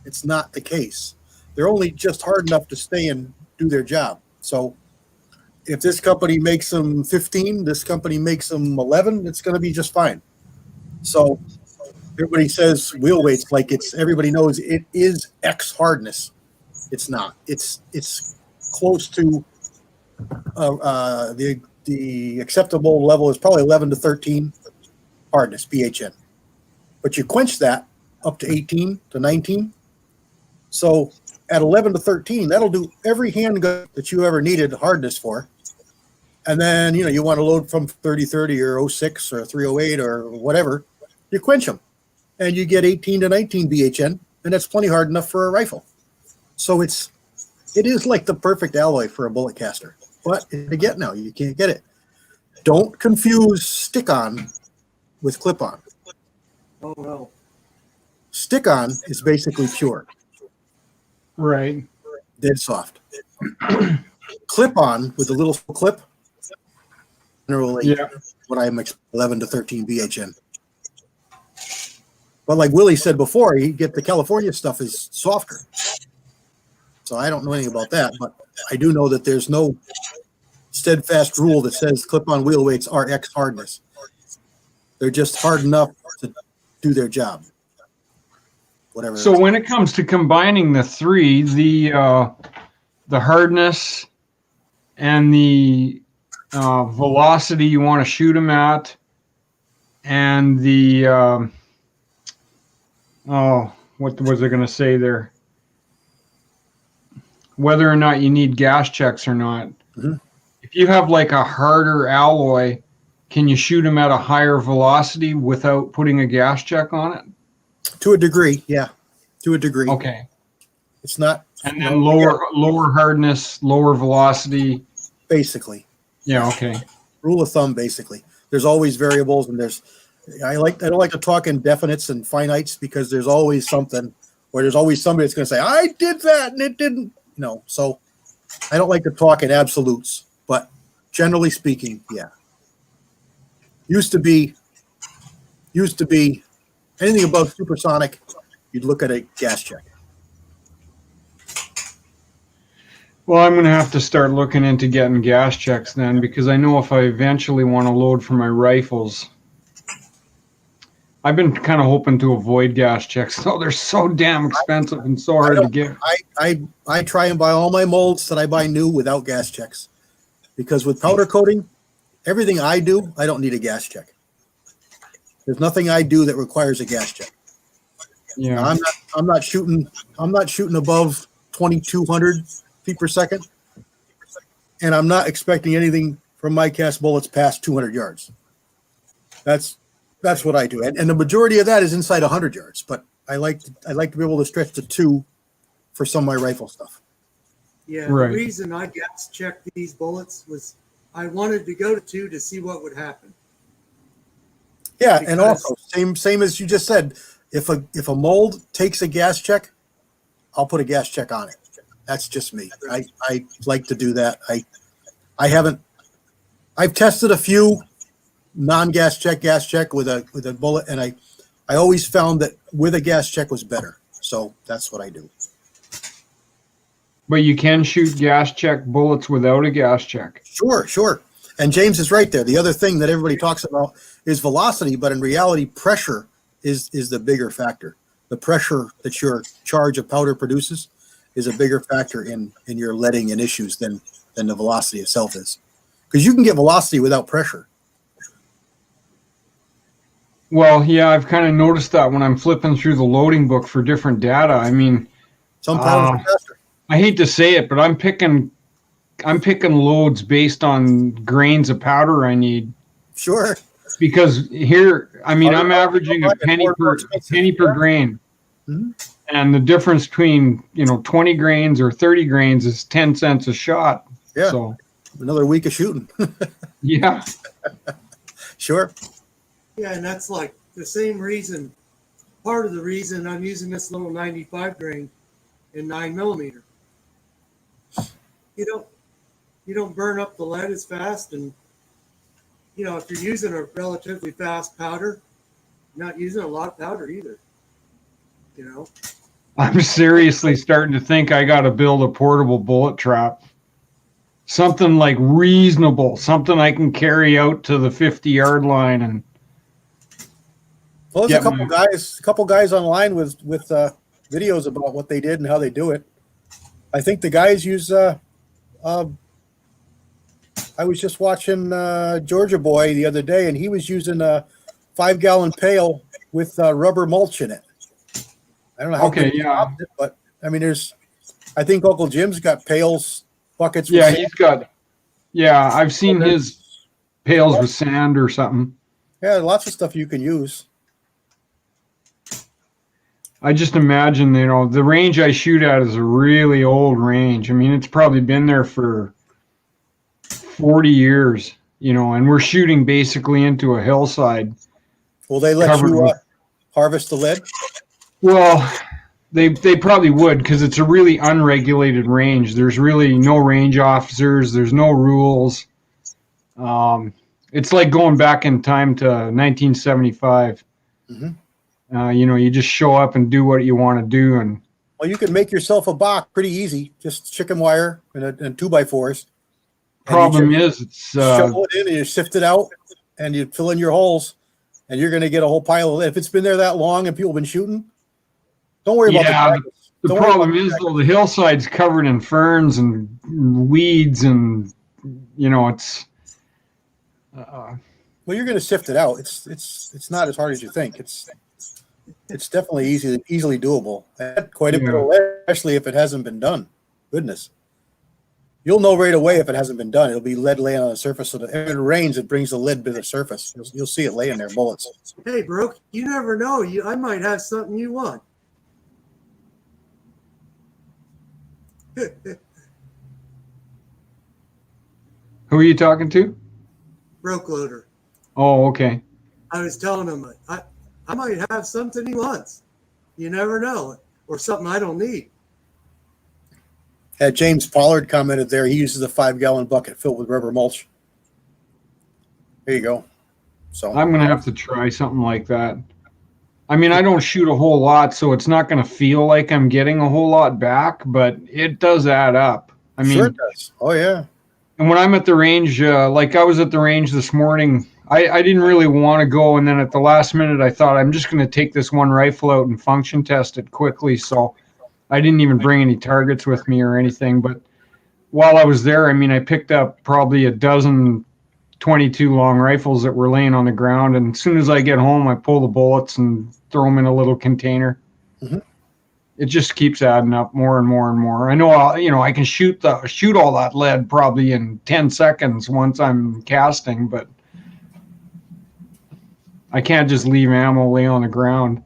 It's not the case. They're only just hard enough to stay and do their job. So if this company makes them 15, this company makes them 11, it's going to be just fine. So everybody says wheel weights like everybody knows it is X hardness. It's not. It's close to the acceptable level is probably 11 to 13 hardness, BHN. But you quench that up to 18 to 19. So at 11 to 13, that'll do every handgun that you ever needed hardness for. And then, you want to load from 30-30 or 06 or 308 or whatever, you quench them. And you get 18 to 19 BHN, and that's plenty hard enough for a rifle. So it is like the perfect alloy for a bullet caster. But to get now, you can't get it. Don't confuse stick-on with clip-on. Oh, no. Stick-on is basically pure. Right. Dead soft. Clip-on with a little clip, generally, what I'm 11 to 13 BHN. But like Willie said before, you get the California stuff is softer. So I don't know anything about that, but I do know that there's no steadfast rule that says clip-on wheel weights are X hardness. They're just hard enough to do their job. Whatever. So when it comes to combining the three, the hardness and the velocity you want to shoot them at, and the what was I going to say there? Whether or not you need gas checks or not. Mm-hmm. If you have like a harder alloy, can you shoot them at a higher velocity without putting a gas check on it? To a degree, yeah. To a degree. Okay. It's not. And then lower hardness, lower velocity. Basically. Yeah. Okay. Rule of thumb, basically. There's always variables, and I don't like to talk in definites and finites because there's always something, or there's always somebody that's going to say, I did that and it didn't, so I don't like to talk in absolutes, but generally speaking, yeah. Used to be anything above supersonic, you'd look at a gas check. Well, I'm going to have to start looking into getting gas checks then, because I know if I eventually want to load for my rifles, I've been kind of hoping to avoid gas checks. So they're so damn expensive and so hard to get. I try and buy all my molds that I buy new without gas checks, because with powder coating, everything I do, I don't need a gas check. There's nothing I do that requires a gas check. Yeah. Now, I'm not shooting above 2,200 feet per second, and I'm not expecting anything from my cast bullets past 200 yards. That's what I do, and the majority of that is inside 100 yards. But I like to be able to stretch to 2 for some of my rifle stuff. Yeah, Right. The reason I gas checked these bullets was I wanted to go to 2 to see what would happen. Yeah, Because- and also same as you just said, if a mold takes a gas check, I'll put a gas check on it. That's just me. I like to do that. I've tested a few non-gas check with a bullet, and I always found that with a gas check was better. So that's what I do. But you can shoot gas check bullets without a gas check. Sure. And James is right there. The other thing that everybody talks about is velocity, but in reality, pressure is the bigger factor. The pressure that your charge of powder produces is a bigger factor in your leading and issues than the velocity itself is. Because you can get velocity without pressure. Well, yeah, I've kind of noticed that when I'm flipping through the loading book for different data. I mean, Some powders are faster. I hate to say it, but I'm picking loads based on grains of powder I need. Sure. Because here, I mean, I'm averaging a penny per grain. Mm-hmm. And the difference between, 20 grains or 30 grains is 10 cents a shot. Yeah. So, Another week of shooting. yeah. Sure. Yeah, and that's like the same reason, part of the reason I'm using this little 95 grain in 9mm. You don't burn up the lead as fast, and if you're using a relatively fast powder, you're not using a lot of powder either. I'm seriously starting to think I got to build a portable bullet trap. Something like reasonable, something I can carry out to the 50-yard line. And Well, there's a couple guys online with videos about what they did and how they do it. I think the guys use. I was just watching Georgia Boy the other day, and he was using a 5-gallon pail with rubber mulch in it. I don't know how good he popped it, but I mean, I think Uncle Jim's got pails, buckets. Yeah, he's got. Yeah, I've seen his pails with sand or something. Yeah, lots of stuff you can use. I just imagine, the range I shoot at is a really old range. I mean, it's probably been there for 40 years, and we're shooting basically into a hillside. Will they let you harvest the lead? Well, they probably would, because it's a really unregulated range. There's really no range officers. There's no rules. It's like going back in time to 1975. Mm-hmm. You just show up and do what you want to do. And well, you can make yourself a box pretty easy. Just chicken wire and 2x4s. Problem is, it's shovel it in and you sift it out and you fill in your holes, and you're going to get a whole pile of lead. If it's been there that long and people have been shooting, don't worry about it. The problem is, though, the hillside's covered in ferns and weeds, and it's. Well, you're going to sift it out. It's not as hard as you think. It's definitely easily doable. I had quite a bit of lead, especially if it hasn't been done. Goodness. You'll know right away if it hasn't been done. It'll be lead laying on the surface. So that if it rains, it brings the lead to the surface. You'll see it laying there, bullets. Hey, bro, you never know. I might have something you want. Who are you talking to? Broke loader. Oh, okay. I was telling him I might have something he wants. You never know, or something I don't need. James Pollard commented there. He uses a 5-gallon bucket filled with rubber mulch. There you go. So I'm gonna have to try something like that. I mean, I don't shoot a whole lot, so it's not gonna feel like I'm getting a whole lot back, but it does add up. I mean, sure it does. Oh yeah. And when I'm at the range, like I was at the range this morning, I didn't really want to go. And then at the last minute, I thought I'm just going to take this one rifle out and function test it quickly. So I didn't even bring any targets with me or anything. But while I was there, I mean, I picked up probably a dozen 22 long rifles that were laying on the ground. And as soon as I get home, I pull the bullets and throw them in a little container. Mm-hmm. It just keeps adding up more and more and more. I know, I can shoot all that lead probably in 10 seconds once I'm casting, but I can't just leave ammo lay on the ground.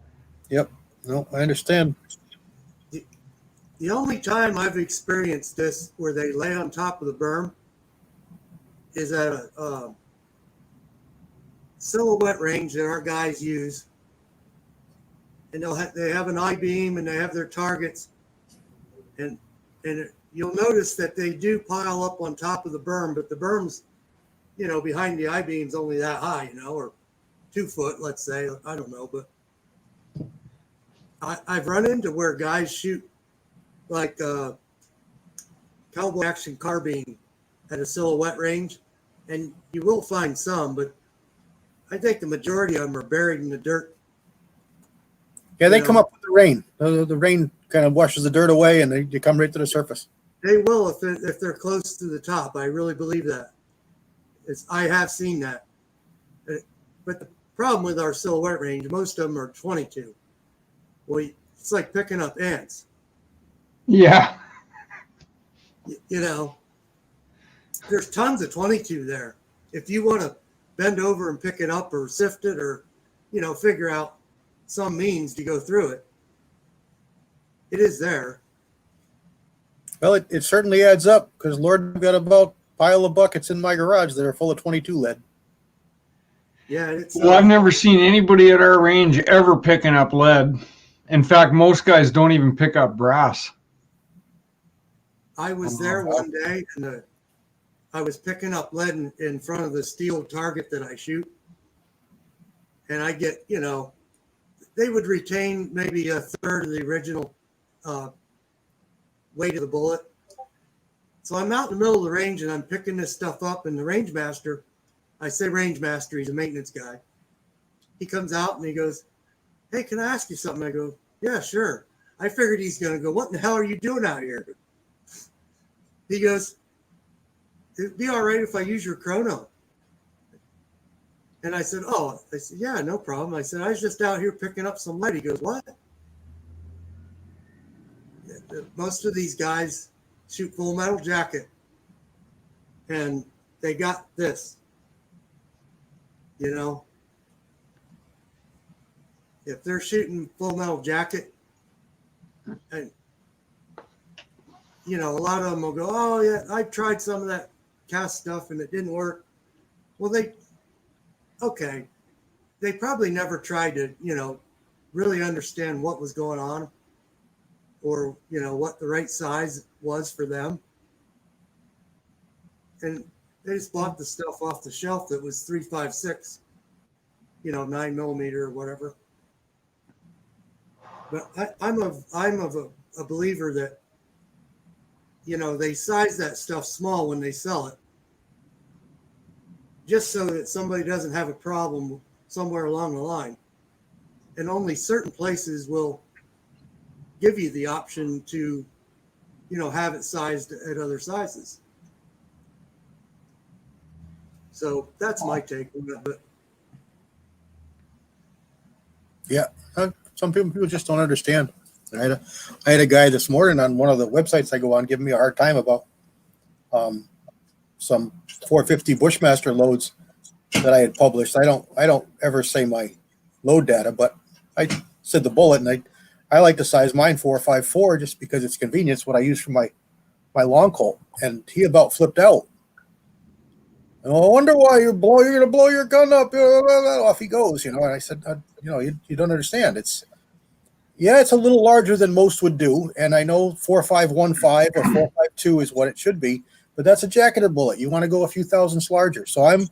Yep. No, I understand. The only time I've experienced this where they lay on top of the berm is at a silhouette range that our guys use. And they have an I-beam and they have their targets. And you'll notice that they do pile up on top of the berm, but the berm's, behind the I-beam's only that high, or 2 foot, let's say. I don't know, but I've run into where guys shoot like cowboy action carbine at a silhouette range, and you will find some, but I think the majority of them are buried in the dirt. Yeah, they come up with the rain. The rain kind of washes the dirt away, and they come right to the surface. They will if they're close to the top. I really believe that. I have seen that. But the problem with our silhouette range, most of them are 22. Well, it's like picking up ants. Yeah. There's tons of 22 there. If you want to bend over and pick it up or sift it or, figure out some means to go through it, it is there. Well, it certainly adds up because Lord, I've got about a pile of buckets in my garage that are full of 22 lead. Yeah. Well, I've never seen anybody at our range ever picking up lead. In fact, most guys don't even pick up brass. I was there one day and I was picking up lead in front of the steel target that I shoot. And I get, they would retain maybe a third of the original weight of the bullet. So I'm out in the middle of the range and I'm picking this stuff up, and the range master, I say range master, he's a maintenance guy. He comes out and he goes, "Hey, can I ask you something?" I go, "Yeah, sure." I figured he's going to go, "What in the hell are you doing out here?" He goes, "It'd be all right if I use your chrono." And I said, "Yeah, no problem." I said, "I was just out here picking up some lead." He goes, "What?" Most of these guys shoot full metal jacket, and they got this, if they're shooting full metal jacket, and a lot of them will go, "Oh yeah, I tried some of that cast stuff and it didn't work." Well, they probably never tried to, really understand what was going on, or, what the right size was for them. And they just bought the stuff off the shelf that was 3.56, 9mm or whatever. But I'm of a believer that, they size that stuff small when they sell it, just so that somebody doesn't have a problem somewhere along the line. And only certain places will give you the option to, have it sized at other sizes. So that's my take on it. But yeah, some people just don't understand. I had a guy this morning on one of the websites I go on giving me a hard time about some 450 Bushmaster loads that I had published. I don't ever say my load data, but I said the bullet, and I like to size mine 4.54 just because it's convenient. It's what I use for my long Colt. And he about flipped out. Oh, I wonder why you're going to blow your gun up. Off he goes, And I said, you don't understand. It's a little larger than most would do. And I know 4.515 or 4.52 is what it should be, but that's a jacketed bullet. You want to go a few thousandths larger. So I'm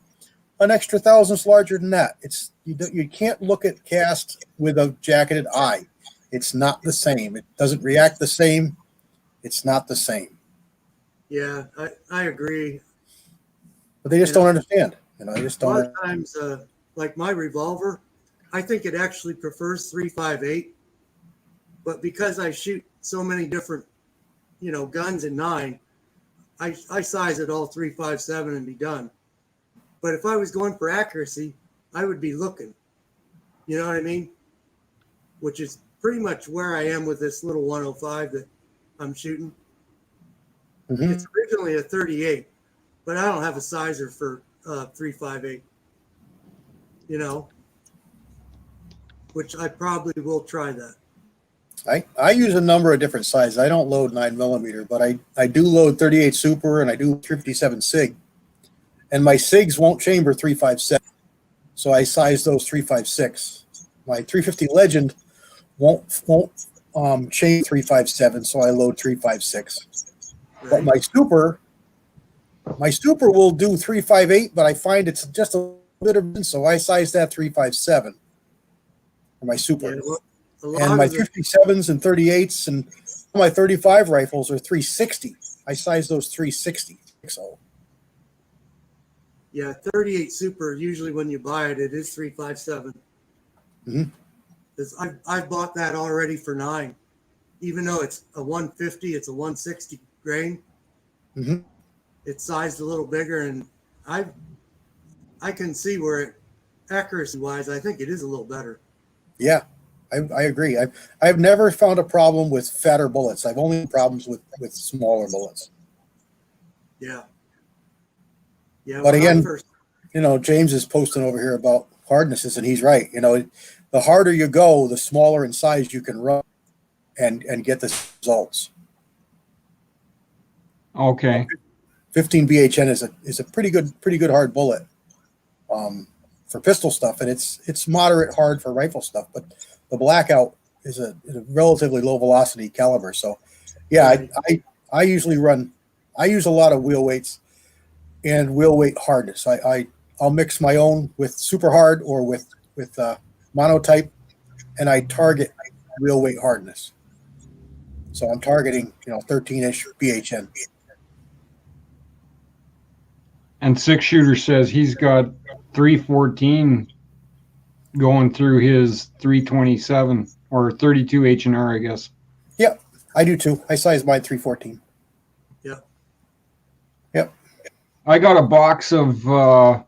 an extra thousandths larger than that. You can't look at cast with a jacketed eye. It's not the same. It doesn't react the same. It's not the same. Yeah, I agree. But they just don't understand. They just don't. A lot of times, like my revolver, I think it actually prefers 3.58. But because I shoot so many different, guns in 9, I size it all 3.57 and be done. But if I was going for accuracy, I would be looking. You know what I mean? Which is pretty much where I am with this little 105 that I'm shooting. Mm-hmm. It's originally a 38, but I don't have a sizer for 3.58. Which I probably will try that. I use a number of different sizes. I don't load 9mm, but I do load 38 Super and I do 357 SIG. And my SIGs won't chamber 3.57. So I size those 3.56. My 350 Legend won't chamber 3.57, so I load 3.56. Right. But my Super will do 3.58, but I find it's just a bit of, so I size that 3.57 for my Super. Yeah, and my 57s and 38s and my 35 rifles are 360. I size those 360. So. Yeah, 38 Super, usually when you buy it, it is 3.57. Mm-hmm. I've bought that already for 9. Even though it's a 150, it's a 160 grain. Mm-hmm. It's sized a little bigger, and I can see where it, accuracy-wise, I think it is a little better. Yeah, I agree. I've never found a problem with fatter bullets. I've only had problems with smaller bullets. Yeah. Yeah, but again, James is posting over here about hardnesses, and he's right. The harder you go, the smaller in size you can run and get the results. Okay. 15 BHN is a pretty good hard bullet for pistol stuff, and it's moderate hard for rifle stuff. But the Blackout is a relatively low velocity caliber. So, yeah, I usually I use a lot of wheel weights and wheel weight hardness. I'll mix my own with super hard or with monotype, and I target wheel weight hardness. So I'm targeting 13-ish BHN. And Six Shooter says he's got 314 going through his 327 or 32 H&R, I guess. Yep, I do too. I size mine 314. Yep. I got a box of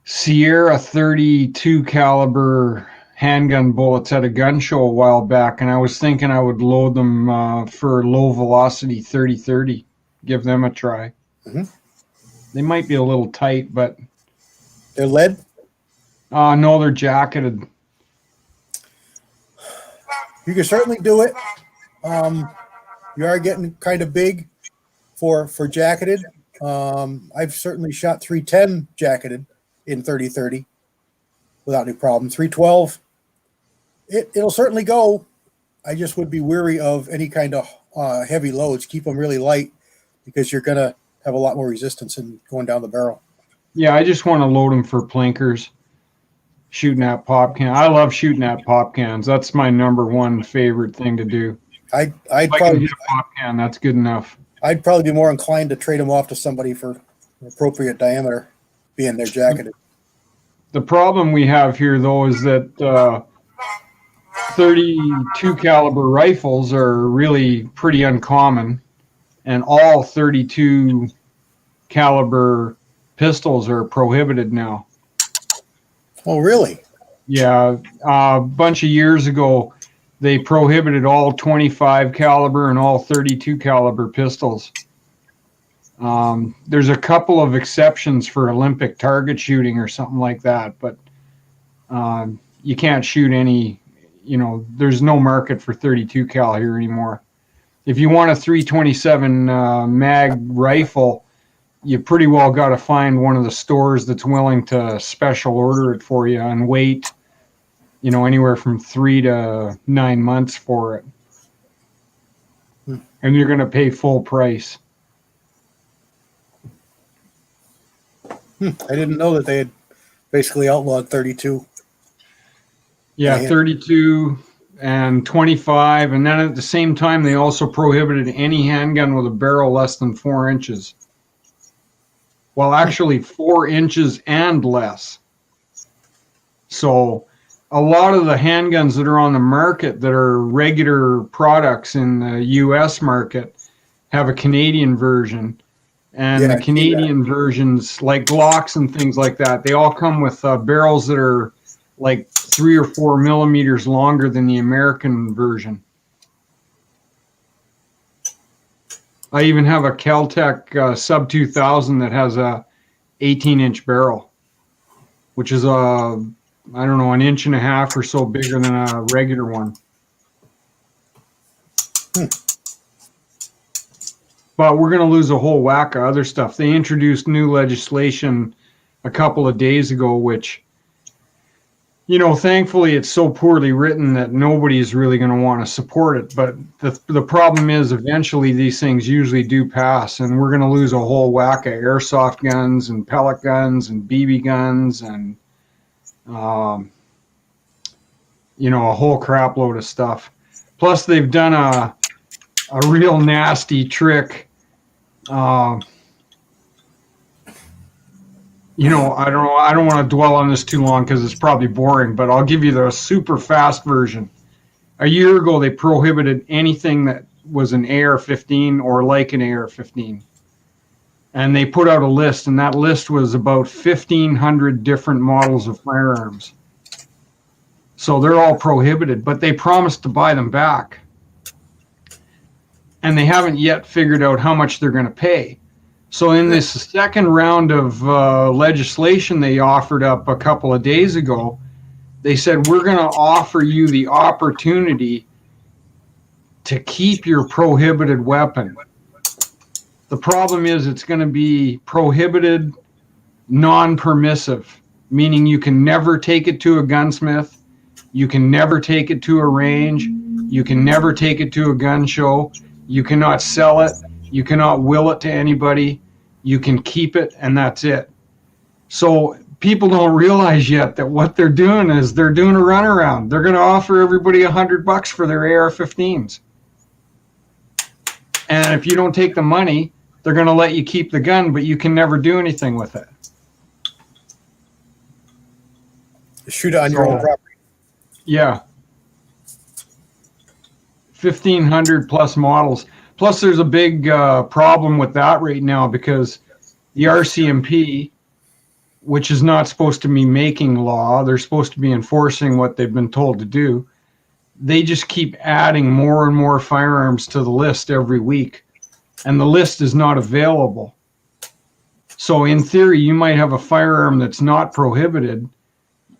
Sierra 32 caliber handgun bullets at a gun show a while back, and I was thinking I would load them for low velocity 30-30, give them a try. Mm-hmm. They might be a little tight, but they're lead? No, they're jacketed. You can certainly do it. You are getting kind of big for jacketed. I've certainly shot 310 jacketed in 30-30 without any problem. 312, it'll certainly go. I just would be weary of any kind of heavy loads. Keep them really light because you're going to have a lot more resistance in going down the barrel. Yeah, I just want to load them for plinkers, shooting at pop can. I love shooting at pop cans. That's my number one favorite thing to do. I'd probably hit a pop can. That's good enough. I'd probably be more inclined to trade them off to somebody for an appropriate diameter, being they're jacketed. The problem we have here, though, is that 32 caliber rifles are really pretty uncommon, and all 32 caliber pistols are prohibited now. Oh, really? Yeah, a bunch of years ago, they prohibited all 25 caliber and all 32 caliber pistols. There's a couple of exceptions for Olympic target shooting or something like that, but you can't shoot any, there's no market for 32 cal here anymore. If you want a 327 mag rifle, you pretty well got to find one of the stores that's willing to special order it for you and wait, anywhere from 3 to 9 months for it. And you're going to pay full price. I didn't know that they had basically outlawed 32. Yeah, 32 and 25. And then at the same time, they also prohibited any handgun with a barrel less than 4 inches. Well, actually 4 inches and less. So a lot of the handguns that are on the market that are regular products in the US market have a Canadian version. And the Canadian versions, like Glocks and things like that, they all come with barrels that are like 3 or 4 millimeters longer than the American version. I even have a Kel-Tec Sub 2000 that has a 18-inch barrel, which is an inch and a half or so bigger than a regular one. But we're going to lose a whole whack of other stuff. They introduced new legislation a couple of days ago, which, thankfully it's so poorly written that nobody's really going to want to support it. But the problem is eventually these things usually do pass, and we're going to lose a whole whack of airsoft guns and pellet guns and BB guns and, a whole crap load of stuff. Plus they've done a real nasty trick. I don't want to dwell on this too long because it's probably boring, but I'll give you the super fast version. A year ago, they prohibited anything that was an AR-15 or like an AR-15. And they put out a list, and that list was about 1,500 different models of firearms. So they're all prohibited, but they promised to buy them back. And they haven't yet figured out how much they're going to pay. So in this second round of legislation they offered up a couple of days ago, they said, we're going to offer you the opportunity to keep your prohibited weapon. The problem is it's going to be prohibited non-permissive, meaning you can never take it to a gunsmith, you can never take it to a range, you can never take it to a gun show, you cannot sell it, you cannot will it to anybody, you can keep it, and that's it. So people don't realize yet that what they're doing is they're doing a runaround. They're going to offer everybody $100 for their AR-15s. And if you don't take the money, they're going to let you keep the gun, but you can never do anything with it. Shoot it on your own property. Yeah. 1,500 plus models. Plus, there's a big problem with that right now because the RCMP, which is not supposed to be making law, they're supposed to be enforcing what they've been told to do. They just keep adding more and more firearms to the list every week, and the list is not available. So in theory, you might have a firearm that's not prohibited.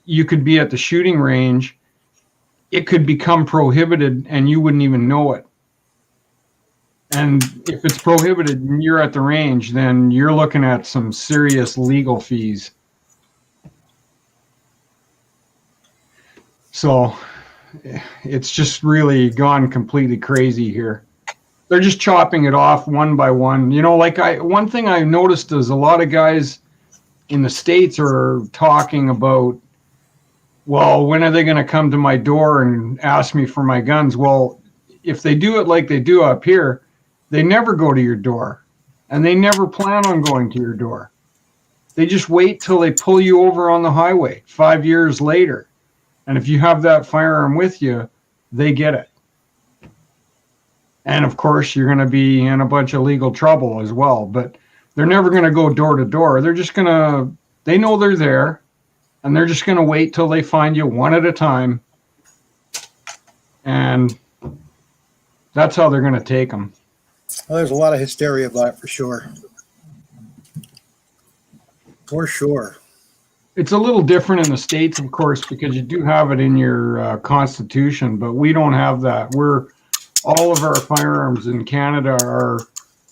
You could be at the shooting range. It could become prohibited and you wouldn't even know it. And if it's prohibited and you're at the range, then you're looking at some serious legal fees. So it's just really gone completely crazy here. They're just chopping it off one by one. One thing I noticed is a lot of guys in the States are talking about, well, when are they going to come to my door and ask me for my guns? Well, if they do it like they do up here, they never go to your door, and they never plan on going to your door. They just wait till they pull you over on the highway 5 years later. And if you have that firearm with you, they get it. And of course, you're going to be in a bunch of legal trouble as well. But they're never going to go door to door. They're just going to, they know they're there, and they're just going to wait till they find you one at a time. And that's how they're going to take them. Well, there's a lot of hysteria about it for sure. For sure. It's a little different in the States, of course, because you do have it in your Constitution, but we don't have that. All of our firearms in Canada are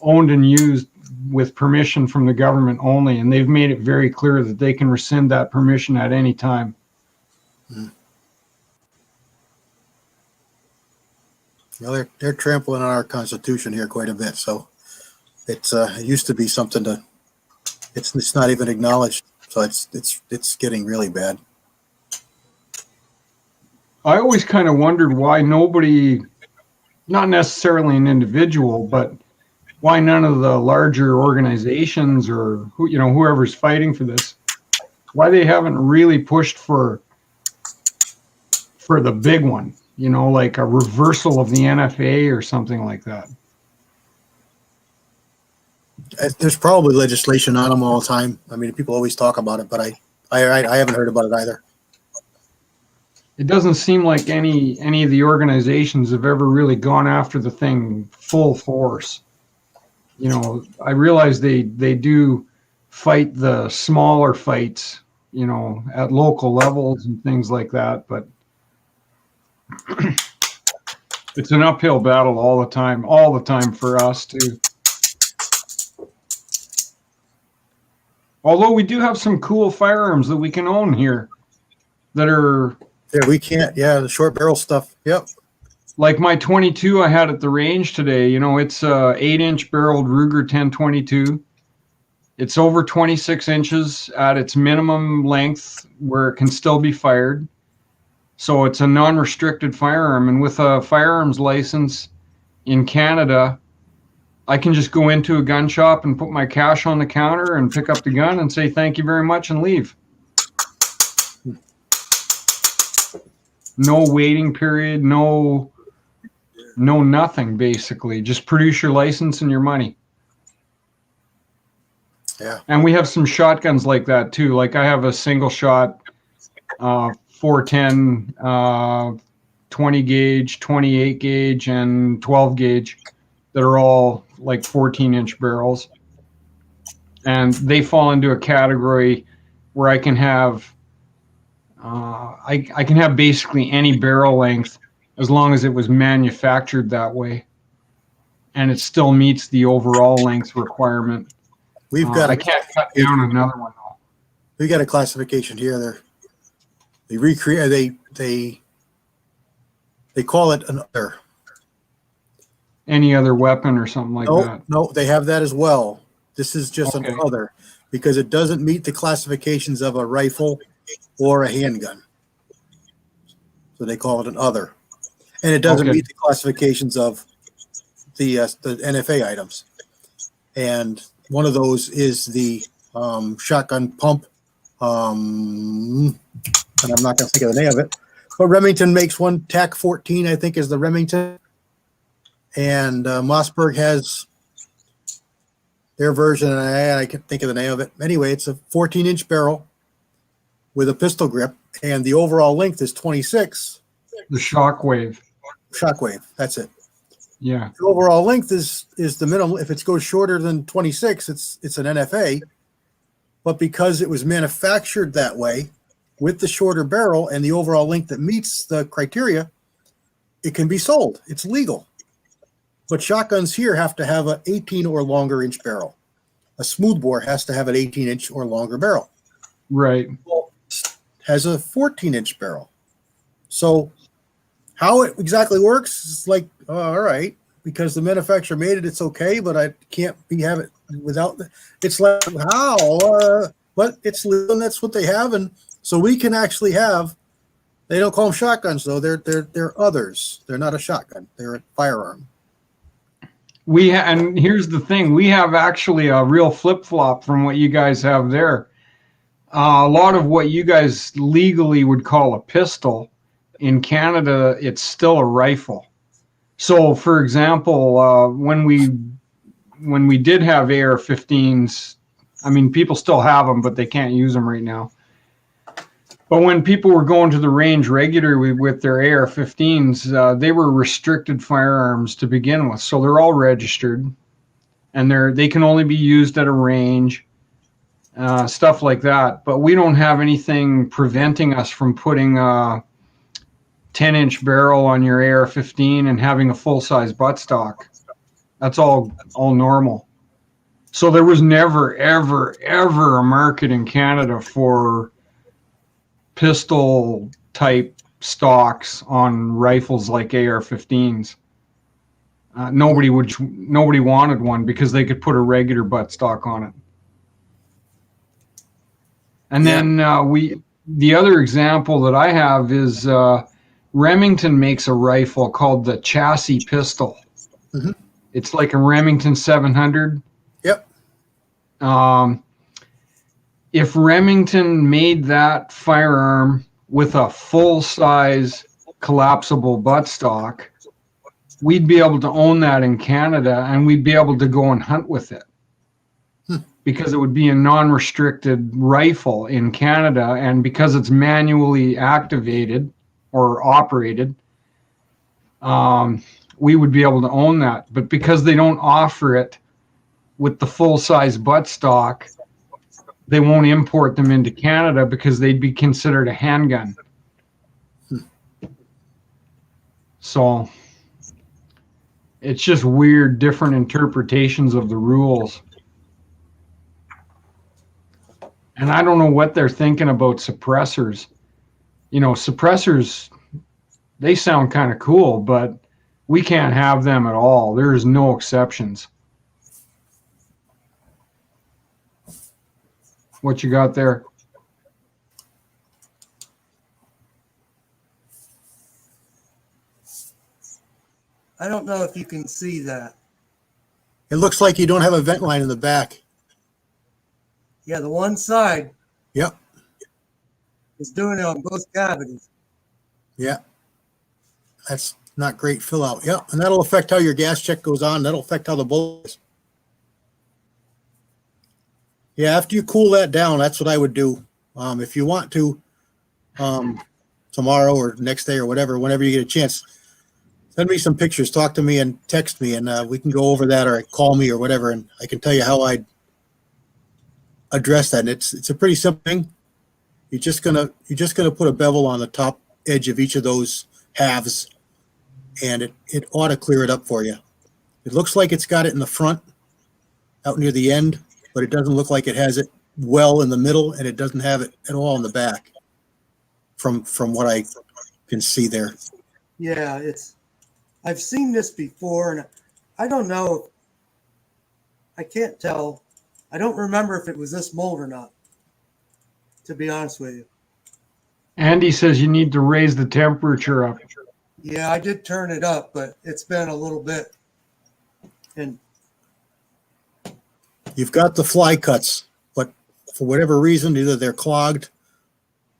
owned and used with permission from the government only, and they've made it very clear that they can rescind that permission at any time. Well, they're trampling on our Constitution here quite a bit, so it used to be something to. It's not even acknowledged, so it's getting really bad. I always kind of wondered why nobody, not necessarily an individual, but why none of the larger organizations or whoever's fighting for this, why they haven't really pushed for the big one, like a reversal of the NFA or something like that. There's probably legislation on them all the time. I mean, people always talk about it, but I haven't heard about it either. It doesn't seem like any of the organizations have ever really gone after the thing full force. I realize they do fight the smaller fights, at local levels and things like that, but it's an uphill battle all the time for us too. Although we do have some cool firearms that we can own here that are... Yeah, we can't. Yeah, the short barrel stuff. Yep. Like my 22 I had at the range today, it's a 8-inch barreled Ruger 1022. It's over 26 inches at its minimum length where it can still be fired. So it's a non-restricted firearm. And with a firearms license in Canada, I can just go into a gun shop and put my cash on the counter and pick up the gun and say thank you very much and leave. No waiting period, no nothing, basically. Just produce your license and your money. Yeah. And we have some shotguns like that too. Like I have a single shot 410 20 gauge, 28 gauge, and 12 gauge that are all like 14-inch barrels. And they fall into a category where I can have I can have basically any barrel length as long as it was manufactured that way, and it still meets the overall length requirement. I can't cut down another one though. We got a classification here. They recreate. They call it an other. Any other weapon or something like that. No, they have that as well. This is just an other because it doesn't meet the classifications of a rifle or a handgun. So they call it an other. And it doesn't meet the classifications of the NFA items. And one of those is the shotgun pump. And I'm not going to think of the name of it. But Remington makes one, TAC 14, I think, is the Remington. And Mossberg has their version, and I can't think of the name of it. Anyway, it's a 14-inch barrel with a pistol grip, and the overall length is 26. The Shockwave. Shockwave, that's it. Yeah. The overall length is the minimum. If it goes shorter than 26, it's an NFA. But because it was manufactured that way, with the shorter barrel and the overall length that meets the criteria, it can be sold. It's legal. But shotguns here have to have an 18 or longer inch barrel. A smoothbore has to have an 18-inch or longer barrel. Right. Has a 14-inch barrel. So how it exactly works is like, all right, because the manufacturer made it, it's okay, but I can't have it without. It's like, how? But it's legal, and that's what they have. And so we can actually have, they don't call them shotguns, though. They're others. They're not a shotgun. They're a firearm. And here's the thing. We have actually a real flip-flop from what you guys have there. A lot of what you guys legally would call a pistol, in Canada, it's still a rifle. So, for example, when we did have AR-15s, I mean, people still have them, but they can't use them right now. But when people were going to the range regularly with their AR-15s, they were restricted firearms to begin with. So they're all registered, and they can only be used at a range. stuff like that. But we don't have anything preventing us from putting a 10-inch barrel on your AR-15 and having a full-size buttstock. That's all normal. So there was never, ever, ever a market in Canada for pistol type stocks on rifles like AR-15s. Nobody wanted one because they could put a regular buttstock on it. And then the other example that I have is Remington makes a rifle called the Chassis Pistol. Mm-hmm. It's like a Remington 700. Yep. If Remington made that firearm with a full-size collapsible buttstock, we'd be able to own that in Canada, and we'd be able to go and hunt with it. Because it would be a non-restricted rifle in Canada, and because it's manually activated or operated, we would be able to own that. But because they don't offer it with the full-size buttstock, they won't import them into Canada because they'd be considered a handgun. So it's just weird, different interpretations of the rules. And I don't know what they're thinking about suppressors. You know, suppressors, they sound kind of cool, but we can't have them at all. There is no exceptions. What you got there? I don't know if you can see that. It looks like you don't have a vent line in the back. Yeah, the one side Yep. is doing it on both cavities. Yeah. That's not great fill out. Yep. And that'll affect how your gas check goes on. That'll affect how the bullet is. Yeah, after you cool that down, that's what I would do. If you want to, tomorrow or next day or whatever, whenever you get a chance, send me some pictures, talk to me and text me, and we can go over that, or call me or whatever, and I can tell you how I'd address that. And it's a pretty simple thing. You're just gonna put a bevel on the top edge of each of those halves, and it ought to clear it up for you. It looks like it's got it in the front, out near the end, but it doesn't look like it has it well in the middle, and it doesn't have it at all in the back. From what I can see there. Yeah, I've seen this before, and I don't know. I can't tell. I don't remember if it was this mold or not, to be honest with you. Andy says you need to raise the temperature up. Yeah, I did turn it up, but it's been a little bit. And You've got the fly cuts, but for whatever reason, either they're clogged,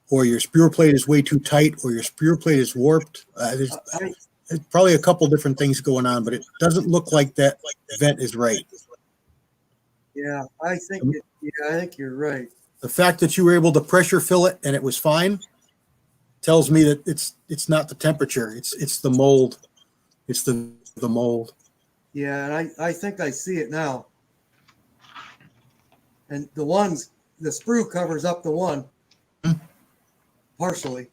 or your spear plate is way too tight, or your spear plate is warped. There's probably a couple different things going on, but it doesn't look like that vent is right. yeah, I think you're right. The fact that you were able to pressure fill it and it was fine tells me that it's not the temperature. It's the mold. It's the mold. Yeah, and I think I see it now. And the sprue covers up the one partially.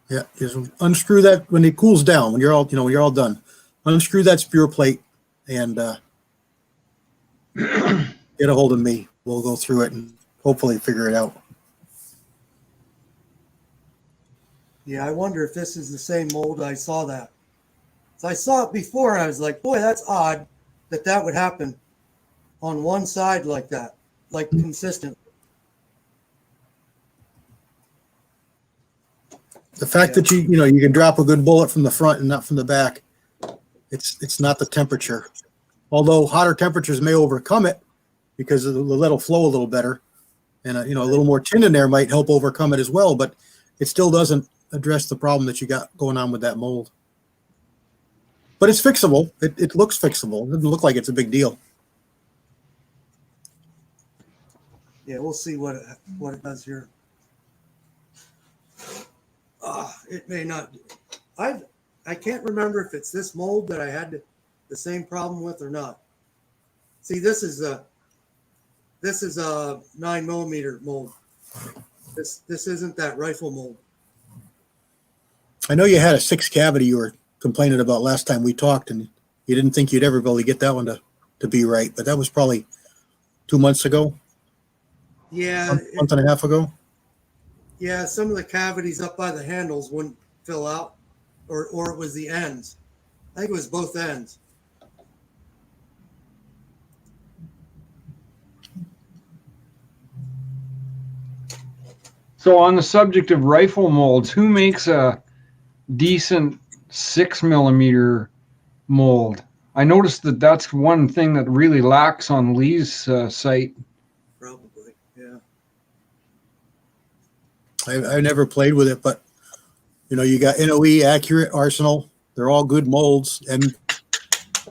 Yeah, just unscrew that when it cools down. When you're all done, unscrew that spear plate and get a hold of me. We'll go through it and hopefully figure it out. Yeah, I wonder if this is the same mold. I saw that. So I saw it before, and I was like, boy, that's odd that would happen on one side like that, like consistent. The fact that you can drop a good bullet from the front and not from the back, it's not the temperature. Although hotter temperatures may overcome it because it'll flow a little better, and a little more tin in there might help overcome it as well. But it still doesn't address the problem that you got going on with that mold. But it's fixable. It looks fixable. It doesn't look like it's a big deal. Yeah, we'll see what it does here. It may not. I can't remember if it's this mold that I had the same problem with or not. See, this is This is a 9mm mold. This isn't that rifle mold. I know you had a 6 cavity you were complaining about last time we talked, and you didn't think you'd ever be able to get that one to be right, but that was probably 2 months ago, Yeah, month and a half ago. yeah. Some of the cavities up by the handles wouldn't fill out, or it was the ends. I think it was both ends. So on the subject of rifle molds, who makes a decent 6mm mold? I noticed that that's one thing that really lacks on Lee's site. Probably, yeah. I never played with it, but you got NOE, Accurate, Arsenal. They're all good molds, and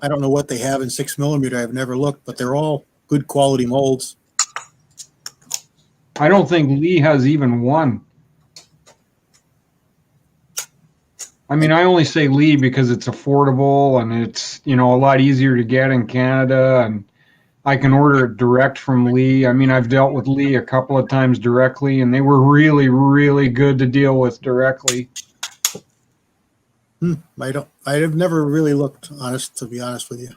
I don't know what they have in 6mm. I've never looked, but they're all good quality molds. I don't think Lee has even one. I mean, I only say Lee because it's affordable and it's, a lot easier to get in Canada, and I can order it direct from Lee. I mean, I've dealt with Lee a couple of times directly, and they were really, really good to deal with directly. I've never really looked, to be honest with you.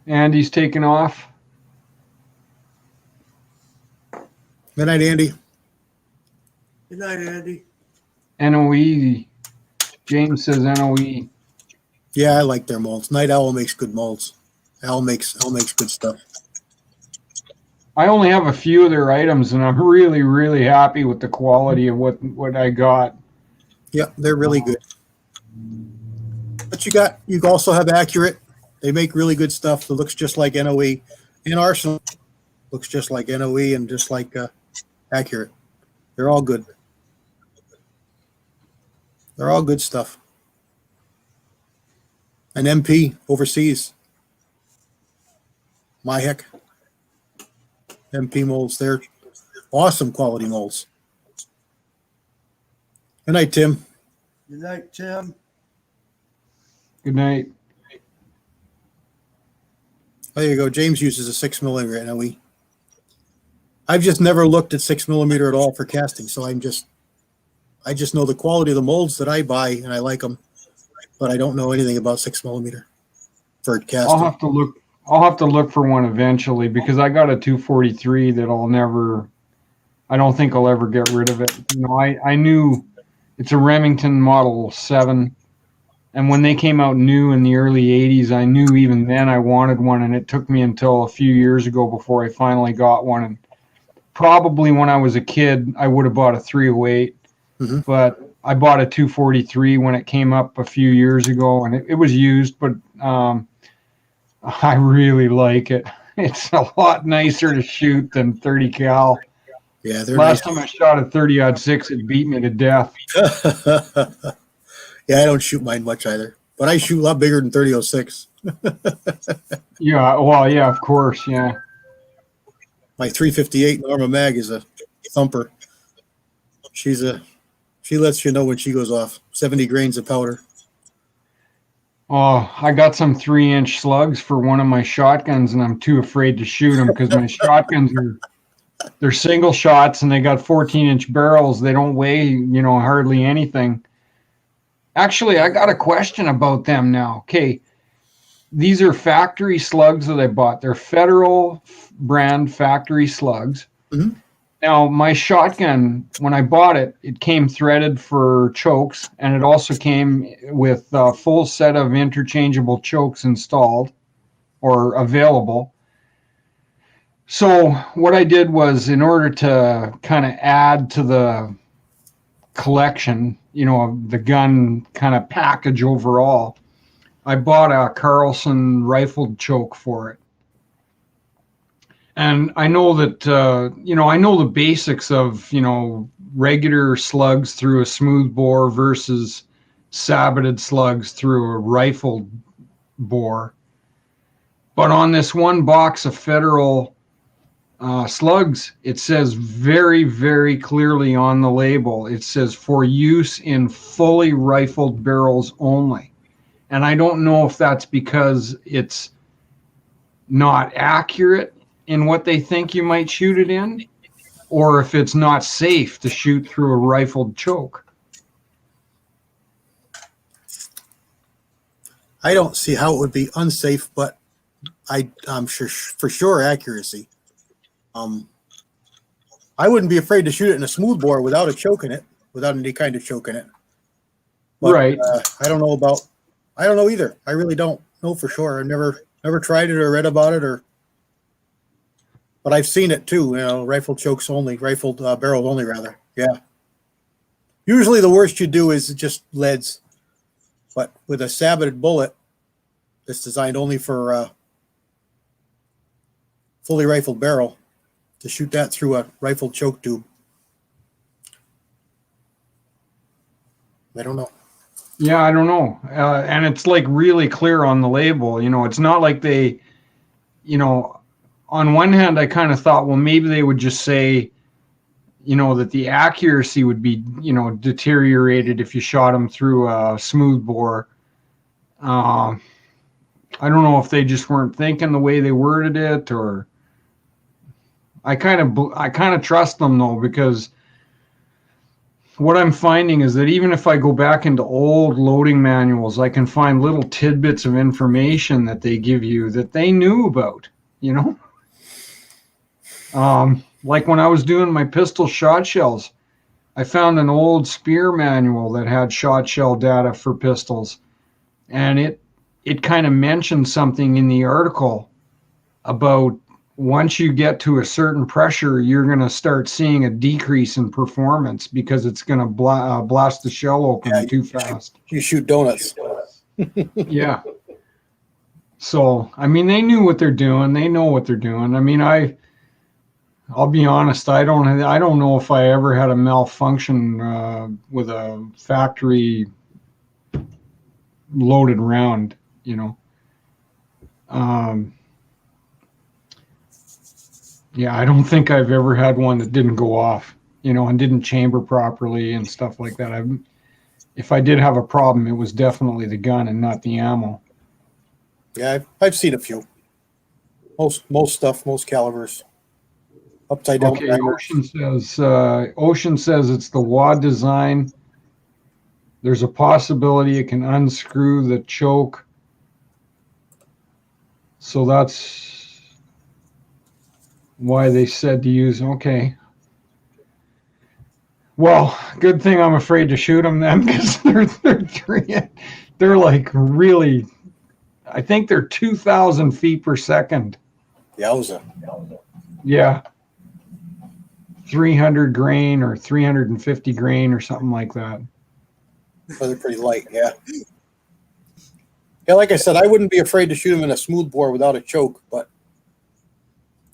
Andy's taken off. Good night, Andy. Good night, Andy. NOE. James says NOE. Yeah, I like their molds. Night Owl makes good molds. Owl makes good stuff. I only have a few of their items, and I'm really, really happy with the quality of what I got. Yeah, they're really good. But you also have Accurate. They make really good stuff that looks just like NOE. And Arsenal looks just like NOE and just like Accurate. They're all good. They're all good stuff. And MP overseas. My heck. MP molds. They're awesome quality molds. Good night, Tim. Good night, Tim. Good night. There you go. James uses a 6mm NOE. I've just never looked at 6mm at all for casting, so I just know the quality of the molds that I buy, and I like them, but I don't know anything about 6mm for casting. I'll have to look for one eventually, because I got a 243 that I don't think I'll ever get rid of it. I knew it's a Remington Model 7. And when they came out new in the early 80s, I knew even then I wanted one, and it took me until a few years ago before I finally got one. And probably when I was a kid, I would have bought a 308, but I bought a 243 when it came up a few years ago, and it was used, but I really like it. It's a lot nicer to shoot than 30 cal. Yeah, Last time I shot a 30-06, it beat me to death. Yeah, I don't shoot mine much either, but I shoot a lot bigger than 30-06. Yeah, well, yeah, of course, yeah. My 358 Norma Mag is a thumper. She lets you know when she goes off. 70 grains of powder. Oh, I got some 3-inch slugs for one of my shotguns, and I'm too afraid to shoot them because my shotguns they're single shots, and they got 14-inch barrels. They don't weigh, hardly anything. Actually, I got a question about them now. Okay, these are factory slugs that I bought. They're Federal brand factory slugs. Mm-hmm. Now, my shotgun, when I bought it, it came threaded for chokes, and it also came with a full set of interchangeable chokes installed or available. So what I did was, in order to kind of add to the collection, the gun kind of package overall, I bought a Carlson rifled choke for it. And I know that, I know the basics of, regular slugs through a smooth bore versus saboted slugs through a rifled bore. But on this one box of Federal slugs, it says very, very clearly on the label, it says for use in fully rifled barrels only. And I don't know if that's because it's not accurate in what they think you might shoot it in, or if it's not safe to shoot through a rifled choke. I don't see how it would be unsafe, but I'm sure for sure accuracy. I wouldn't be afraid to shoot it in a smooth bore without a choke in it, without any kind of choke in it. But, Right. I don't know either. I really don't know for sure. I've never tried it or read about it but I've seen it too. Rifled chokes only, rifled barrels only rather. Yeah. Usually the worst you do is just leads, but with a saboted bullet that's designed only for fully rifled barrel, to shoot that through a rifled choke tube, I don't know. Yeah, I don't know. And it's like really clear on the label. It's not like they, on one hand, I kind of thought, well, maybe they would just say, that the accuracy would be, deteriorated if you shot them through a smooth bore. I don't know if they just weren't thinking the way they worded it, or I kind of trust them though, because what I'm finding is that even if I go back into old loading manuals, I can find little tidbits of information that they give you that they knew about, like when I was doing my pistol shot shells, I found an old Spear manual that had shot shell data for pistols, and it kind of mentioned something in the article about once you get to a certain pressure, you're going to start seeing a decrease in performance because it's going to blast the shell open too fast. You shoot donuts. Yeah. So, I mean, they knew what they're doing. They know what they're doing. I mean, I'll be honest. I don't know if I ever had a malfunction with a factory loaded round. Yeah, I don't think I've ever had one that didn't go off, and didn't chamber properly and stuff like that. If I did have a problem, it was definitely the gun and not the ammo. Yeah, I've seen a few. Most calibers. Upside down. Okay, Ocean says it's the wad design. There's a possibility it can unscrew the choke. So that's why they said to use. Okay. Well, good thing I'm afraid to shoot them then, because they're like really. I think they're 2,000 feet per second. Yowza. Yeah. 300 grain or 350 grain or something like that. So they're pretty light, yeah. Yeah, like I said, I wouldn't be afraid to shoot them in a smooth bore without a choke, but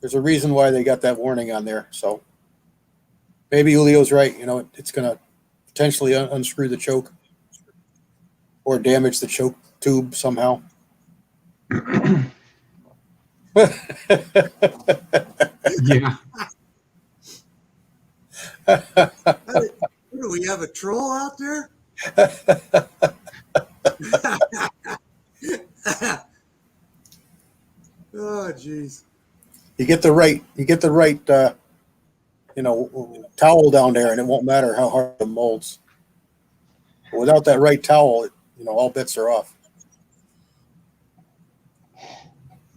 there's a reason why they got that warning on there. So maybe Julio's right. It's going to potentially unscrew the choke or damage the choke tube somehow. Yeah. Do we have a troll out there? Oh, jeez. You get the right towel down there, and it won't matter how hard it molds. But without that right towel, all bets are off.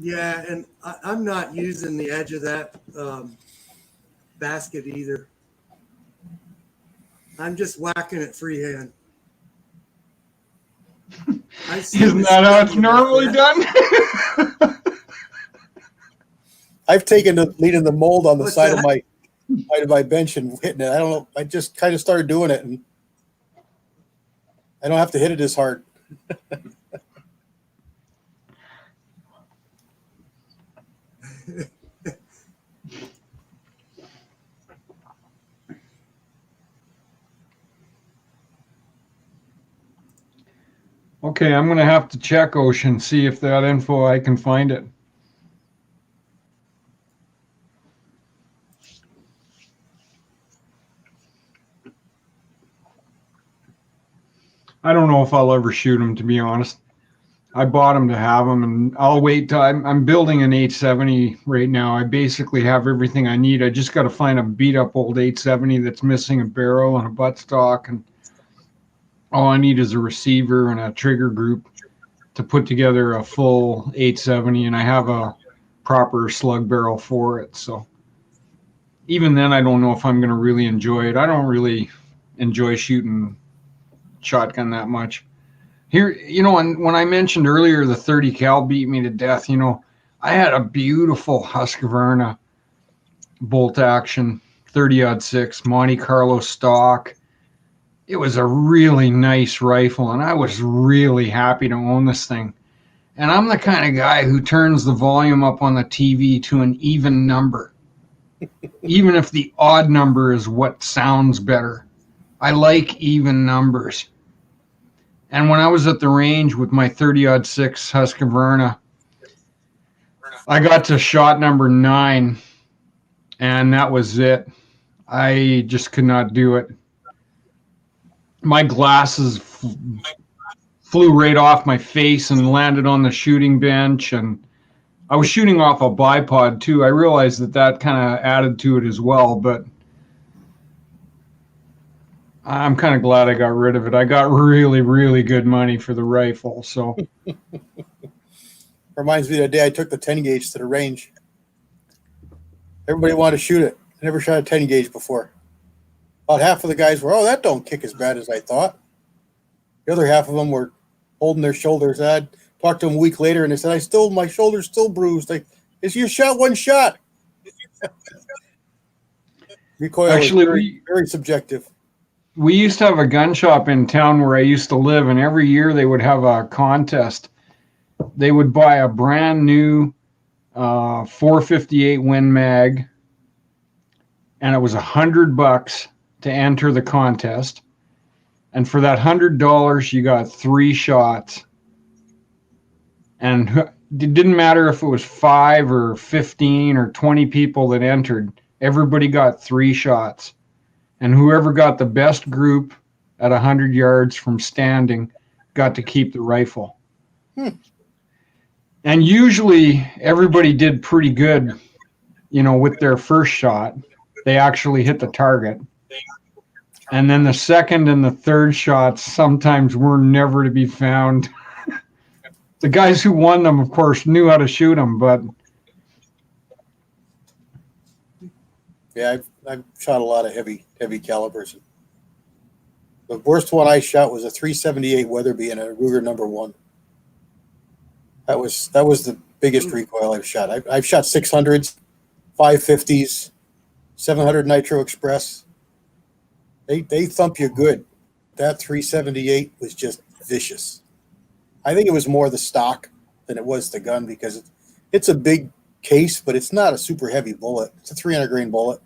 Yeah, and I'm not using the edge of that basket either. I'm just whacking it freehand. Isn't that how it's normally done? I've taken the lead in the mold on the What's side that? of my bench and hitting it. I don't know. I just kind of started doing it, and I don't have to hit it as hard. Okay, I'm gonna have to check Ocean, see if that info I can find it. I don't know if I'll ever shoot them, to be honest. I bought them to have them, and I'll wait till I'm building an 870 right now. I basically have everything I need. I just got to find a beat up old 870 that's missing a barrel and a buttstock, and all I need is a receiver and a trigger group to put together a full 870, and I have a proper slug barrel for it. So even then, I don't know if I'm going to really enjoy it. I don't really enjoy shooting shotgun that much. Here, when I mentioned earlier the 30 cal beat me to death, I had a beautiful Husqvarna bolt action 30-06 Monte Carlo stock. It was a really nice rifle, and I was really happy to own this thing. And I'm the kind of guy who turns the volume up on the TV to an even number, even if the odd number is what sounds better. I like even numbers. And when I was at the range with my 30-06 Husqvarna, I got to shot number 9, and that was it. I just could not do it. My glasses flew right off my face and landed on the shooting bench, and I was shooting off a bipod too. I realized that kind of added to it as well, but I'm kind of glad I got rid of it. I got really, really good money for the rifle. So Reminds me of the day I took the 10 gauge to the range. Everybody wanted to shoot it. I never shot a 10 gauge before. About half of the guys were, oh, that don't kick as bad as I thought. The other half of them were holding their shoulders. I talked to them a week later, and they said, my shoulder's still bruised. You shot one shot. Recoil actually, is very subjective. We used to have a gun shop in town where I used to live, and every year they would have a contest. They would buy a brand new 458 Win Mag, and it was $100 to enter the contest. And for that $100, you got 3 shots. And it didn't matter if it was 5 or 15 or 20 people that entered. Everybody got 3 shots. And whoever got the best group at 100 yards from standing got to keep the rifle. And usually everybody did pretty good, with their first shot. They actually hit the target. And then the second and the third shots sometimes were never to be found. The guys who won them, of course, knew how to shoot them, but yeah, I've shot a lot of heavy calibers. The worst one I shot was a 378 Weatherby and a Ruger number 1. That was the biggest recoil I've shot. I've shot 600s, 550s, 700 Nitro Express. They thump you good. That 378 was just vicious. I think it was more the stock than it was the gun because it's a big case, but it's not a super heavy bullet. It's a 300 grain bullet,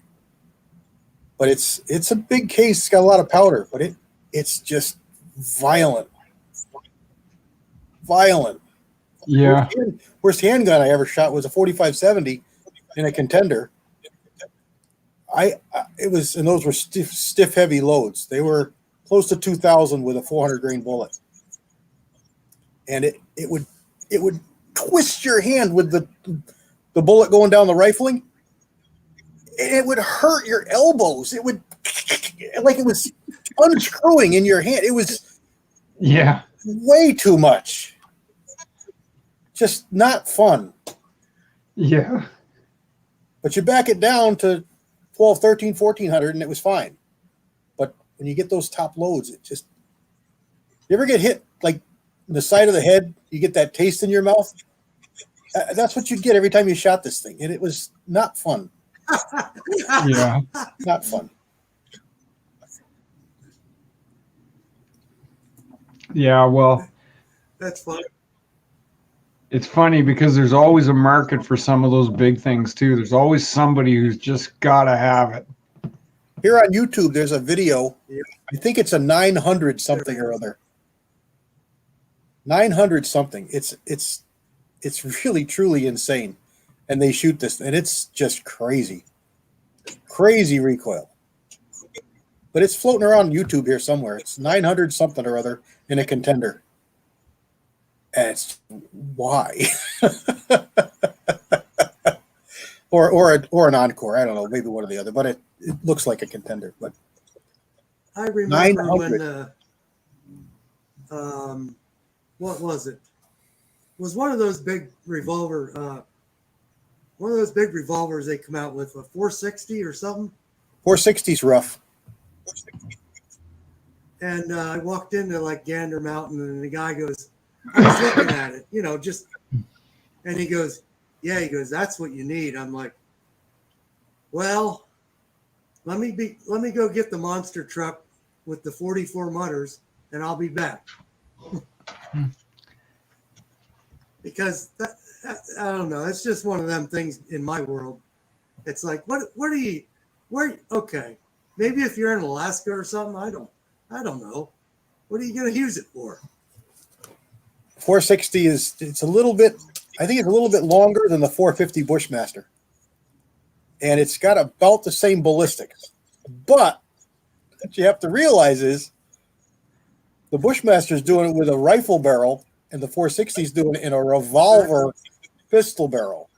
but it's a big case. It's got a lot of powder, but it's just violent. yeah. Worst handgun I ever shot was a 4570 in a contender. And those were stiff heavy loads. They were close to 2,000 with a 400 grain bullet, and it would twist your hand with the bullet going down the rifling. It would hurt your elbows. It would like it was unscrewing in your hand. It was way too much. Just not fun. Yeah. But you back it down to 12, 13, 1400 and it was fine. But when you get those top loads, you ever get hit like the side of the head, you get that taste in your mouth? That's what you get every time you shot this thing. And it was not fun. Yeah. Not fun. Yeah, well, That's fun. it's funny because there's always a market for some of those big things too. There's always somebody who's just got to have it. Here on YouTube, there's a video. I think it's a 900 something or other. 900 something. It's really truly insane. And they shoot this, and it's just crazy. Crazy recoil. But it's floating around YouTube here somewhere. It's 900 something or other in a contender. And it's why? or an encore. I don't know, maybe one or the other, but it looks like a contender. But I remember 900. when what was it? It was one of those big revolver one of those big revolvers they come out with, a 460 or something. 460's rough. And I walked into like Gander Mountain, and the guy goes, I was looking at it, you know, just, and he goes, yeah, he goes, that's what you need. I'm like, well, let me go get the monster truck with the 44 mutters, and I'll be back. Because I don't know, it's just one of them things in my world. It's like, okay, maybe if you're in Alaska or something, I don't know. What are you going to use it for? 460 it's a little bit, I think it's a little bit longer than the 450 Bushmaster. And it's got about the same ballistics. But what you have to realize is the Bushmaster's doing it with a rifle barrel, and the 460's doing it in a revolver pistol barrel.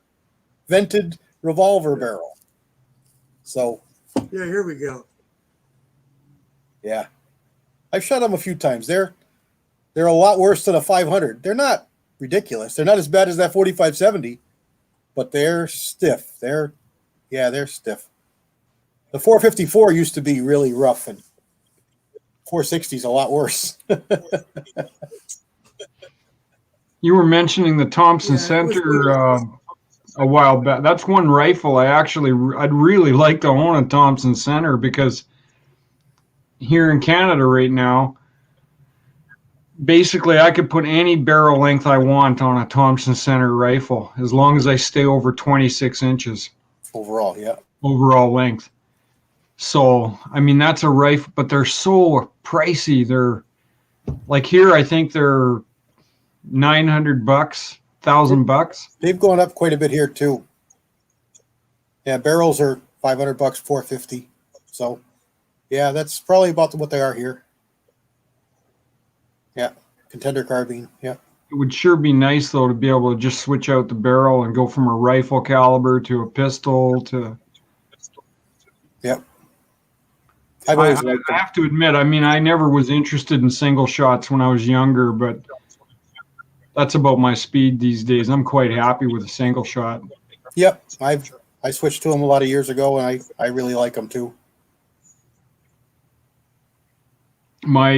Vented revolver barrel. So yeah, here we go. Yeah. I've shot them a few times. They're a lot worse than a 500. They're not ridiculous. They're not as bad as that 4570, but they're stiff. They're stiff. The 454 used to be really rough, and 460 is a lot worse. You were mentioning the Thompson Center a while back. That's one rifle I'd really like to own, a Thompson Center, because here in Canada right now, basically I could put any barrel length I want on a Thompson Center rifle as long as I stay over 26 inches. Overall, yeah. Overall length. So, I mean, that's a rifle, but they're so pricey. They're like here, I think they're $900, $1,000. They've gone up quite a bit here too. Yeah, barrels are $500, $450. So, yeah, that's probably about what they are here. Yeah, contender carbine. Yeah. It would sure be nice though to be able to just switch out the barrel and go from a rifle caliber to a pistol to. Yep. I have to admit, I mean, I never was interested in single shots when I was younger, but that's about my speed these days. I'm quite happy with a single shot. Yep, I switched to them a lot of years ago, and I really like them too. My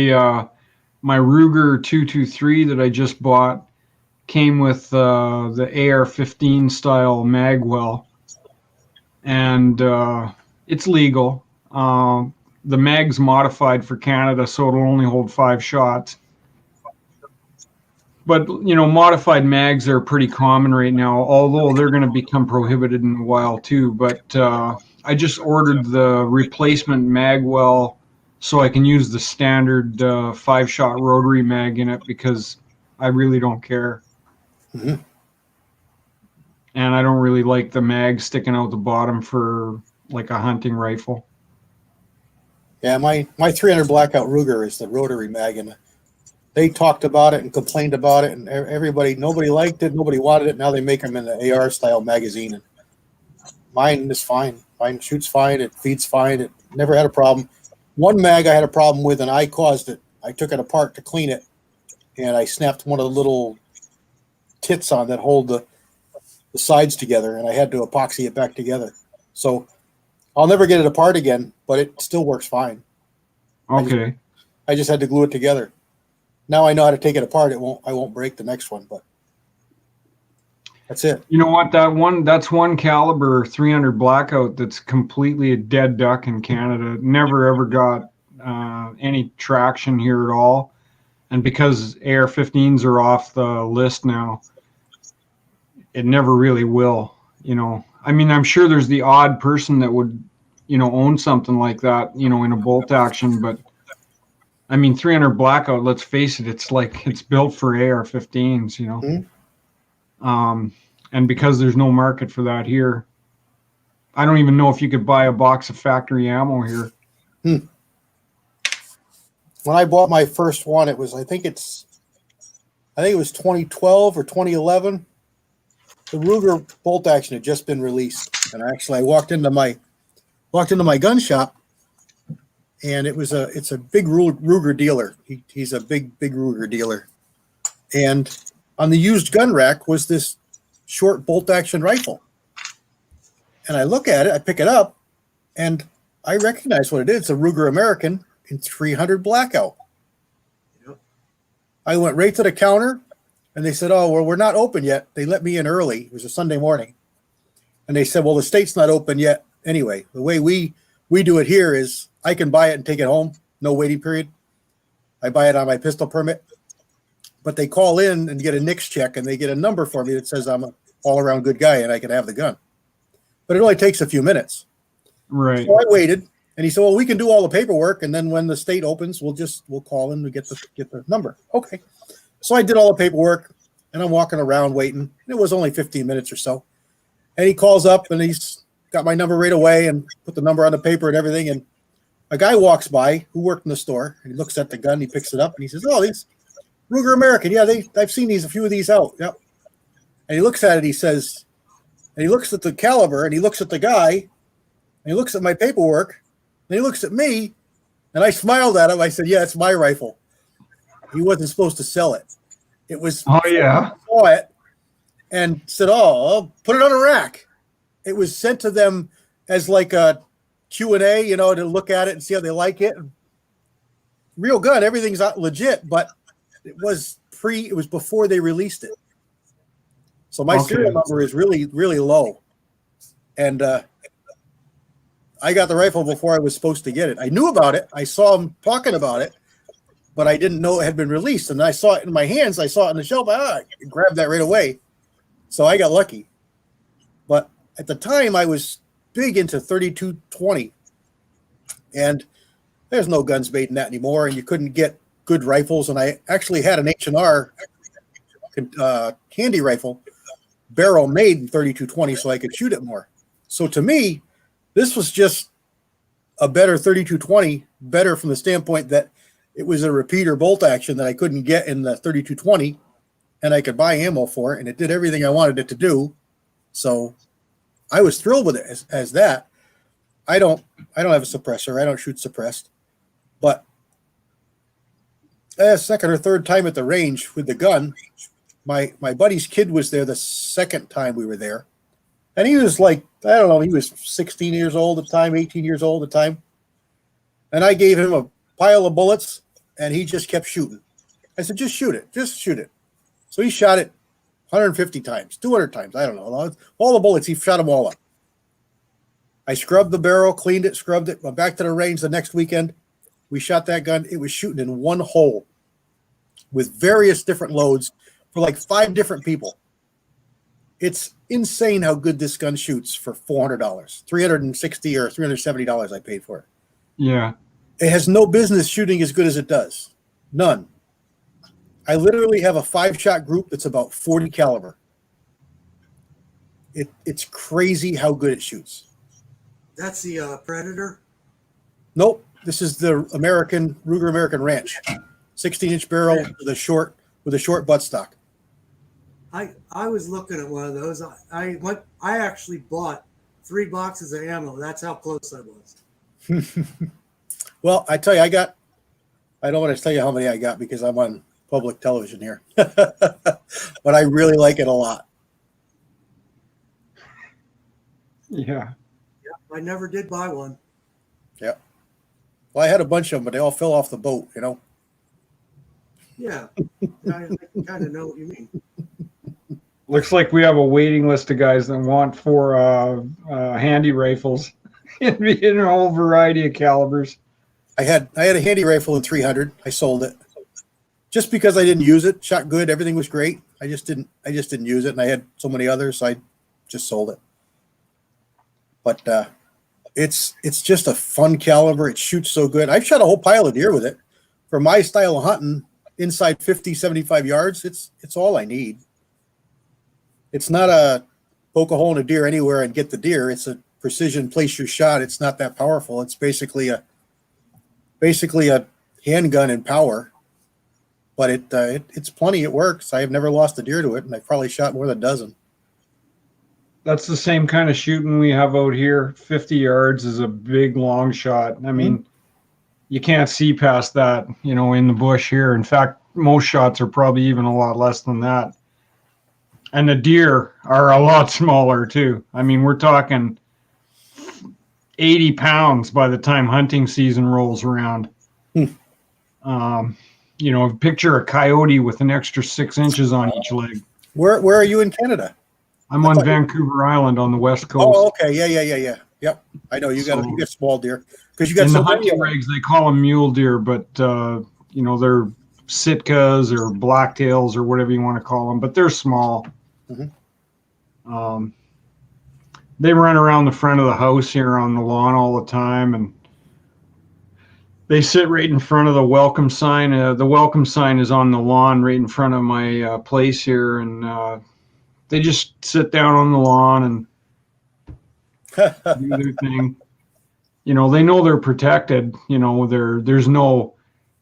Ruger 223 that I just bought came with the AR-15 style magwell, and it's legal. The mag's modified for Canada, so it'll only hold 5 shots. But, you know, modified mags are pretty common right now, although they're going to become prohibited in a while too. But I just ordered the replacement magwell so I can use the standard 5-shot rotary mag in it, because I really don't care. Mm-hmm. And I don't really like the mag sticking out the bottom for like a hunting rifle. Yeah, my 300 Blackout Ruger is the rotary mag, and they talked about it and complained about it, and nobody liked it, nobody wanted it. Now they make them in the AR style magazine, and mine is fine. Mine shoots fine, it feeds fine, it never had a problem. One mag I had a problem with, and I caused it. I took it apart to clean it, and I snapped one of the little tits on that hold the sides together, and I had to epoxy it back together. So I'll never get it apart again, but it still works fine. Okay. I just had to glue it together. Now I know how to take it apart. I won't break the next one, but that's it. You know what? That's one caliber 300 Blackout that's completely a dead duck in Canada. It never ever got any traction here at all. And because AR-15s are off the list now, it never really will. You know, I mean, I'm sure there's the odd person that would, you know, own something like that, you know, in a bolt action, but I mean, 300 blackout. Let's face it, it's built for AR-15s, you know. And because there's no market for that here, I don't even know if you could buy a box of factory ammo here. When I bought my first one, it was I think it was 2012 or 2011. The Ruger bolt action had just been released, and actually I walked into my gun shop, and it's a big Ruger dealer. He's a big Ruger dealer, and on the used gun rack was this short bolt action rifle, and I look at it, I pick it up, and I recognize what it is. It's a Ruger American in 300 blackout. Yep. I went right to the counter, and they said, "Oh, well, we're not open yet." They let me in early. It was a Sunday morning, and they said, "Well, the state's not open yet." Anyway, the way we do it here is I can buy it and take it home, no waiting period. I buy it on my pistol permit, but they call in and get a NICS check, and they get a number for me that says I'm an all-around good guy and I can have the gun. But it only takes a few minutes. Right. So I waited, and he said, "Well, we can do all the paperwork, and then when the state opens, we'll call in to get the number." Okay. So I did all the paperwork, and I'm walking around waiting. It was only 15 minutes or so. And he calls up, and he's got my number right away and put the number on the paper and everything. And a guy walks by who worked in the store, and he looks at the gun, he picks it up, and he says, "Oh, these Ruger American. Yeah, I've seen a few of these out." Yep. And he looks at it, he says, and he looks at the caliber, and he looks at the guy, and he looks at my paperwork, and he looks at me, and I smiled at him. I said, "Yeah, it's my rifle." He wasn't supposed to sell it. It was, Oh yeah. I saw it and said, "Oh, I'll put it on a rack." It was sent to them as like a Q&A, to look at it and see how they like it. Real gun, everything's legit, but it was before they released it. So my serial number is really, really low. And I got the rifle before I was supposed to get it. I knew about it. I saw him talking about it, but I didn't know it had been released. And I saw it in my hands. I saw it on the shelf. I grabbed that right away. So I got lucky. But at the time, I was big into 32-20. And there's no guns made in that anymore. And you couldn't get good rifles. And I actually had an H&R handy rifle barrel made in 32-20 so I could shoot it more. So to me, this was just a better 32-20, better from the standpoint that it was a repeater bolt action that I couldn't get in the 32-20, and I could buy ammo for it, and it did everything I wanted it to do. So I was thrilled with it as that. I don't have a suppressor. I don't shoot suppressed. But second or third time at the range with the gun, my buddy's kid was there the second time we were there. And he was like, I don't know, he was 16 years old at the time, 18 years old at the time. And I gave him a pile of bullets, and he just kept shooting. I said, "Just shoot it. Just shoot it." So he shot it 150 times, 200 times. I don't know. All the bullets, he shot them all up. I scrubbed the barrel, cleaned it, scrubbed it, went back to the range the next weekend. We shot that gun. It was shooting in one hole with various different loads for like 5 different people. It's insane how good this gun shoots for $400, $360 or $370 I paid for it. Yeah. It has no business shooting as good as it does. None. I literally have a 5-shot group that's about 40 caliber. It's crazy how good it shoots. That's the Predator. Nope. This is the Ruger American Ranch. 16-inch barrel with a short buttstock. I was looking at one of those. I actually bought 3 boxes of ammo. That's how close I was. Well, I tell you, I don't want to tell you how many I got because I'm on public television here. But I really like it a lot. Yeah. I never did buy one. Yeah. Well, I had a bunch of them, but they all fell off the boat, Yeah. I kind of know what you mean. Looks like we have a waiting list of guys that want 4 handy rifles in a whole variety of calibers. I had a handy rifle in 300. I sold it just because I didn't use it. Shot good. Everything was great. I just didn't use it. And I had so many others. So I just sold it. But it's just a fun caliber. It shoots so good. I've shot a whole pile of deer with it. for my style of hunting, inside 50, 75 yards, it's all I need. It's not a poke a hole in a deer anywhere and get the deer. It's a precision place your shot. It's not that powerful. It's basically a handgun in power, but it's plenty. It works. I have never lost a deer to it, and I've probably shot more than a dozen. That's the same kind of shooting we have out here. 50 yards is a big long shot. I mean, you can't see past that, in the bush here. In fact, most shots are probably even a lot less than that. And the deer are a lot smaller too. I mean, we're talking 80 pounds by the time hunting season rolls around. Picture a coyote with an extra 6 inches on each leg. Where are you in Canada? I'm on Vancouver Island on the west coast. Oh, okay. Yeah. Yep. I know you got small deer because you got in so the many hunting regs. They call them mule deer, but they're Sitkas or blacktails or whatever you want to call them, but they're small. They run around the front of the house here on the lawn all the time, and they sit right in front of the welcome sign. The welcome sign is on the lawn right in front of my place here, and they just sit down on the lawn and do their thing. They know they're protected. The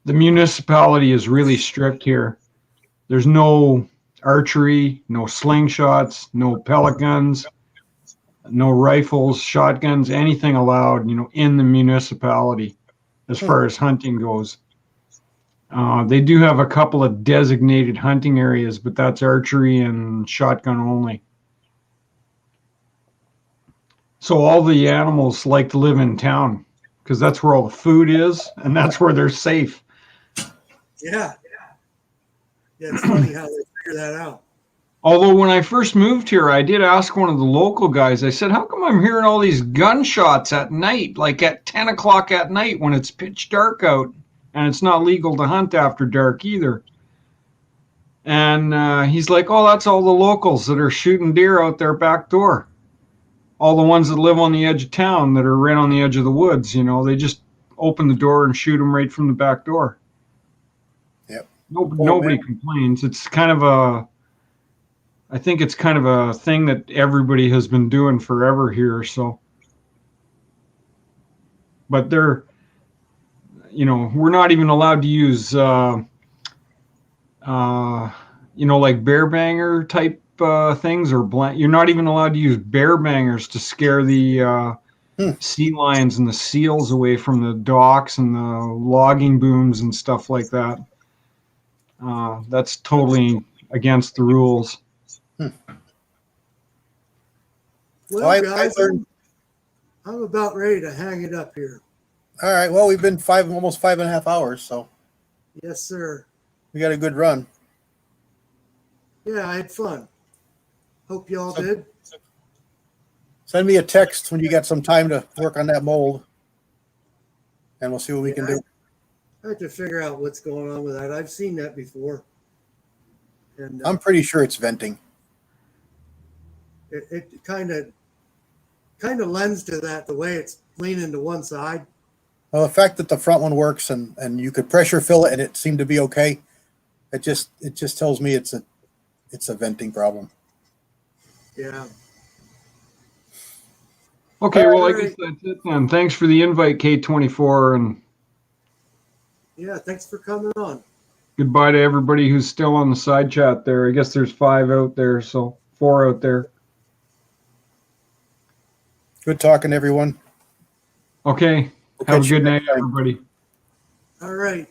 municipality is really strict here. There's no archery, no slingshots, no pellet guns, no rifles, shotguns, anything allowed, in the municipality as far as hunting goes. They do have a couple of designated hunting areas, but that's archery and shotgun only. So all the animals like to live in town because that's where all the food is and that's where they're safe. Yeah, it's funny how they figure that out. Although when I first moved here, I did ask one of the local guys, I said, how come I'm hearing all these gunshots at night, like at 10 o'clock at night when it's pitch dark out and it's not legal to hunt after dark either? And he's like, oh, that's all the locals that are shooting deer out their back door. All the ones that live on the edge of town that are right on the edge of the woods, they just open the door and shoot them right from the back door. Yep. Nobody complains. It's I think it's kind of a thing that everybody has been doing forever here. So, but we're not even allowed to use, like bear banger type things or you're not even allowed to use bear bangers to scare the sea lions and the seals away from the docks and the logging booms and stuff like that. That's totally against the rules. Well, guys, I'm about ready to hang it up here. All right. Well, we've been almost 5.5 hours, so Yes, sir. we got a good run. Yeah, I had fun. Hope y'all did. Send me a text when you got some time to work on that mold, and we'll see what we can do. I have to figure out what's going on with that. I've seen that before. And I'm pretty sure it's venting. it kind of lends to that, the way it's leaning to one side. Well, the fact that the front one works and you could pressure fill it and it seemed to be okay, it just tells me it's a venting problem. Yeah. Okay, well, I guess that's it then. Thanks for the invite, K24, and Yeah, thanks for coming on. goodbye to everybody who's still on the side chat there. I guess there's 5 out there, so 4 out there. Good talking, everyone. Okay, have a good night, everybody. All right.